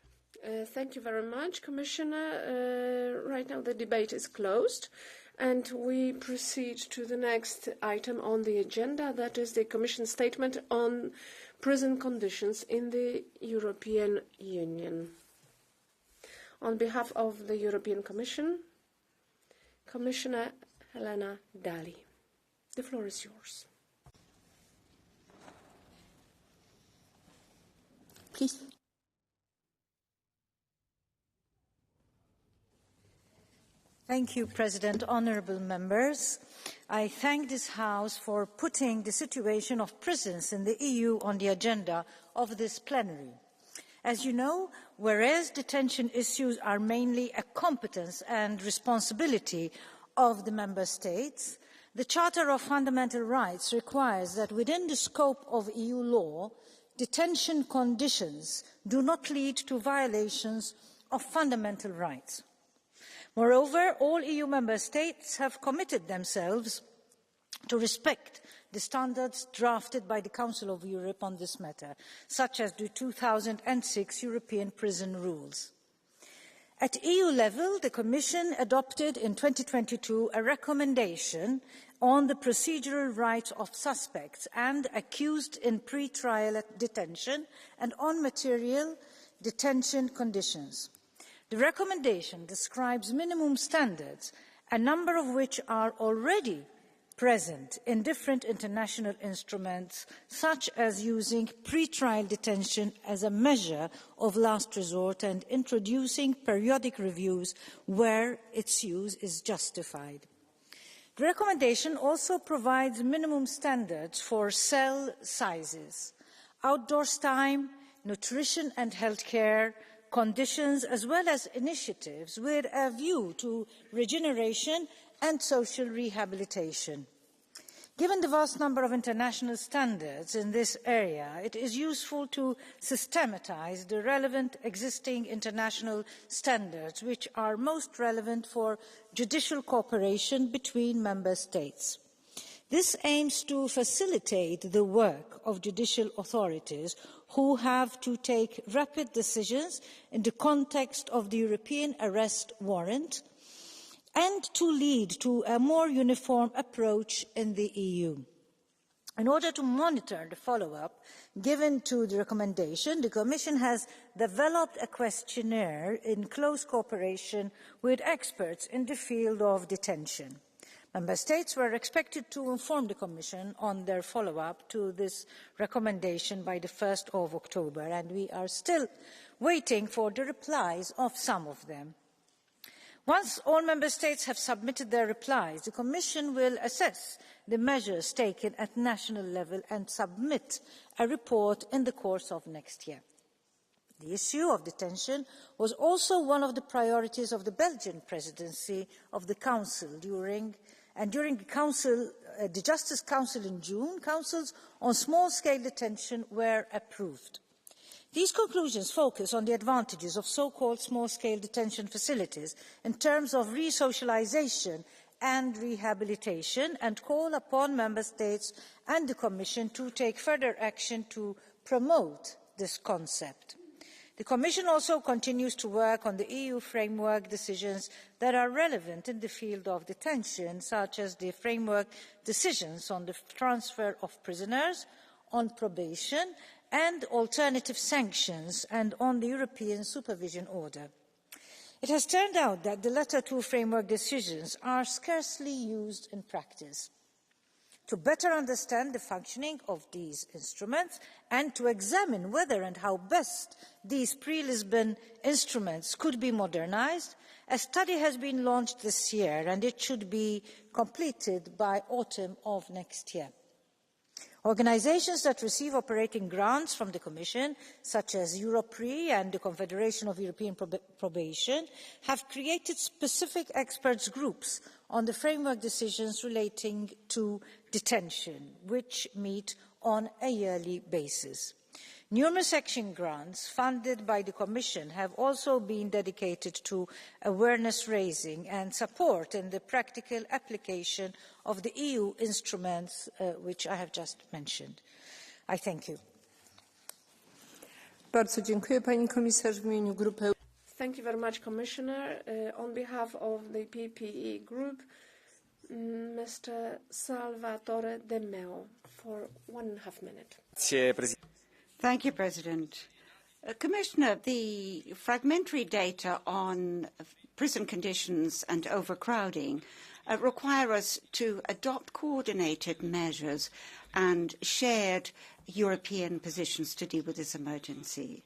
Thank you very much, Commissioner. Right now the debate is closed. And we proceed to the next item on the agenda, that is the Commission statement on prison conditions in the European Union. On behalf of the European Commission, Commissioner Helena Dalli. The floor is yours. Please. Thank you, President. Honourable members, I thank this House for putting the situation of prisons in the EU on the agenda of this plenary. As you know, whereas detention issues are mainly a competence and responsibility of the Member States, the Charter of Fundamental Rights requires that within the scope of EU law, detention conditions do not lead to violations of fundamental rights. Moreover, all EU member states have committed themselves to respect the standards drafted by the Council of Europe on this matter, such as the 2006 European Prison Rules. At EU level, the Commission adopted in 2022 a recommendation on the procedural rights of suspects and accused in pre-trial detention and on material detention conditions. The recommendation describes minimum standards, a number of which are already present in different international instruments, such as using pre-trial detention as a measure of last resort and introducing periodic reviews where its use is justified. The recommendation also provides minimum standards for cell sizes, outdoors time, nutrition and healthcare conditions, as well as initiatives with a view to regeneration and social rehabilitation. Given the vast number of international standards in this area, it is useful to systematise the relevant existing international standards, which are most relevant for judicial cooperation between member states. This aims to facilitate the work of judicial authorities who have to take rapid decisions in the context of the European arrest warrant and to lead to a more uniform approach in the EU. In order to monitor the follow-up given to the recommendation, the Commission has developed a questionnaire in close cooperation with experts in the field of detention. Member States were expected to inform the Commission on their follow-up to this recommendation by the 1st of October, and we are still waiting for the replies of some of them. Once all Member States have submitted their replies, the Commission will assess the measures taken at national level and submit a report in the course of next year. The issue of detention was also one of the priorities of the Belgian presidency of the Council during the Justice Council in June. Councils on small-scale detention were approved. These conclusions focus on the advantages of so-called small-scale detention facilities in terms of re-socialisation and rehabilitation, and call upon Member States and the Commission to take further action to promote this concept. The Commission also continues to work on the EU framework decisions that are relevant in the field of detention, such as the framework decisions on the transfer of prisoners, on probation and alternative sanctions, and on the European Supervision Order. It has turned out that the latter two framework decisions are scarcely used in practice. To better understand the functioning of these instruments and to examine whether and how best these pre-Lisbon instruments could be modernised, a study has been launched this year and it should be completed by autumn of next year. Organisations that receive operating grants from the Commission, such as Europre and the Confederation of European Probation, have created specific experts groups on the framework decisions relating to detention, which meet on a yearly basis. Numerous action grants funded by the Commission have also been dedicated to awareness raising and support in the practical application of the EU instruments which I have just mentioned. I thank you. Bardzo dziękuję, pani komisarz, w imieniu grupy. Thank you very much, Commissioner. On behalf of the PPE Group, Mr. Salvatore De Meo, for 1.5 minutes. Thank you, President. Commissioner, the fragmentary data on prison conditions and overcrowding require us to adopt coordinated measures and shared European positions to deal with this emergency.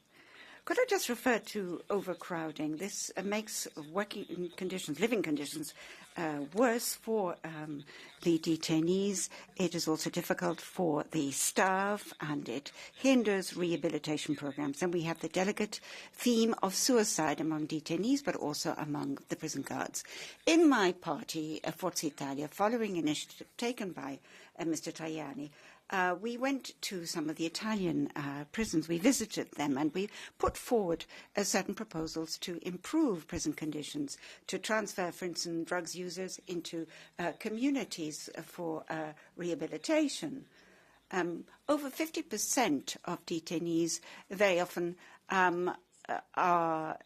Could I just refer to overcrowding? This makes working conditions, living conditions, worse for the detainees. It is also difficult for the staff, and it hinders rehabilitation programs. And we have the delicate theme of suicide among detainees, but also among the prison guards. In my party, Forza Italia, following initiative taken by Mr. Tajani, we went to some of the Italian prisons. We visited them and we put forward certain proposals to improve prison conditions, to transfer, for instance, drugs users into communities for rehabilitation. Over 50% of detainees very often are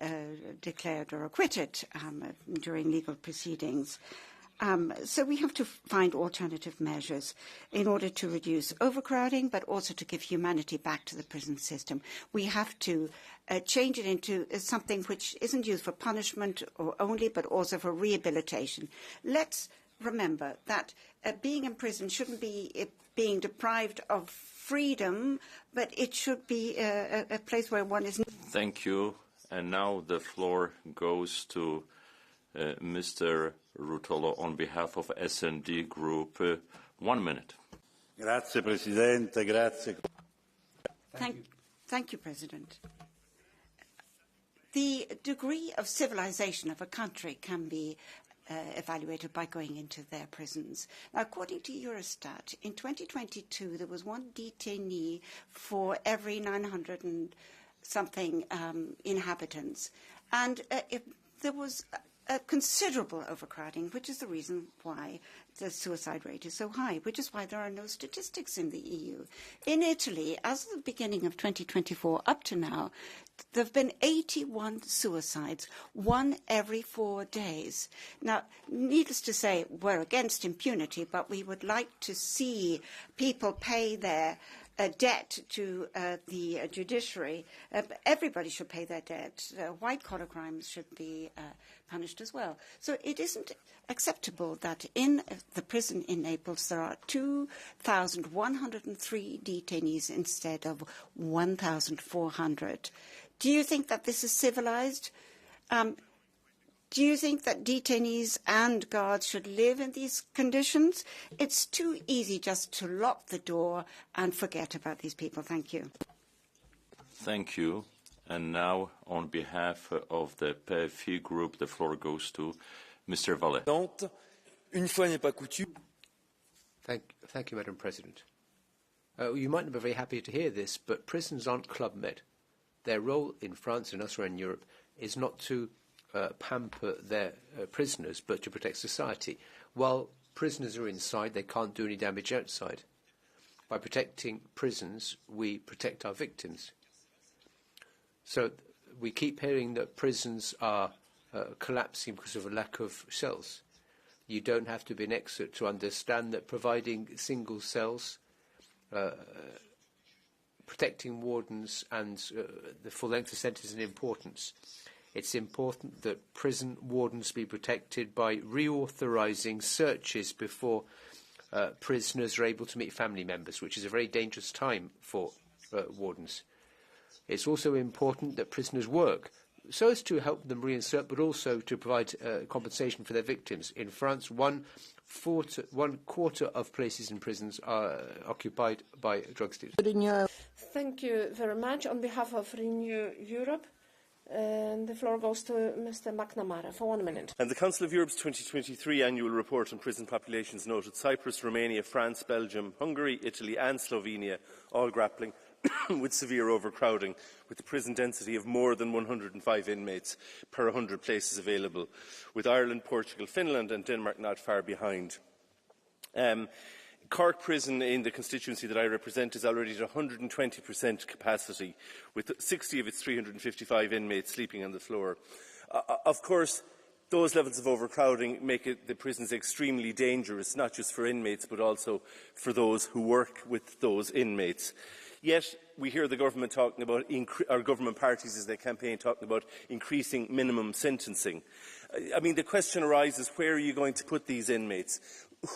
declared or acquitted during legal proceedings. So we have to find alternative measures in order to reduce overcrowding, but also to give humanity back to the prison system. We have to change it into something which isn't used for punishment or only, but also for rehabilitation. Let's remember that being in prison shouldn't be being deprived of freedom, but it should be a place where one is. Thank you. And now the floor goes to Mr. Rutolo on behalf of S&D Group. 1 minute. Grazie, Presidente. Grazie. Thank you, President. The degree of civilization of a country can be evaluated by going into their prisons. Now, according to Eurostat, in 2022, there was one detainee for every 900 and something inhabitants. And there was a considerable overcrowding, which is the reason why the suicide rate is so high, which is why there are no statistics in the EU. In Italy, as of the beginning of 2024 up to now, there have been 81 suicides, one every 4 days. Now, needless to say, we're against impunity, but we would like to see people pay their debt to the judiciary. Everybody should pay their debt. White-collar crimes should be punished as well. So it isn't acceptable that in the prison in Naples there are 2,103 detainees instead of 1,400. Do you think that this is civilized? Do you think that detainees and guards should live in these conditions? It's too easy just to lock the door and forget about these people. Thank you. Thank you. And now, on behalf of the PFI group, the floor goes to Mr. Vallet. Thank you, Madam President. You might not be very happy to hear this, but prisons aren't Club Med. Their role in France and elsewhere in Europe is not to pamper their prisoners, but to protect society. While prisoners are inside, they can't do any damage outside. By protecting prisons, we protect our victims. So we keep hearing that prisons are collapsing because of a lack of cells. You don't have to be an expert to understand that providing single cells, protecting wardens and the full length of sentence is an importance. It's important that prison wardens be protected by reauthorising searches before prisoners are able to meet family members, which is a very dangerous time for wardens. It's also important that prisoners work so as to help them reinsert, but also to provide compensation for their victims. In France, one quarter of places in prisons are occupied by drug dealers. Thank you very much. On behalf of Renew Europe, the floor goes to Mr. McNamara for 1 minute. And the Council of Europe's 2023 annual report on prison populations noted Cyprus, Romania, France, Belgium, Hungary, Italy and Slovenia all grappling with severe overcrowding, with a prison density of more than 105 inmates per 100 places available, with Ireland, Portugal, Finland and Denmark not far behind. Cork Prison, in the constituency that I represent, is already at 120% capacity, with 60 of its 355 inmates sleeping on the floor. Of course, those levels of overcrowding make the prisons extremely dangerous, not just for inmates, but also for those who work with those inmates. Yet we hear the government talking about, or government parties as they campaign, talking about increasing minimum sentencing. I mean, the question arises, where are you going to put these inmates?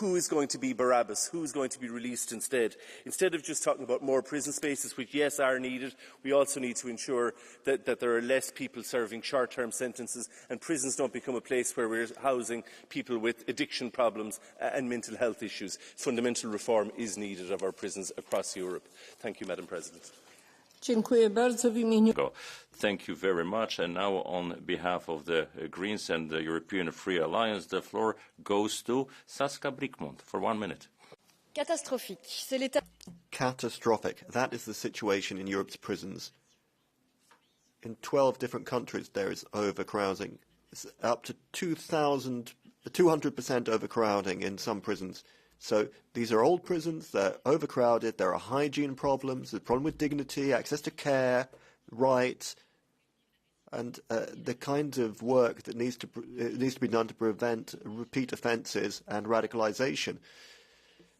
Who is going to be Barabbas? Who is going to be released instead? Instead of just talking about more prison spaces, which, yes, are needed, we also need to ensure that there are less people serving short-term sentences and prisons don't become a place where we're housing people with addiction problems and mental health issues. Fundamental reform is needed of our prisons across Europe. Thank you, Madam President. Thank you very much. And now, on behalf of the Greens and the European Free Alliance, the floor goes to Saskia Brickmont for 1 minute. Catastrophic. That is the situation in Europe's prisons. In 12 different countries, there is overcrowding. It's up to 200% overcrowding in some prisons. So these are old prisons, they're overcrowded, there are hygiene problems, there's a problem with dignity, access to care, rights, and the kind of work that needs to be done to prevent repeat offences and radicalisation.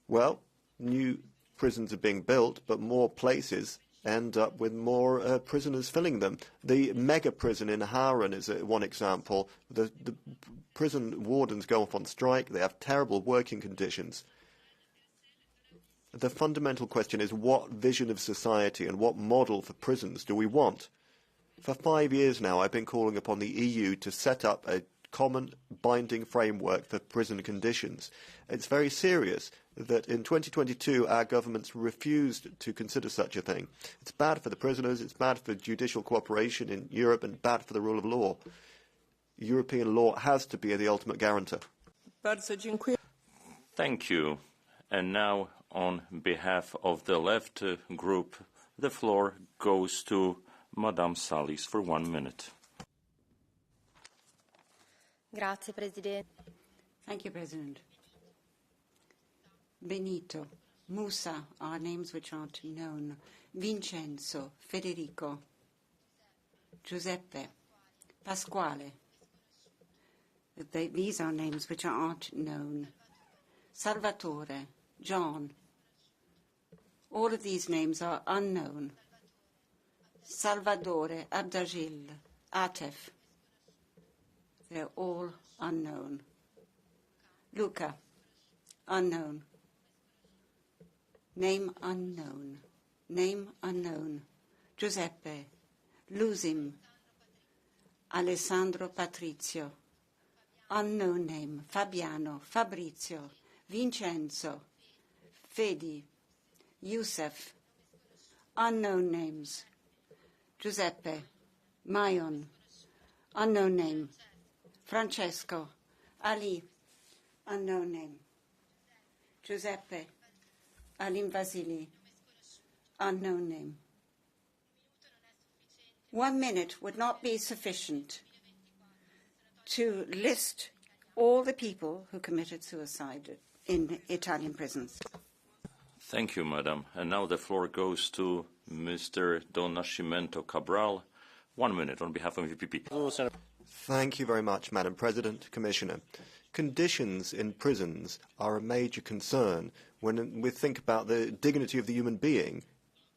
Well, new prisons are being built, but more places end up with more prisoners filling them. The mega prison in Harran is one example. The prison wardens go off on strike. They have terrible working conditions. The fundamental question is, what vision of society and what model for prisons do we want? For 5 years now, I've been calling upon the EU to set up a common binding framework for prison conditions. It's very serious that in 2022 our governments refused to consider such a thing. It's bad for the prisoners, it's bad for judicial cooperation in Europe and bad for the rule of law. European law has to be the ultimate guarantor. Thank you. And now, on behalf of the left group, the floor goes to Madame Salis for 1 minute. Grazie, Presidente. Thank you, President. Benito, Musa are names which aren't known. Vincenzo, Federico, Giuseppe, Pasquale. These are names which aren't known. Salvatore, John. All of these names are unknown. Salvadore, Abdagil, Atef. They're all unknown. Luca, unknown. Name unknown. Name unknown. Giuseppe, Luzim, Alessandro Patrizio, unknown name, Fabiano, Fabrizio, Vincenzo, Fedi, Youssef, unknown names, Giuseppe, Mayon, unknown name, Francesco, Ali, unknown name, Giuseppe, Alim Vasili, unknown name. 1 minute would not be sufficient to list all the people who committed suicide in Italian prisons. Thank you, Madam. And now the floor goes to Mr. Don Nascimento Cabral. 1 minute on behalf of EPP. Thank you very much, Madam President, Commissioner. Conditions in prisons are a major concern when we think about the dignity of the human being.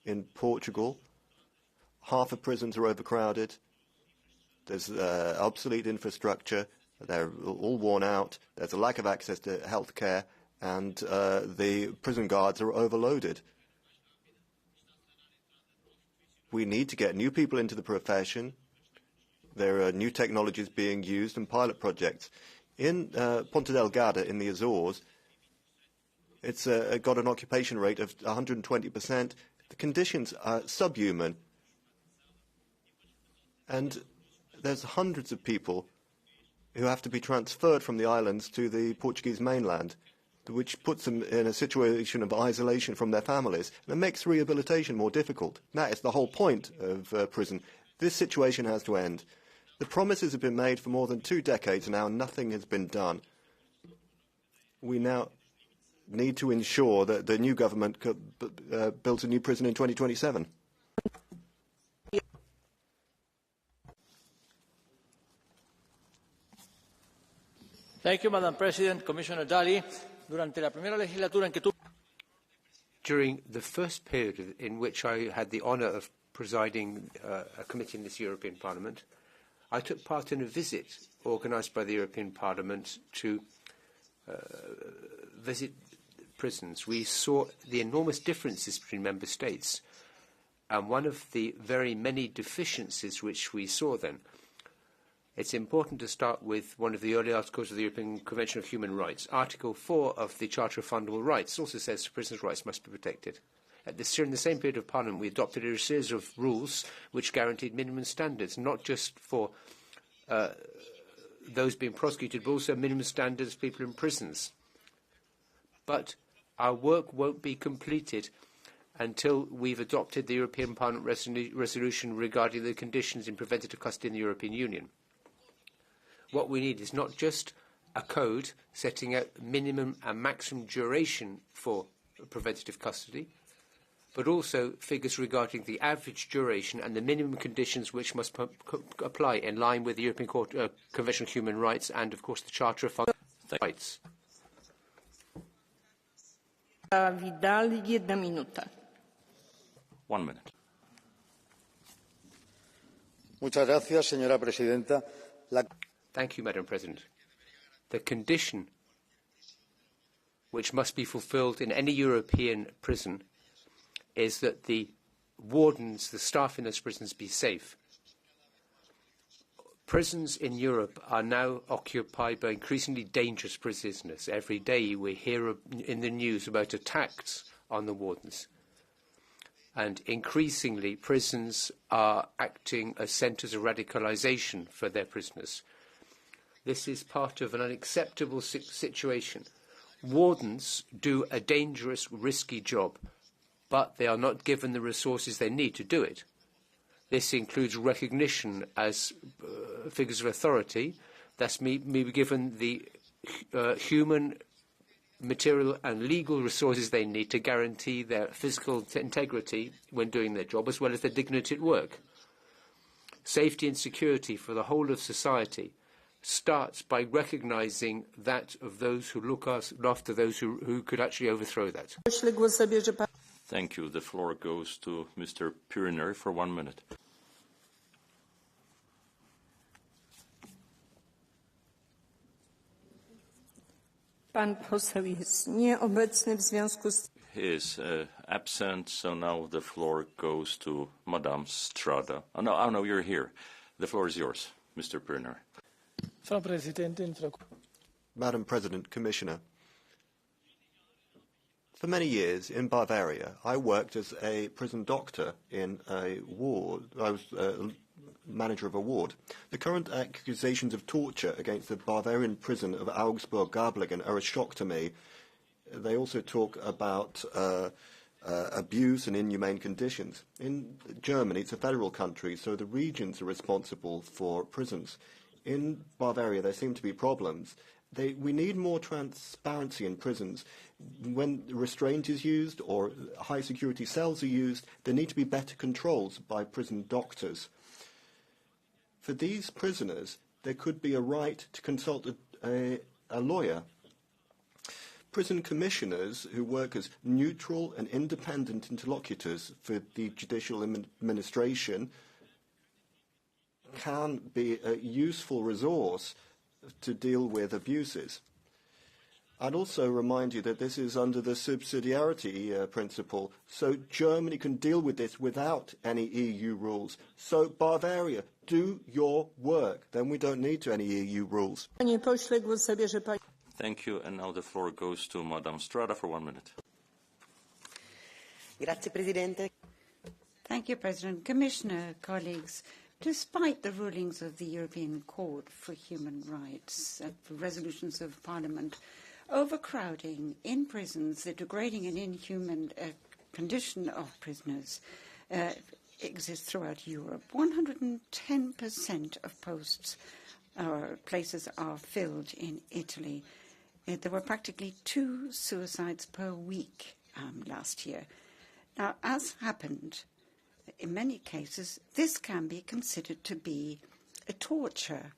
In Portugal, half of prisons are overcrowded. There's obsolete infrastructure. They're all worn out. There's a lack of access to health care, and the prison guards are overloaded. We need to get new people into the profession. There are new technologies being used and pilot projects. In Ponta Delgada in the Azores, it's got an occupation rate of 120%. The conditions are subhuman. And there's hundreds of people who have to be transferred from the islands to the Portuguese mainland, which puts them in a situation of isolation from their families and makes rehabilitation more difficult. That is the whole point of prison. This situation has to end. The promises have been made for more than 2 decades now, and nothing has been done. We now need to ensure that the new government builds a new prison in 2027. Thank you, Madam President, Commissioner Dalli. Durante la primera legislatura en que tú... During the first period in which I had the honour of presiding a committee in this European Parliament, I took part in a visit organised by the European Parliament to visit prisons. We saw the enormous differences between member states, and one of the very many deficiencies which we saw then. It's important to start with one of the early articles of the European Convention of Human Rights. Article 4 of the Charter of Fundamental Rights also says prisoners' rights must be protected. During the same period of Parliament, we adopted a series of rules which guaranteed minimum standards, not just for those being prosecuted, but also minimum standards for people in prisons. But our work won't be completed until we've adopted the European Parliament resolution regarding the conditions in preventative custody in the European Union. What we need is not just a code setting out minimum and maximum duration for preventative custody, but also figures regarding the average duration and the minimum conditions which must apply in line with the European Convention of Human Rights and, of course, the Charter of Fundamental Rights. Vidal, 1 minuta. 1 minute. Muchas gracias, señora presidenta. Thank you, Madam President. The condition which must be fulfilled in any European prison is that the wardens, the staff in those prisons, be safe. Prisons in Europe are now occupied by increasingly dangerous prisoners. Every day we hear in the news about attacks on the wardens. And increasingly prisons are acting as centres of radicalisation for their prisoners. This is part of an unacceptable situation. Wardens do a dangerous, risky job, but they are not given the resources they need to do it. This includes recognition as figures of authority, thus be given the human, material and legal resources they need to guarantee their physical integrity when doing their job, as well as their dignity at work. Safety and security for the whole of society starts by recognising that of those who look after those who could actually overthrow that. Thank you. The floor goes to Mr. Plenary for 1 minute. Pan poseł jest nieobecny w związku z... is absent, so now the floor goes to Madame Strada. Oh, no, you're here. The floor is yours, Mr. Plenary. Madam President, Commissioner, for many years in Bavaria, I worked as a prison doctor in a ward. I was manager of a ward. The current accusations of torture against the Bavarian prison of Augsburg-Gabelingen are a shock to me. They also talk about abuse and inhumane conditions. In Germany, it's a federal country, so the regions are responsible for prisons. In Bavaria, there seem to be problems. We need more transparency in prisons. When restraint is used or high-security cells are used, there need to be better controls by prison doctors. For these prisoners, there could be a right to consult a lawyer. Prison commissioners who work as neutral and independent interlocutors for the judicial administration can be a useful resource to deal with abuses. I'd also remind you that this is under the subsidiarity principle, so Germany can deal with this without any EU rules. So Bavaria, do your work, then we don't need any EU rules. Thank you, and now the floor goes to Madame Strada for 1 minute. Grazie, Presidente. Thank you, President. Commissioner, colleagues, despite the rulings of the European Court for Human Rights and the resolutions of Parliament, overcrowding in prisons, the degrading and inhuman condition of prisoners exists throughout Europe. 110% of posts or places are filled in Italy. There were practically 2 suicides per week last year. Now, as happened in many cases, this can be considered to be a torture,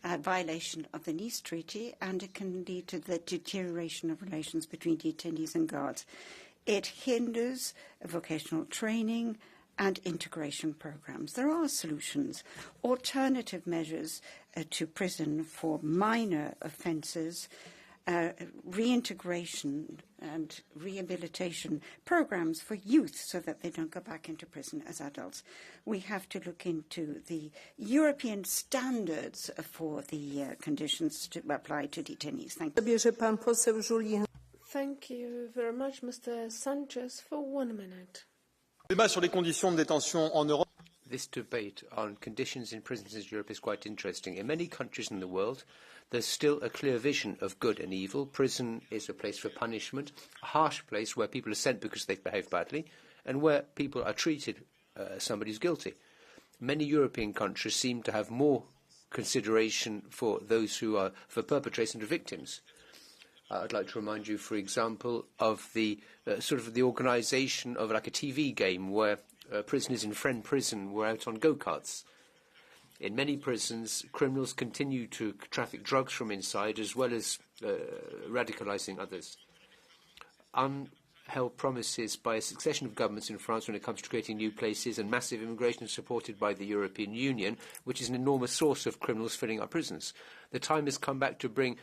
a violation of the Nice Treaty, and it can lead to the deterioration of relations between detainees and guards. It hinders vocational training and integration programs. There are solutions, alternative measures to prison for minor offences, reintegration and rehabilitation programs for youth so that they don't go back into prison as adults. We have to look into the European standards for the conditions to apply to detainees. Thank you. Thank you very much, Mr. Sanchez, for 1 minute. This debate on conditions in prisons in Europe is quite interesting. In many countries in the world, there's still a clear vision of good and evil. Prison is a place for punishment, a harsh place where people are sent because they've behaved badly, and where people are treated as somebody who's guilty. Many European countries seem to have more consideration for those who are for perpetrators and victims. I'd like to remind you, for example, of the the organisation of like a TV game where prisoners in Friend Prison were out on go-karts. In many prisons, criminals continue to traffic drugs from inside, as well as radicalising others. Unheld promises by a succession of governments in France when it comes to creating new places and massive immigration supported by the European Union, which is an enormous source of criminals filling our prisons. The time has come back to bring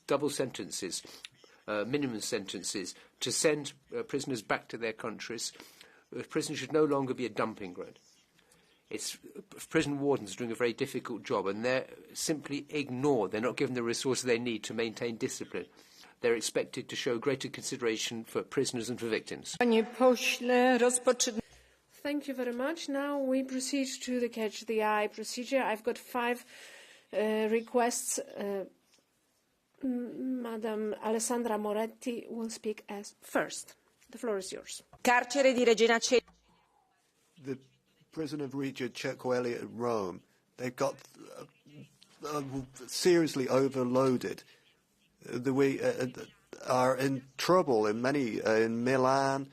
double sentences, minimum sentences, to send prisoners back to their countries. Prison should no longer be a dumping ground. Prison wardens are doing a very difficult job, and they're simply ignored. They're not given the resources they need to maintain discipline. They're expected to show greater consideration for prisoners and for victims. Thank you very much. Now we proceed to the Catch the Eye procedure. I've got 5 requests. Madam Alessandra Moretti will speak as first. The floor is yours. The prison of Regia Coeli in Rome, they've got seriously overloaded. We are in trouble in in Milan,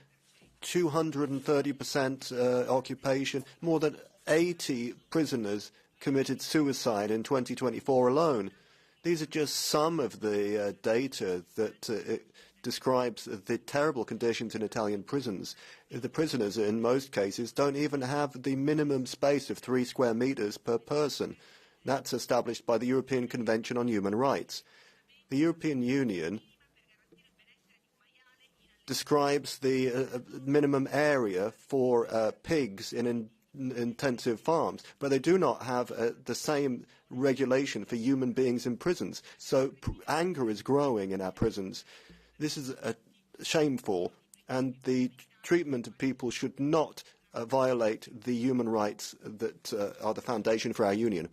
230% occupation. More than 80 prisoners committed suicide in 2024 alone. These are just some of the data that describes the terrible conditions in Italian prisons. The prisoners, in most cases, don't even have the minimum space of 3 square meters per person. That's established by the European Convention on Human Rights. The European Union describes the minimum area for pigs in intensive farms, but they do not have the same regulation for human beings in prisons. So anger is growing in our prisons. This is shameful, and the treatment of people should not violate the human rights that are the foundation for our union.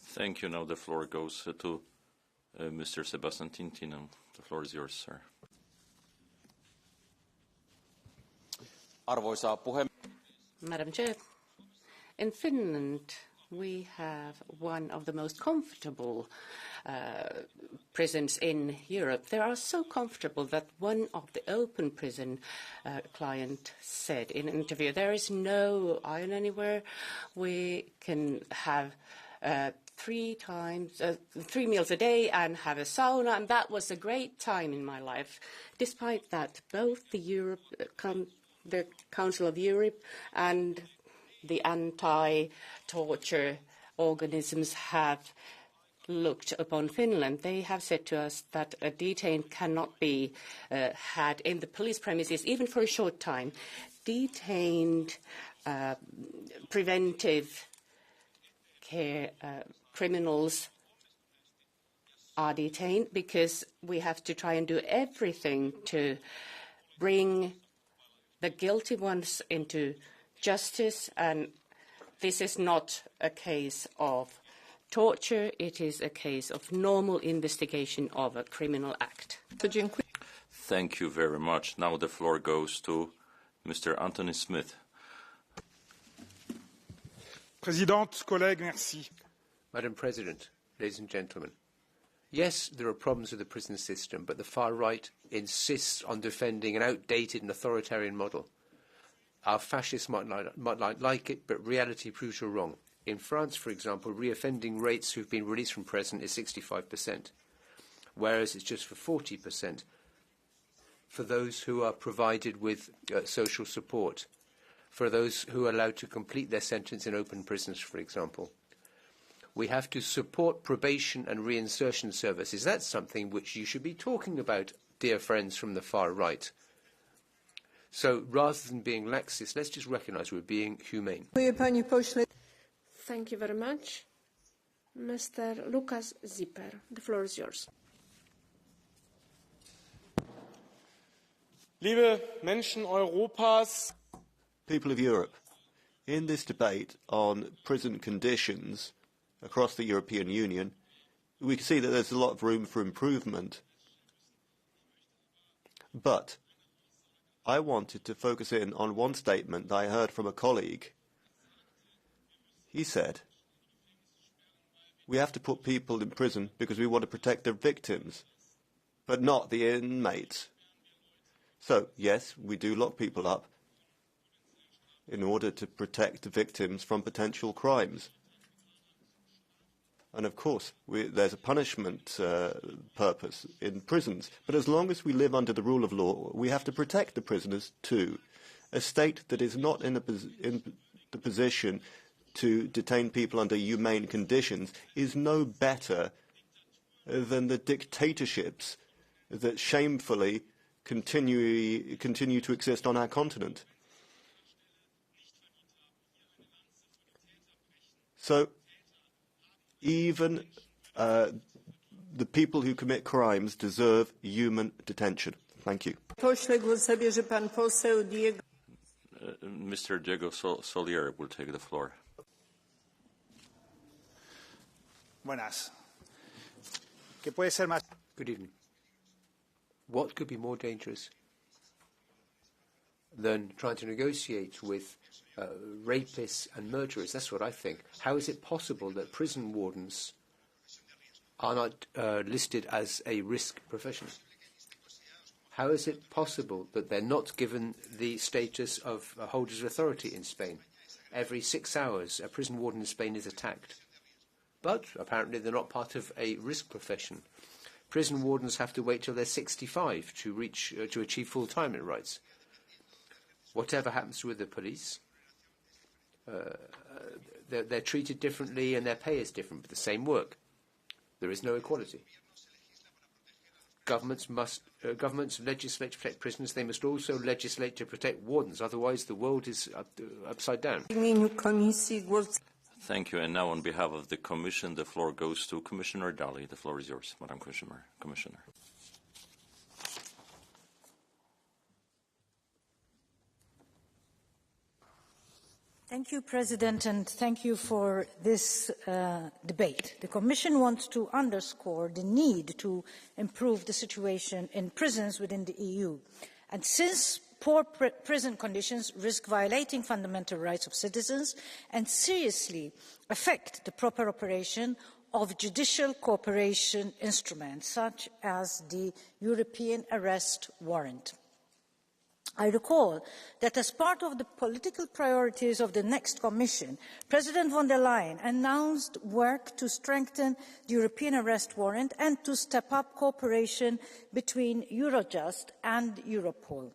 Thank you. Now the floor goes to Mr. Sebastian Tintino. The floor is yours, sir. Arvoisa puhemies. Madam Chair, in Finland we have one of the most comfortable prisons in Europe. They are so comfortable that one of the open prison client said in an interview, there is no iron anywhere. We can have 3 meals a day and have a sauna, and that was a great time in my life. Despite that, both the Council of Europe and the anti-torture organisms have looked upon Finland. They have said to us that a detained cannot be had in the police premises, even for a short time. Detained preventive care criminals are detained because we have to try and do everything to bring the guilty ones into justice, and this is not a case of torture, it is a case of normal investigation of a criminal act. Thank you very much. Now the floor goes to Mr. Anthony Smith. Présidente, collègues, merci. Madam President, ladies and gentlemen, yes, there are problems with the prison system, but the far right insists on defending an outdated and authoritarian model. Our fascists might not like it, but reality proves you're wrong. In France, for example, reoffending rates who've been released from prison is 65%, whereas it's just for 40% for those who are provided with social support, for those who are allowed to complete their sentence in open prisons, for example. We have to support probation and reinsertion services. That's something which you should be talking about, dear friends from the far right. So rather than being laxist, let's just recognise we're being humane. Thank you very much. Mr. Lukas Zipper, the floor is yours. Liebe Menschen Europas. People of Europe, in this debate on prison conditions across the European Union, we can see that there's a lot of room for improvement. But I wanted to focus in on one statement that I heard from a colleague. He said, we have to put people in prison because we want to protect their victims, but not the inmates. So, yes, we do lock people up in order to protect the victims from potential crimes. And of course, there's a punishment purpose in prisons. But as long as we live under the rule of law, we have to protect the prisoners too. A state that is not in the position to detain people under humane conditions is no better than the dictatorships that shamefully continue to exist on our continent. So even the people who commit crimes deserve human detention. Thank you. Mr. Diego Solier will take the floor. Buenas. ¿Qué puede ser más? Good evening. What could be more dangerous than trying to negotiate with rapists and murderers? That's what I think. How is it possible that prison wardens are not listed as a risk profession? How is it possible that they're not given the status of holders of authority in Spain? Every 6 hours, a prison warden in Spain is attacked. But apparently they're not part of a risk profession. Prison wardens have to wait till they're 65 to achieve full retirement rights. Whatever happens with the police, they're treated differently and their pay is different for the same work. There is no equality. governments legislate to protect prisoners. They must also legislate to protect wardens. Otherwise, the world is upside down. Thank you. And now, on behalf of the Commission, the floor goes to Commissioner Dalli. The floor is yours, Madam Commissioner. Thank you, President, and thank you for this debate. The Commission wants to underscore the need to improve the situation in prisons within the EU. And since poor prison conditions risk violating fundamental rights of citizens and seriously affect the proper operation of judicial cooperation instruments, such as the European Arrest Warrant. I recall that as part of the political priorities of the next Commission, President von der Leyen announced work to strengthen the European Arrest Warrant and to step up cooperation between Eurojust and Europol.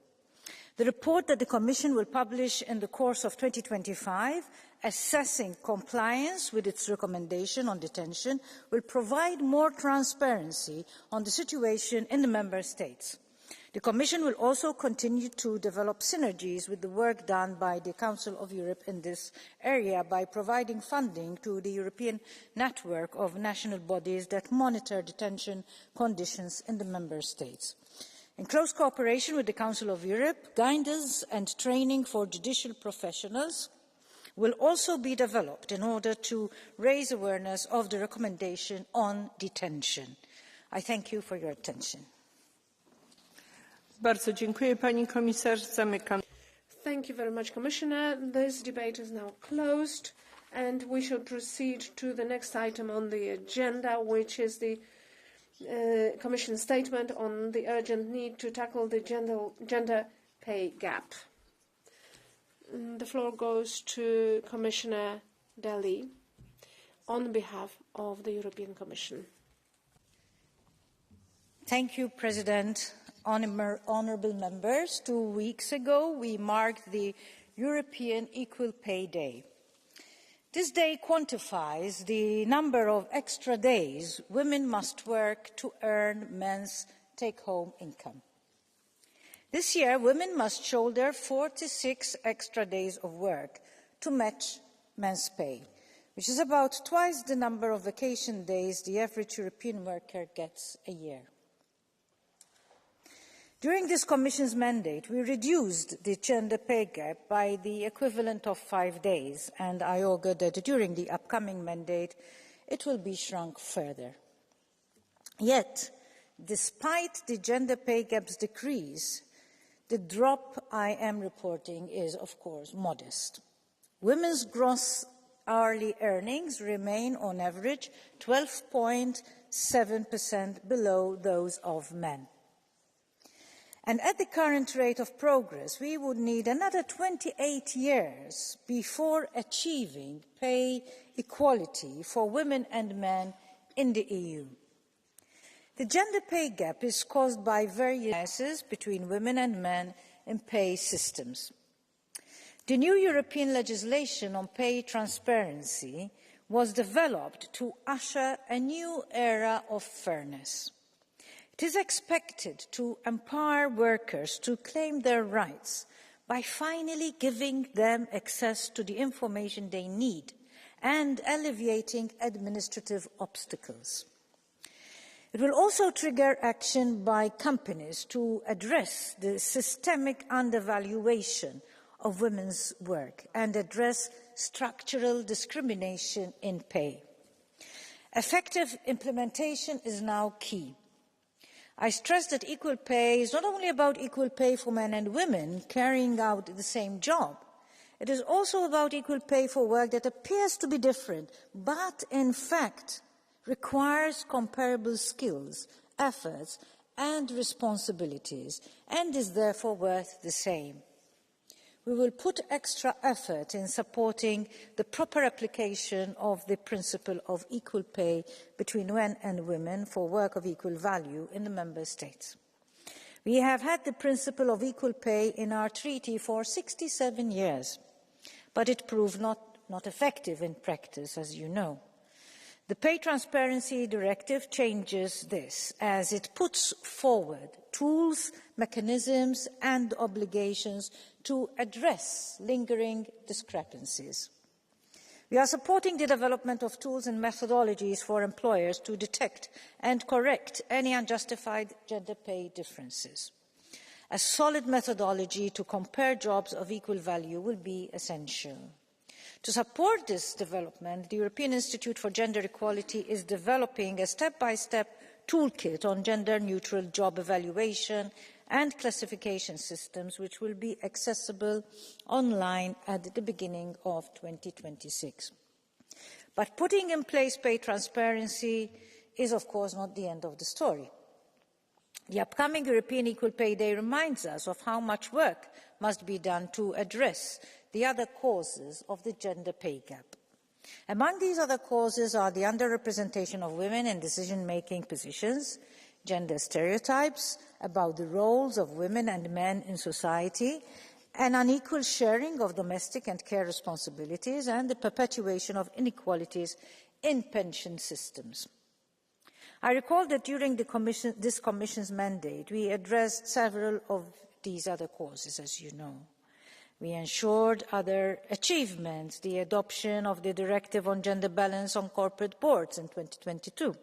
The report that the Commission will publish in the course of 2025, assessing compliance with its recommendation on detention, will provide more transparency on the situation in the Member States. The Commission will also continue to develop synergies with the work done by the Council of Europe in this area by providing funding to the European network of national bodies that monitor detention conditions in the Member States. In close cooperation with the Council of Europe, guidance and training for judicial professionals will also be developed in order to raise awareness of the recommendation on detention. I thank you for your attention. Bardzo dziękuję, pani komisarz. Zamykam. Thank you very much, Commissioner. This debate is now closed, and we shall proceed to the next item on the agenda, which is the Commission statement on the urgent need to tackle the gender pay gap. The floor goes to Commissioner Dalli on behalf of the European Commission. Thank you, President. Honourable members, 2 weeks ago we marked the European Equal Pay Day. This day quantifies the number of extra days women must work to earn men's take-home income. This year, women must shoulder 46 extra days of work to match men's pay, which is about twice the number of vacation days the average European worker gets a year. During this Commission's mandate, we reduced the gender pay gap by the equivalent of 5 days, and I augur that during the upcoming mandate, it will be shrunk further. Yet, despite the gender pay gap's decrease, the drop I am reporting is, of course, modest. Women's gross hourly earnings remain, on average, 12.7% below those of men. And at the current rate of progress, we would need another 28 years before achieving pay equality for women and men in the EU. The gender pay gap is caused by various differences between women and men in pay systems. The new European legislation on pay transparency was developed to usher a new era of fairness. It is expected to empower workers to claim their rights by finally giving them access to the information they need and alleviating administrative obstacles. It will also trigger action by companies to address the systemic undervaluation of women's work and address structural discrimination in pay. Effective implementation is now key. I stress that equal pay is not only about equal pay for men and women carrying out the same job. It is also about equal pay for work that appears to be different, but in fact requires comparable skills, efforts, and responsibilities, and is therefore worth the same. We will put extra effort in supporting the proper application of the principle of equal pay between men and women for work of equal value in the Member States. We have had the principle of equal pay in our treaty for 67 years, but it proved not effective in practice, as you know. The Pay Transparency Directive changes this as it puts forward tools, mechanisms and obligations to address lingering discrepancies. We are supporting the development of tools and methodologies for employers to detect and correct any unjustified gender pay differences. A solid methodology to compare jobs of equal value will be essential. To support this development, the European Institute for Gender Equality is developing a step-by-step toolkit on gender-neutral job evaluation and classification systems, which will be accessible online at the beginning of 2026. But putting in place pay transparency is, of course, not the end of the story. The upcoming European Equal Pay Day reminds us of how much work must be done to address the other causes of the gender pay gap. Among these other causes are the underrepresentation of women in decision-making positions, gender stereotypes about the roles of women and men in society, an unequal sharing of domestic and care responsibilities, and the perpetuation of inequalities in pension systems. I recall that during this Commission's mandate, we addressed several of these other causes, as you know. We ensured other achievements, the adoption of the Directive on Gender Balance on Corporate Boards in 2022,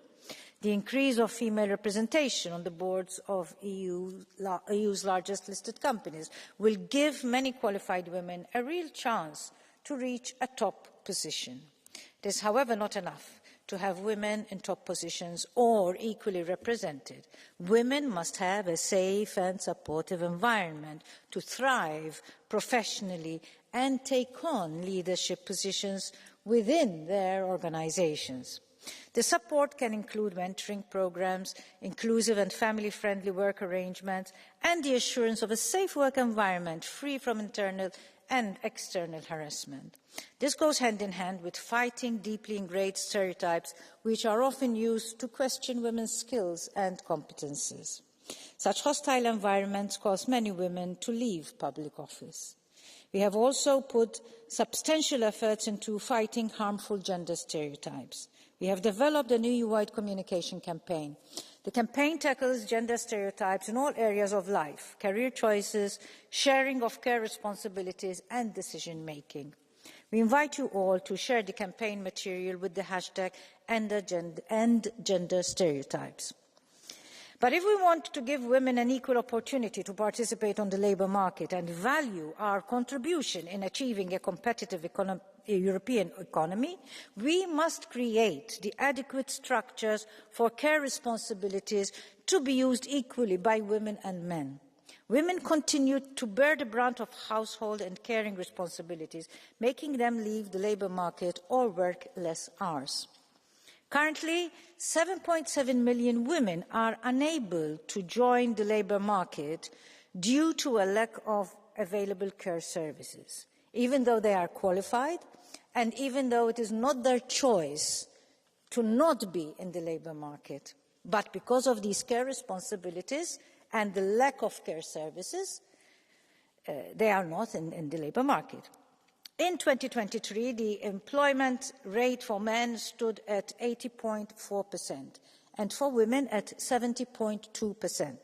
the increase of female representation on the boards of EU's largest listed companies will give many qualified women a real chance to reach a top position. It is, however, not enough to have women in top positions or equally represented. Women must have a safe and supportive environment to thrive professionally and take on leadership positions within their organisations. The support can include mentoring programmes, inclusive and family-friendly work arrangements, and the assurance of a safe work environment free from internal and external harassment. This goes hand in hand with fighting deeply ingrained stereotypes which are often used to question women's skills and competences. Such hostile environments cause many women to leave public office. We have also put substantial efforts into fighting harmful gender stereotypes. We have developed an EU-wide communication campaign. The campaign tackles gender stereotypes in all areas of life, career choices, sharing of care responsibilities and decision-making. We invite you all to share the campaign material with the hashtag End Gender Stereotypes. But if we want to give women an equal opportunity to participate on the labour market and value our contribution in achieving a competitive European economy, we must create the adequate structures for care responsibilities to be used equally by women and men. Women continue to bear the brunt of household and caring responsibilities, making them leave the labour market or work less hours. Currently, 7.7 million women are unable to join the labour market due to a lack of available care services, even though they are qualified and even though it is not their choice to not be in the labour market. But because of these care responsibilities and the lack of care services, they are not in the labour market. In 2023, the employment rate for men stood at 80.4% and for women at 70.2%.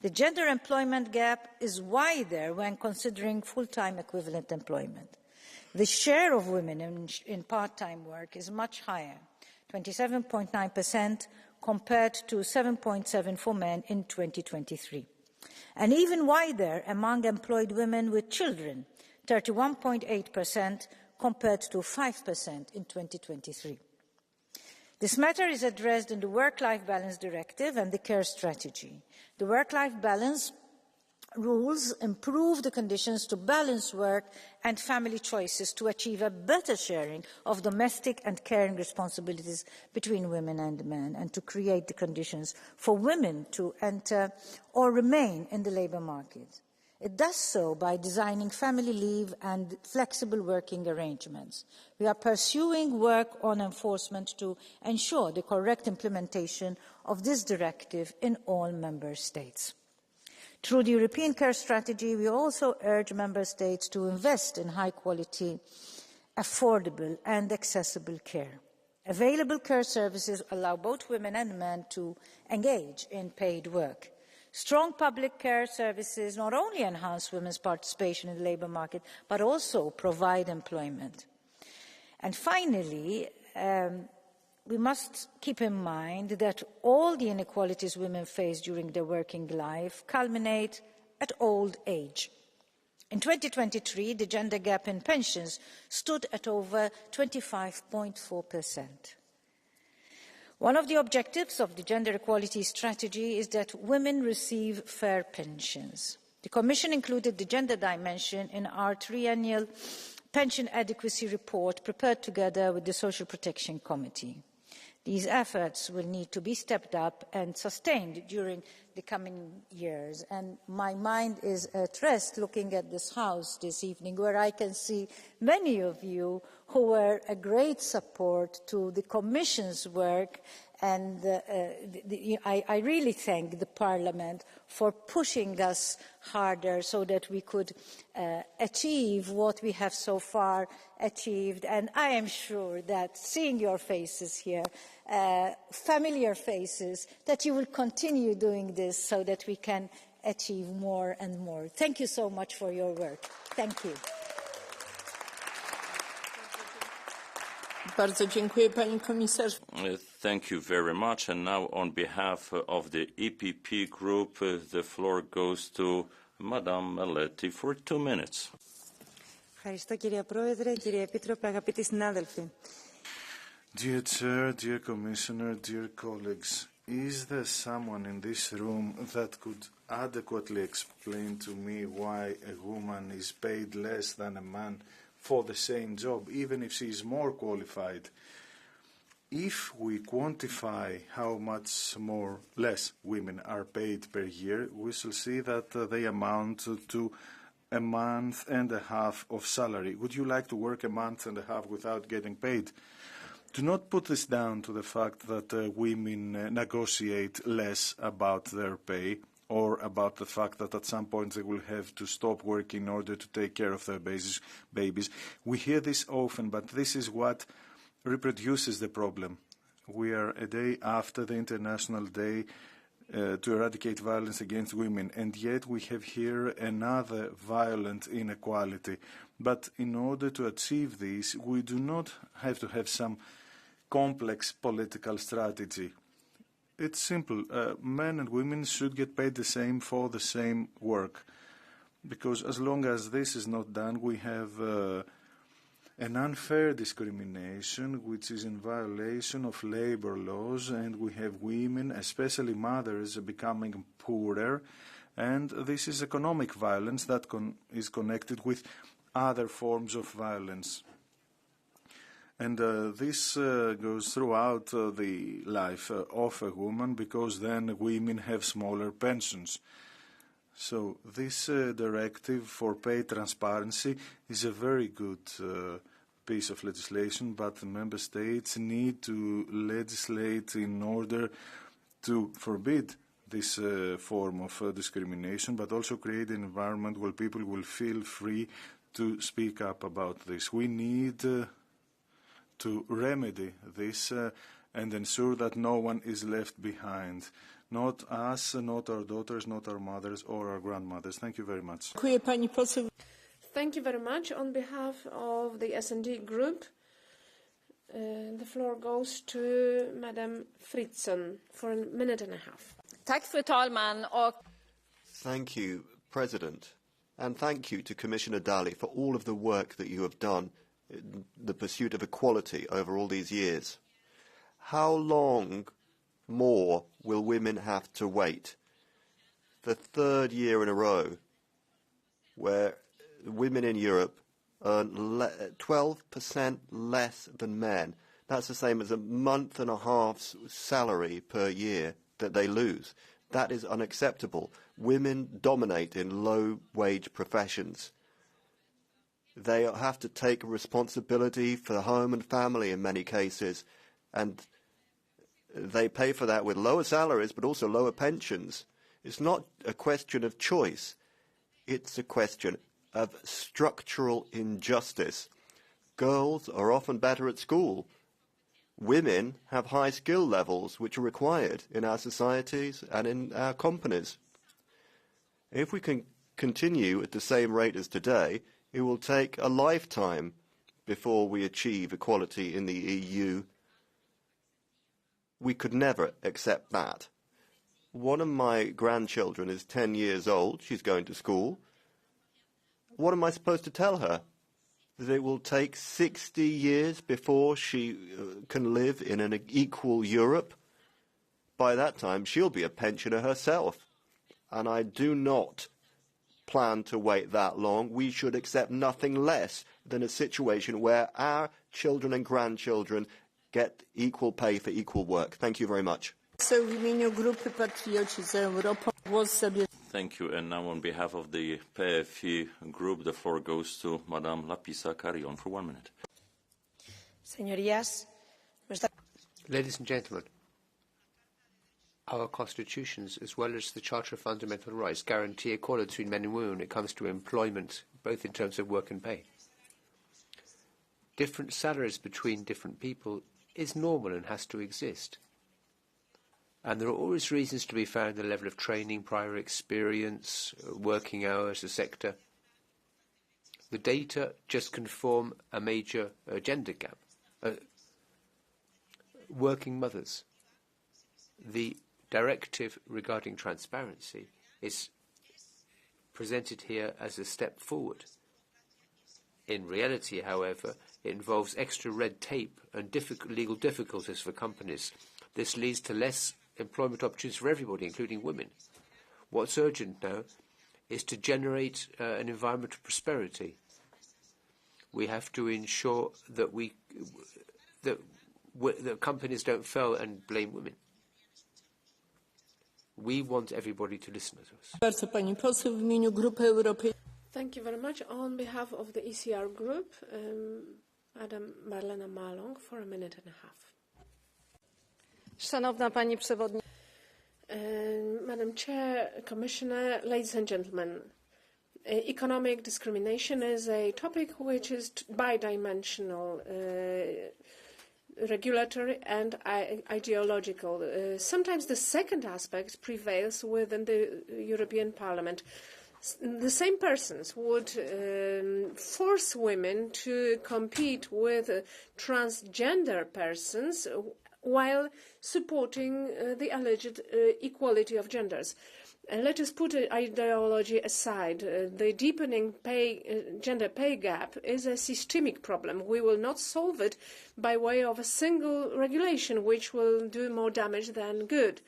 The gender employment gap is wider when considering full-time equivalent employment. The share of women in part-time work is much higher, 27.9% compared to 7.7% for men in 2023. And even wider among employed women with children, 31.8% compared to 5% in 2023. This matter is addressed in the Work-Life Balance Directive and the Care Strategy. The work-life balance rules improve the conditions to balance work and family choices to achieve a better sharing of domestic and caring responsibilities between women and men, and to create the conditions for women to enter or remain in the labour market. It does so by designing family leave and flexible working arrangements. We are pursuing work on enforcement to ensure the correct implementation of this directive in all member states. Through the European Care Strategy, we also urge member states to invest in high-quality, affordable and accessible care. Available care services allow both women and men to engage in paid work. Strong public care services not only enhance women's participation in the labour market, but also provide employment. And finally, we must keep in mind that all the inequalities women face during their working life culminate at old age. In 2023, the gender gap in pensions stood at over 25.4%. One of the objectives of the gender equality strategy is that women receive fair pensions. The Commission included the gender dimension in our triennial pension adequacy report prepared together with the Social Protection Committee. These efforts will need to be stepped up and sustained during the coming years. And my mind is at rest looking at this House this evening, where I can see many of you who were a great support to the Commission's work. And I really thank the Parliament for pushing us harder so that we could achieve what we have so far achieved. And I am sure that seeing your faces here, familiar faces, that you will continue doing this so that we can achieve more and more. Thank you so much for your work. Thank you. Bardzo dziękuję, pani komisarz. Thank you very much. And now on behalf of the EPP group, the floor goes to Madame Maletti for 2 minutes. Ευχαριστώ, κυρία Πρόεδρε, κύριε Επίτροπε, αγαπητοί συνάδελφοι. Dear Chair, dear Commissioner, dear colleagues, is there someone in this room that could adequately explain to me why a woman is paid less than a man for the same job, even if she is more qualified? If we quantify how much less women are paid per year, we shall see that they amount to a month and a half of salary. Would you like to work a month and a half without getting paid? Do not put this down to the fact that women negotiate less about their pay, or about the fact that at some point they will have to stop working in order to take care of their babies. We hear this often, but this is what reproduces the problem. We are a day after the International Day to eradicate violence against women, and yet we have here another violent inequality. But in order to achieve this, we do not have to have some complex political strategy. It's simple. Men and women should get paid the same for the same work. Because as long as this is not done, we have an unfair discrimination which is in violation of labor laws, and we have women, especially mothers, becoming poorer, and this is economic violence that is connected with other forms of violence. And this goes throughout the life of a woman, because then women have smaller pensions. So this directive for pay transparency is a very good piece of legislation, but the member states need to legislate in order to forbid this form of discrimination, but also create an environment where people will feel free to speak up about this. We need to remedy this and ensure that no one is left behind. Not us, not our daughters, not our mothers or our grandmothers. Thank you very much. Thank you very much. On behalf of the S&D Group, the floor goes to Madam Fritzon for 1.5 minutes. Tack, fru talman. Thank you, President. And thank you to Commissioner Dalli for all of the work that you have done in the pursuit of equality over all these years. How long more will women have to wait? The third year in a row where women in Europe earn 12% less than men. That's the same as a month and a half's salary per year that they lose. That is unacceptable. Women dominate in low-wage professions. They have to take responsibility for home and family in many cases, and they pay for that with lower salaries but also lower pensions. It's not a question of choice. It's a question of structural injustice. Girls are often better at school, women have high skill levels which are required in our societies and in our companies. If we can continue at the same rate as today, it will take a lifetime before we achieve equality in the EU. We could never accept that. One of my grandchildren is 10 years old. She's going to school. What am I supposed to tell her? That it will take 60 years before she can live in an equal Europe? By that time, she'll be a pensioner herself. And I do not plan to wait that long. We should accept nothing less than a situation where our children and grandchildren get equal pay for equal work. Thank you very much. Thank you. And now on behalf of the PFE group, the floor goes to Madame Lapisa Carrion for 1 minute. Ladies and gentlemen, our constitutions, as well as the Charter of Fundamental Rights, guarantee equality between men and women when it comes to employment, both in terms of work and pay. Different salaries between different people is normal and has to exist. And there are always reasons to be found in the level of training, prior experience, working hours, the sector. The data just confirm a major gender gap. Working mothers. The directive regarding transparency is presented here as a step forward. In reality, however, it involves extra red tape and legal difficulties for companies. This leads to less employment opportunities for everybody, including women. What's urgent now is to generate an environment of prosperity. We have to ensure that that companies don't fail and blame women. We want everybody to listen to us. Thank you very much. On behalf of the ECR group, Madam Marlena Malong for 1.5 minutes. Szanowna Pani Przewodnicząca. Madam Chair, Commissioner, ladies and gentlemen, economic discrimination is a topic which is bidimensional, regulatory and ideological. Sometimes the second aspect prevails within the European Parliament. The same persons would force women to compete with transgender persons while supporting the alleged equality of genders. Let us put ideology aside. The deepening gender pay gap is a systemic problem. We will not solve it by way of a single regulation, which will do more damage than good.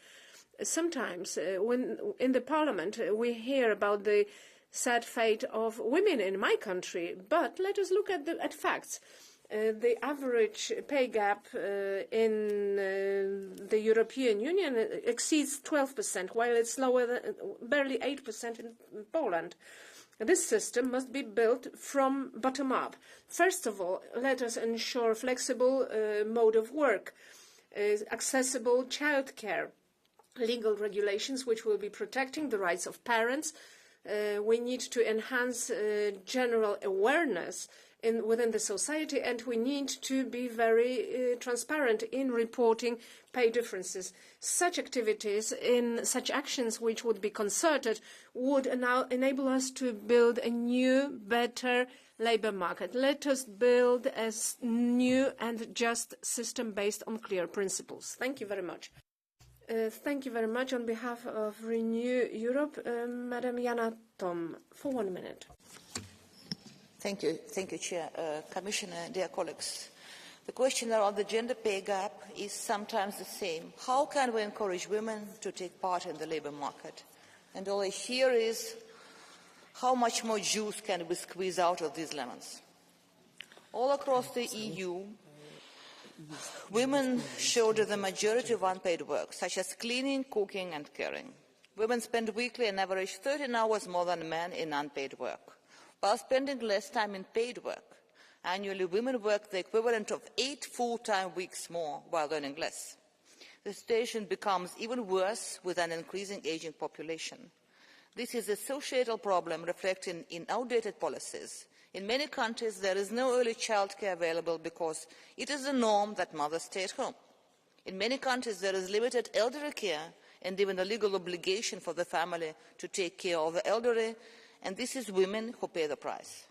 Sometimes, when in the Parliament, we hear about the sad fate of women in my country, but let us look at facts. The average pay gap in the European Union exceeds 12%, while it's lower than barely 8% in Poland. This system must be built from bottom up. First of all, let us ensure flexible mode of work, accessible childcare, legal regulations which will be protecting the rights of parents. We need to enhance general awareness within the society, and we need to be very transparent in reporting pay differences. Such activities, such actions which would be concerted, would enable us to build a new, better labour market. Let us build a new and just system based on clear principles. Thank you very much. Thank you very much. On behalf of Renew Europe, Madam Jana Tom, for 1 minute. Thank you, Chair. Commissioner, dear colleagues, the question around the gender pay gap is sometimes the same. How can we encourage women to take part in the labour market? And all I hear is, how much more juice can we squeeze out of these lemons? All across the EU, women shoulder the majority of unpaid work, such as cleaning, cooking and caring. Women spend weekly an average 13 hours more than men in unpaid work, while spending less time in paid work. Annually, women work the equivalent of 8 full-time weeks more while earning less. The situation becomes even worse with an increasing aging population. This is a societal problem reflecting in outdated policies, In many countries, there is no early childcare available because it is the norm that mothers stay at home. In many countries, there is limited elderly care and even a legal obligation for the family to take care of the elderly, and this is women who pay the price.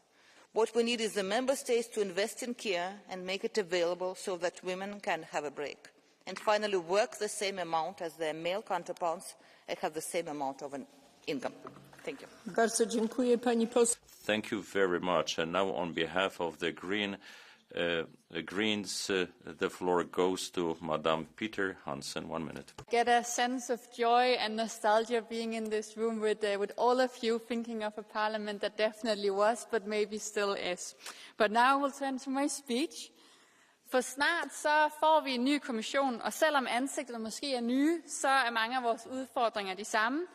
What we need is the member states to invest in care and make it available so that women can have a break. And finally, work the same amount as their male counterparts and have the same amount of an income. Thank you. Bardzo dziękuję, pani poseł. Thank you very much. And now on behalf of the Greens, the floor goes to Madame Peter Hansen. 1 minute. Get a sense of joy and nostalgia being in this room with all of you, thinking of a parliament that definitely was, but maybe still is. But now I will turn to my speech. For snart så får vi en ny kommission, og selvom ansigterne måske er nye, så er mange af vores udfordringer de samme.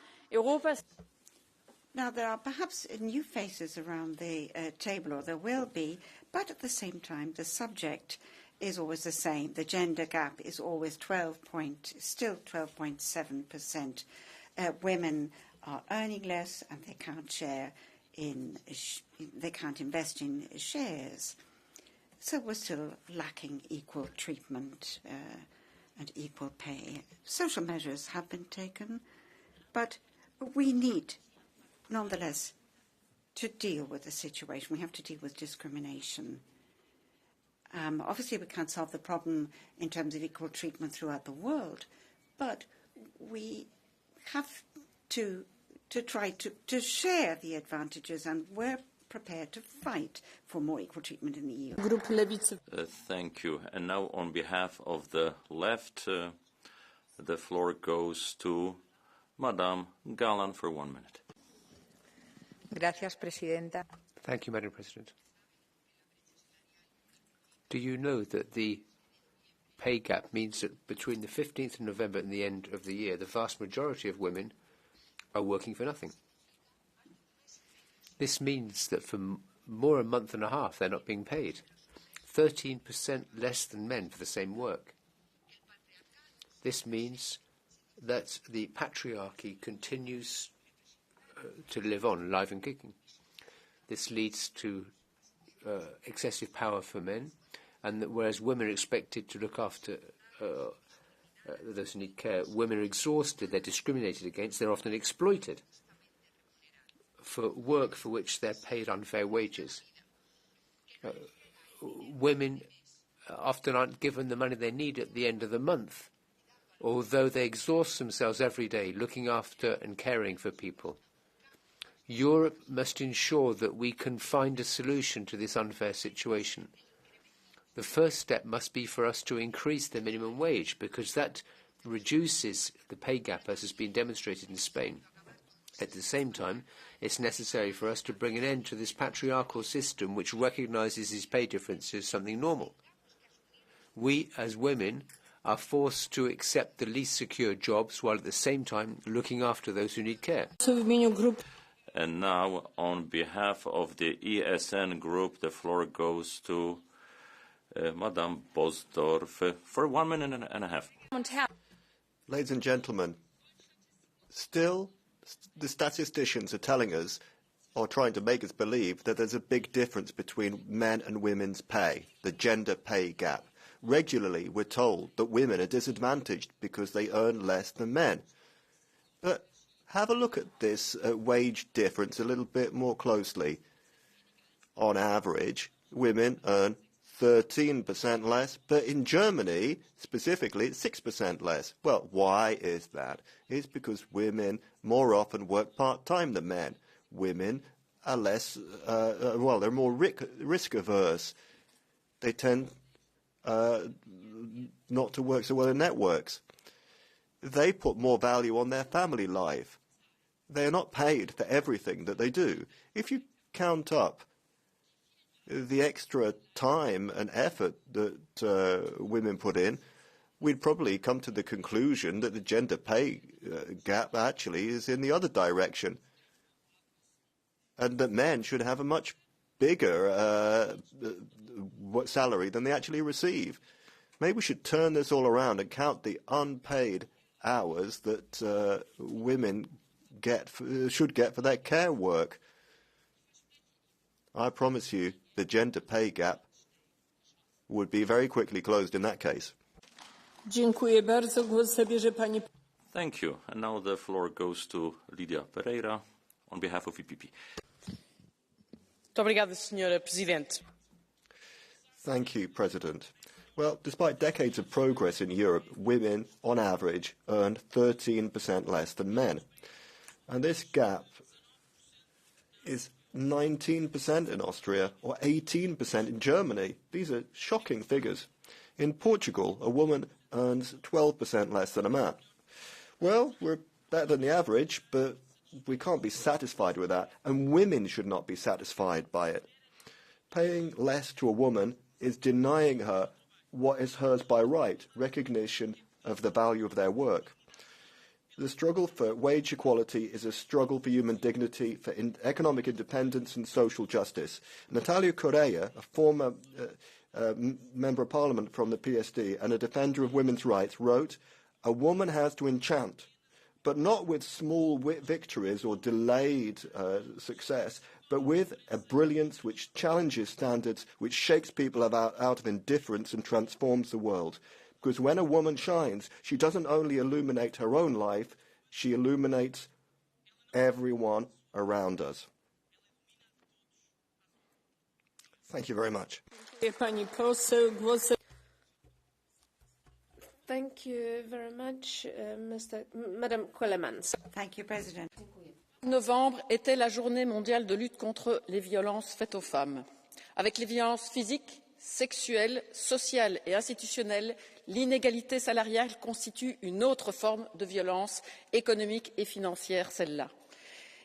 Now, there are perhaps new faces around the table, or there will be, but at the same time, the subject is always the same. The gender gap is always still 12.7%. Women are earning less, and they can't invest in shares. So we're still lacking equal treatment and equal pay. Social measures have been taken, but we need, nonetheless, to deal with the situation. We have to deal with discrimination. Obviously, we can't solve the problem in terms of equal treatment throughout the world, but we have to try to share the advantages, and we're prepared to fight for more equal treatment in the EU. Thank you. And now on behalf of the left, the floor goes to Madame Galán for 1 minute. Gracias, Presidenta. Thank you, Madam President. Do you know that the pay gap means that between the 15th of November and the end of the year, the vast majority of women are working for nothing? This means that for more a month and a half, they're not being paid. 13% less than men for the same work. This means that the patriarchy continues to live on, alive and kicking. This leads to excessive power for men, and that whereas women are expected to look after those who need care, women are exhausted, they're discriminated against, they're often exploited for work for which they're paid unfair wages. Women often aren't given the money they need at the end of the month, although they exhaust themselves every day looking after and caring for people. Europe must ensure that we can find a solution to this unfair situation. The first step must be for us to increase the minimum wage, because that reduces the pay gap, as has been demonstrated in Spain. At the same time, it's necessary for us to bring an end to this patriarchal system which recognises these pay differences as something normal. We, as women, are forced to accept the least secure jobs while at the same time looking after those who need care. And now, on behalf of the ESN group, the floor goes to Madame Bosdorf for 1 minute and a half. Ladies and gentlemen, still the statisticians are telling us, or trying to make us believe, that there's a big difference between men and women's pay, the gender pay gap. Regularly, we're told that women are disadvantaged because they earn less than men. But have a look at this wage difference a little bit more closely. On average, women earn 13% less, but in Germany, specifically, it's 6% less. Well, why is that? It's because women more often work part-time than men. Women are less, they're more risk-averse. They tend not to work so well in networks. They put more value on their family life. They are not paid for everything that they do. If you count up the extra time and effort that women put in, we'd probably come to the conclusion that the gender pay gap actually is in the other direction, and that men should have a much bigger salary than they actually receive. Maybe we should turn this all around and count the unpaid hours that women should get for their care work. I promise you the gender pay gap would be very quickly closed in that case. Dziękuję bardzo. Głos zabierze pani. Thank you. And now the floor goes to Lídia Pereira on behalf of EPP. Muito obrigada, Senhora Presidente. Thank you, President. Well, despite decades of progress in Europe, women, on average, earn 13% less than men. And this gap is 19% in Austria or 18% in Germany. These are shocking figures. In Portugal, a woman earns 12% less than a man. Well, we're better than the average, but we can't be satisfied with that, and women should not be satisfied by it. Paying less to a woman is denying her what is hers by right, recognition of the value of their work. The struggle for wage equality is a struggle for human dignity, for economic independence and social justice. Natalia Correia, a former Member of Parliament from the PSD and a defender of women's rights, wrote, "A woman has to enchant, but not with small victories or delayed success, but with a brilliance which challenges standards, which shakes people out of indifference and transforms the world. Because when a woman shines, she doesn't only illuminate her own life, she illuminates everyone around us." Thank you very much. Thank you very much, Madam Quellemans. Thank you, President. Novembre était la journée mondiale de lutte contre les violences faites aux femmes. Avec les violences physiques, sexuelles, sociales et institutionnelles, l'inégalité salariale constitue une autre forme de violence économique et financière, celle-là.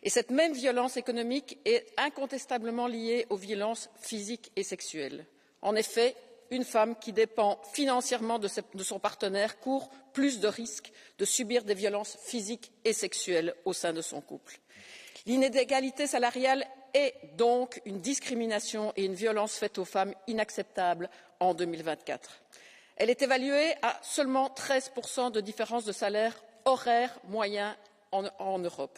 Et cette même violence économique est incontestablement liée aux violences physiques et sexuelles. En effet, une femme qui dépend financièrement de son partenaire court plus de risques de subir des violences physiques et sexuelles au sein de son couple. L'inégalité salariale est donc une discrimination et une violence faite aux femmes inacceptable en 2024. Elle est évaluée à seulement 13% de différence de salaire horaire moyen en Europe.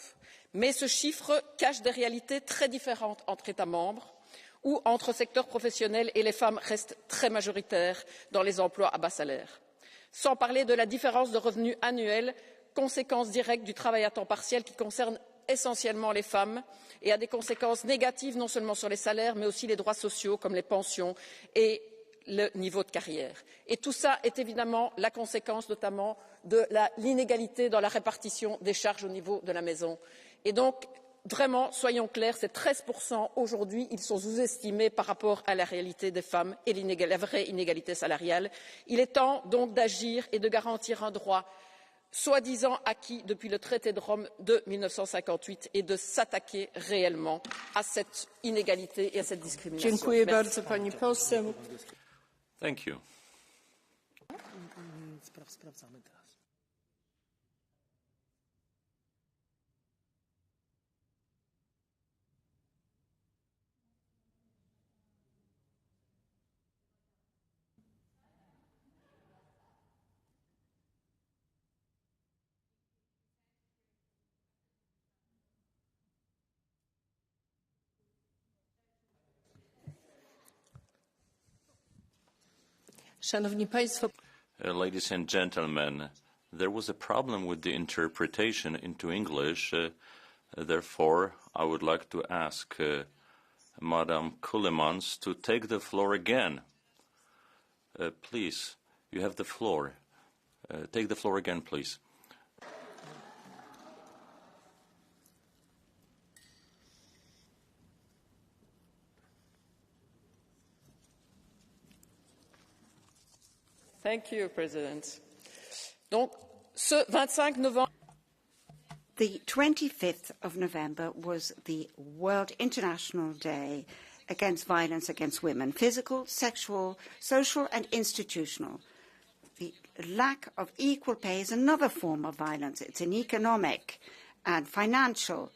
Mais ce chiffre cache des réalités très différentes entre États membres, où entre secteurs professionnels et les femmes restent très majoritaires dans les emplois à bas salaire. Sans parler de la différence de revenus annuels, conséquence directe du travail à temps partiel qui concerne essentiellement les femmes et a des conséquences négatives non seulement sur les salaires, mais aussi les droits sociaux comme les pensions et le niveau de carrière. Et tout ça est évidemment la conséquence notamment de l'inégalité dans la répartition des charges au niveau de la maison. Et donc, vraiment, soyons clairs, ces 13% aujourd'hui, ils sont sous-estimés par rapport à la réalité des femmes et la vraie inégalité salariale. Il est temps donc d'agir et de garantir un droit soi-disant acquis depuis le traité de Rome de 1958 et de s'attaquer réellement à cette inégalité et à cette discrimination. Dziękuję bardzo, pani poseł. Thank you. Szanowni Państwo, Ladies and gentlemen, there was a problem with the interpretation into English. Therefore, I would like to ask Madam Quellemans to take the floor again. Please, you have the floor. Take the floor again, please. Thank you, President. Donc, ce 25 novembre. The 25th of November was the World International Day against violence against women, physical, sexual, social and institutional. The lack of equal pay is another form of violence. It's an economic and financial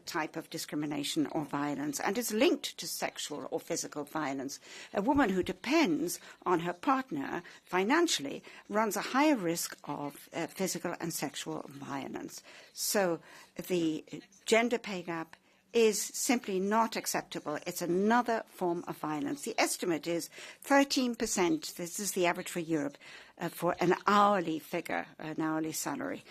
type of discrimination or violence, and is linked to sexual or physical violence. A woman who depends on her partner financially runs a higher risk of physical and sexual violence. So the gender pay gap is simply not acceptable. It's another form of violence. The estimate is 13%, this is the average for Europe, for an hourly figure, an hourly salary.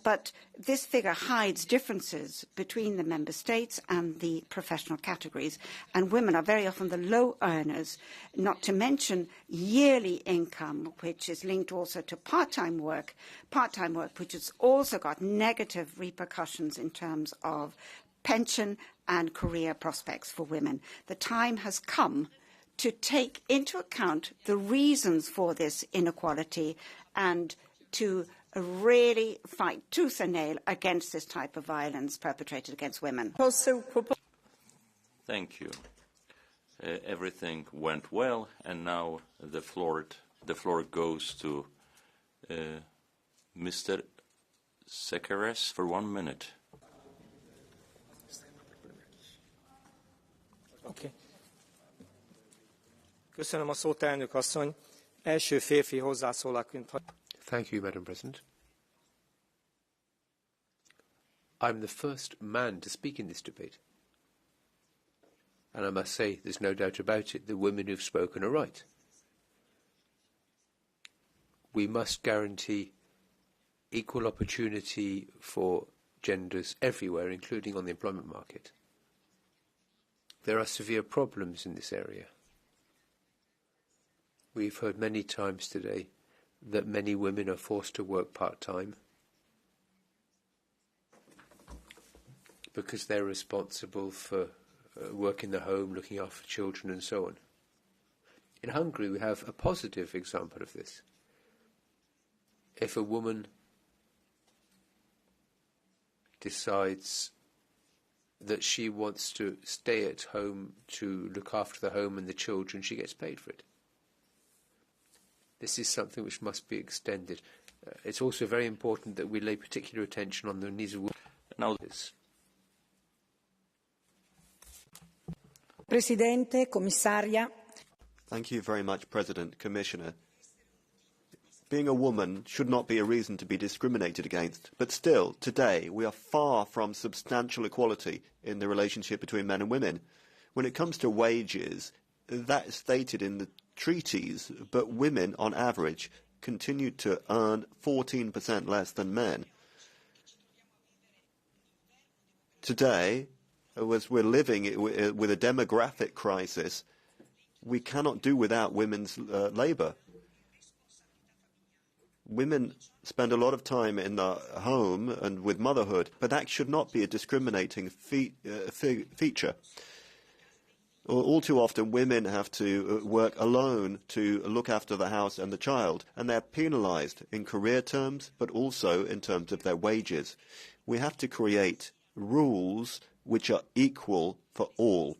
But this figure hides differences between the member states and the professional categories. And women are very often the low earners, not to mention yearly income, which is linked also to part-time work, which has also got negative repercussions in terms of pension and career prospects for women. The time has come to take into account the reasons for this inequality and to really fight tooth and nail against this type of violence perpetrated against women. Thank you. Everything went well, and now the floor goes to Mr. Sekeres for 1 minute. Okay. Köszönöm a szót, elnök asszony. Első férfi hozzászólóként. Thank you, Madam President. I'm the first man to speak in this debate. And I must say, there's no doubt about it, the women who've spoken are right. We must guarantee equal opportunity for genders everywhere, including on the employment market. There are severe problems in this area. We've heard many times today that many women are forced to work part-time because they're responsible for work in the home, looking after children and so on. In Hungary, we have a positive example of this. If a woman decides that she wants to stay at home to look after the home and the children, she gets paid for it. This is something which must be extended. It's also very important that we lay particular attention on the needs of women. Now this. Presidente, Commissaria. Thank you very much, President, Commissioner. Being a woman should not be a reason to be discriminated against, but still, today, we are far from substantial equality in the relationship between men and women. When it comes to wages, that is stated in the treaties, but women, on average, continue to earn 14% less than men. Today, as we're living with a demographic crisis, we cannot do without women's labour. Women spend a lot of time in the home and with motherhood, but that should not be a discriminating feature. All too often, women have to work alone to look after the house and the child, and they're penalised in career terms, but also in terms of their wages. We have to create rules which are equal for all.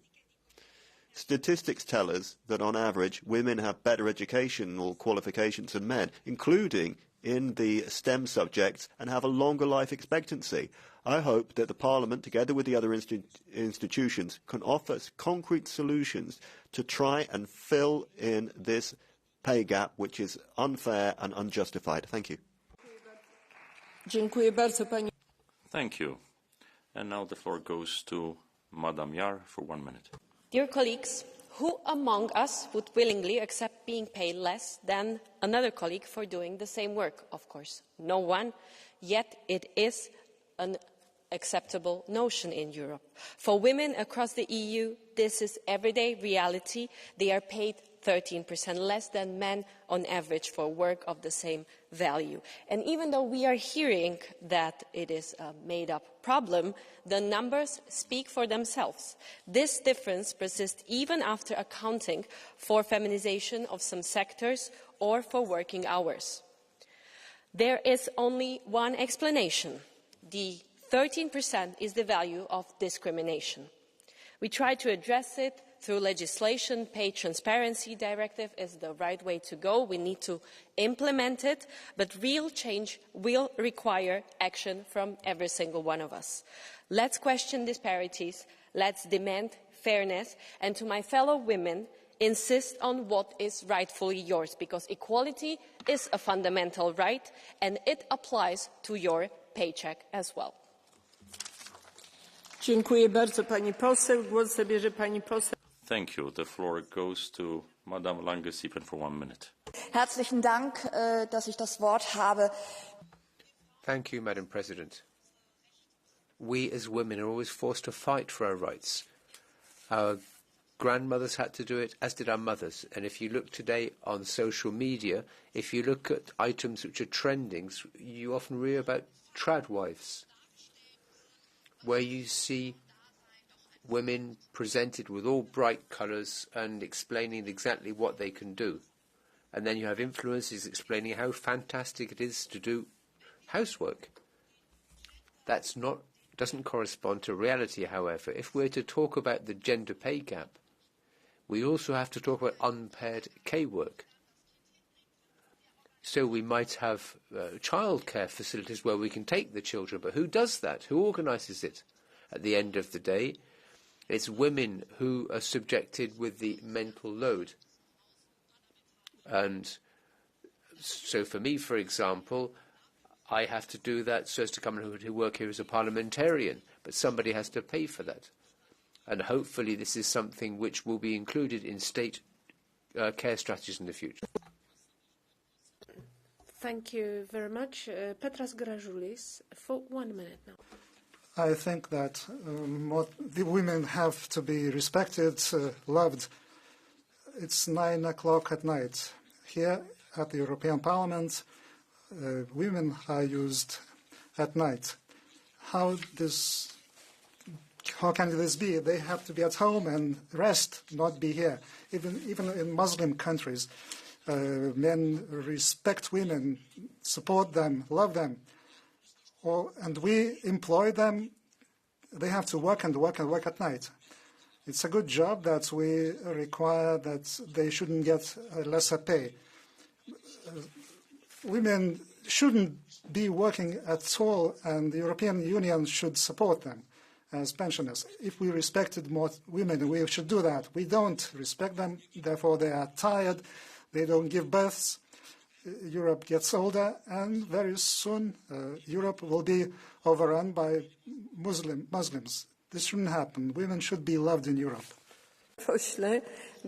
Statistics tell us that, on average, women have better educational qualifications than men, including in the STEM subjects, and have a longer life expectancy. I hope that the Parliament, together with the other institutions, can offer us concrete solutions to try and fill in this pay gap, which is unfair and unjustified. Thank you. Thank you. And now the floor goes to Madame Yar for 1 minute. Dear colleagues, who among us would willingly accept being paid less than another colleague for doing the same work? Of course, no one. Yet it is an acceptable notion in Europe. For women across the EU, this is everyday reality. They are paid 13% less than men on average for work of the same value. And even though we are hearing that it is a made-up problem, the numbers speak for themselves. This difference persists even after accounting for feminization of some sectors or for working hours. There is only one explanation. The 13% is the value of discrimination. We try to address it through legislation. Pay Transparency Directive is the right way to go. We need to implement it, but real change will require action from every single one of us. Let's question disparities, let's demand fairness, and to my fellow women, insist on what is rightfully yours, because equality is a fundamental right and it applies to your paycheck as well. Dziękuję bardzo pani poseł. Głos zabierze pani poseł. Thank you. The floor goes to Madame Lange-Siepen for 1 minute. Herzlichen Dank, dass ich das Wort habe. Thank you, Madam President. We as women are always forced to fight for our rights. Our grandmothers had to do it, as did our mothers. And if you look today on social media, if you look at items which are trending, you often read about trad wives, where you see women presented with all bright colours and explaining exactly what they can do. And then you have influencers explaining how fantastic it is to do housework. Doesn't correspond to reality, however. If we're to talk about the gender pay gap, we also have to talk about unpaid K-work. So we might have childcare facilities where we can take the children, but who does that? Who organises it? At the end of the day, it's women who are subjected with the mental load. And so for me, for example, I have to do that so as to come and work here as a parliamentarian, but somebody has to pay for that. And hopefully this is something which will be included in state care strategies in the future. Thank you very much. Petras Gražulis, for 1 minute now. I think that the women have to be respected, loved. It's 9 o'clock at night. Here at the European Parliament, women are used at night. How can this be? They have to be at home and rest, not be here. Even in Muslim countries, men respect women, support them, love them. And we employ them. They have to work and work and work at night. It's a good job that we require that they shouldn't get lesser pay. Women shouldn't be working at all, and the European Union should support them as pensioners. If we respected more women, we should do that. We don't respect them, therefore they are tired, they don't give births. Europe gets older, and very soon Europe will be overrun by Muslims. This shouldn't happen. Women should be loved in Europe.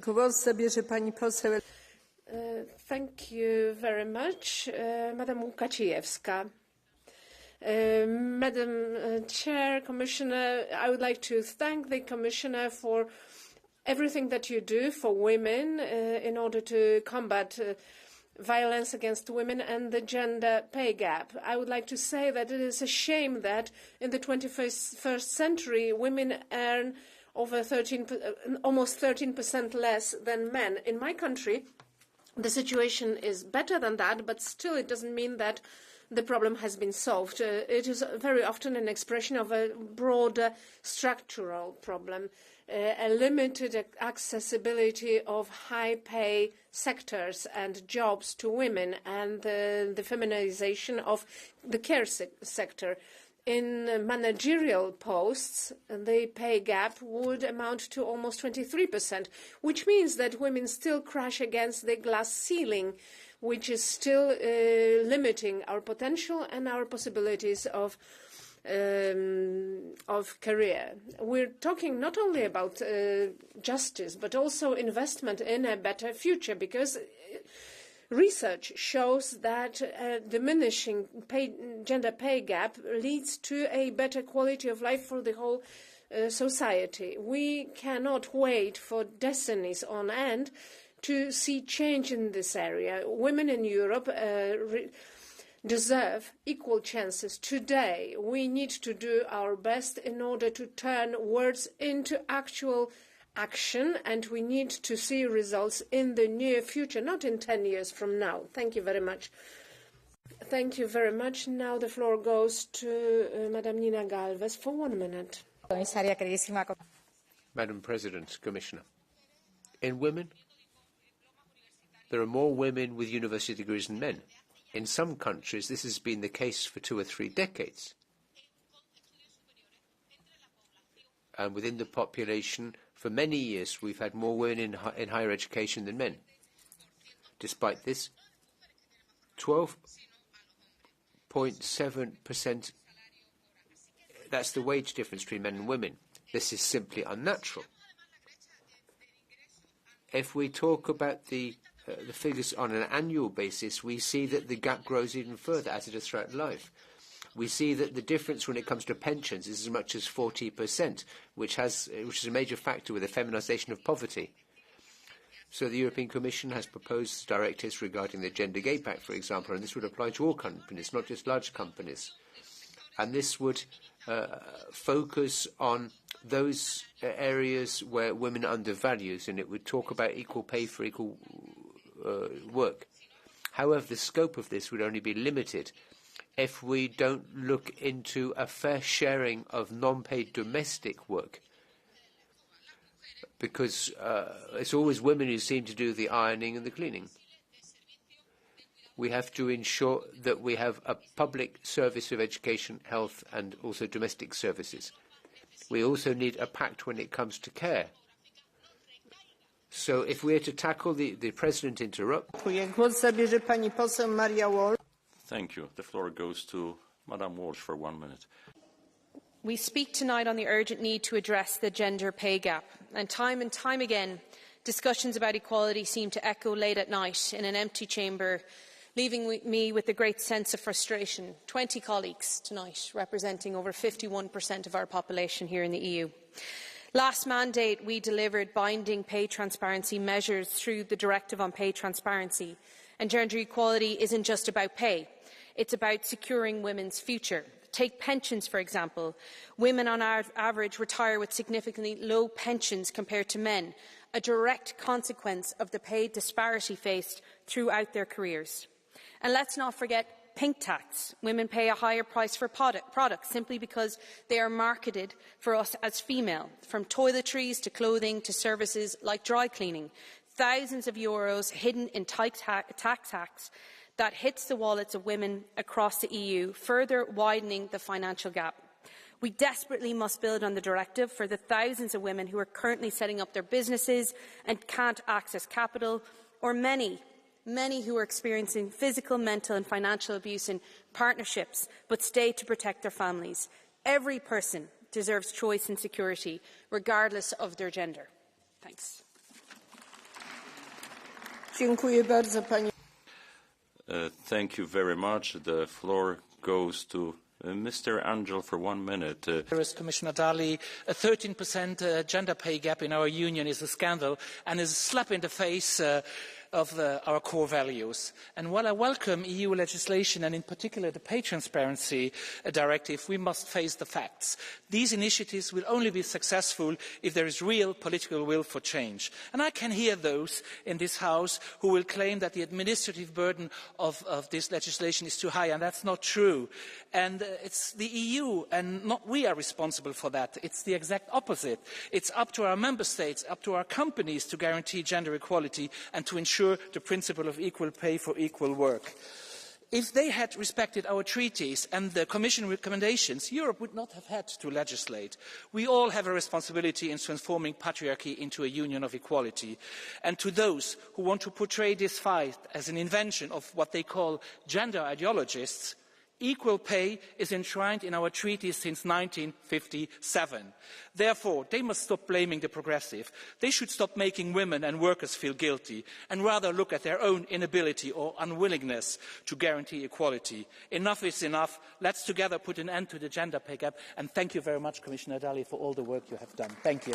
Głos zabierze pani poseł. Thank you very much. Madam Łukacijewska. Madam Chair, Commissioner, I would like to thank the Commissioner for everything that you do for women in order to combat violence against women and the gender pay gap. I would like to say that it is a shame that in the 21st century women earn over almost 13% less than men. In my country, the situation is better than that, but still it doesn't mean that the problem has been solved. It is very often an expression of a broader structural problem, a limited accessibility of high-pay sectors and jobs to women, and the feminization of the care sector. In managerial posts, the pay gap would amount to almost 23%, which means that women still crash against the glass ceiling, which is still limiting our potential and our possibilities of career. We're talking not only about justice, but also investment in a better future, because research shows that diminishing gender pay gap leads to a better quality of life for the whole society. We cannot wait for decades on end to see change in this area. Women in Europe deserve equal chances today. We need to do our best in order to turn words into actual action, and we need to see results in the near future, not in 10 years from now. Thank you very much. Thank you very much. Now the floor goes to Madam Nina Galvez for 1 minute. Madam President, Commissioner, in women, there are more women with university degrees than men. In some countries, this has been the case for 2 or 3 decades. And within the population, for many years, we've had more women in higher education than men. Despite this, 12.7% that's the wage difference between men and women. This is simply unnatural. If we talk about the figures on an annual basis, we see that the gap grows even further as it does throughout life. We see that the difference when it comes to pensions is as much as 40%, which is a major factor with the feminisation of poverty. So the European Commission has proposed directives regarding the Gender Gay Pact, for example, and this would apply to all companies, not just large companies. And this would focus on those areas where women are undervalued, and it would talk about equal pay for equal work. However, the scope of this would only be limited if we don't look into a fair sharing of non-paid domestic work, because it's always women who seem to do the ironing and the cleaning. We have to ensure that we have a public service of education, health, and also domestic services. We also need a pact when it comes to care. So if we are to tackle the President interrupt. Thank you. The floor goes to Madame Walsh for 1 minute. We speak tonight on the urgent need to address the gender pay gap, and time again, discussions about equality seem to echo late at night in an empty chamber, leaving me with a great sense of frustration. 20 colleagues tonight, representing over 51% of our population here in the EU. Last mandate, we delivered binding pay transparency measures through the Directive on Pay Transparency, and gender equality isn't just about pay. It's about securing women's future. Take pensions, for example. Women on average retire with significantly low pensions compared to men, a direct consequence of the pay disparity faced throughout their careers. And let's not forget pink tax. Women pay a higher price for products simply because they are marketed for us as female, from toiletries to clothing to services like dry cleaning. Thousands of euros hidden in tax hacks that hits the wallets of women across the EU, further widening the financial gap. We desperately must build on the directive for the thousands of women who are currently setting up their businesses and can't access capital, or many who are experiencing physical, mental and financial abuse in partnerships but stay to protect their families. Every person deserves choice and security, regardless of their gender. Thanks. Thank you very much. The floor goes to Mr. Angel for 1 minute. Commissioner Dalli, a 13% gender pay gap in our union is a scandal and is a slap in the face of our core values. And while I welcome EU legislation, and in particular the Pay Transparency Directive, we must face the facts. These initiatives will only be successful if there is real political will for change. And I can hear those in this House who will claim that the administrative burden of this legislation is too high, and that's not true. And it's the EU and not we are responsible for that. It's the exact opposite. It's up to our member states, up to our companies to guarantee gender equality and to ensure the principle of equal pay for equal work. If they had respected our treaties and the Commission recommendations, Europe would not have had to legislate. We all have a responsibility in transforming patriarchy into a union of equality. And to those who want to portray this fight as an invention of what they call gender ideologists, equal pay is enshrined in our treaties since 1957. Therefore, they must stop blaming the progressive. They should stop making women and workers feel guilty and rather look at their own inability or unwillingness to guarantee equality. Enough is enough. Let's together put an end to the gender pay gap. And thank you very much, Commissioner Dalli, for all the work you have done. Thank you.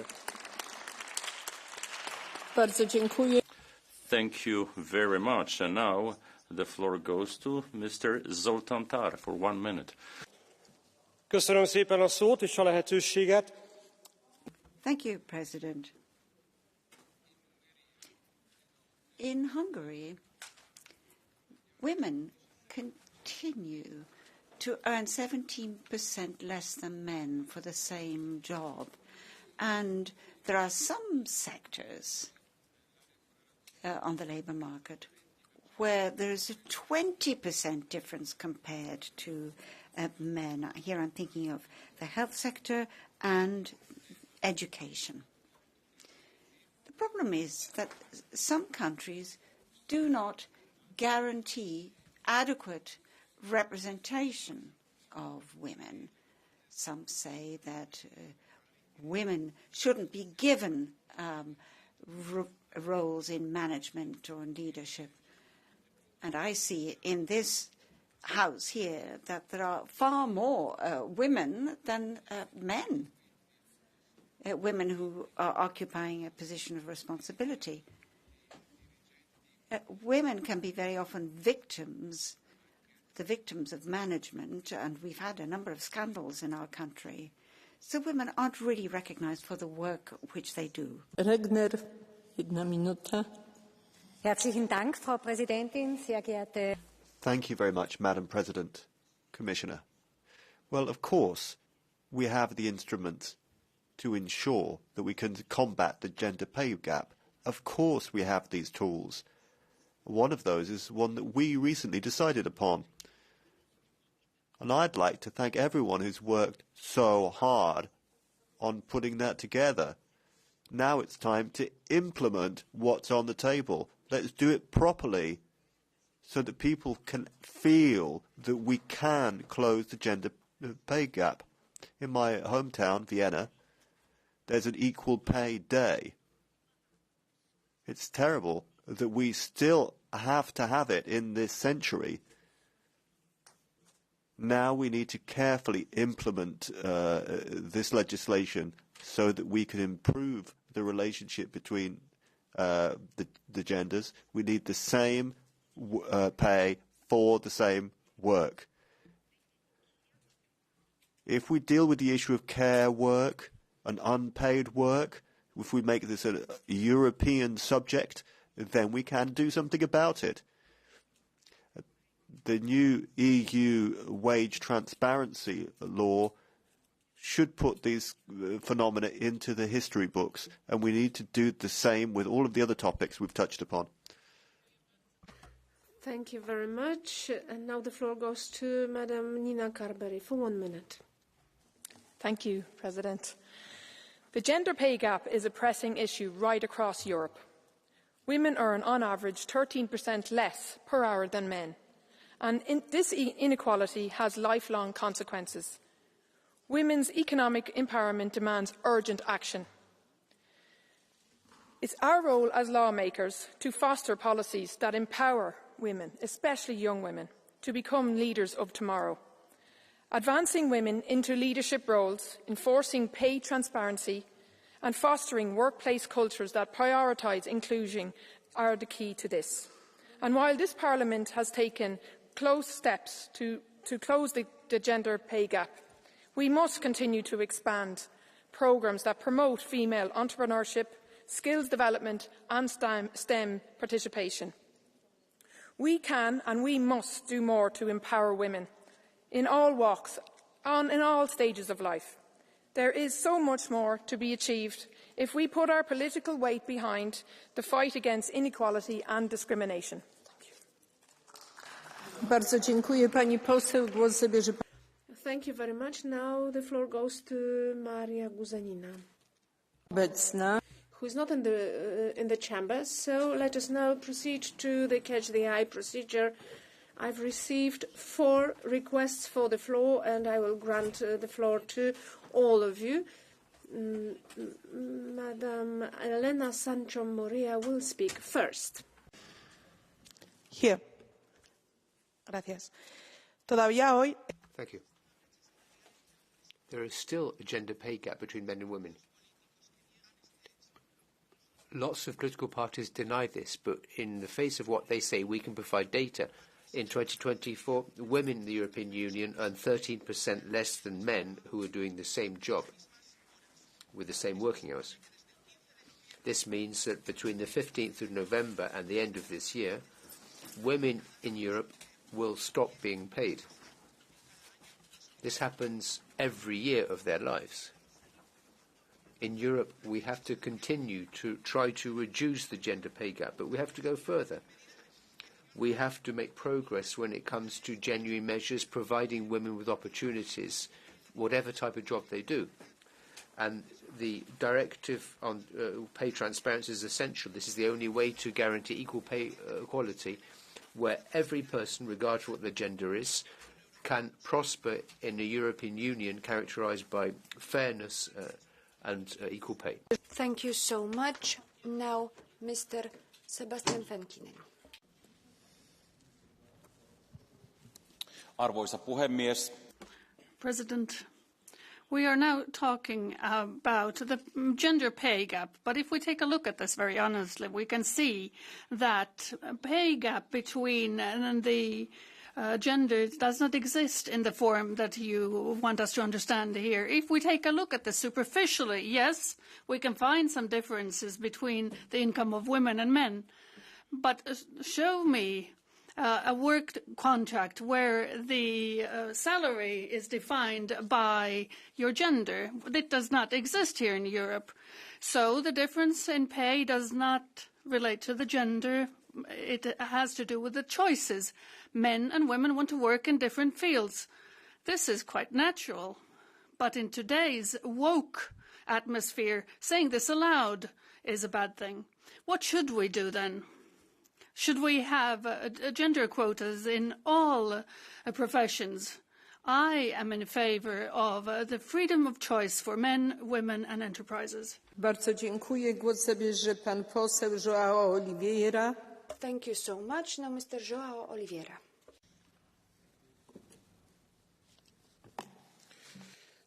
Thank you very much. And now the floor goes to Mr. Zoltán Tár for 1 minute. Thank you, President. In Hungary, women continue to earn 17% less than men for the same job. And there are some sectors on the labour market where there is a 20% difference compared to men. Here I'm thinking of the health sector and education. The problem is that some countries do not guarantee adequate representation of women. Some say that women shouldn't be given roles in management or in leadership. And I see in this House here that there are far more women than men, women who are occupying a position of responsibility. Women can be very often victims, the victims of management, and we've had a number of scandals in our country. So women aren't really recognized for the work which they do. Regner, eine Minute. Herzlichen Dank, Frau Präsidentin, sehr geehrte. Thank you very much, Madam President, Commissioner. Well, of course, we have the instruments to ensure that we can combat the gender pay gap. Of course we have these tools. One of those is one that we recently decided upon. And I'd like to thank everyone who's worked so hard on putting that together. Now it's time to implement what's on the table. Let's do it properly so that people can feel that we can close the gender pay gap. In my hometown, Vienna, there's an equal pay day. It's terrible that we still have to have it in this century. Now we need to carefully implement this legislation so that we can improve the relationship between the genders. We need the same pay for the same work. If we deal with the issue of care work and unpaid work, if we make this a European subject, then we can do something about it. The new EU wage transparency law should put these phenomena into the history books, and we need to do the same with all of the other topics we've touched upon. Thank you very much. And now the floor goes to Madam Nina Carberry for 1 minute. Thank you, President. The gender pay gap is a pressing issue right across Europe. Women earn, on average, 13% less per hour than men. And this inequality has lifelong consequences. Women's economic empowerment demands urgent action. It's our role as lawmakers to foster policies that empower women, especially young women, to become leaders of tomorrow. Advancing women into leadership roles, enforcing pay transparency, and fostering workplace cultures that prioritise inclusion are the key to this. And while this Parliament has taken close steps to close the gender pay gap, we must continue to expand programmes that promote female entrepreneurship, skills development and STEM participation. We can and we must do more to empower women in all walks, in all stages of life. There is so much more to be achieved if we put our political weight behind the fight against inequality and discrimination. Bardzo dziękuję. Pani poseł, głos zabierze. Thank you very much. Now the floor goes to Maria Guzanina, Obecna. who is not in the chamber. So let us now proceed to the catch the eye procedure. I've received 4 requests for the floor, and I will grant the floor to all of you. Madam Elena Sancho Moria will speak first. Here. Gracias. Todavía hoy. Thank you. There is still a gender pay gap between men and women. Lots of political parties deny this, but in the face of what they say, we can provide data. In 2024, women in the European Union earn 13% less than men who are doing the same job with the same working hours. This means that between the 15th of November and the end of this year, women in Europe will stop being paid. This happens every year of their lives. In Europe, we have to continue to try to reduce the gender pay gap, but we have to go further. We have to make progress when it comes to genuine measures providing women with opportunities, whatever type of job they do. And the directive on pay transparency is essential. This is the only way to guarantee equal pay equality, where every person, regardless of what their gender is, can prosper in a European Union characterised by fairness and equal pay. Thank you so much. Now, Mr. Sebastian Venkinen. Arvoisa puhemies. President, we are now talking about the gender pay gap, but if we take a look at this very honestly, we can see that pay gap between the genders does not exist in the form that you want us to understand here. If we take a look at this superficially, yes, we can find some differences between the income of women and men, but show me a work contract where the salary is defined by your gender. It does not exist here in Europe. So the difference in pay does not relate to the gender. It has to do with the choices. Men and women want to work in different fields. This is quite natural. But in today's woke atmosphere, saying this aloud is a bad thing. What should we do then? Should we have gender quotas in all professions? I am in favour of the freedom of choice for men, women and enterprises. Bardzo dziękuję. Głos zabierze pan poseł João Oliveira. Thank you so much. Now, Mr. João Oliveira.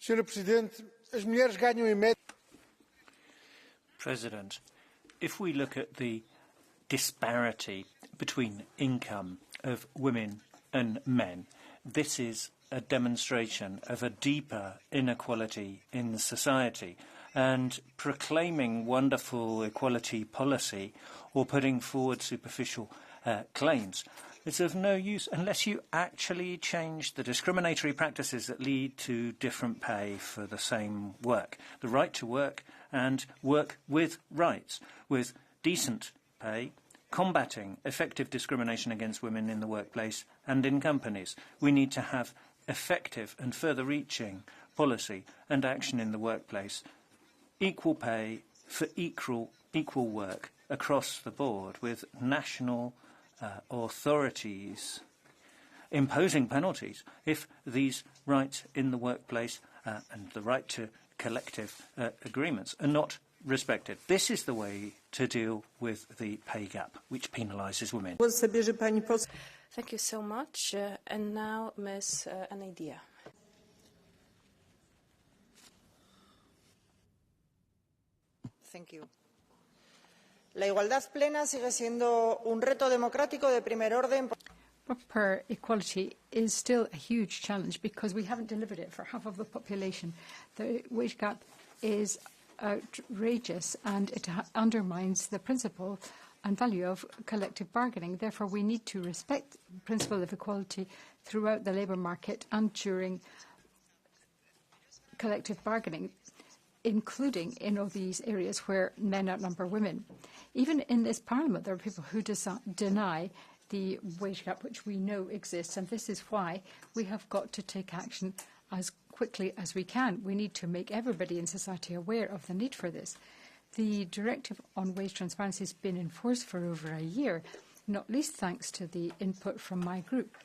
Senhor Presidente, as mulheres ganham em média. President, if we look at the disparity between income of women and men, this is a demonstration of a deeper inequality in society, and proclaiming wonderful equality policy or putting forward superficial claims is of no use unless you actually change the discriminatory practices that lead to different pay for the same work. The right to work and work with rights, with decent pay, combating effective discrimination against women in the workplace and in companies. We need to have effective and further-reaching policy and action in the workplace, equal pay for equal work across the board, with national authorities imposing penalties if these rights in the workplace and the right to collective agreements are not respected. This is the way to deal with the pay gap, which penalises women. Thank you so much. And now, Ms. Anadia. Thank you. La igualdad plena sigue siendo un reto democrático de primer orden. Proper equality is still a huge challenge because we haven't delivered it for half of the population. The wage gap is outrageous and it undermines the principle and value of collective bargaining. Therefore, we need to respect the principle of equality throughout the labour market and during collective bargaining, including in all these areas where men outnumber women. Even in this Parliament, there are people who deny the wage gap, which we know exists, and this is why we have got to take action as quickly as we can. We need to make everybody in society aware of the need for this. The directive on wage transparency has been in force for over a year, not least thanks to the input from my group,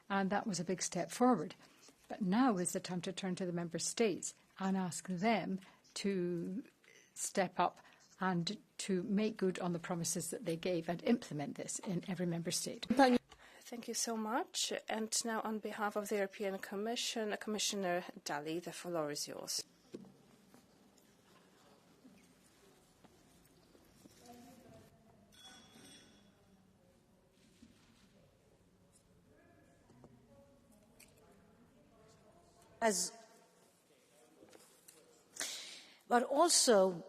and that was a big step forward. But now is the time to turn to the Member States and ask them to step up and to make good on the promises that they gave and implement this in every Member State. Thank you so much. And now, on behalf of the European Commission, Commissioner Dalli, the floor is yours. But also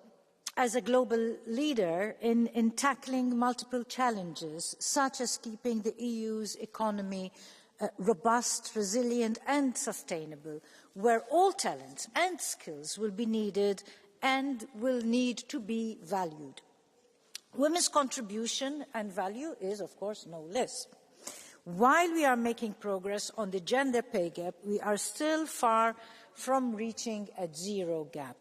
as a global leader in tackling multiple challenges, such as keeping the EU's economy robust, resilient and sustainable, where all talents and skills will be needed and will need to be valued. Women's contribution and value is, of course, no less. While we are making progress on the gender pay gap, we are still far from reaching a zero gap.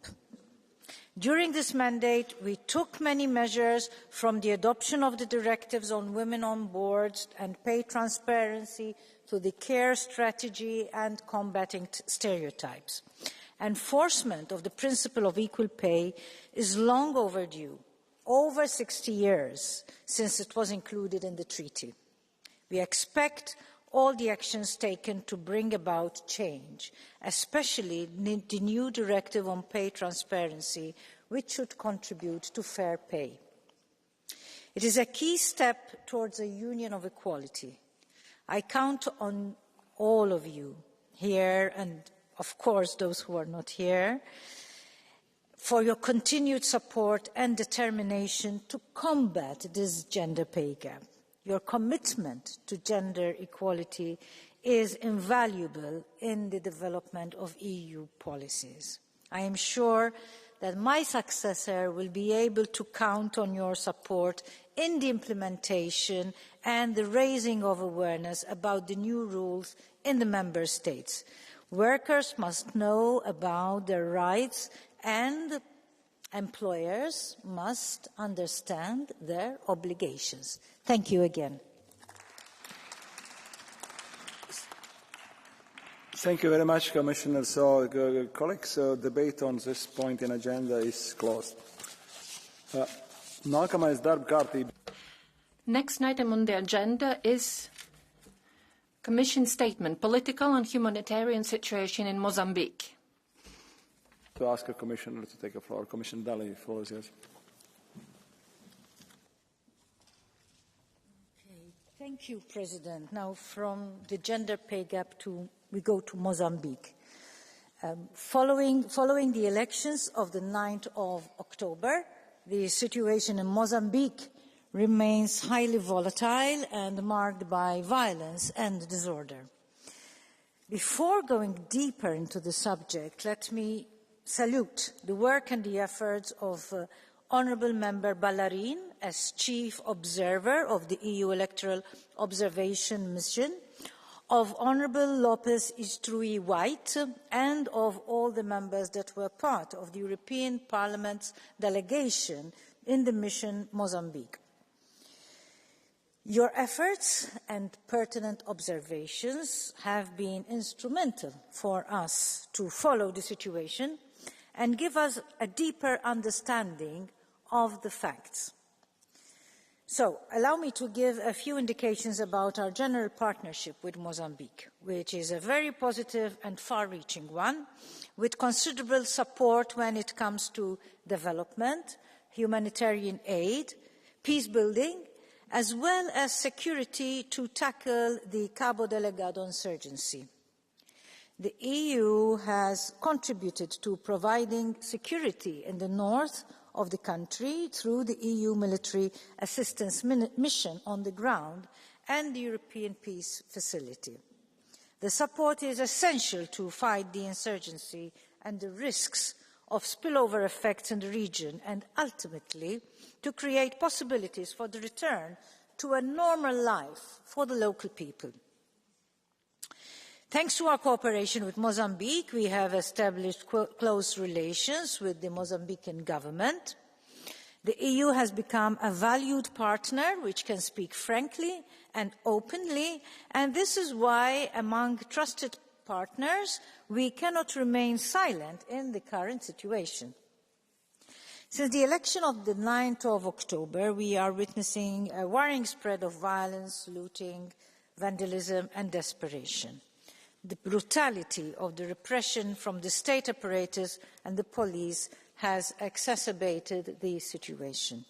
During this mandate, we took many measures, from the adoption of the directives on women on boards and pay transparency to the care strategy and combating stereotypes. Enforcement of the principle of equal pay is long overdue, over 60 years since it was included in the treaty. We expect all the actions taken to bring about change, especially the new directive on pay transparency, which should contribute to fair pay. It is a key step towards a union of equality. I count on all of you here, and of course those who are not here, for your continued support and determination to combat this gender pay gap. Your commitment to gender equality is invaluable in the development of EU policies. I am sure that my successor will be able to count on your support in the implementation and the raising of awareness about the new rules in the Member States. Workers must know about their rights, and employers must understand their obligations. Thank you again. Thank you very much, Commissioner. So, colleagues, debate on this point in agenda is closed. Next item on the agenda is Commission Statement, Political and Humanitarian Situation in Mozambique. To ask a Commissioner to take the floor. Commissioner Dalli, the floor is yours. Thank you, President. Now, from the gender pay gap we go to Mozambique. Following the elections of the 9th of October, the situation in Mozambique remains highly volatile and marked by violence and disorder. Before going deeper into the subject, let me salute the work and the efforts of Honourable Member Ballarin as Chief Observer of the EU Electoral Observation Mission, of Honourable Lopez Istrui White, and of all the members that were part of the European Parliament's delegation in the mission Mozambique. Your efforts and pertinent observations have been instrumental for us to follow the situation and give us a deeper understanding of the facts. So, allow me to give a few indications about our general partnership with Mozambique, which is a very positive and far-reaching one, with considerable support when it comes to development, humanitarian aid, peace building, as well as security to tackle the Cabo Delgado insurgency. The EU has contributed to providing security in the north of the country through the EU military assistance mission on the ground and the European Peace Facility. The support is essential to fight the insurgency and the risks of spillover effects in the region, and ultimately to create possibilities for the return to a normal life for the local people. Thanks to our cooperation with Mozambique, we have established close relations with the Mozambican government. The EU has become a valued partner which can speak frankly and openly, and this is why, among trusted partners, we cannot remain silent in the current situation. Since the election of the 9th of October, we are witnessing a worrying spread of violence, looting, vandalism and desperation. The brutality of the repression from the state apparatus and the police has exacerbated the situation.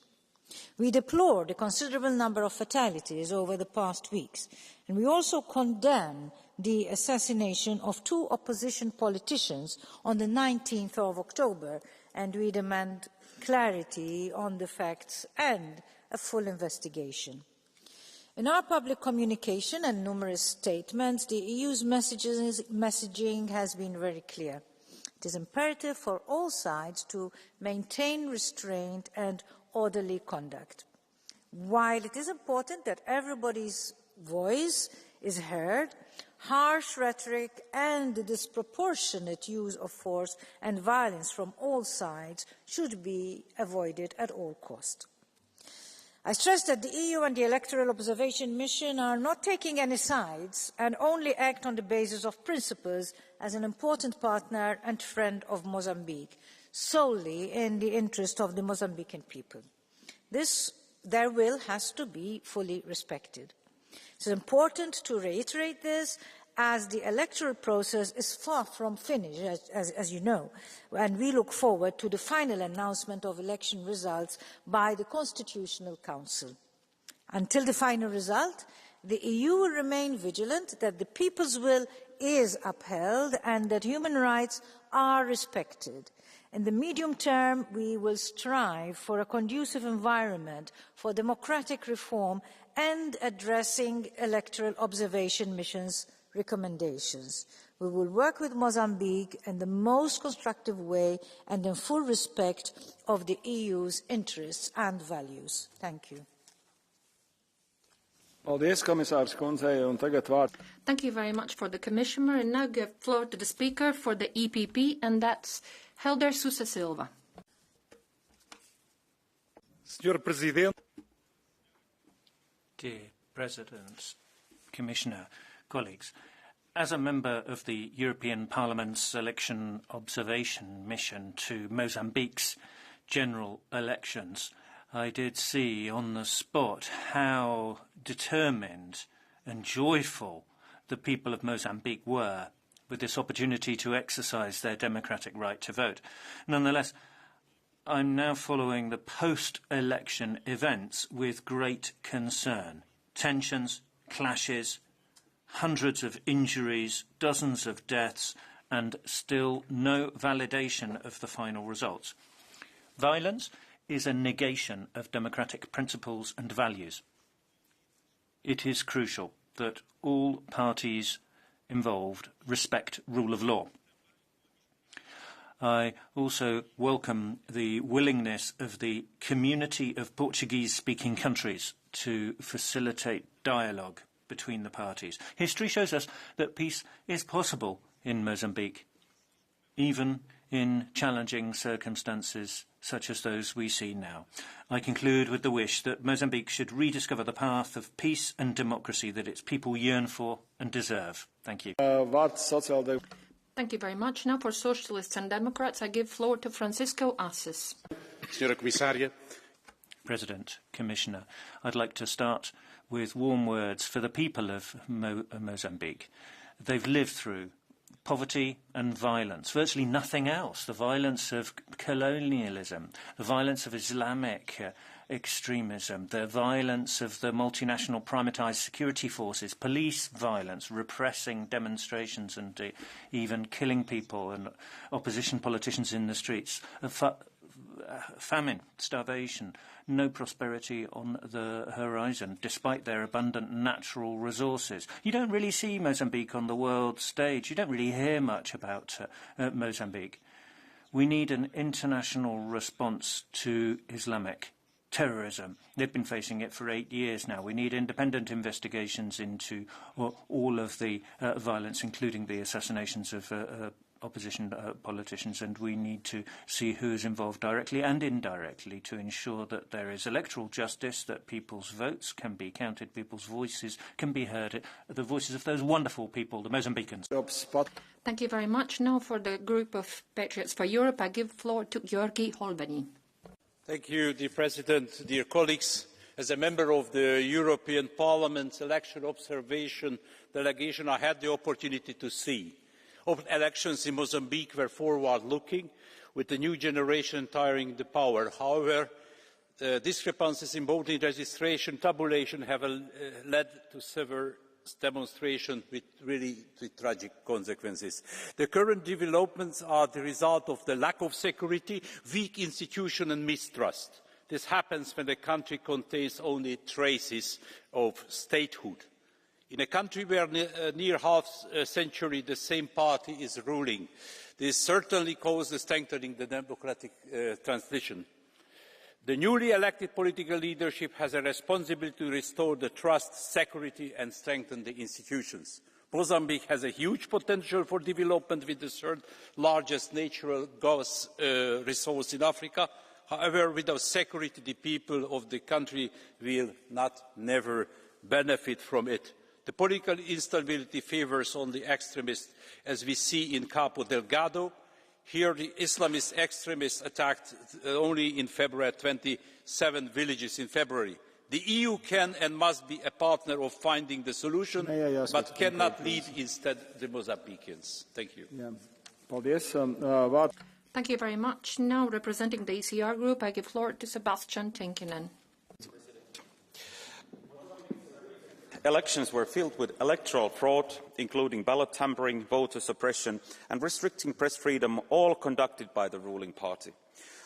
We deplore the considerable number of fatalities over the past weeks, and we also condemn the assassination of 2 opposition politicians on the 19th of October, and we demand clarity on the facts and a full investigation. In our public communication and numerous statements, the EU's messaging has been very clear. It is imperative for all sides to maintain restraint and orderly conduct. While it is important that everybody's voice is heard, Harsh rhetoric and the disproportionate use of force and violence from all sides should be avoided at all costs. I stress that the EU and the Electoral Observation Mission are not taking any sides and only act on the basis of principles as an important partner and friend of Mozambique, solely in the interest of the Mozambican people. Their will has to be fully respected. It is important to reiterate this, as the electoral process is far from finished, as you know, and we look forward to the final announcement of election results by the Constitutional Council. Until the final result, the EU will remain vigilant that the people's will is upheld and that human rights are respected. In the medium term, we will strive for a conducive environment for democratic reform and addressing electoral observation missions' recommendations. We will work with Mozambique in the most constructive way and in full respect of the EU's interests and values. Thank you. Thank you very much for the Commissioner. And now give floor to the Speaker for the EPP, and that's Helder Sousa Silva. Dear President, Commissioner, colleagues, as a member of the European Parliament's election observation mission to Mozambique's general elections, I did see on the spot how determined and joyful the people of Mozambique were with this opportunity to exercise their democratic right to vote. Nonetheless, I'm now following the post-election events with great concern. Tensions, clashes, hundreds of injuries, dozens of deaths, and still no validation of the final results. Violence is a negation of democratic principles and values. It is crucial that all parties involved respect rule of law. I also welcome the willingness of the community of Portuguese-speaking countries to facilitate dialogue between the parties. History shows us that peace is possible in Mozambique, even in challenging circumstances such as those we see now. I conclude with the wish that Mozambique should rediscover the path of peace and democracy that its people yearn for and deserve. Thank you. Thank you very much. Now for Socialists and Democrats, I give floor to Francisco Assis. Senhora Comissária. President, Commissioner, I'd like to start with warm words for the people of Mozambique. They've lived through poverty and violence, virtually nothing else. The violence of colonialism, the violence of Islamic extremism, the violence of the multinational privatised security forces, police violence, repressing demonstrations and even killing people and opposition politicians in the streets, famine, starvation, no prosperity on the horizon, despite their abundant natural resources. You don't really see Mozambique on the world stage. You don't really hear much about Mozambique. We need an international response to Islamic terrorism. They've been facing it for 8 years now. We need independent investigations into all of the violence, including the assassinations of opposition politicians, and we need to see who is involved directly and indirectly to ensure that there is electoral justice, that people's votes can be counted, people's voices can be heard, the voices of those wonderful people, the Mozambicans. Thank you very much. Now for the group of Patriots for Europe, I give floor to Georgi Holbany. Thank you, dear President, dear colleagues. As a member of the European Parliament's election observation delegation, I had the opportunity to see elections in Mozambique were forward-looking, with the new generation entering the power. However, discrepancies in voting registration tabulation have led to severe demonstrations with really tragic consequences. The current developments are the result of the lack of security, weak institutions and mistrust. This happens when the country contains only traces of statehood. In a country where near half a century the same party is ruling, this certainly causes strengthening the democratic transition. The newly elected political leadership has a responsibility to restore the trust, security and strengthen the institutions. Mozambique has a huge potential for development with the third largest natural gas resource in Africa. However, without security, the people of the country will never benefit from it. The political instability favours only extremists, as we see in Cabo Delgado. Here, the Islamist extremists attacked only in February 27 villages in February. The EU can and must be a partner of finding the solution, but cannot lead instead the Mozambicans. Thank you. Thank you very much. Now, representing the ECR group, I give floor to Sebastian Tinkinen. Elections were filled with electoral fraud, including ballot tampering, voter suppression and restricting press freedom, all conducted by the ruling party.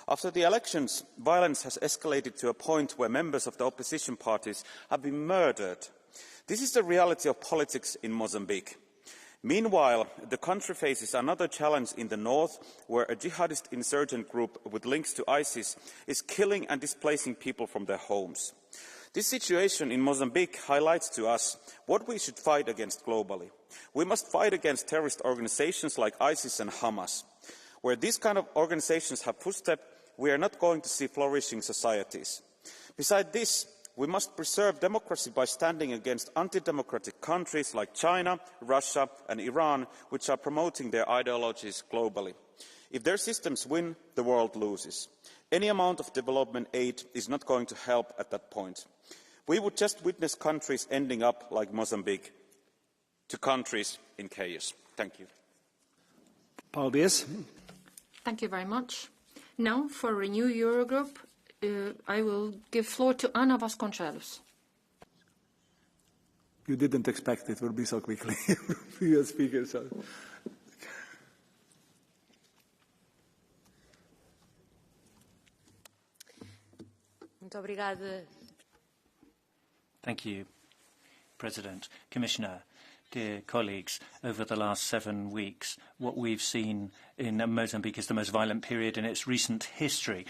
After the elections, violence has escalated to a point where members of the opposition parties have been murdered. This is the reality of politics in Mozambique. Meanwhile, the country faces another challenge in the north, where a jihadist insurgent group with links to ISIS is killing and displacing people from their homes. This situation in Mozambique highlights to us what we should fight against globally. We must fight against terrorist organisations like ISIS and Hamas. Where these kind of organisations have footsteps, we are not going to see flourishing societies. Besides this, we must preserve democracy by standing against anti-democratic countries like China, Russia and Iran, which are promoting their ideologies globally. If their systems win, the world loses. Any amount of development aid is not going to help at that point. We would just witness countries ending up like Mozambique, to countries in chaos. Thank you. Thank you very much. Now, for Renew Eurogroup, I will give floor to Ana Vasconcelos. You didn't expect it would be so quickly. Previous speaker, so. Thank you, President, Commissioner. Dear colleagues, over the last 7 weeks, what we've seen in Mozambique is the most violent period in its recent history.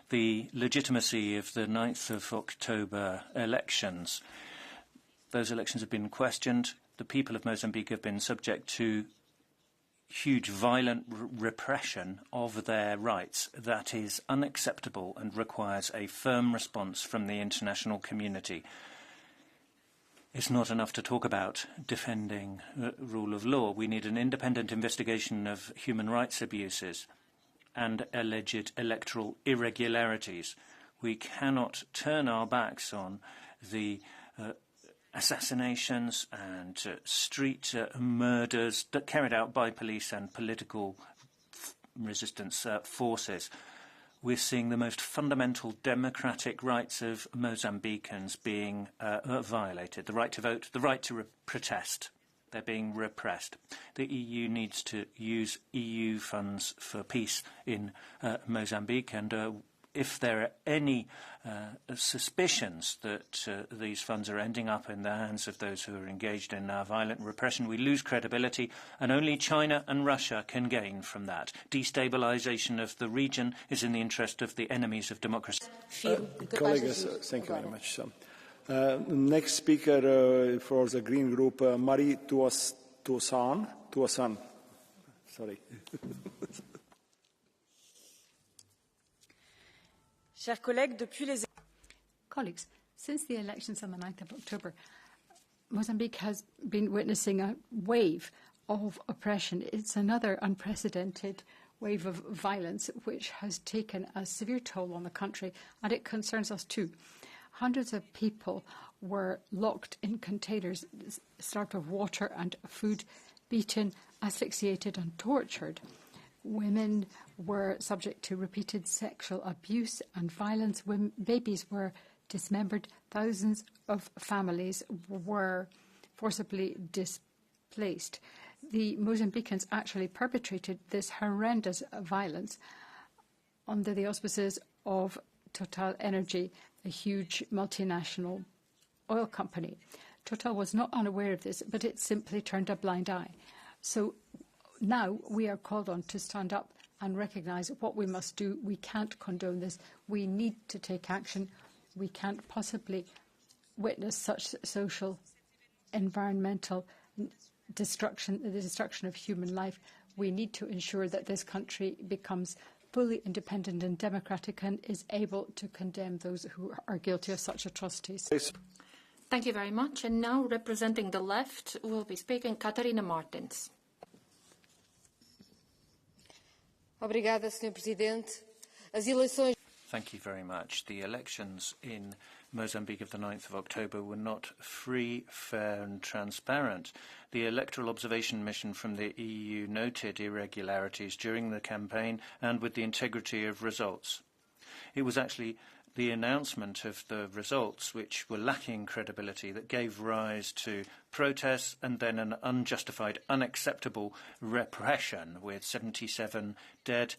The legitimacy of the 9th of October elections, those elections have been questioned. The people of Mozambique have been subject to huge violent repression of their rights. That is unacceptable and requires a firm response from the international community. It's not enough to talk about defending the rule of law. We need an independent investigation of human rights abuses and alleged electoral irregularities. We cannot turn our backs on the assassinations and street murders that carried out by police and political resistance forces. We're seeing the most fundamental democratic rights of Mozambicans being violated. The right to vote, the right to protest. They're being repressed. The EU needs to use EU funds for peace in Mozambique, and if there are any suspicions that these funds are ending up in the hands of those who are engaged in violent repression, we lose credibility, and only China and Russia can gain from that. Destabilisation of the region is in the interest of the enemies of democracy. Colleagues, thank you very much. Next speaker for the Green Group, Marie Tuosan. Sorry. Colleagues, since the elections on the 9th of October, Mozambique has been witnessing a wave of oppression. It's another unprecedented wave of violence which has taken a severe toll on the country, and it concerns us too. Hundreds of people were locked in containers, starved of water and food, beaten, asphyxiated and tortured. Women were subject to repeated sexual abuse and violence. Babies were dismembered. Thousands of families were forcibly displaced. The Mozambicans actually perpetrated this horrendous violence under the auspices of Total Energy, a huge multinational oil company. Total was not unaware of this, but it simply turned a blind eye. So now we are called on to stand up and recognise what we must do. We can't condone this. We need to take action. We can't possibly witness such social, environmental the destruction of human life. We need to ensure that this country becomes fully independent and democratic and is able to condemn those who are guilty of such atrocities. Thank you very much. And now, representing the left, will be speaking Catarina Martins. Obrigada, Sr. Presidente. As eleições... Thank you very much. The elections in Mozambique of the 9th of October were not free, fair and transparent. The electoral observation mission from the EU noted irregularities during the campaign and with the integrity of results. It was actually the announcement of the results, which were lacking credibility, that gave rise to protests and then an unjustified, unacceptable repression, with 77 dead,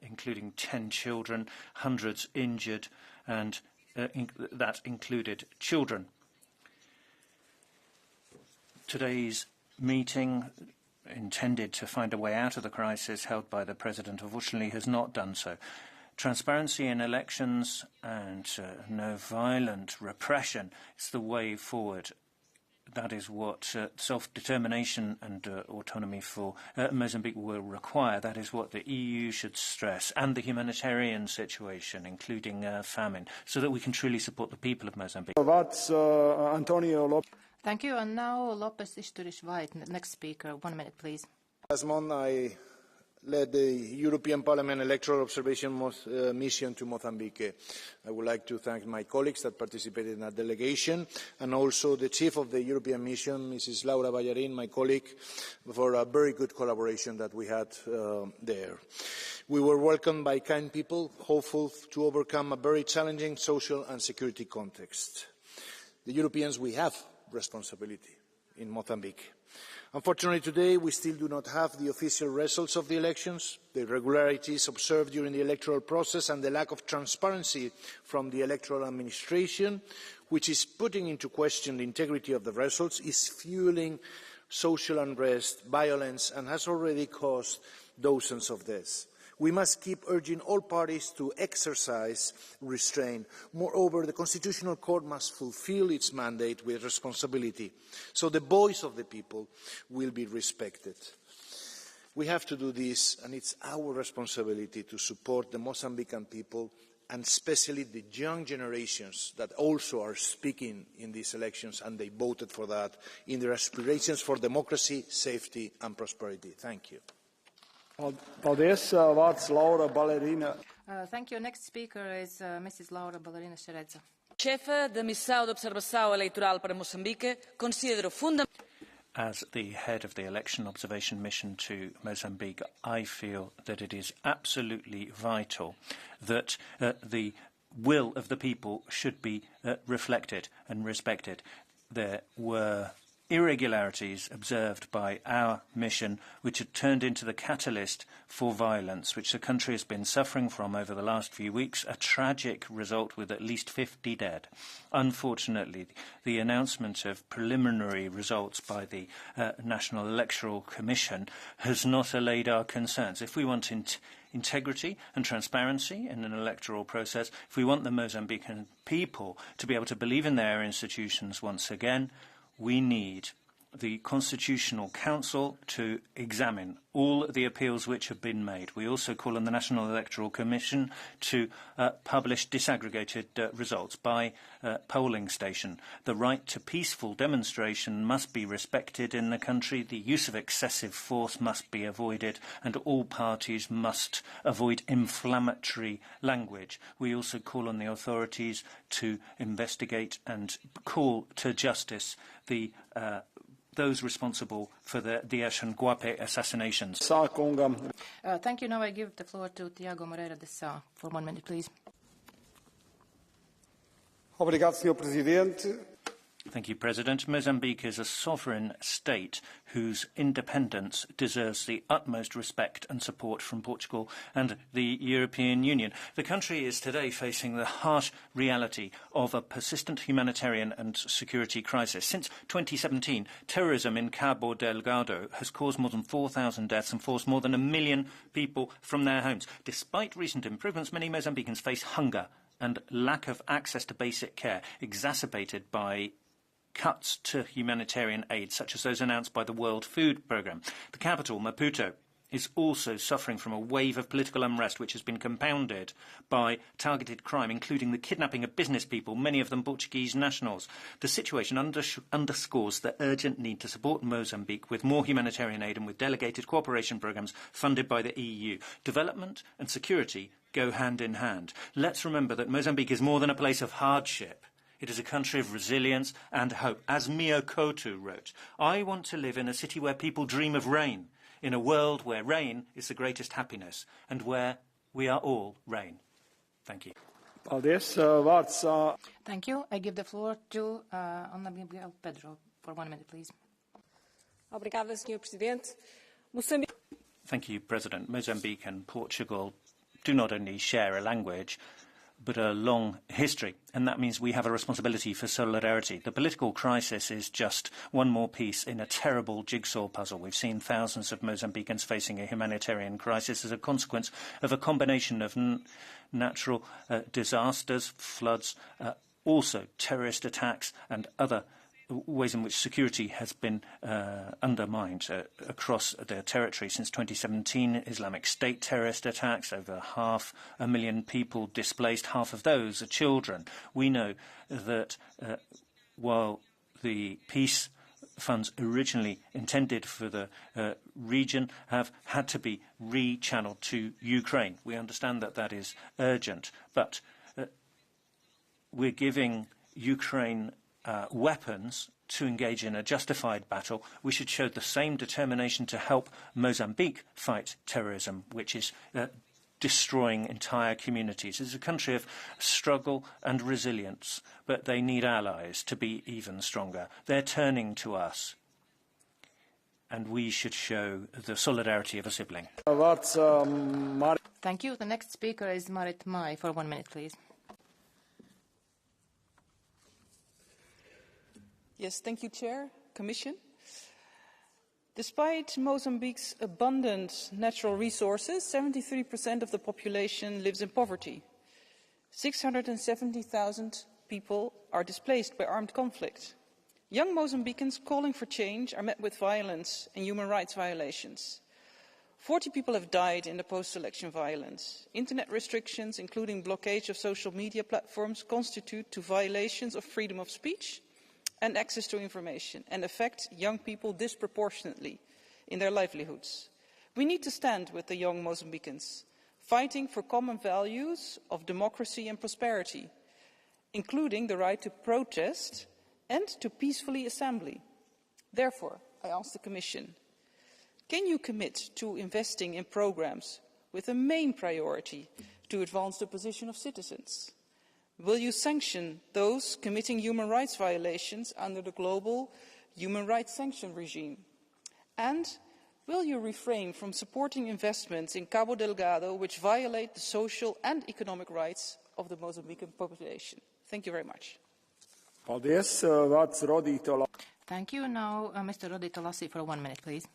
including 10 children, hundreds injured, and that included children. Today's meeting, intended to find a way out of the crisis held by the President, unfortunately has not done so. Transparency in elections and no violent repression is the way forward. That is what self-determination and autonomy for Mozambique will require. That is what the EU should stress, and the humanitarian situation, including famine, so that we can truly support the people of Mozambique. Thank you. And now Lopez Isturiz-White, next speaker. 1 minute, please. Last month, I led the European Parliament electoral observation mission to Mozambique. I would like to thank my colleagues that participated in that delegation, and also the chief of the European mission, Mrs. Laura Ballarin, my colleague, for a very good collaboration that we had there. We were welcomed by kind people, hopeful to overcome a very challenging social and security context. The Europeans, we have responsibility in Mozambique. Unfortunately, today we still do not have the official results of the elections. The irregularities observed during the electoral process and the lack of transparency from the electoral administration, which is putting into question the integrity of the results, is fueling social unrest, violence, and has already caused dozens of deaths. We must keep urging all parties to exercise restraint. Moreover, the Constitutional Court must fulfil its mandate with responsibility, so the voice of the people will be respected. We have to do this, and it's our responsibility to support the Mozambican people, and especially the young generations that also are speaking in these elections, and they voted for that, in their aspirations for democracy, safety and prosperity. Thank you. Thank you. Next speaker is Mrs. Laura Ballerina Xereza. Chefa da Missão de Observação Eleitoral para Moçambique, considero fundamental. As the head of the election observation mission to Mozambique, I feel that it is absolutely vital that the will of the people should be reflected and respected. There were irregularities observed by our mission, which had turned into the catalyst for violence, which the country has been suffering from over the last few weeks, a tragic result with at least 50 dead. Unfortunately, the announcement of preliminary results by the National Electoral Commission has not allayed our concerns. If we want integrity and transparency in an electoral process, if we want the Mozambican people to be able to believe in their institutions once again, we need the Constitutional Council to examine all the appeals which have been made. We also call on the National Electoral Commission to publish disaggregated results by polling station. The right to peaceful demonstration must be respected in the country. The use of excessive force must be avoided, and all parties must avoid inflammatory language. We also call on the authorities to investigate and call to justice those responsible for the Diaz and Guape assassinations. Thank you. Now I give the floor to Tiago Moreira de Sá for 1 minute, please. Obrigado, Sr. Presidente. Thank you, President. Mozambique is a sovereign state whose independence deserves the utmost respect and support from Portugal and the European Union. The country is today facing the harsh reality of a persistent humanitarian and security crisis. Since 2017, terrorism in Cabo Delgado has caused more than 4,000 deaths and forced more than 1 million people from their homes. Despite recent improvements, many Mozambicans face hunger and lack of access to basic care, exacerbated by cuts to humanitarian aid, such as those announced by the World Food Programme. The capital, Maputo, is also suffering from a wave of political unrest which has been compounded by targeted crime, including the kidnapping of business people, many of them Portuguese nationals. The situation underscores the urgent need to support Mozambique with more humanitarian aid and with delegated cooperation programmes funded by the EU. Development and security go hand in hand. Let's remember that Mozambique is more than a place of hardship. It is a country of resilience and hope. As Mio Couto wrote, "I want to live in a city where people dream of rain, in a world where rain is the greatest happiness, and where we are all rain." Thank you. Thank you. I give the floor to Ana Miguel Pedro for 1 minute, please. Obrigada, Sr. Presidente. Thank you, President. Mozambique and Portugal do not only share a language, but a long history, and that means we have a responsibility for solidarity. The political crisis is just one more piece in a terrible jigsaw puzzle. We've seen thousands of Mozambicans facing a humanitarian crisis as a consequence of a combination of natural disasters, floods, also terrorist attacks and other ways in which security has been undermined across their territory. Since 2017, Islamic State terrorist attacks, over 500,000 people displaced, half of those are children. We know that while the peace funds originally intended for the region have had to be rechanneled to Ukraine. We understand that that is urgent, but we're giving Ukraine weapons to engage in a justified battle. We should show the same determination to help Mozambique fight terrorism, which is destroying entire communities. It's a country of struggle and resilience, but they need allies to be even stronger. They're turning to us, and we should show the solidarity of a sibling. Thank you. The next speaker is Marit Mai for 1 minute, please. Yes, thank you, Chair, Commission. Despite Mozambique's abundant natural resources, 73% of the population lives in poverty. 670,000 people are displaced by armed conflict. Young Mozambicans calling for change are met with violence and human rights violations. 40 people have died in the post-election violence. Internet restrictions, including blockage of social media platforms, constitute to violations of freedom of speech and access to information, and affect young people disproportionately in their livelihoods. We need to stand with the young Mozambicans, fighting for common values of democracy and prosperity, including the right to protest and to peacefully assembly. Therefore, I ask the Commission, can you commit to investing in programmes with a main priority to advance the position of citizens? Will you sanction those committing human rights violations under the global human rights sanction regime? And will you refrain from supporting investments in Cabo Delgado which violate the social and economic rights of the Mozambican population? Thank you very much. Thank you. Now, Mr. Rodi Tolassi for 1 minute, please.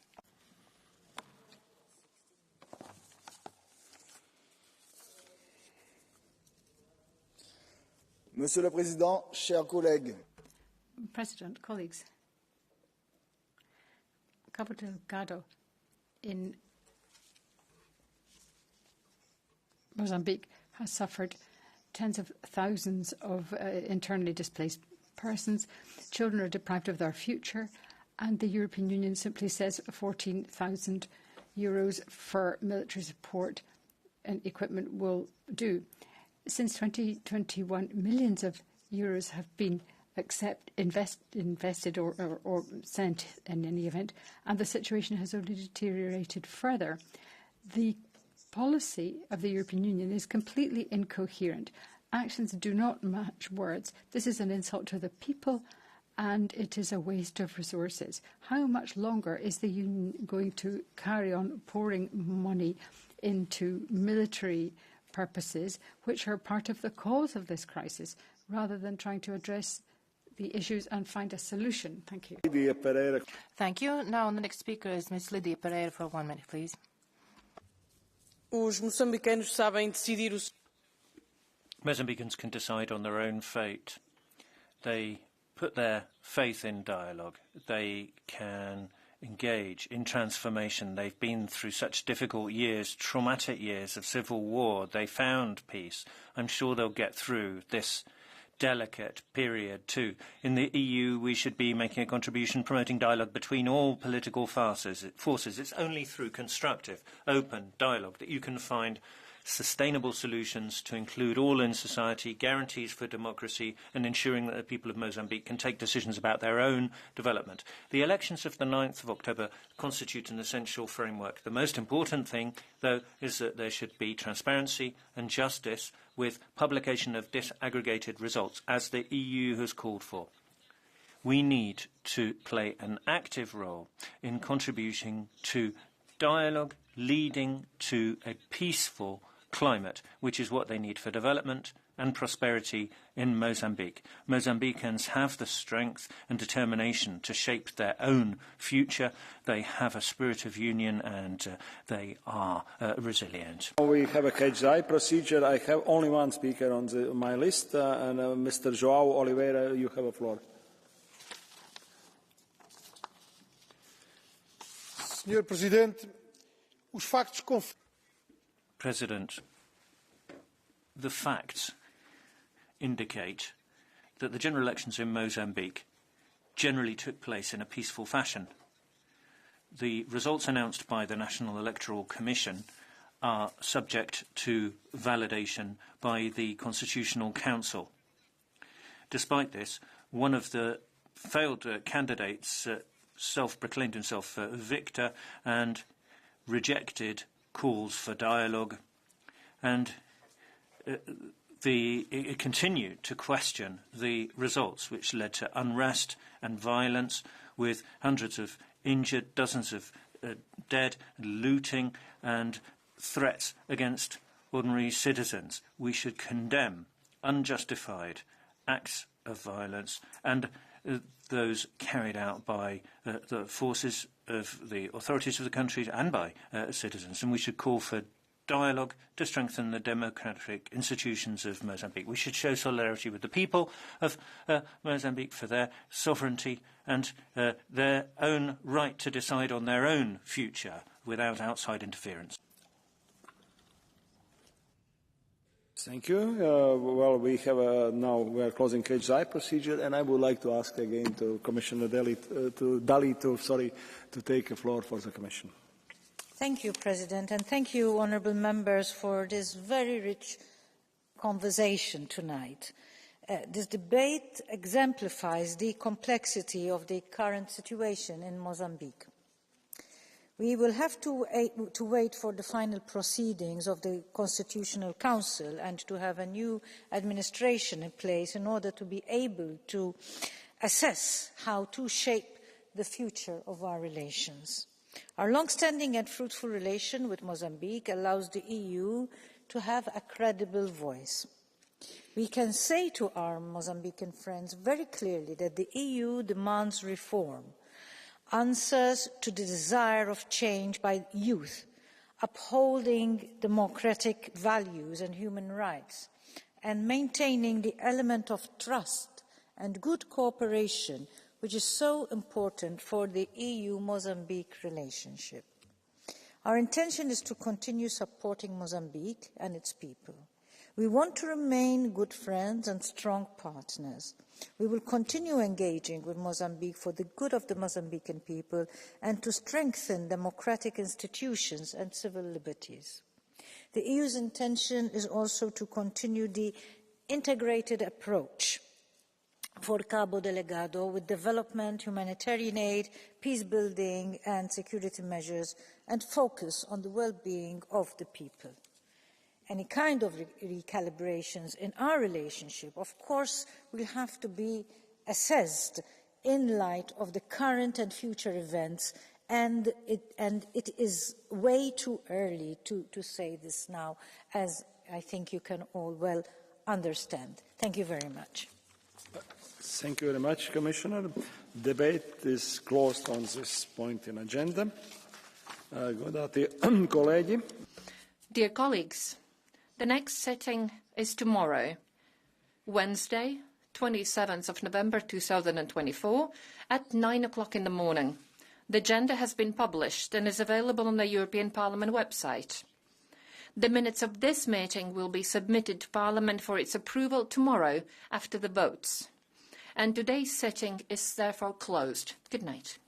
Monsieur le Président, chers collègues. President, colleagues, Cabo Delgado in Mozambique has suffered tens of thousands of internally displaced persons. Children are deprived of their future, and the European Union simply says 14,000 euros for military support and equipment will do. Since 2021, millions of euros have been invested or sent in any event, and the situation has only deteriorated further. The policy of the European Union is completely incoherent. Actions do not match words. This is an insult to the people, and it is a waste of resources. How much longer is the Union going to carry on pouring money into military purposes, which are part of the cause of this crisis, rather than trying to address the issues and find a solution? Thank you. Thank you. Now, the next speaker is Ms. Lydia Pereira for 1 minute, please. Os moçambicanos sabem decidir os... Mozambicans can decide on their own fate. They put their faith in dialogue. They can engage in transformation. They've been through such difficult years, traumatic years of civil war. They found peace. I'm sure they'll get through this delicate period too. In the EU, we should be making a contribution promoting dialogue between all political forces. It's only through constructive, open dialogue that you can find sustainable solutions to include all in society, guarantees for democracy, and ensuring that the people of Mozambique can take decisions about their own development. The elections of the 9th of October constitute an essential framework. The most important thing, though, is that there should be transparency and justice with publication of disaggregated results, as the EU has called for. We need to play an active role in contributing to dialogue leading to a peaceful climate, which is what they need for development and prosperity in Mozambique. Mozambicans have the strength and determination to shape their own future. They have a spirit of union and they are resilient. We have a catch-the-eye procedure. I have only one speaker on my list, and Mr. João Oliveira, you have the floor. Senhor Presidente, os factos President, the facts indicate that the general elections in Mozambique generally took place in a peaceful fashion. The results announced by the National Electoral Commission are subject to validation by the Constitutional Council. Despite this, one of the failed candidates self-proclaimed himself victor and rejected calls for dialogue, and it continued to question the results, which led to unrest and violence, with hundreds of injured, dozens of dead, looting and threats against ordinary citizens. We should condemn unjustified acts of violence and those carried out by the forces of the authorities of the country and by citizens, and we should call for dialogue to strengthen the democratic institutions of Mozambique. We should show solidarity with the people of Mozambique for their sovereignty and their own right to decide on their own future without outside interference. Thank you. Well, we have now we are closing catch-the-eye procedure, and I would like to ask again to Commissioner Dalli to take the floor for the Commission. Thank you, President, and thank you, honourable members, for this very rich conversation tonight. This debate exemplifies the complexity of the current situation in Mozambique. We will have to wait for the final proceedings of the Constitutional Council and to have a new administration in place in order to be able to assess how to shape the future of our relations. Our long-standing and fruitful relation with Mozambique allows the EU to have a credible voice. We can say to our Mozambican friends very clearly that the EU demands reform, answers to the desire of change by youth, upholding democratic values and human rights, and maintaining the element of trust and good cooperation, which is so important for the EU-Mozambique relationship. Our intention is to continue supporting Mozambique and its people. We want to remain good friends and strong partners. We will continue engaging with Mozambique for the good of the Mozambican people and to strengthen democratic institutions and civil liberties. The EU's intention is also to continue the integrated approach for Cabo Delgado with development, humanitarian aid, peace building and security measures, and focus on the well-being of the people. Any kind of recalibrations in our relationship, of course, will have to be assessed in light of the current and future events, and it is way too early to say this now, as I think you can all well understand. Thank you very much. Thank you very much, Commissioner. Debate is closed on this point in agenda. Dear colleagues, the next sitting is tomorrow, Wednesday, 27th of November 2024 at 9 o'clock in the morning. The agenda has been published and is available on the European Parliament website. The minutes of this meeting will be submitted to Parliament for its approval tomorrow after the votes. And today's sitting is therefore closed. Good night.